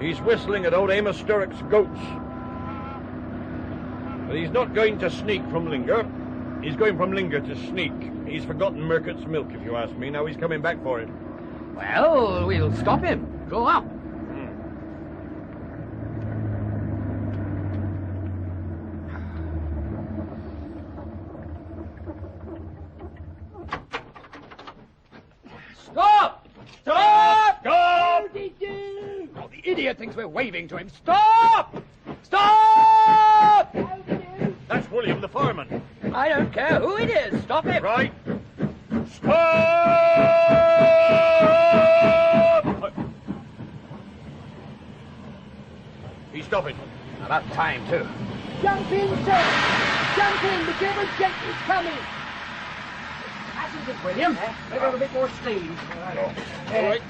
He's whistling at old Amos Sturrock's goats. But he's not going to Sneak from Linger. He's going from Linger to Sneak. He's forgotten Murcutt's milk, if you ask me. Now he's coming back for it. Well, we'll stop him. Go up. Stop! Stop! Stop! Oh, the idiot thinks we're waving to him. Stop! Stop! That's William the fireman. I don't care who it is. Stop him. Right. Stop! He's stopping. About time, too. Jump in, sir! Jump in! The devil's jet is coming! Passengers, William. Maybe a little bit more steam. All right.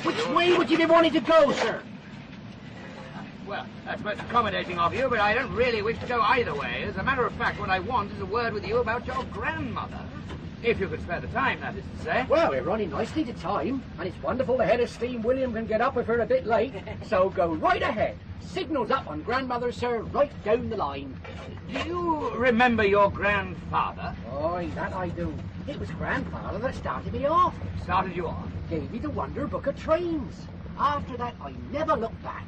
Which way would you be wanting to go, sir? Well, that's most accommodating of you, but I don't really wish to go either way. As a matter of fact, what I want is a word with you about your grandmother. If you could spare the time, that is to say. Well, we're running nicely to time, and it's wonderful the head of steam William can get up if we're a bit late. So go right ahead. Signals up on grandmother, sir, right down the line. Do you remember your grandfather? Oh, that I do. It was grandfather that started me off. Started you off? Gave me the Wonder Book of Trains. After that, I never looked back.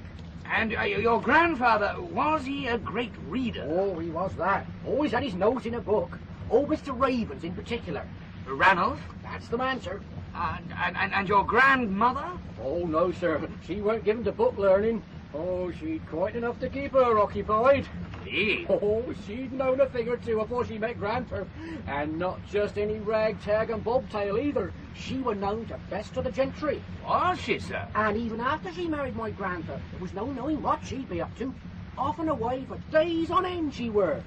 And your grandfather, was he a great reader? Oh, he was that. Always had his nose in a book. Oh, Mr. Ravens in particular. Ranulph? That's the man, sir. And your grandmother? Oh, no, sir. She weren't given to book learning. Oh, she'd quite enough to keep her occupied. Indeed. Oh, she'd known a thing or two before she met Grandpa. And not just any ragtag and bobtail either. She were known to best of the gentry. Was she, sir? And even after she married my grandpa, there was no knowing what she'd be up to. Off and away for days on end she were.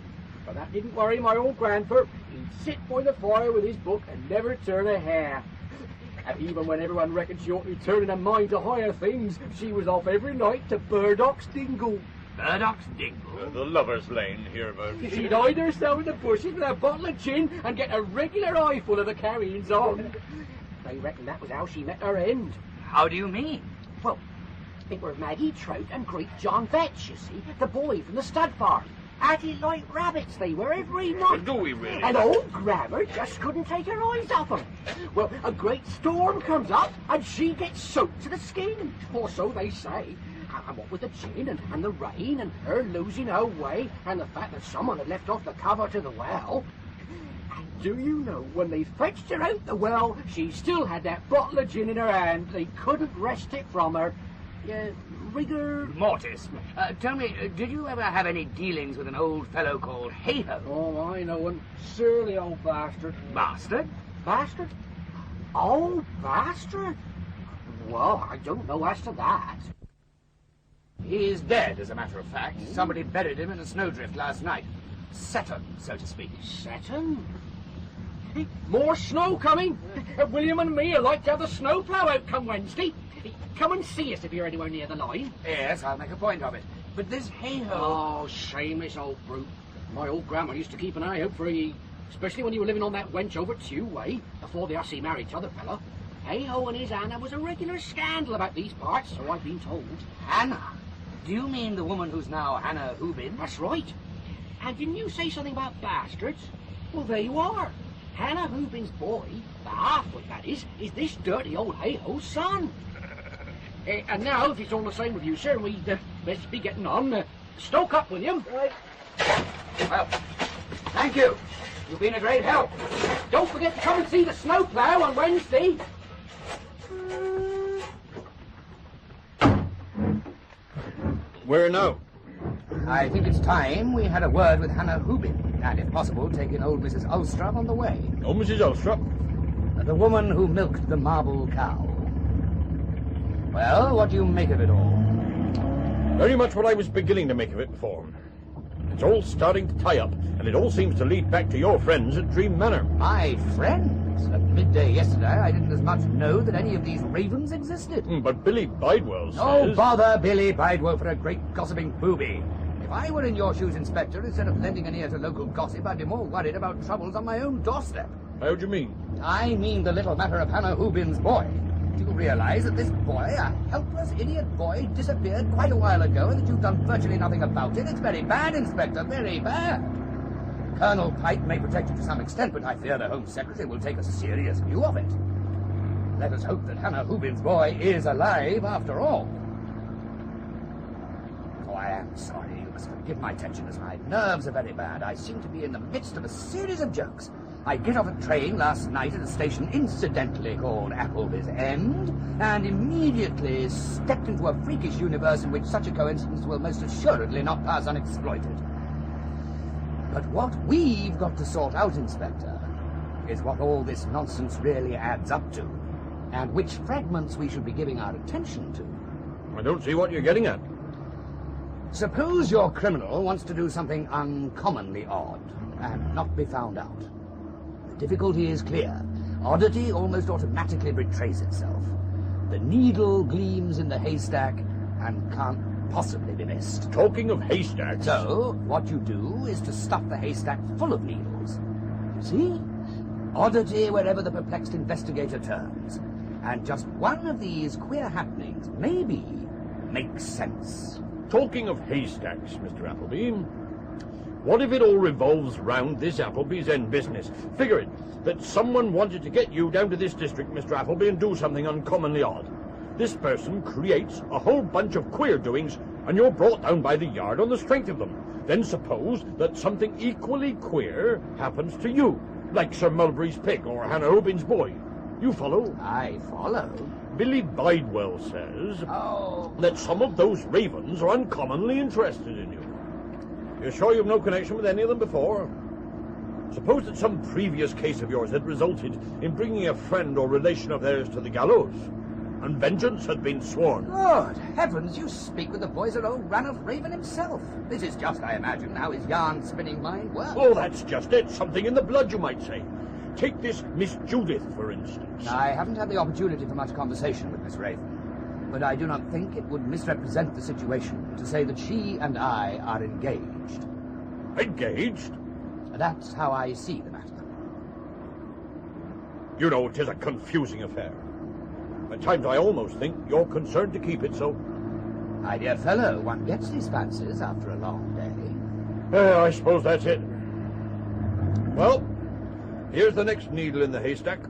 But that didn't worry my old grandpa. He'd sit by the fire with his book and never turn a hair. And even when everyone reckoned she ought to be turning her mind to higher things, she was off every night to Burdock's Dingle. Burdock's Dingle? The Lover's Lane hereabouts. She'd hide herself in the bushes with a bottle of gin and get a regular eyeful of the carryings on. They reckon that was how she met her end. How do you mean? Well, it were Maggie Trout and great John Vetch, you see, the boy from the stud farm. Acted like rabbits they were every night. Do we really? And old Grammer just couldn't take her eyes off them. Well, a great storm comes up and she gets soaked to the skin, or so they say. And what with the gin and the rain and her losing her way and the fact that someone had left off the cover to the well. And do you know, when they fetched her out the well, she still had that bottle of gin in her hand. They couldn't wrest it from her. Rigor mortis. Tell me, did you ever have any dealings with an old fellow called Hayhoe? Oh, I know one. Surly old bastard. Bastard? Bastard? Oh, bastard? Well, I don't know as to that. He is dead, as a matter of fact. Somebody buried him in a snowdrift last night. Set him, so to speak. Set him? More snow coming? William and me would like to have the snowplow out come Wednesday. Come and see us if you're anywhere near the line. Yes, I'll make a point of it. But this hay-ho... Oh, shameless old brute. My old grandma used to keep an eye out for ye, especially when you were living on that wench over at Tew Way, before the hussy married t'other fella. Hay-ho and his Hannah was a regular scandal about these parts, so I've been told. Hannah? Do you mean the woman who's now Hannah Hubin? That's right. And didn't you say something about bastards? Well, there you are. Hannah Hubin's boy, the half-wit that is this dirty old hay-ho's son. And now, if it's all the same with you, sir, we'd best be getting on. Stoke up, William. Right. Well, thank you. You've been a great help. Don't forget to come and see the snowplow on Wednesday. Where now? I think it's time we had a word with Hannah Hubin, and if possible, take in old Mrs. Ulstrup on the way. Oh, Mrs. Ulstrup? The woman who milked the marble cow. Well, what do you make of it all? Very much what I was beginning to make of it before. It's all starting to tie up, and it all seems to lead back to your friends at Dream Manor. My friends? At midday yesterday, I didn't as much know that any of these ravens existed. But Billy Bidewell says... Oh, bother Billy Bidewell for a great gossiping booby. If I were in your shoes, Inspector, instead of lending an ear to local gossip, I'd be more worried about troubles on my own doorstep. How do you mean? I mean the little matter of Hannah Hubin's boy. Do you realize that this boy, a helpless idiot boy, disappeared quite a while ago and that you've done virtually nothing about it? It's very bad, Inspector, very bad. Colonel Pike may protect you to some extent, but I fear the Home Secretary will take a serious view of it. Let us hope that Hannah Hubin's boy is alive after all. Oh, I am sorry. You must forgive my tension, as my nerves are very bad. I seem to be in the midst of a series of jokes. I get off a train last night at a station incidentally called Appleby's End, and immediately stepped into a freakish universe in which such a coincidence will most assuredly not pass unexploited. But what we've got to sort out, Inspector, is what all this nonsense really adds up to, and which fragments we should be giving our attention to. I don't see what you're getting at. Suppose your criminal wants to do something uncommonly odd, and not be found out. The difficulty is clear. Oddity almost automatically betrays itself. The needle gleams in the haystack and can't possibly be missed. Talking of haystacks... So, what you do is to stuff the haystack full of needles. You see? Oddity wherever the perplexed investigator turns. And just one of these queer happenings, maybe, makes sense. Talking of haystacks, Mr. Appleby, what if it all revolves round this Appleby's End business? Figure it, that someone wanted to get you down to this district, Mr. Appleby, and do something uncommonly odd. This person creates a whole bunch of queer doings, and you're brought down by the yard on the strength of them. Then suppose that something equally queer happens to you, like Sir Mulberry's pig or Hannah Hubin's boy. You follow? I follow. Billy Bidewell says that some of those ravens are uncommonly interested in you. You're sure you've no connection with any of them before? Suppose that some previous case of yours had resulted in bringing a friend or relation of theirs to the gallows, and vengeance had been sworn. Good heavens, you speak with the voice of old Ranulph Raven himself. This is just, I imagine, how his yarn-spinning mind works. Oh, that's just it. Something in the blood, you might say. Take this Miss Judith, for instance. I haven't had the opportunity for much conversation with Miss Raven, but I do not think it would misrepresent the situation to say that she and I are engaged. Engaged? That's how I see the matter. You know, it is a confusing affair. At times I almost think you're concerned to keep it so. My dear fellow, one gets these fancies after a long day. I suppose that's it. Well, here's the next needle in the haystack.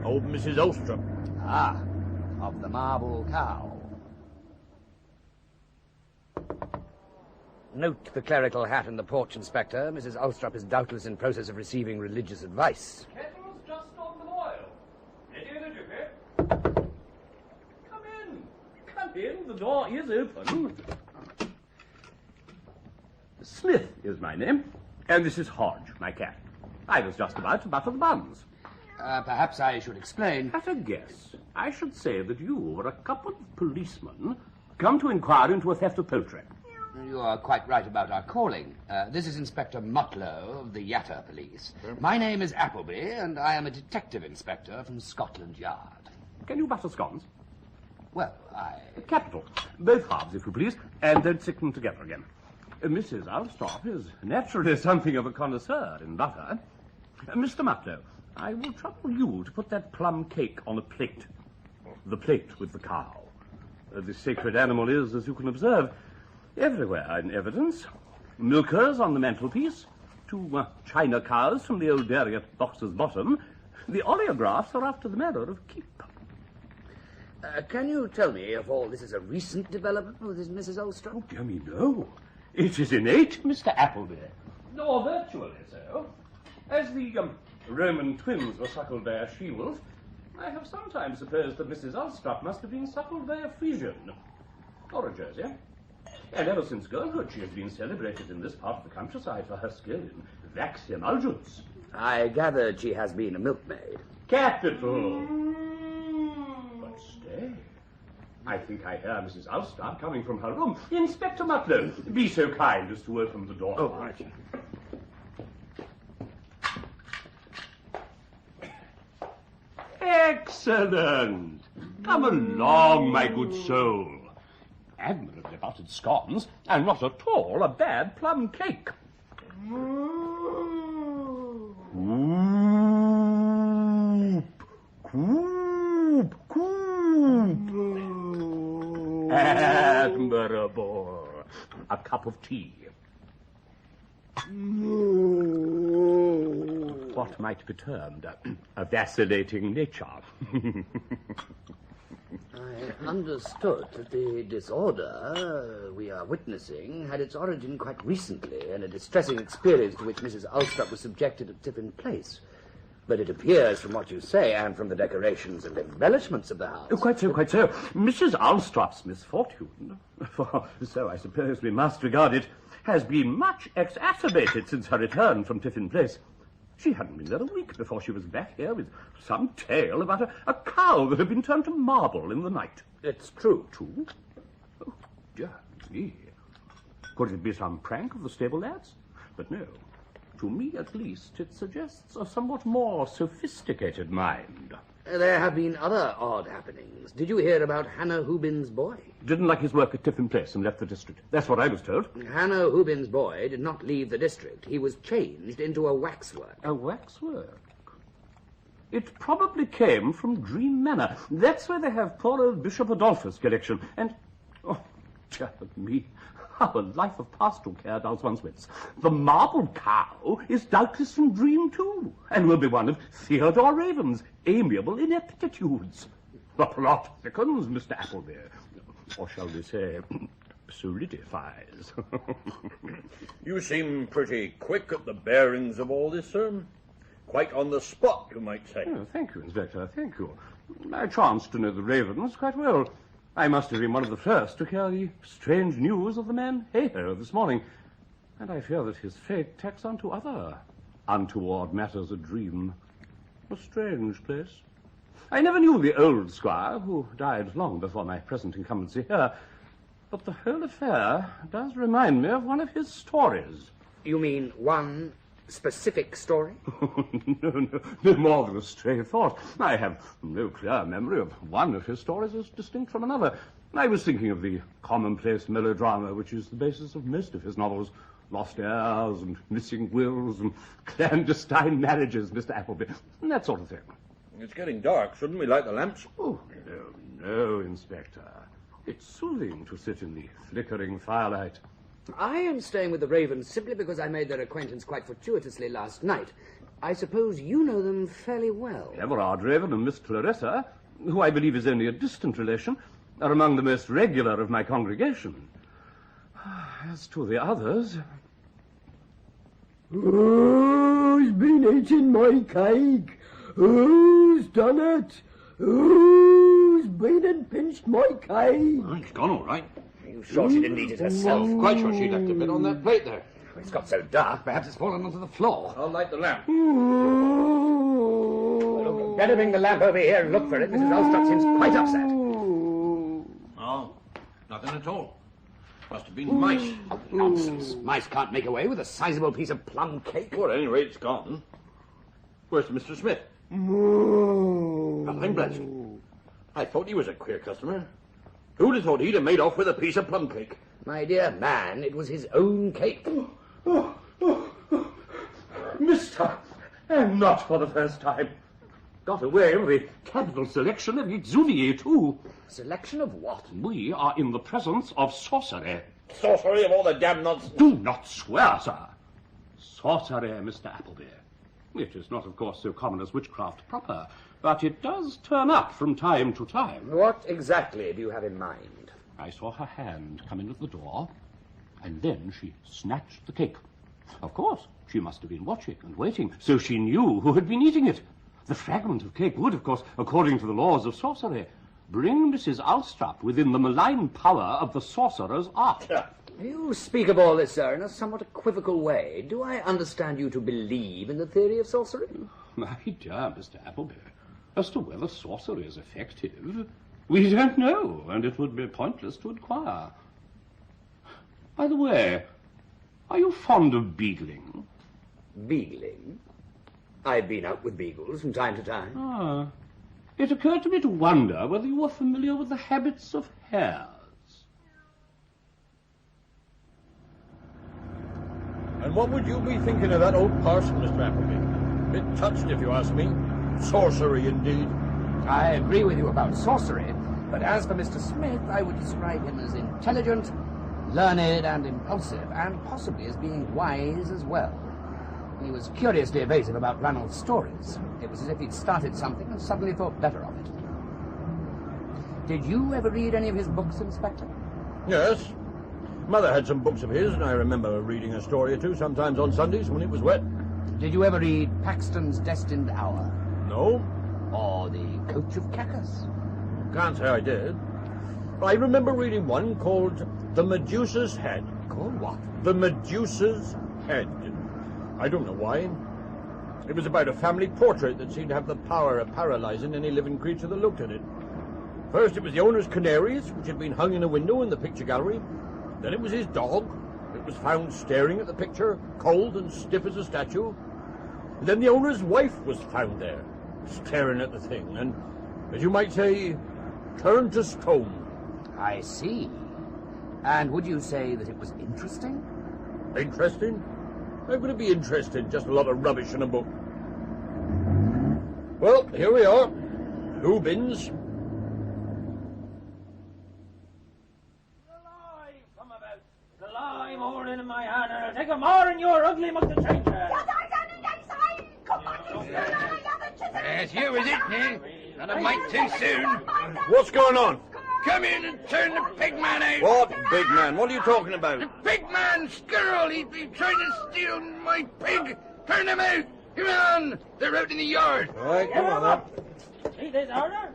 Old Mrs. Ulstrup. Ah, of the marble cow. Note the clerical hat in the porch, Inspector. Mrs. Ulstrup is doubtless in process of receiving religious advice. Kettle's just on the boil. Ready, Elizabeth? Come in. Come in. The door is open. Smith is my name, and this is Hodge, my cat. I was just about to butter the buns. Perhaps I should explain. At a guess, I should say that you were a couple of policemen come to inquire into a theft of poultry. You are quite right about our calling. This is Inspector Mutlow of the Yatter Police. My name is Appleby, and I am a detective inspector from Scotland Yard. Can you butter scones? Well, Capital. Both halves, if you please, and don't stick them together again. Mrs. Alstrop is naturally something of a connoisseur in butter. Mr. Mutlow, I will trouble you to put that plum cake on a plate. The plate with the cow. The sacred animal is, as you can observe, everywhere in evidence. Milkers on the mantelpiece, 2 china cows from the old dairy at Boxer's Bottom. The oleographs are after the manner of Keep. Can you tell me if all this is a recent development with this Mrs. Alstrop? Oh, dear me, no. It is innate, Mr. Appleby. Or virtually so. As the Roman twins were suckled by a she-wolf, I have sometimes supposed that Mrs. Alstrop must have been suckled by a Frisian. Or a Jersey. And ever since girlhood, she has been celebrated in this part of the countryside for her skill in wax emulgents. I gathered she has been a milkmaid. Capital! But stay. I think I hear Mrs. Alstrop coming from her room. Inspector Mutlow, be so kind as to open the door. Oh, right. Excellent! Come along, my good soul. Admirably buttered scones, and not at all a bad plum cake. Coop, coop, coop. Admirable. A cup of tea. What might be termed a vacillating nature. I understood that the disorder we are witnessing had its origin quite recently in a distressing experience to which Mrs. Alstrop was subjected at Tiffin Place. But it appears from what you say and from the decorations and embellishments of the house... Quite so, quite so. Mrs. Alstrop's misfortune, for so I suppose we must regard it, has been much exacerbated since her return from Tiffin Place. She hadn't been there a week before she was back here with some tale about a cow that had been turned to marble in the night. It's true. True? Oh, dear me. Could it be some prank of the stable lads? But no. To me, at least, it suggests a somewhat more sophisticated mind. There have been other odd happenings. Did you hear about Hannah Hubin's boy? Didn't like his work at Tiffin Place and left the district. That's what I was told. Hannah Hubin's boy did not leave the district. He was changed into a waxwork. A waxwork? It probably came from Dream Manor. That's where they have poor old Bishop Adolphus' collection. And, oh, dear me, how a life of pastoral care does one's wits. The marble cow is doubtless from Dream, too, and will be one of Theodore Raven's amiable ineptitudes. The plot thickens, Mr. Appleby. Or shall we say, solidifies. You seem pretty quick at the bearings of all this, sir. Quite on the spot, you might say. Oh, thank you, Inspector, thank you. I chanced to know the Ravens quite well. I must have been one of the first to hear the strange news of the man Hayhoe this morning, and I fear that his fate tacks on to other untoward matters at Dream. A strange place. I never knew the old squire, who died long before my present incumbency here, but the whole affair does remind me of one of his stories. You mean one specific story? No more than a stray thought. I have no clear memory of one of his stories as distinct from another. I was thinking of the commonplace melodrama which is the basis of most of his novels. Lost heirs and missing wills and clandestine marriages, Mr. Appleby, and that sort of thing. It's getting dark. Shouldn't we light the lamps? Oh, no, Inspector. It's soothing to sit in the flickering firelight. I am staying with the Ravens simply because I made their acquaintance quite fortuitously last night. I suppose you know them fairly well. Everard Raven and Miss Clarissa, who I believe is only a distant relation, are among the most regular of my congregation. As to the others... Who's been eating my cake? Who's done it? Who's been and pinched my cake? Oh, it's gone all right. Are you sure she didn't eat it herself? Quite sure she left a bit on that plate there. It's got so dark, perhaps it's fallen onto the floor. I'll light the lamp. Look, better bring the lamp over here and look for it. Mrs. Alstrop seems quite upset. Oh, nothing nothing at all. Must have been mice. Nonsense. Mice can't make away with a sizable piece of plum cake. Well, at any rate, it's gone. Where's Mr. Smith? I'm blessed. I thought he was a queer customer. Who'd have thought he'd have made off with a piece of plum cake? My dear man, it was his own cake. Mister, and not for the first time. Got away with a capital selection of Exuvier, too. Selection of what? We are in the presence of sorcery. Sorcery of all the damn nonsense. Do not swear, sir. Sorcery, Mr. Appleby. It is not, of course, so common as witchcraft proper, but it does turn up from time to time. What exactly do you have in mind? I saw her hand come in at the door, and then she snatched the cake. Of course, she must have been watching and waiting, so she knew who had been eating it. The fragment of cake would, of course, according to the laws of sorcery, bring Mrs. Alstrop within the malign power of the sorcerer's art. You speak of all this, sir, in a somewhat equivocal way. Do I understand you to believe in the theory of sorcery? My dear Mr. Appleby, as to whether sorcery is effective, we don't know, and it would be pointless to inquire. By the way, are you fond of beagling? Beagling? I've been out with beagles from time to time. Ah. It occurred to me to wonder whether you were familiar with the habits of hares. And what would you be thinking of that old parson, Mr. Appleby? Bit touched, if you ask me. Sorcery, indeed. I agree with you about sorcery, but as for Mr. Smith, I would describe him as intelligent, learned and impulsive, and possibly as being wise as well. He was curiously evasive about Ranald's stories. It was as if he'd started something and suddenly thought better of it. Did you ever read any of his books, Inspector? Yes. Mother had some books of his, and I remember reading a story or two, sometimes on Sundays when it was wet. Did you ever read Paxton's Destined Hour? No. Or The Coach of Cacus? Can't say I did. I remember reading one called The Medusa's Head. Called what? The Medusa's Head. I don't know why. It was about a family portrait that seemed to have the power of paralyzing any living creature that looked at it. First it was the owner's canaries, which had been hung in a window in the picture gallery. Then it was his dog. It was found staring at the picture, cold and stiff as a statue. And then the owner's wife was found there, staring at the thing, and, as you might say, turned to stone. I see. And would you say that it was interesting? Interesting? How could it be interesting? Just a lot of rubbish in a book. Well, here we are. Lubin's. The lime holding in my hand, and I'll take a more than your ugly mug to change her. Yes, you is it, eh? And a mite too soon. What's going on? Come in and turn the pig man out. What big man? What are you talking about? The pig man, squirrel, he's been trying to steal my pig. Turn him out. Come on. They're out in the yard. All right, come on then. See this order?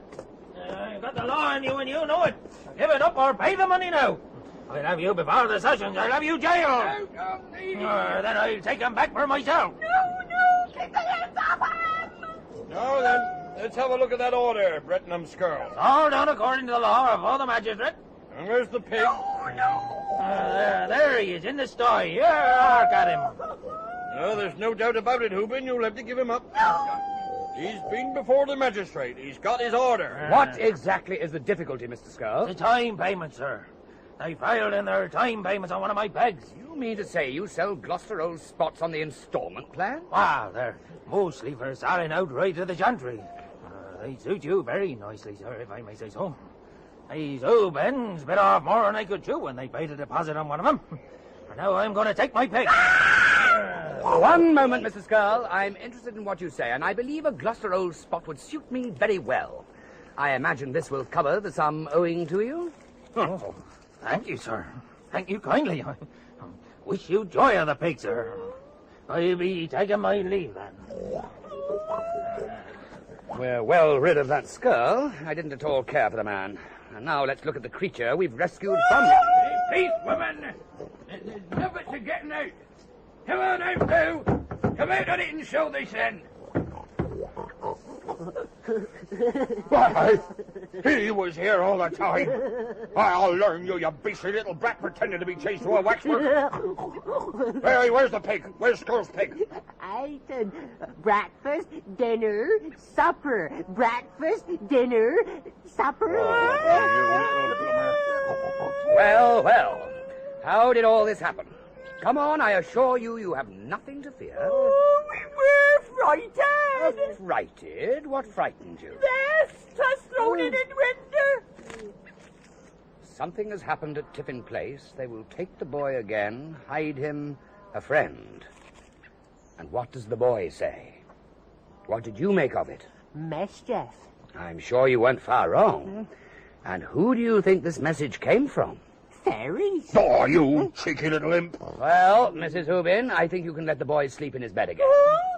You've got the law on you and you know it. Give it up or pay the money now. I'll have you before the sessions. I'll have you jailed. Then I'll take him back for myself. No, keep the hands off him. Now then, let's have a look at that order, Brettenham Skirl. All done according to the law before the magistrate. And where's the pig? There he is, in the sty. Here, hark at him. No, there's no doubt about it, Hubin. You'll have to give him up. He's been before the magistrate. He's got his order. What exactly is the difficulty, Mr. Skirl? The time payment, sir. They failed in their time payments on one of my pegs. You mean to say you sell Gloucester Old Spots on the installment plan? Well, they're mostly for selling outright to the gentry. They suit you very nicely, sir, if I may say so. These Ubens bit off more than they could chew when they paid a deposit on one of them. And now I'm going to take my pig. One moment, Mrs. Skirl. I'm interested in what you say, and I believe a Gloucester Old Spot would suit me very well. I imagine this will cover the sum owing to you? Oh, thank you, sir. Thank you kindly. I wish you joy of the pig, sir. I'll be taking my leave, then. We're well rid of that Skirl. I didn't at all care for the man. And now let's look at the creature we've rescued from him. Peace, woman. There's nothing to getting out. Come on out, now. Come out on it and show this end. Why, He was here all the time. I'll learn you, you beastly little brat, pretending to be chased to a waxwork. Hey, where's the pig? Where's Skull's pig? I said breakfast, dinner, supper. Breakfast, dinner, supper. Well, well. How did all this happen? Come on, I assure you, you have nothing to fear. Oh, we were frightened. Frighted? What frightened you? Best has thrown in winter. Something has happened at Tiffin Place. They will take the boy again, hide him a friend. And what does the boy say? What did you make of it? Mischief. I'm sure you weren't far wrong. And who do you think this message came from? Fairies. Oh, you cheeky little imp. Well, Mrs. Hubin, I think you can let the boy sleep in his bed again.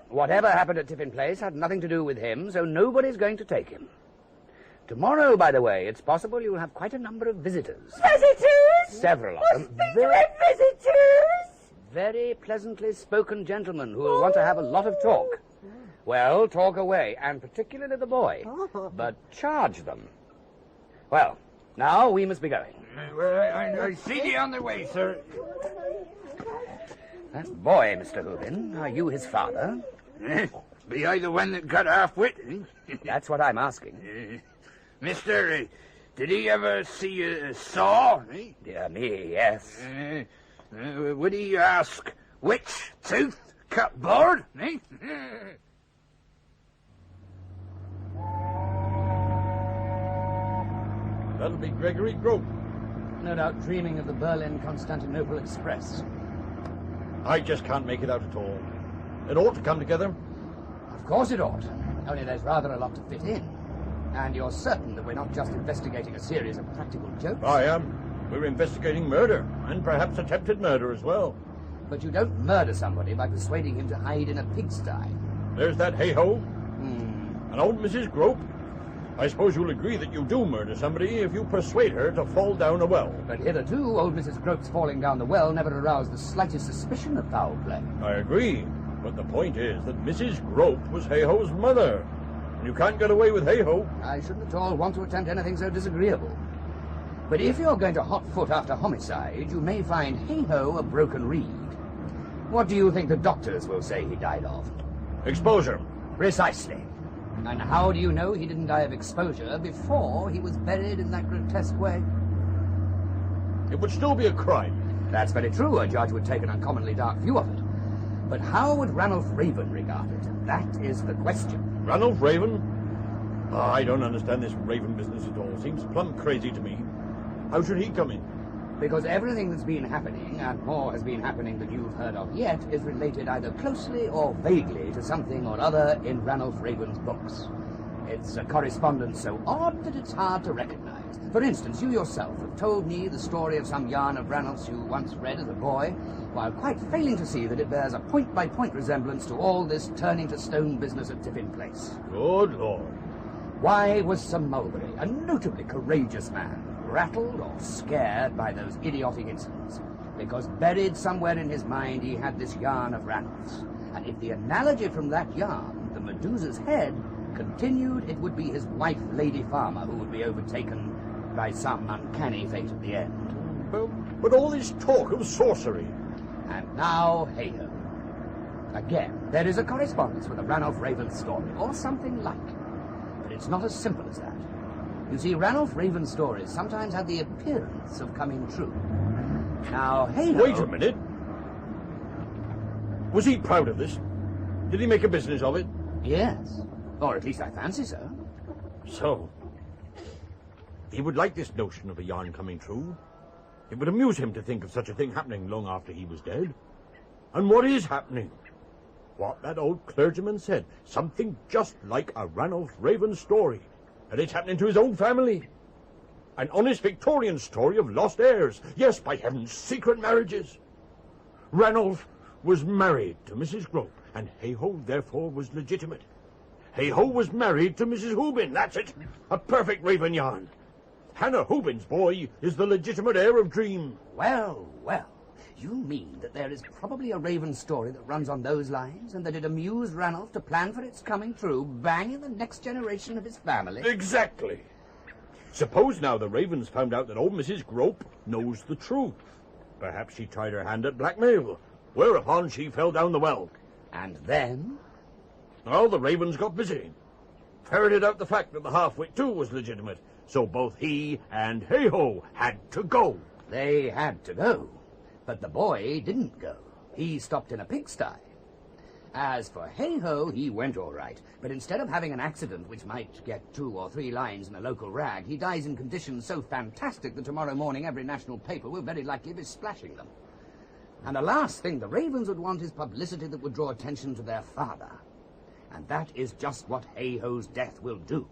Whatever happened at Tiffin Place had nothing to do with him, so nobody's going to take him. Tomorrow, by the way, it's possible you'll have quite a number of visitors. Visitors? Several of them. Visitors? Very pleasantly spoken gentlemen who will want to have a lot of talk. Well, talk away, and particularly the boy. But charge them. Well, now we must be going. I see you on the way, sir. That boy, Mr. Hubin, are you his father? Be I the one that got half-wit? That's what I'm asking. Mister, did he ever see a saw? Dear me, yes. Would he ask which tooth cut board? That'll be Gregory Grope. No doubt dreaming of the Berlin-Constantinople Express. I just can't make it out at all. It ought to come together. Of course it ought. Only there's rather a lot to fit in. And you're certain that we're not just investigating a series of practical jokes? I am. We're investigating murder, and perhaps attempted murder as well. But you don't murder somebody by persuading him to hide in a pigsty. There's that hey-ho. And old Mrs. Grope. I suppose you'll agree that you do murder somebody if you persuade her to fall down a well. But hitherto, old Mrs. Grope's falling down the well never aroused the slightest suspicion of foul play. I agree. But the point is that Mrs. Grope was Hey-Ho's mother. And you can't get away with Hey-Ho. I shouldn't at all want to attempt anything so disagreeable. But if you're going to hot foot after homicide, you may find Hey-Ho a broken reed. What do you think the doctors will say he died of? Exposure. Precisely. And how do you know he didn't die of exposure before he was buried in that grotesque way? It would still be a crime. That's very true. A judge would take an uncommonly dark view of it. But how would Ranulph Raven regard it? That is the question. Ranulph Raven? Oh, I don't understand this Raven business at all. Seems plumb crazy to me. How should he come in? Because everything that's been happening, and more has been happening than you've heard of yet, is related either closely or vaguely to something or other in Ranulph Raven's books. It's a correspondence so odd that it's hard to recognize. For instance, you yourself have told me the story of some yarn of Ranulph's you once read as a boy, while quite failing to see that it bears a point-by-point resemblance to all this turning-to-stone business at Tiffin Place. Good Lord. Why was Sir Mulberry, a notably courageous man, rattled or scared by those idiotic incidents? Because buried somewhere in his mind he had this yarn of Ranulph's. And if the analogy from that yarn, the Medusa's head, continued, it would be his wife, Lady Farmer, who would be overtaken by some uncanny fate at the end. But all this talk of sorcery. And now, hey-ho. Again, there is a correspondence with the Ranulph Raven story, or something like. But it's not as simple as that. You see, Ranulph Raven's stories sometimes had the appearance of coming true. Now, hey-ho... Wait a minute. Was he proud of this? Did he make a business of it? Yes. Or at least I fancy so. So, he would like this notion of a yarn coming true. It would amuse him to think of such a thing happening long after he was dead. And what is happening? What that old clergyman said. Something just like a Ranulph Raven story. And it's happening to his own family. An honest Victorian story of lost heirs. Yes, by heavens, secret marriages. Ranulph was married to Mrs. Grope, and Hey-Ho therefore was legitimate. Hey-Ho was married to Mrs. Hubin, that's it. A perfect Raven yarn. Hannah Hubin's boy is the legitimate heir of Dream. Well, well. You mean that there is probably a Raven story that runs on those lines, and that it amused Ranulph to plan for its coming true, bang in the next generation of his family? Exactly. Suppose now the Ravens found out that old Mrs. Grope knows the truth. Perhaps she tried her hand at blackmail, whereupon she fell down the well. And then? Well, the Ravens got busy. Ferreted out the fact that the half-wit too was legitimate, so both he and Hey-Ho had to go. They had to go, but the boy didn't go. He stopped in a pigsty. As for Hey-Ho, he went all right, but instead of having an accident which might get 2 or 3 lines in a local rag, he dies in conditions so fantastic that tomorrow morning every national paper will very likely be splashing them. And the last thing the Ravens would want is publicity that would draw attention to their father. And that is just what Hey-Ho's death will do.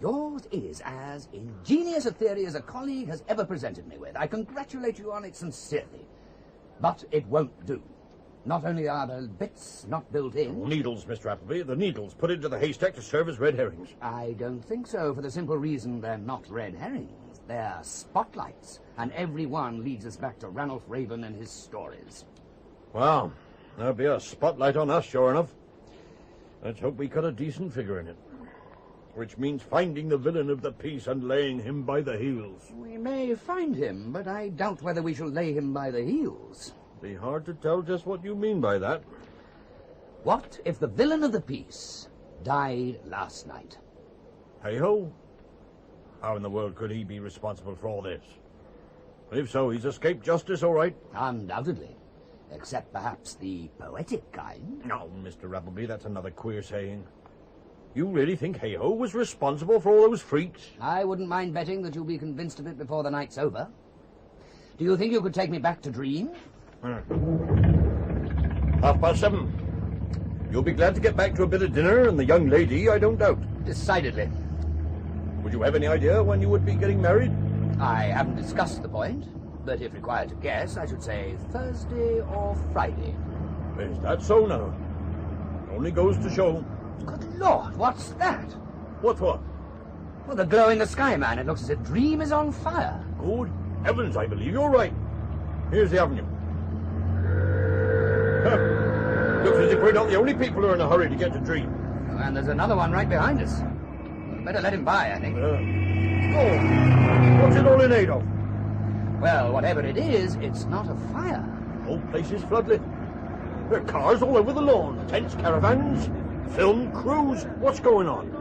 Yours is as ingenious a theory as a colleague has ever presented me with. I congratulate you on it sincerely. But it won't do. Not only are the bits not built in... Needles, Mr. Appleby. The needles put into the haystack to serve as red herrings. I don't think so, for the simple reason they're not red herrings. They're spotlights, and every one leads us back to Ranulph Raven and his stories. Well, there'll be a spotlight on us, sure enough. Let's hope we cut a decent figure in it. Which means finding the villain of the piece and laying him by the heels. We may find him, but I doubt whether we shall lay him by the heels. Be hard to tell just what you mean by that. What if the villain of the piece died last night? Hey-Ho? How in the world could he be responsible for all this? If so, he's escaped justice, all right? Undoubtedly. Except perhaps the poetic kind. No, Mr. Appleby, that's another queer saying. You really think Hey-Ho was responsible for all those freaks? I wouldn't mind betting that you'll be convinced of it before the night's over. Do you think you could take me back to Dream? 7:30. You'll be glad to get back to a bit of dinner and the young lady, I don't doubt. Decidedly. Would you have any idea when you would be getting married? I haven't discussed the point, but if required to guess, I should say Thursday or Friday. Is that so now? Only goes to show. Good Lord, what's that? What? Well, the glow in the sky, man. It looks as if Dream is on fire. Good heavens, I believe you're right. Here's the avenue. Looks as if we're not the only people who are in a hurry to get to Dream. And there's another one right behind us. Better let him by, I think. What's it all in aid of? Well, whatever it is, it's not a fire. Whole place is floodlit. There are cars all over the lawn, tents, caravans, film crews. What's going on?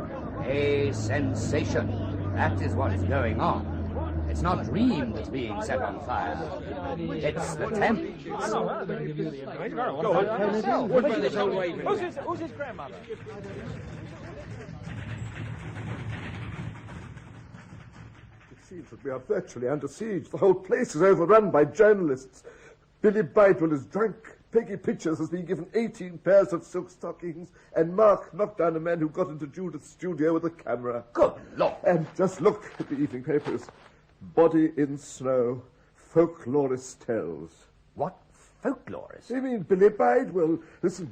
A sensation. That is what is going on. It's not Dream that's being set on fire. It's the Thames. Who's his grandmother? It seems that we are virtually under siege. The whole place is overrun by journalists. Billy Bidewell is drunk. Peggy Pitchers has been given 18 pairs of silk stockings, and Mark knocked down a man who got into Judith's studio with a camera. Good Lord! And just look at the evening papers. Body in snow. Folklorist tells. What folklorist? You mean Billy Bidewell? Listen.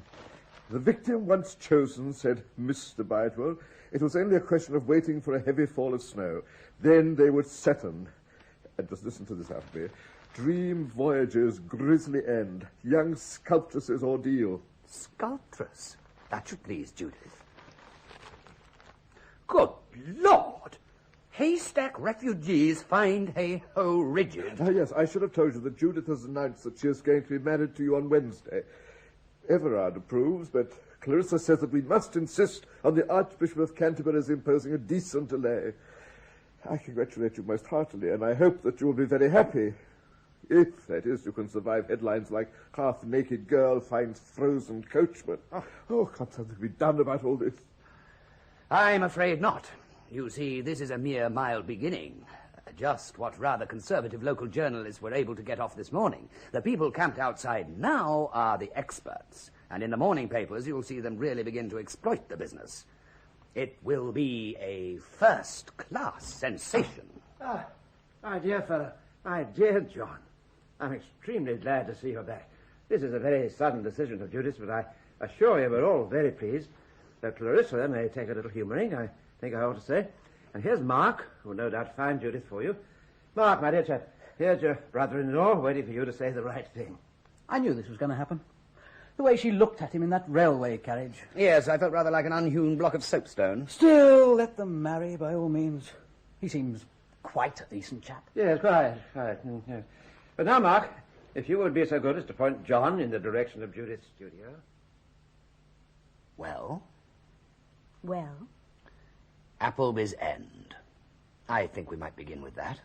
The victim once chosen, said Mr. Bidewell, it was only a question of waiting for a heavy fall of snow. Then they would settle. And just listen to this, Appleby. Dream Voyager's grisly end. Young sculptress's ordeal. Sculptress? That should please Judith. Good Lord! Haystack refugees find Hey-Ho rigid. Yes, I should have told you that Judith has announced that she is going to be married to you on Wednesday. Everard approves, but Clarissa says that we must insist on the Archbishop of Canterbury's imposing a decent delay. I congratulate you most heartily, and I hope that you will be very happy. If, that is, you can survive headlines like half-naked girl finds frozen coachman. Oh, can't something be done about all this? I'm afraid not. You see, this is a mere mild beginning. Just what rather conservative local journalists were able to get off this morning. The people camped outside now are the experts, and in the morning papers you'll see them really begin to exploit the business. It will be a first-class sensation. My dear fellow, my dear John, I'm extremely glad to see you back. This is a very sudden decision of Judith's, but I assure you we're all very pleased. Though Clarissa may take a little humouring, I think I ought to say. And here's Mark, who will no doubt find Judith for you. Mark, my dear chap, here's your brother-in-law waiting for you to say the right thing. I knew this was going to happen. The way she looked at him in that railway carriage. Yes, I felt rather like an unhewn block of soapstone. Still, let them marry, by all means. He seems quite a decent chap. Yes, quite. Yes. But now, Mark, if you would be so good as to point John in the direction of Judith's studio. Well, Well? Appleby's End. I think we might begin with that.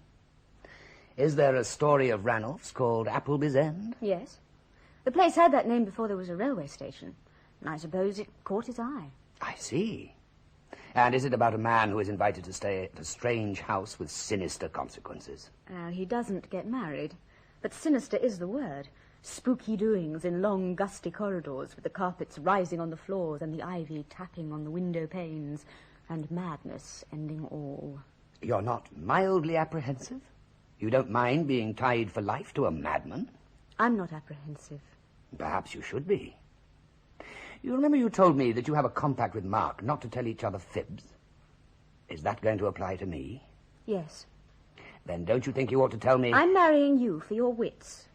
Is there a story of Ranulph's called Appleby's End? Yes. The place had that name before there was a railway station, and I suppose it caught his eye. I see. And is it about a man who is invited to stay at a strange house with sinister consequences? He doesn't get married, but sinister is the word. Spooky doings in long, gusty corridors with the carpets rising on the floors and the ivy tapping on the window panes, and madness ending all. You're not mildly apprehensive? You don't mind being tied for life to a madman? I'm not apprehensive. Perhaps you should be. You remember you told me that you have a compact with Mark not to tell each other fibs? Is that going to apply to me? Yes. Then don't you think you ought to tell me... I'm marrying you for your wits.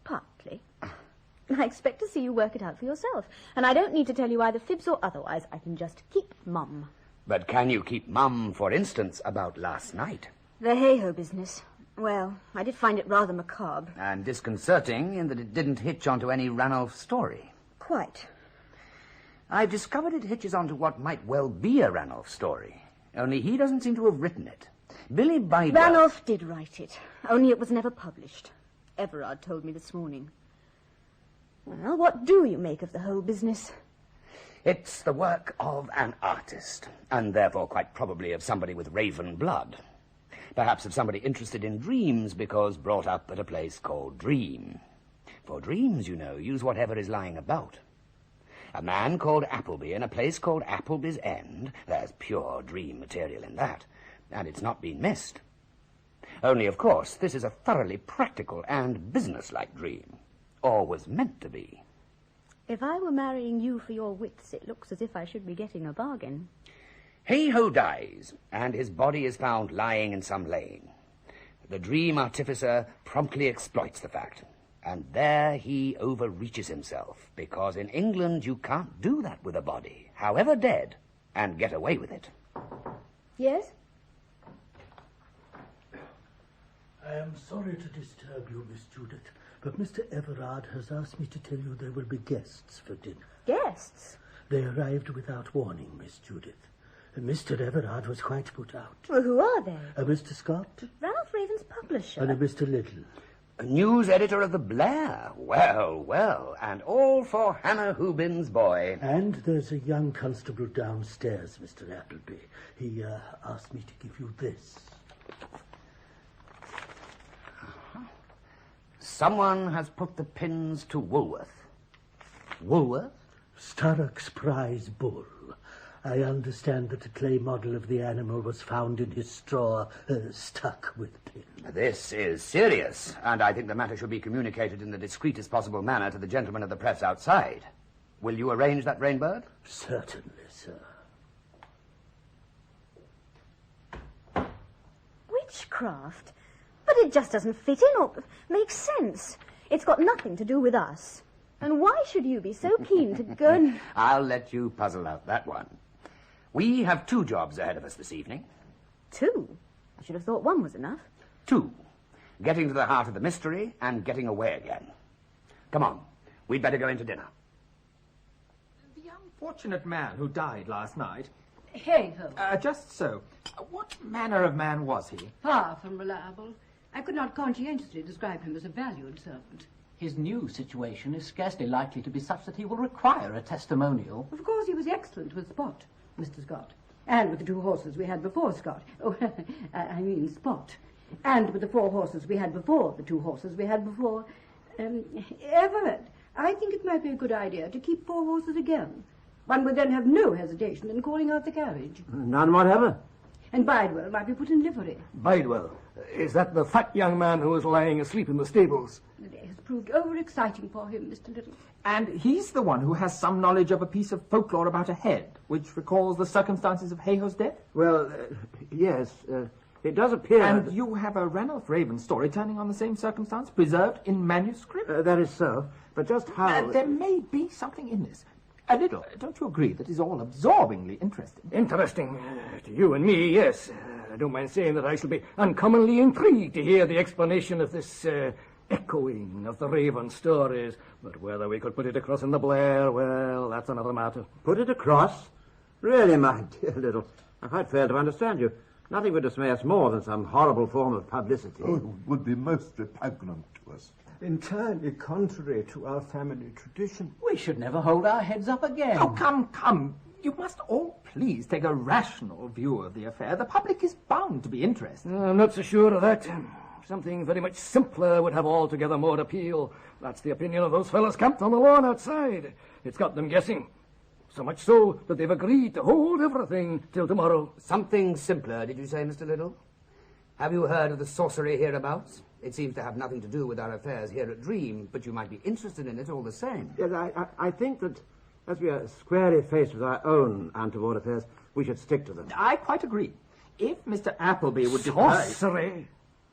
Partly. I expect to see you work it out for yourself, and I don't need to tell you either fibs or otherwise. I can just keep mum. But can you keep mum, for instance, about last night? The Hay-Ho business. Well, I did find it rather macabre. And disconcerting in that it didn't hitch onto any Ranulph story. Quite. I've discovered it hitches onto what might well be a Ranulph story, only he doesn't seem to have written it. Billy Bidewell... Ranulph did write it, only it was never published. Everard told me this morning. Well, what do you make of the whole business? It's the work of an artist, and therefore quite probably of somebody with raven blood. Perhaps of somebody interested in dreams because brought up at a place called Dream. For dreams, you know, use whatever is lying about. A man called Appleby in a place called Appleby's End, there's pure dream material in that, and it's not been missed. Only, of course, this is a thoroughly practical and businesslike dream, or was meant to be. If I were marrying you for your wits, it looks as if I should be getting a bargain. Hay-Ho dies, and his body is found lying in some lane. The dream artificer promptly exploits the fact, and there he overreaches himself, because in England you can't do that with a body, however dead, and get away with it. Yes? I am sorry to disturb you, Miss Judith, but Mr. Everard has asked me to tell you there will be guests for dinner. Guests? They arrived without warning, Miss Judith. Mr. Everard was quite put out. Well, who are they? Mr. Scott. Ralph Raven's publisher. And Mr. Little. A news editor of the Blair. Well, well, and all for Hannah Hubin's boy. And there's a young constable downstairs, Mr. Appleby. He asked me to give you this. Someone has put the pins to Woolworth. Woolworth? Starrock's prize bull. I understand that a clay model of the animal was found in his straw, stuck with pins. This is serious, and I think the matter should be communicated in the discreetest possible manner to the gentlemen of the press outside. Will you arrange that, Rainbird? Certainly, sir. Witchcraft? But it just doesn't fit in or make sense. It's got nothing to do with us. And why should you be so keen to go and... I'll let you puzzle out that one. We have 2 jobs ahead of us this evening. 2? I should have thought 1 was enough. 2. Getting to the heart of the mystery and getting away again. Come on. We'd better go into dinner. The unfortunate man who died last night... Hay-Ho. Just so. What manner of man was he? Far from reliable. I could not conscientiously describe him as a valued servant. His new situation is scarcely likely to be such that he will require a testimonial. Of course, he was excellent with Spot, Mr. Scott. And with the 2 horses we had before Scott. Oh, I mean Spot. And with the 4 horses we had before the 2 horses we had before... Everett, I think it might be a good idea to keep 4 horses again. One would then have no hesitation in calling out the carriage. None whatever. And Bidewell might be put in livery. Bidewell? Is that the fat young man who was lying asleep in the stables? The day has proved overexciting for him, Mr. Little. And he's the one who has some knowledge of a piece of folklore about a head, which recalls the circumstances of Hay-Ho's death? Well, yes, it does appear... And you have a Ranulph Raven story turning on the same circumstance, preserved in manuscript? That is so, but just how... there may be something in this. A little. Don't you agree that is all absorbingly interesting? Interesting to you and me, yes. I don't mind saying that I shall be uncommonly intrigued to hear the explanation of this echoing of the Raven stories. But whether we could put it across in the Blair, well, that's another matter. Put it across? Really, my dear Little, I quite fail to understand you. Nothing would dismay us more than some horrible form of publicity. Oh, it would be most repugnant to us. Entirely contrary to our family tradition. We should never hold our heads up again. Oh, come. You must all please take a rational view of the affair. The public is bound to be interested. I'm not so sure of that. Something very much simpler would have altogether more appeal. That's the opinion of those fellows camped on the lawn outside. It's got them guessing. So much so that they've agreed to hold everything till tomorrow. Something simpler, did you say, Mr. Little? Have you heard of the sorcery hereabouts? It seems to have nothing to do with our affairs here at Dream, but you might be interested in it all the same. Yes, I think that as we are squarely faced with our own untoward affairs, we should stick to them. I quite agree. If Mr. Appleby would defy... Sorcery?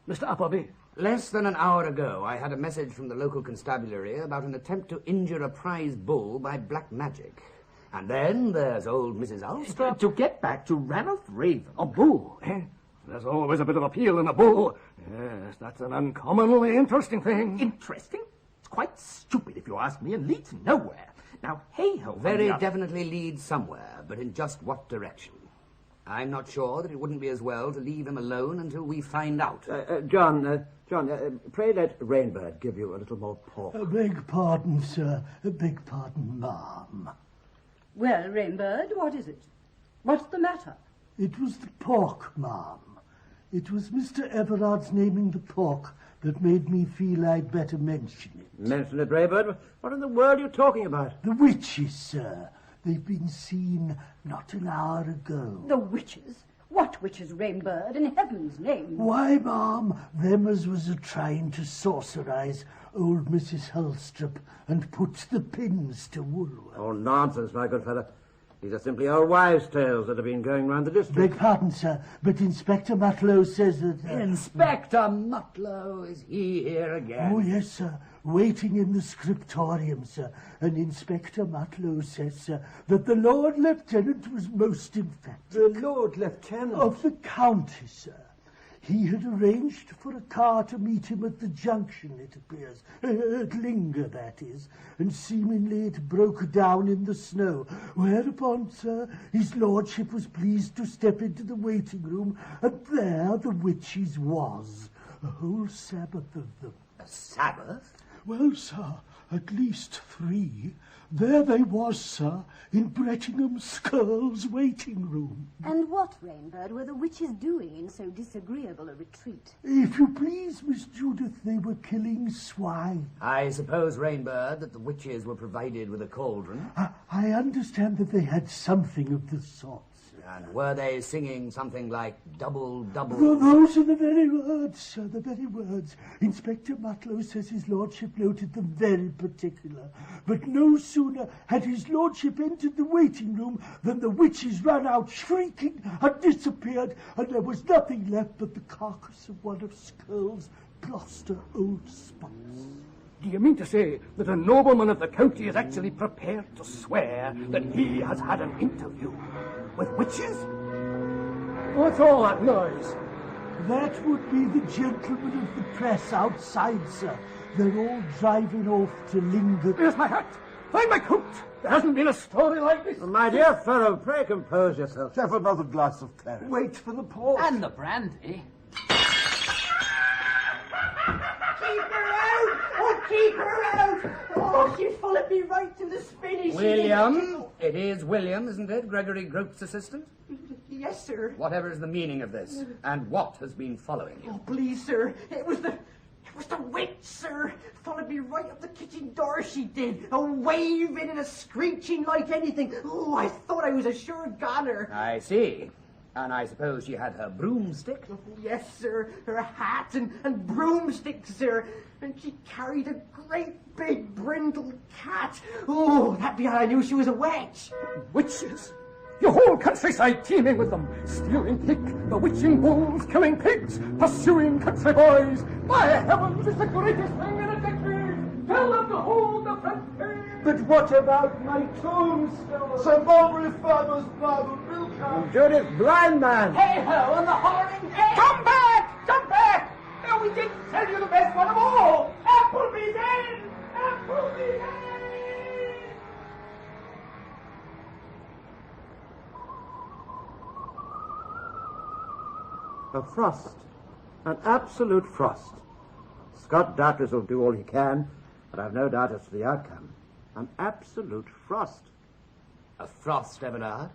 Mr. Appleby? Less than an hour ago, I had a message from the local constabulary about an attempt to injure a prize bull by black magic. And then there's old Mrs. Ulster. To get back to Ranulph Raven. A bull, eh? There's always a bit of appeal in a bull. Yes, that's an uncommonly interesting thing. Interesting? It's quite stupid, if you ask me, and leads nowhere. Now, hey-ho... Very definitely leads somewhere, but in just what direction? I'm not sure that it wouldn't be as well to leave him alone until we find out. John, pray let Rainbird give you a little more pork. Beg pardon, sir. Beg pardon, ma'am. Well, Rainbird, what is it? What's the matter? It was the pork, ma'am. It was Mr. Everard's naming the pork that made me feel I'd better mention it. Mention it, Raybird? What in the world are you talking about? The witches, sir. They've been seen not an hour ago. The witches? What witches, Rainbird, in heaven's name? Why, ma'am, them as was a-trying to sorcerize old Mrs. Hulstrop and put the pins to Woolworth. Oh, nonsense, my good fellow. These are simply old wives' tales that have been going round the district. Beg pardon, sir, but Inspector Mutlow says that... Inspector Mutlow, is he here again? Oh, yes, sir. Waiting in the scriptorium, sir. And Inspector Mutlow says, sir, that the Lord Lieutenant was most emphatic. The Lord Lieutenant? Of the county, sir. He had arranged for a car to meet him at the junction, it appears. At Linger, that is. And seemingly it broke down in the snow. Whereupon, sir, his lordship was pleased to step into the waiting room, and there the witches was. A whole Sabbath of them. A Sabbath? Well, sir, at least 3. There they was, sir, in Brettingham Skirl's waiting room. And what, Rainbird, were the witches doing in so disagreeable a retreat? If you please, Miss Judith, they were killing swine. I suppose, Rainbird, that the witches were provided with a cauldron? I understand that they had something of the sort. And were they singing something like double, double? Those are the very words, sir, the very words. Inspector Mutlow says his lordship noted them very particular. But no sooner had his lordship entered the waiting room than the witches ran out shrieking and disappeared, and there was nothing left but the carcass of one of Skirl's Gloucester old spots. Do you mean to say that a nobleman of the county is actually prepared to swear that he has had an interview with witches? What's all that noise? That would be the gentlemen of the press outside, sir. They're all driving off to Linger. Here's my hat. Find my coat. There hasn't been a story like this. My dear fellow, pray compose yourself. Have another glass of claret. Wait for the port. And the brandy. Keep her out! Oh, keep her out! Oh, she followed me right to the spinney. William? It is William, isn't it? Gregory Grope's assistant? Yes, sir. Whatever is the meaning of this? And what has been following you? Oh, please, sir. It was the witch, sir. Followed me right up the kitchen door, she did. A waving and a screeching like anything. Oh, I thought I was a sure goner. I see. And I suppose she had her broomstick? Oh, yes, sir. Her hat and broomstick, sir. And she carried a great big brindled cat. Oh, that'd be how I knew she was a witch. Witches? Your whole countryside teeming with them. Stealing pig, bewitching bulls, killing pigs, pursuing country boys. By heavens, it's the greatest thing in a decade. Tell them to hold the front page. But what about my tombstone? Sir Mulberry Farmer's marble will come. Judith Blindman. Hey-ho, and the horning head! Come back! Come back! No, we didn't tell you the best one of all! Appleby's End! Appleby's End! A frost. An absolute frost. Scott doubtless will do all he can, but I've no doubt as to the outcome. An absolute frost. A frost, Everard?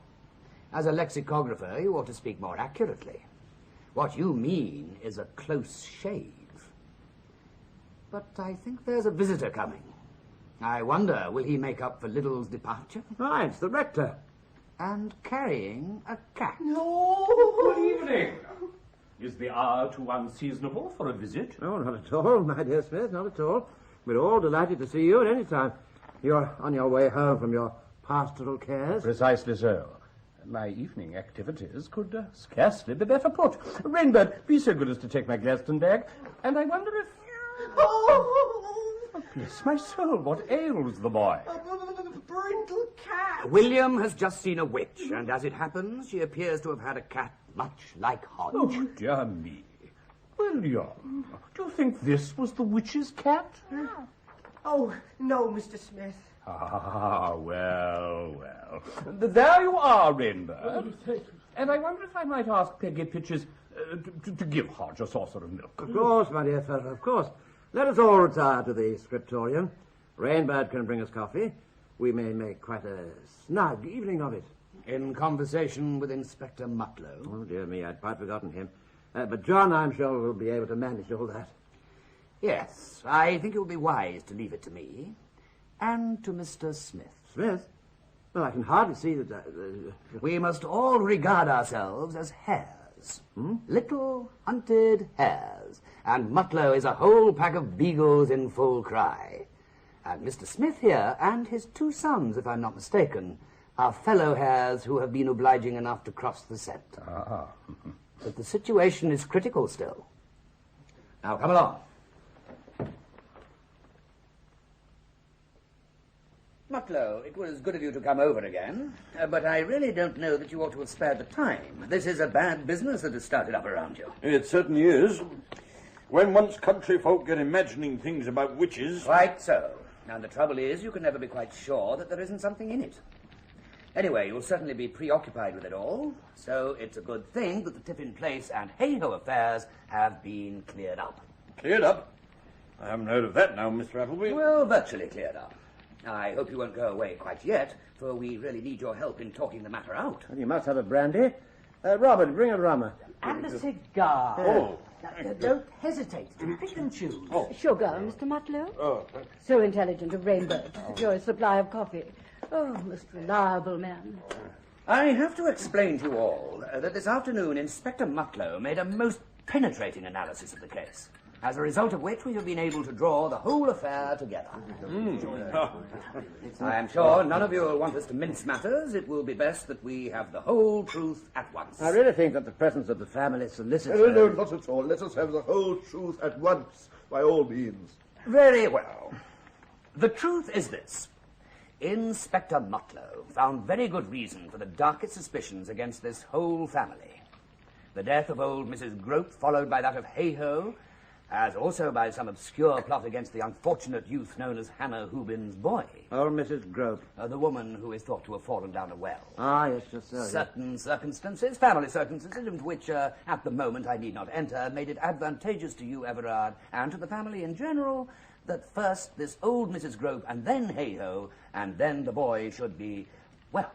As a lexicographer, you ought to speak more accurately. What you mean is a close shave. But I think there's a visitor coming. I wonder, will he make up for Little's departure? Ah, it's the rector. And carrying a cat. Good evening. Is the hour too unseasonable for a visit? No, not at all, my dear Smith, not at all. We're all delighted to see you at any time. You're on your way home from your pastoral cares? Precisely so. My evening activities could scarcely be better put. Rainbird, be so good as to take my Gladstone bag. And I wonder if... Oh, bless my soul, what ails the boy? Brindle cat. William has just seen a witch, and as it happens, she appears to have had a cat much like Hodge. Oh, dear me. William, do you think this was the witch's cat? Oh, no, Mr. Smith. Ah, well. There you are, Rainbird. And I wonder if I might ask Peggy Pitches to give Hodge a saucer of milk. Of course, my dear fellow, of course. Let us all retire to the scriptorium. Rainbird can bring us coffee. We may make quite a snug evening of it. In conversation with Inspector Mutlow. Oh, dear me, I'd quite forgotten him. But John, I'm sure, will be able to manage all that. Yes, I think it would be wise to leave it to me. And to Mr. Smith. Smith? Well, I can hardly see that... We must all regard ourselves as hares. Little hunted hares. And Mutlow is a whole pack of beagles in full cry. And Mr. Smith here, and his 2 sons, if I'm not mistaken, are fellow hares who have been obliging enough to cross the scent. But the situation is critical still. Now, come along. Mutlow, it was good of you to come over again, but I really don't know that you ought to have spared the time. This is a bad business that has started up around you. It certainly is. When once country folk get imagining things about witches... Quite so. And the trouble is, you can never be quite sure that there isn't something in it. Anyway, you'll certainly be preoccupied with it all, so it's a good thing that the Tiffin Place and Hay-Ho affairs have been cleared up. Cleared up? I haven't heard of that now, Mr. Appleby. Well, virtually cleared up. I hope you won't go away quite yet, for we really need your help in talking the matter out. Well, you must have a brandy. Robert, bring a rummer. And a cigar. Oh. Don't hesitate to pick and choose. Sugar, Mr. Mutlow? Oh, thank you. So intelligent of Rainbird to secure a supply of coffee. Oh, most reliable man. I have to explain to you all that this afternoon Inspector Mutlow made a most penetrating analysis of the case, as a result of which we have been able to draw the whole affair together. I am sure none of you will want us to mince matters. It will be best that we have the whole truth at once. I really think that the presence of the family solicitor... No, not at all. Let us have the whole truth at once, by all means. Very well. The truth is this. Inspector Mutlow found very good reason for the darkest suspicions against this whole family. The death of old Mrs. Grope, followed by that of Hay-Ho, as also by some obscure plot against the unfortunate youth known as Hannah Hubin's boy. Old Mrs. Grope. The woman who is thought to have fallen down a well. Ah, yes, just so. Certain circumstances, family circumstances, into which, at the moment, I need not enter, made it advantageous to you, Everard, and to the family in general, that first this old Mrs. Grope, and then Hay-Ho, and then the boy should be, well,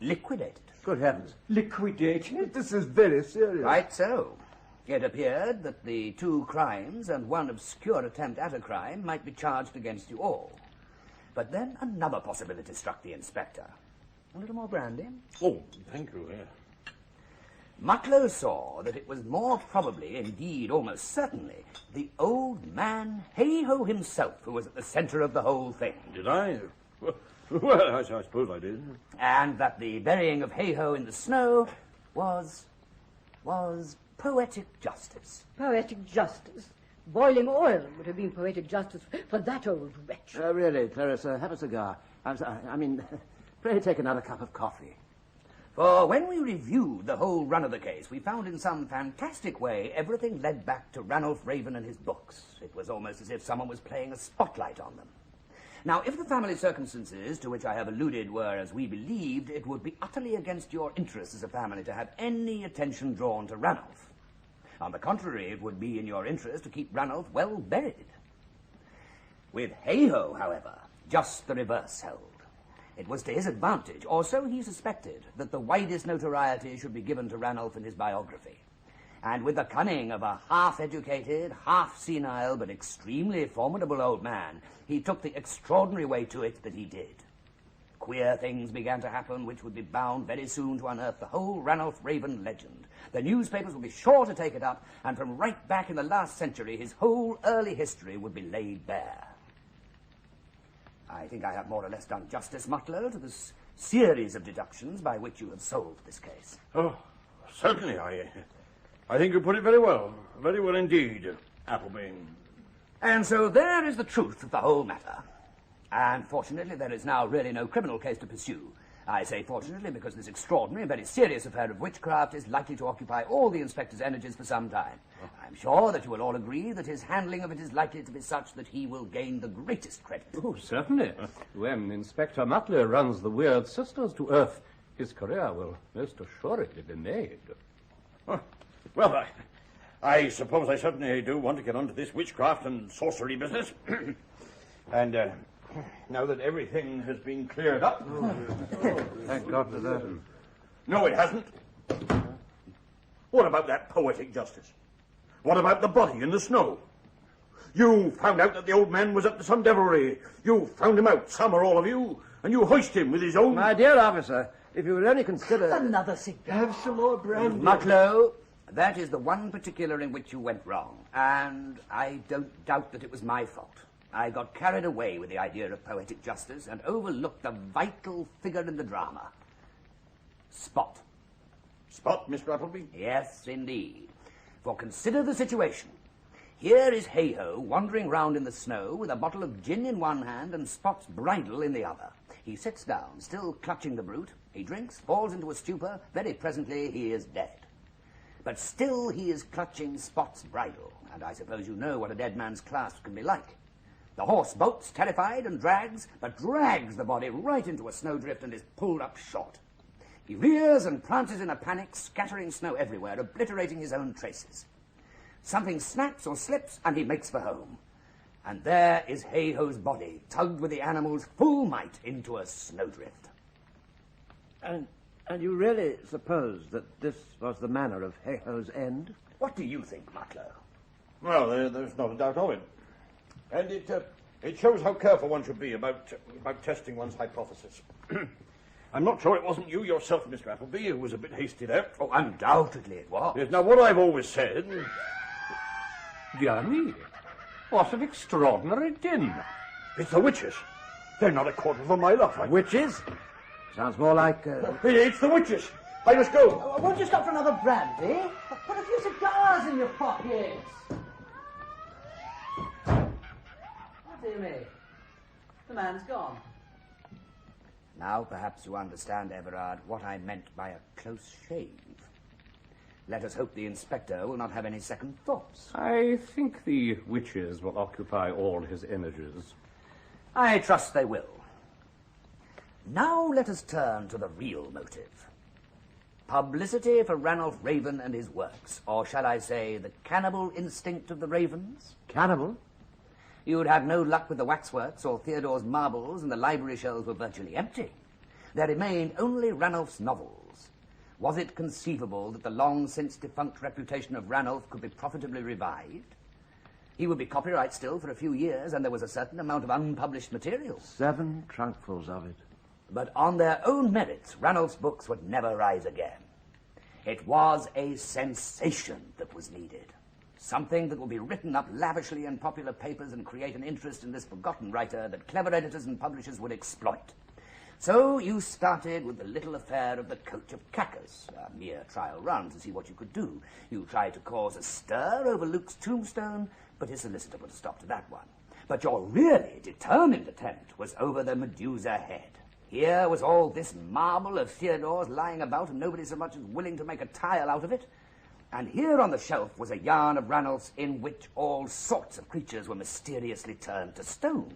liquidated. Good heavens. Liquidated? This is very serious. Right so. It appeared that the 2 crimes and 1 obscure attempt at a crime might be charged against you all. But then another possibility struck the inspector. A little more brandy? Oh, thank you. Yeah. Mutlow saw that it was more probably, indeed almost certainly, the old man Hay-Ho himself who was at the centre of the whole thing. Did I? Well, I suppose I did. And that the burying of Hay-Ho in the snow was poetic justice. Poetic justice. Boiling oil would have been poetic justice for that old wretch. Really, Clarissa, have a cigar. Pray take another cup of coffee. For when we reviewed the whole run of the case, we found in some fantastic way everything led back to Ranulph Raven and his books. It was almost as if someone was playing a spotlight on them. Now, if the family circumstances to which I have alluded were as we believed, it would be utterly against your interests as a family to have any attention drawn to Ranulph. On the contrary, it would be in your interest to keep Ranulph well buried. With Hayhoe, however, just the reverse held. It was to his advantage, or so he suspected, that the widest notoriety should be given to Ranulph in his biography. And with the cunning of a half-educated, half-senile, but extremely formidable old man, he took the extraordinary way to it that he did. Queer things began to happen which would be bound very soon to unearth the whole Ranulph Raven legend. The newspapers would be sure to take it up, and from right back in the last century, his whole early history would be laid bare. I think I have more or less done justice, Mutlow, to this series of deductions by which you have solved this case. Oh, certainly. I think you put it very well indeed, Appleby. And so there is the truth of the whole matter. And fortunately, there is now really no criminal case to pursue. I say fortunately because this extraordinary and very serious affair of witchcraft is likely to occupy all the inspector's energies for some time. I'm sure that you will all agree that his handling of it is likely to be such that he will gain the greatest credit. Oh, certainly. When Inspector Mutlow runs the Weird Sisters to earth, his career will most assuredly be made. Well, I suppose I certainly do want to get onto this witchcraft and sorcery business. And now that everything has been cleared up... Thank God for that. No, it hasn't. What about that poetic justice? What about the body in the snow? You found out that the old man was up to some devilry. You found him out, some or all of you, and you hoist him with his own... My dear officer, if you would only consider... Another cigar. Have some more brandy. Mutlow, that is the one particular in which you went wrong, and I don't doubt that it was my fault. I got carried away with the idea of poetic justice and overlooked the vital figure in the drama. Spot. Spot, Mr. Appleby? Yes, indeed. For consider the situation. Here is Hayhoe wandering round in the snow with a bottle of gin in one hand and Spot's bridle in the other. He sits down, still clutching the brute. He drinks, falls into a stupor. Very presently he is dead. But still he is clutching Spot's bridle, and I suppose you know what a dead man's clasp can be like. The horse bolts, terrified, and drags the body right into a snowdrift and is pulled up short. He rears and prances in a panic, scattering snow everywhere, obliterating his own traces. Something snaps or slips, and he makes for home. And there is Hayhoe's body, tugged with the animal's full might into a snowdrift. And you really suppose that this was the manner of Hayhoe's end? What do you think, Mutlow? Well, there's not a doubt of it. And it shows how careful one should be about testing one's hypothesis. I'm not sure it wasn't you yourself, Mr. Appleby, who was a bit hasty there. Oh, undoubtedly it was. Yes, now, what I've always said... Dear me, what an extraordinary din. It's the witches. They're not a quarter of a mile off. Witches? Sounds more like... It's the witches. I must go. Won't you stop for another brandy? Put a few cigars in your pockets. Dear me, the man's gone. Now perhaps you understand, Everard, what I meant by a close shave. Let us hope the inspector will not have any second thoughts. I think the witches will occupy all his energies. I trust they will. Now let us turn to the real motive. Publicity for Ranulph Raven and his works, or shall I say the cannibal instinct of the Ravens? Cannibal? You'd have no luck with the waxworks or Theodore's marbles, and the library shelves were virtually empty. There remained only Ranulph's novels. Was it conceivable that the long-since defunct reputation of Ranulph could be profitably revived? He would be copyright still for a few years, and there was a certain amount of unpublished material. 7 trunkfuls of it. But on their own merits, Ranulph's books would never rise again. It was a sensation that was needed. Something that will be written up lavishly in popular papers and create an interest in this forgotten writer that clever editors and publishers would exploit. So you started with the little affair of the coach of Cacus, a mere trial run to see what you could do. You tried to cause a stir over Luke's tombstone, but his solicitor put a stop to that one. But your really determined attempt was over the Medusa head. Here was all this marble of Theodore's lying about, and nobody so much as willing to make a tile out of it. And here on the shelf was a yarn of Ranulph's in which all sorts of creatures were mysteriously turned to stone.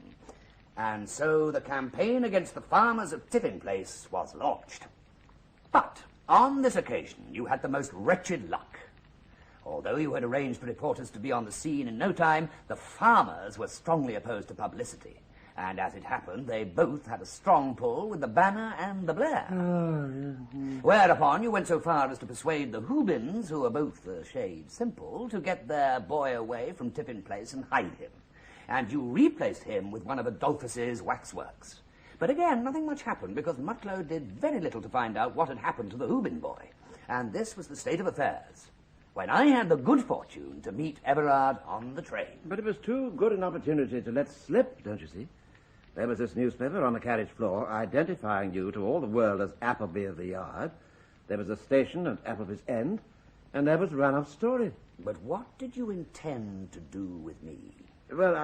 And so the campaign against the farmers of Tiffin Place was launched. But on this occasion you had the most wretched luck. Although you had arranged for reporters to be on the scene in no time, the farmers were strongly opposed to publicity. And as it happened, they both had a strong pull with the Banner and the Blair. Whereupon you went so far as to persuade the Hubins, who were both a shade simple, to get their boy away from Tiffin Place and hide him. And you replaced him with one of Adolphus's waxworks. But again, nothing much happened, because Mutlow did very little to find out what had happened to the Hubin boy. And this was the state of affairs, when I had the good fortune to meet Everard on the train. But it was too good an opportunity to let slip, don't you see? There was this newspaper on the carriage floor identifying you to all the world as Appleby of the Yard. There was a station at Appleby's End, and there was Ranulph's story. But what did you intend to do with me? Well,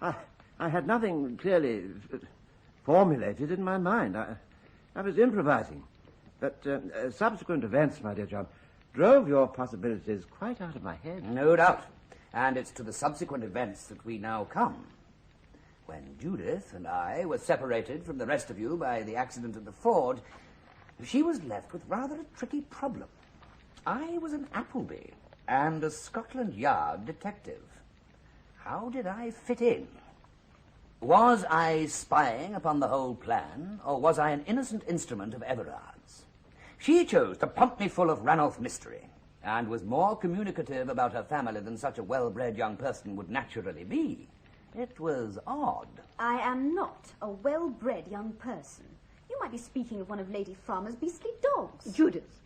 I had nothing clearly formulated in my mind. I was improvising. But subsequent events, my dear John, drove your possibilities quite out of my head. No doubt. And it's to the subsequent events that we now come. When Judith and I were separated from the rest of you by the accident at the ford, she was left with rather a tricky problem. I was an Appleby and a Scotland Yard detective. How did I fit in? Was I spying upon the whole plan, or was I an innocent instrument of Everard's? She chose to pump me full of Ranulph mystery, and was more communicative about her family than such a well-bred young person would naturally be. It was odd. I am not a well-bred young person. You might be speaking of one of Lady Farmer's beastly dogs. Judith,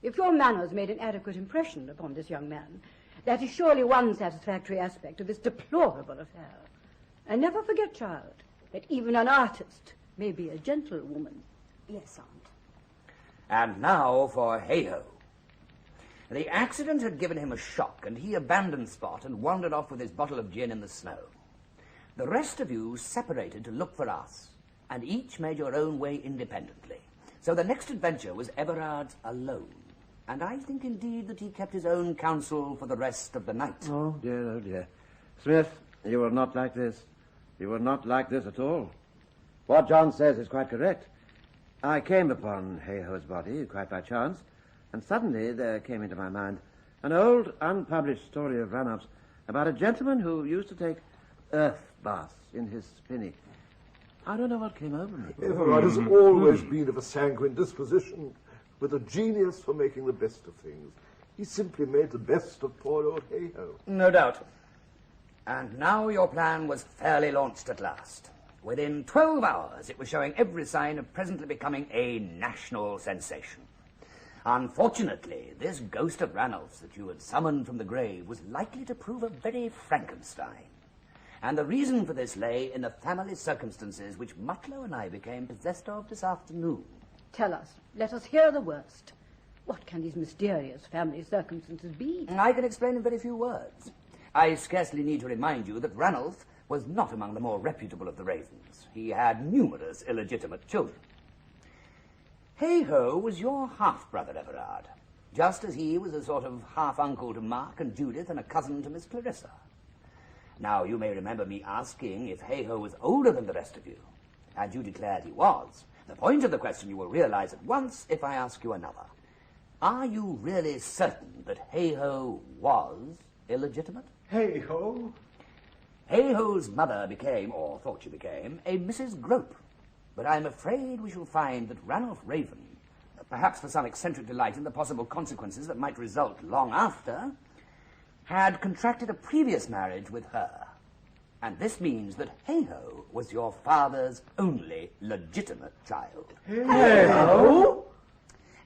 if your manners made an adequate impression upon this young man, that is surely one satisfactory aspect of this deplorable affair. And never forget, child, that even an artist may be a gentlewoman. Yes, Aunt. And now for Hay-Ho. The accident had given him a shock, and he abandoned Spot and wandered off with his bottle of gin in the snow. The rest of you separated to look for us, and each made your own way independently. So the next adventure was Everard's alone, and I think indeed that he kept his own counsel for the rest of the night. Oh, dear, oh, dear. Smith, you were not like this. You were not like this at all. What John says is quite correct. I came upon Hay-Ho's body quite by chance, and suddenly there came into my mind an old, unpublished story of Ranulph's about a gentleman who used to take earth baths in his spinney. I don't know what came over me. Everard has always been of a sanguine disposition, with a genius for making the best of things. He simply made the best of poor old Hay-Ho. No doubt. And now your plan was fairly launched at last. Within 12 hours, it was showing every sign of presently becoming a national sensation. Unfortunately, this ghost of Ranulph's that you had summoned from the grave was likely to prove a very Frankenstein. And the reason for this lay in the family circumstances which Mutlow and I became possessed of this afternoon. Tell us. Let us hear the worst. What can these mysterious family circumstances be? I can explain in very few words. I scarcely need to remind you that Ranulph was not among the more reputable of the Ravens. He had numerous illegitimate children. Hay-Ho was your half-brother, Everard, just as he was a sort of half-uncle to Mark and Judith and a cousin to Miss Clarissa. Now, you may remember me asking if Hay-Ho was older than the rest of you, and you declared he was. The point of the question you will realize at once if I ask you another. Are you really certain that Hay-Ho was illegitimate? Hay-Ho? Hay-Ho's mother became, or thought she became, a Mrs. Grope. But I'm afraid we shall find that Ranulph Raven, perhaps for some eccentric delight in the possible consequences that might result long after, had contracted a previous marriage with her. And this means that Hay-Ho was your father's only legitimate child. Hay-Ho?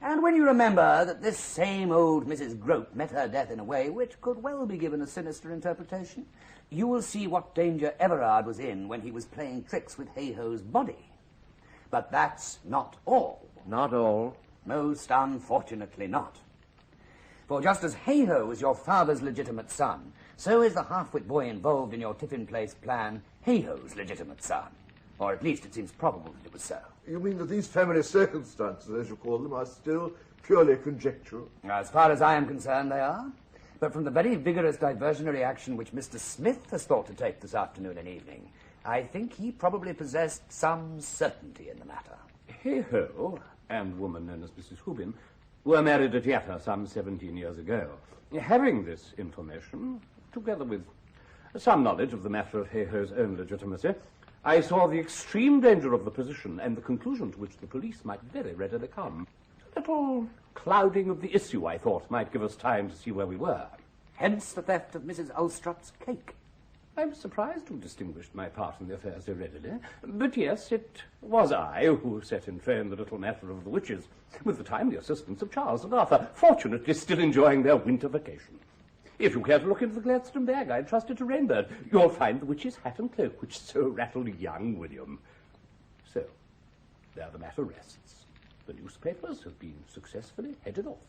And when you remember that this same old Mrs. Grope met her death in a way which could well be given a sinister interpretation, you will see what danger Everard was in when he was playing tricks with Hay-Ho's body. But that's not all. Not all? Most unfortunately not. For just as Hay-Ho was your father's legitimate son, so is the half-wit boy involved in your Tiffin Place plan Hay-Ho's legitimate son. Or at least it seems probable that it was so. You mean that these family circumstances, as you call them, are still purely conjectural? As far as I am concerned, they are. But from the very vigorous diversionary action which Mr. Smith has thought to take this afternoon and evening, I think he probably possessed some certainty in the matter. Hay-Ho and woman known as Mrs. Hubin were married at Yatta some 17 years ago. Having this information, together with some knowledge of the matter of Hay-Ho's own legitimacy, I saw the extreme danger of the position and the conclusion to which the police might very readily come. A little clouding of the issue, I thought, might give us time to see where we were. Hence the theft of Mrs. Ulstrup's cake. I'm surprised to have distinguished my part in the affair so readily. But yes, it was I who set in train the little matter of the witches, with the timely assistance of Charles and Arthur, fortunately still enjoying their winter vacation. If you care to look into the Gladstone bag I entrusted to Rainbird, you'll find the witch's hat and cloak, which so rattled young William. So, there the matter rests. The newspapers have been successfully headed off.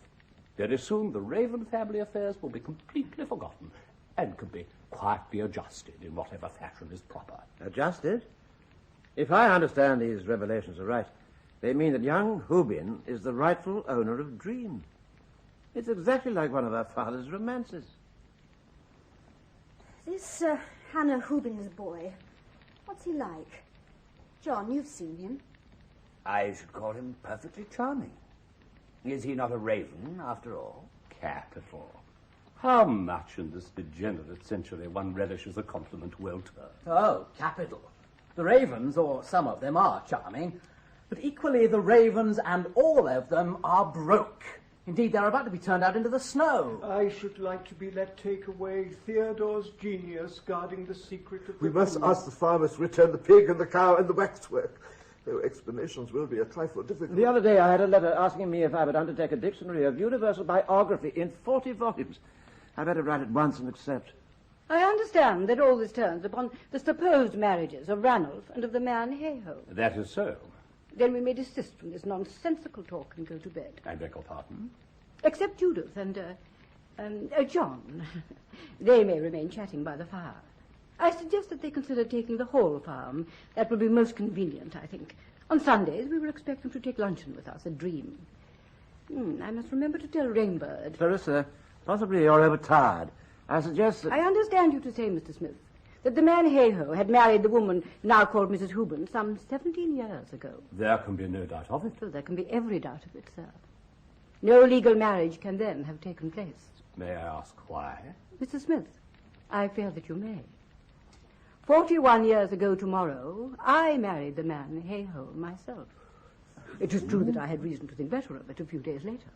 Very soon the Raven family affairs will be completely forgotten and can be quietly adjusted in whatever fashion is proper. Adjusted? If I understand these revelations are right, they mean that young Hubin is the rightful owner of Dream. It's exactly like one of our father's romances. This Hannah Hubin's boy, what's he like? John, you've seen him. I should call him perfectly charming. Is he not a raven, after all? Capital. How much in this degenerate century one relishes a compliment well turned. Oh, capital. The ravens, or some of them, are charming, but equally the ravens and all of them are broke. Indeed, they're about to be turned out into the snow. I should like to be let take away Theodore's genius guarding the secret of We the must moon. ask the farmers to return the pig and the cow and the waxwork, though explanations will be a trifle difficult. The other day I had a letter asking me if I would undertake a dictionary of universal biography in 40 volumes. I better write it once and accept. I understand that all this turns upon the supposed marriages of Ranulph and of the man Hay-Ho. That is so. Then we may desist from this nonsensical talk and go to bed. I beg your pardon? Except Judith and, John. They may remain chatting by the fire. I suggest that they consider taking the whole farm. That will be most convenient, I think. On Sundays, we will expect them to take luncheon with us at Dream. I must remember to tell Rainbird. Clarissa, possibly you're overtired. I suggest that... I understand you to say, Mr. Smith, that the man Hay-Ho had married the woman now called Mrs. Hubin some 17 years ago. There can be no doubt of it. Oh, there can be every doubt of it, sir. No legal marriage can then have taken place. May I ask why? Mr. Smith, I fear that you may. 41 years ago tomorrow, I married the man Hay-Ho myself. It is true that I had reason to think better of it a few days later,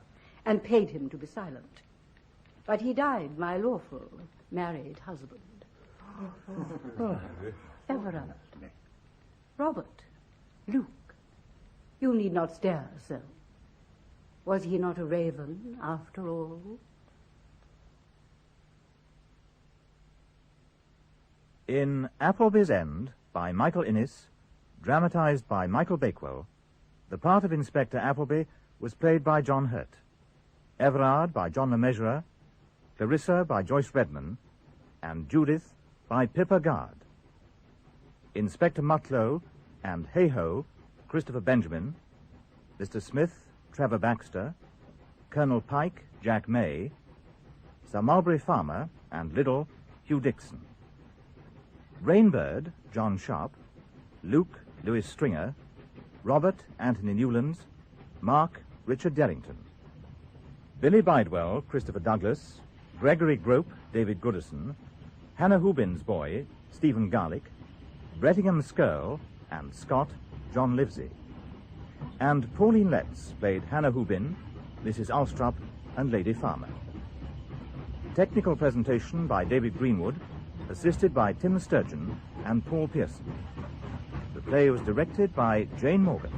and paid him to be silent. But he died my lawful married husband. Everard, Robert, Luke, you need not stare so. Was he not a raven, after all? In Appleby's End, by Michael Innes, dramatized by Michael Bakewell, the part of Inspector Appleby was played by John Hurt, Everard by John Le Mesurier, Clarissa by Joyce Redman, and Judith by Pippa Guard. Inspector Mutlow and Hay-Ho, Christopher Benjamin, Mr. Smith, Trevor Baxter, Colonel Pike, Jack May, Sir Mulberry Farmer and Liddell, Hugh Dixon. Rainbird, John Sharp, Luke, Louis Stringer, Robert, Anthony Newlands, Mark, Richard Derrington. Billy Bidewell, Christopher Douglas, Gregory Grope, David Goodison, Hannah Hubin's boy, Stephen Garlick, Brettingham Skirl, and Scott, John Livesey. And Pauline Letts played Hannah Hubin, Mrs. Alstrup, and Lady Farmer. Technical presentation by David Greenwood, assisted by Tim Sturgeon and Paul Pearson. The play was directed by Jane Morgan.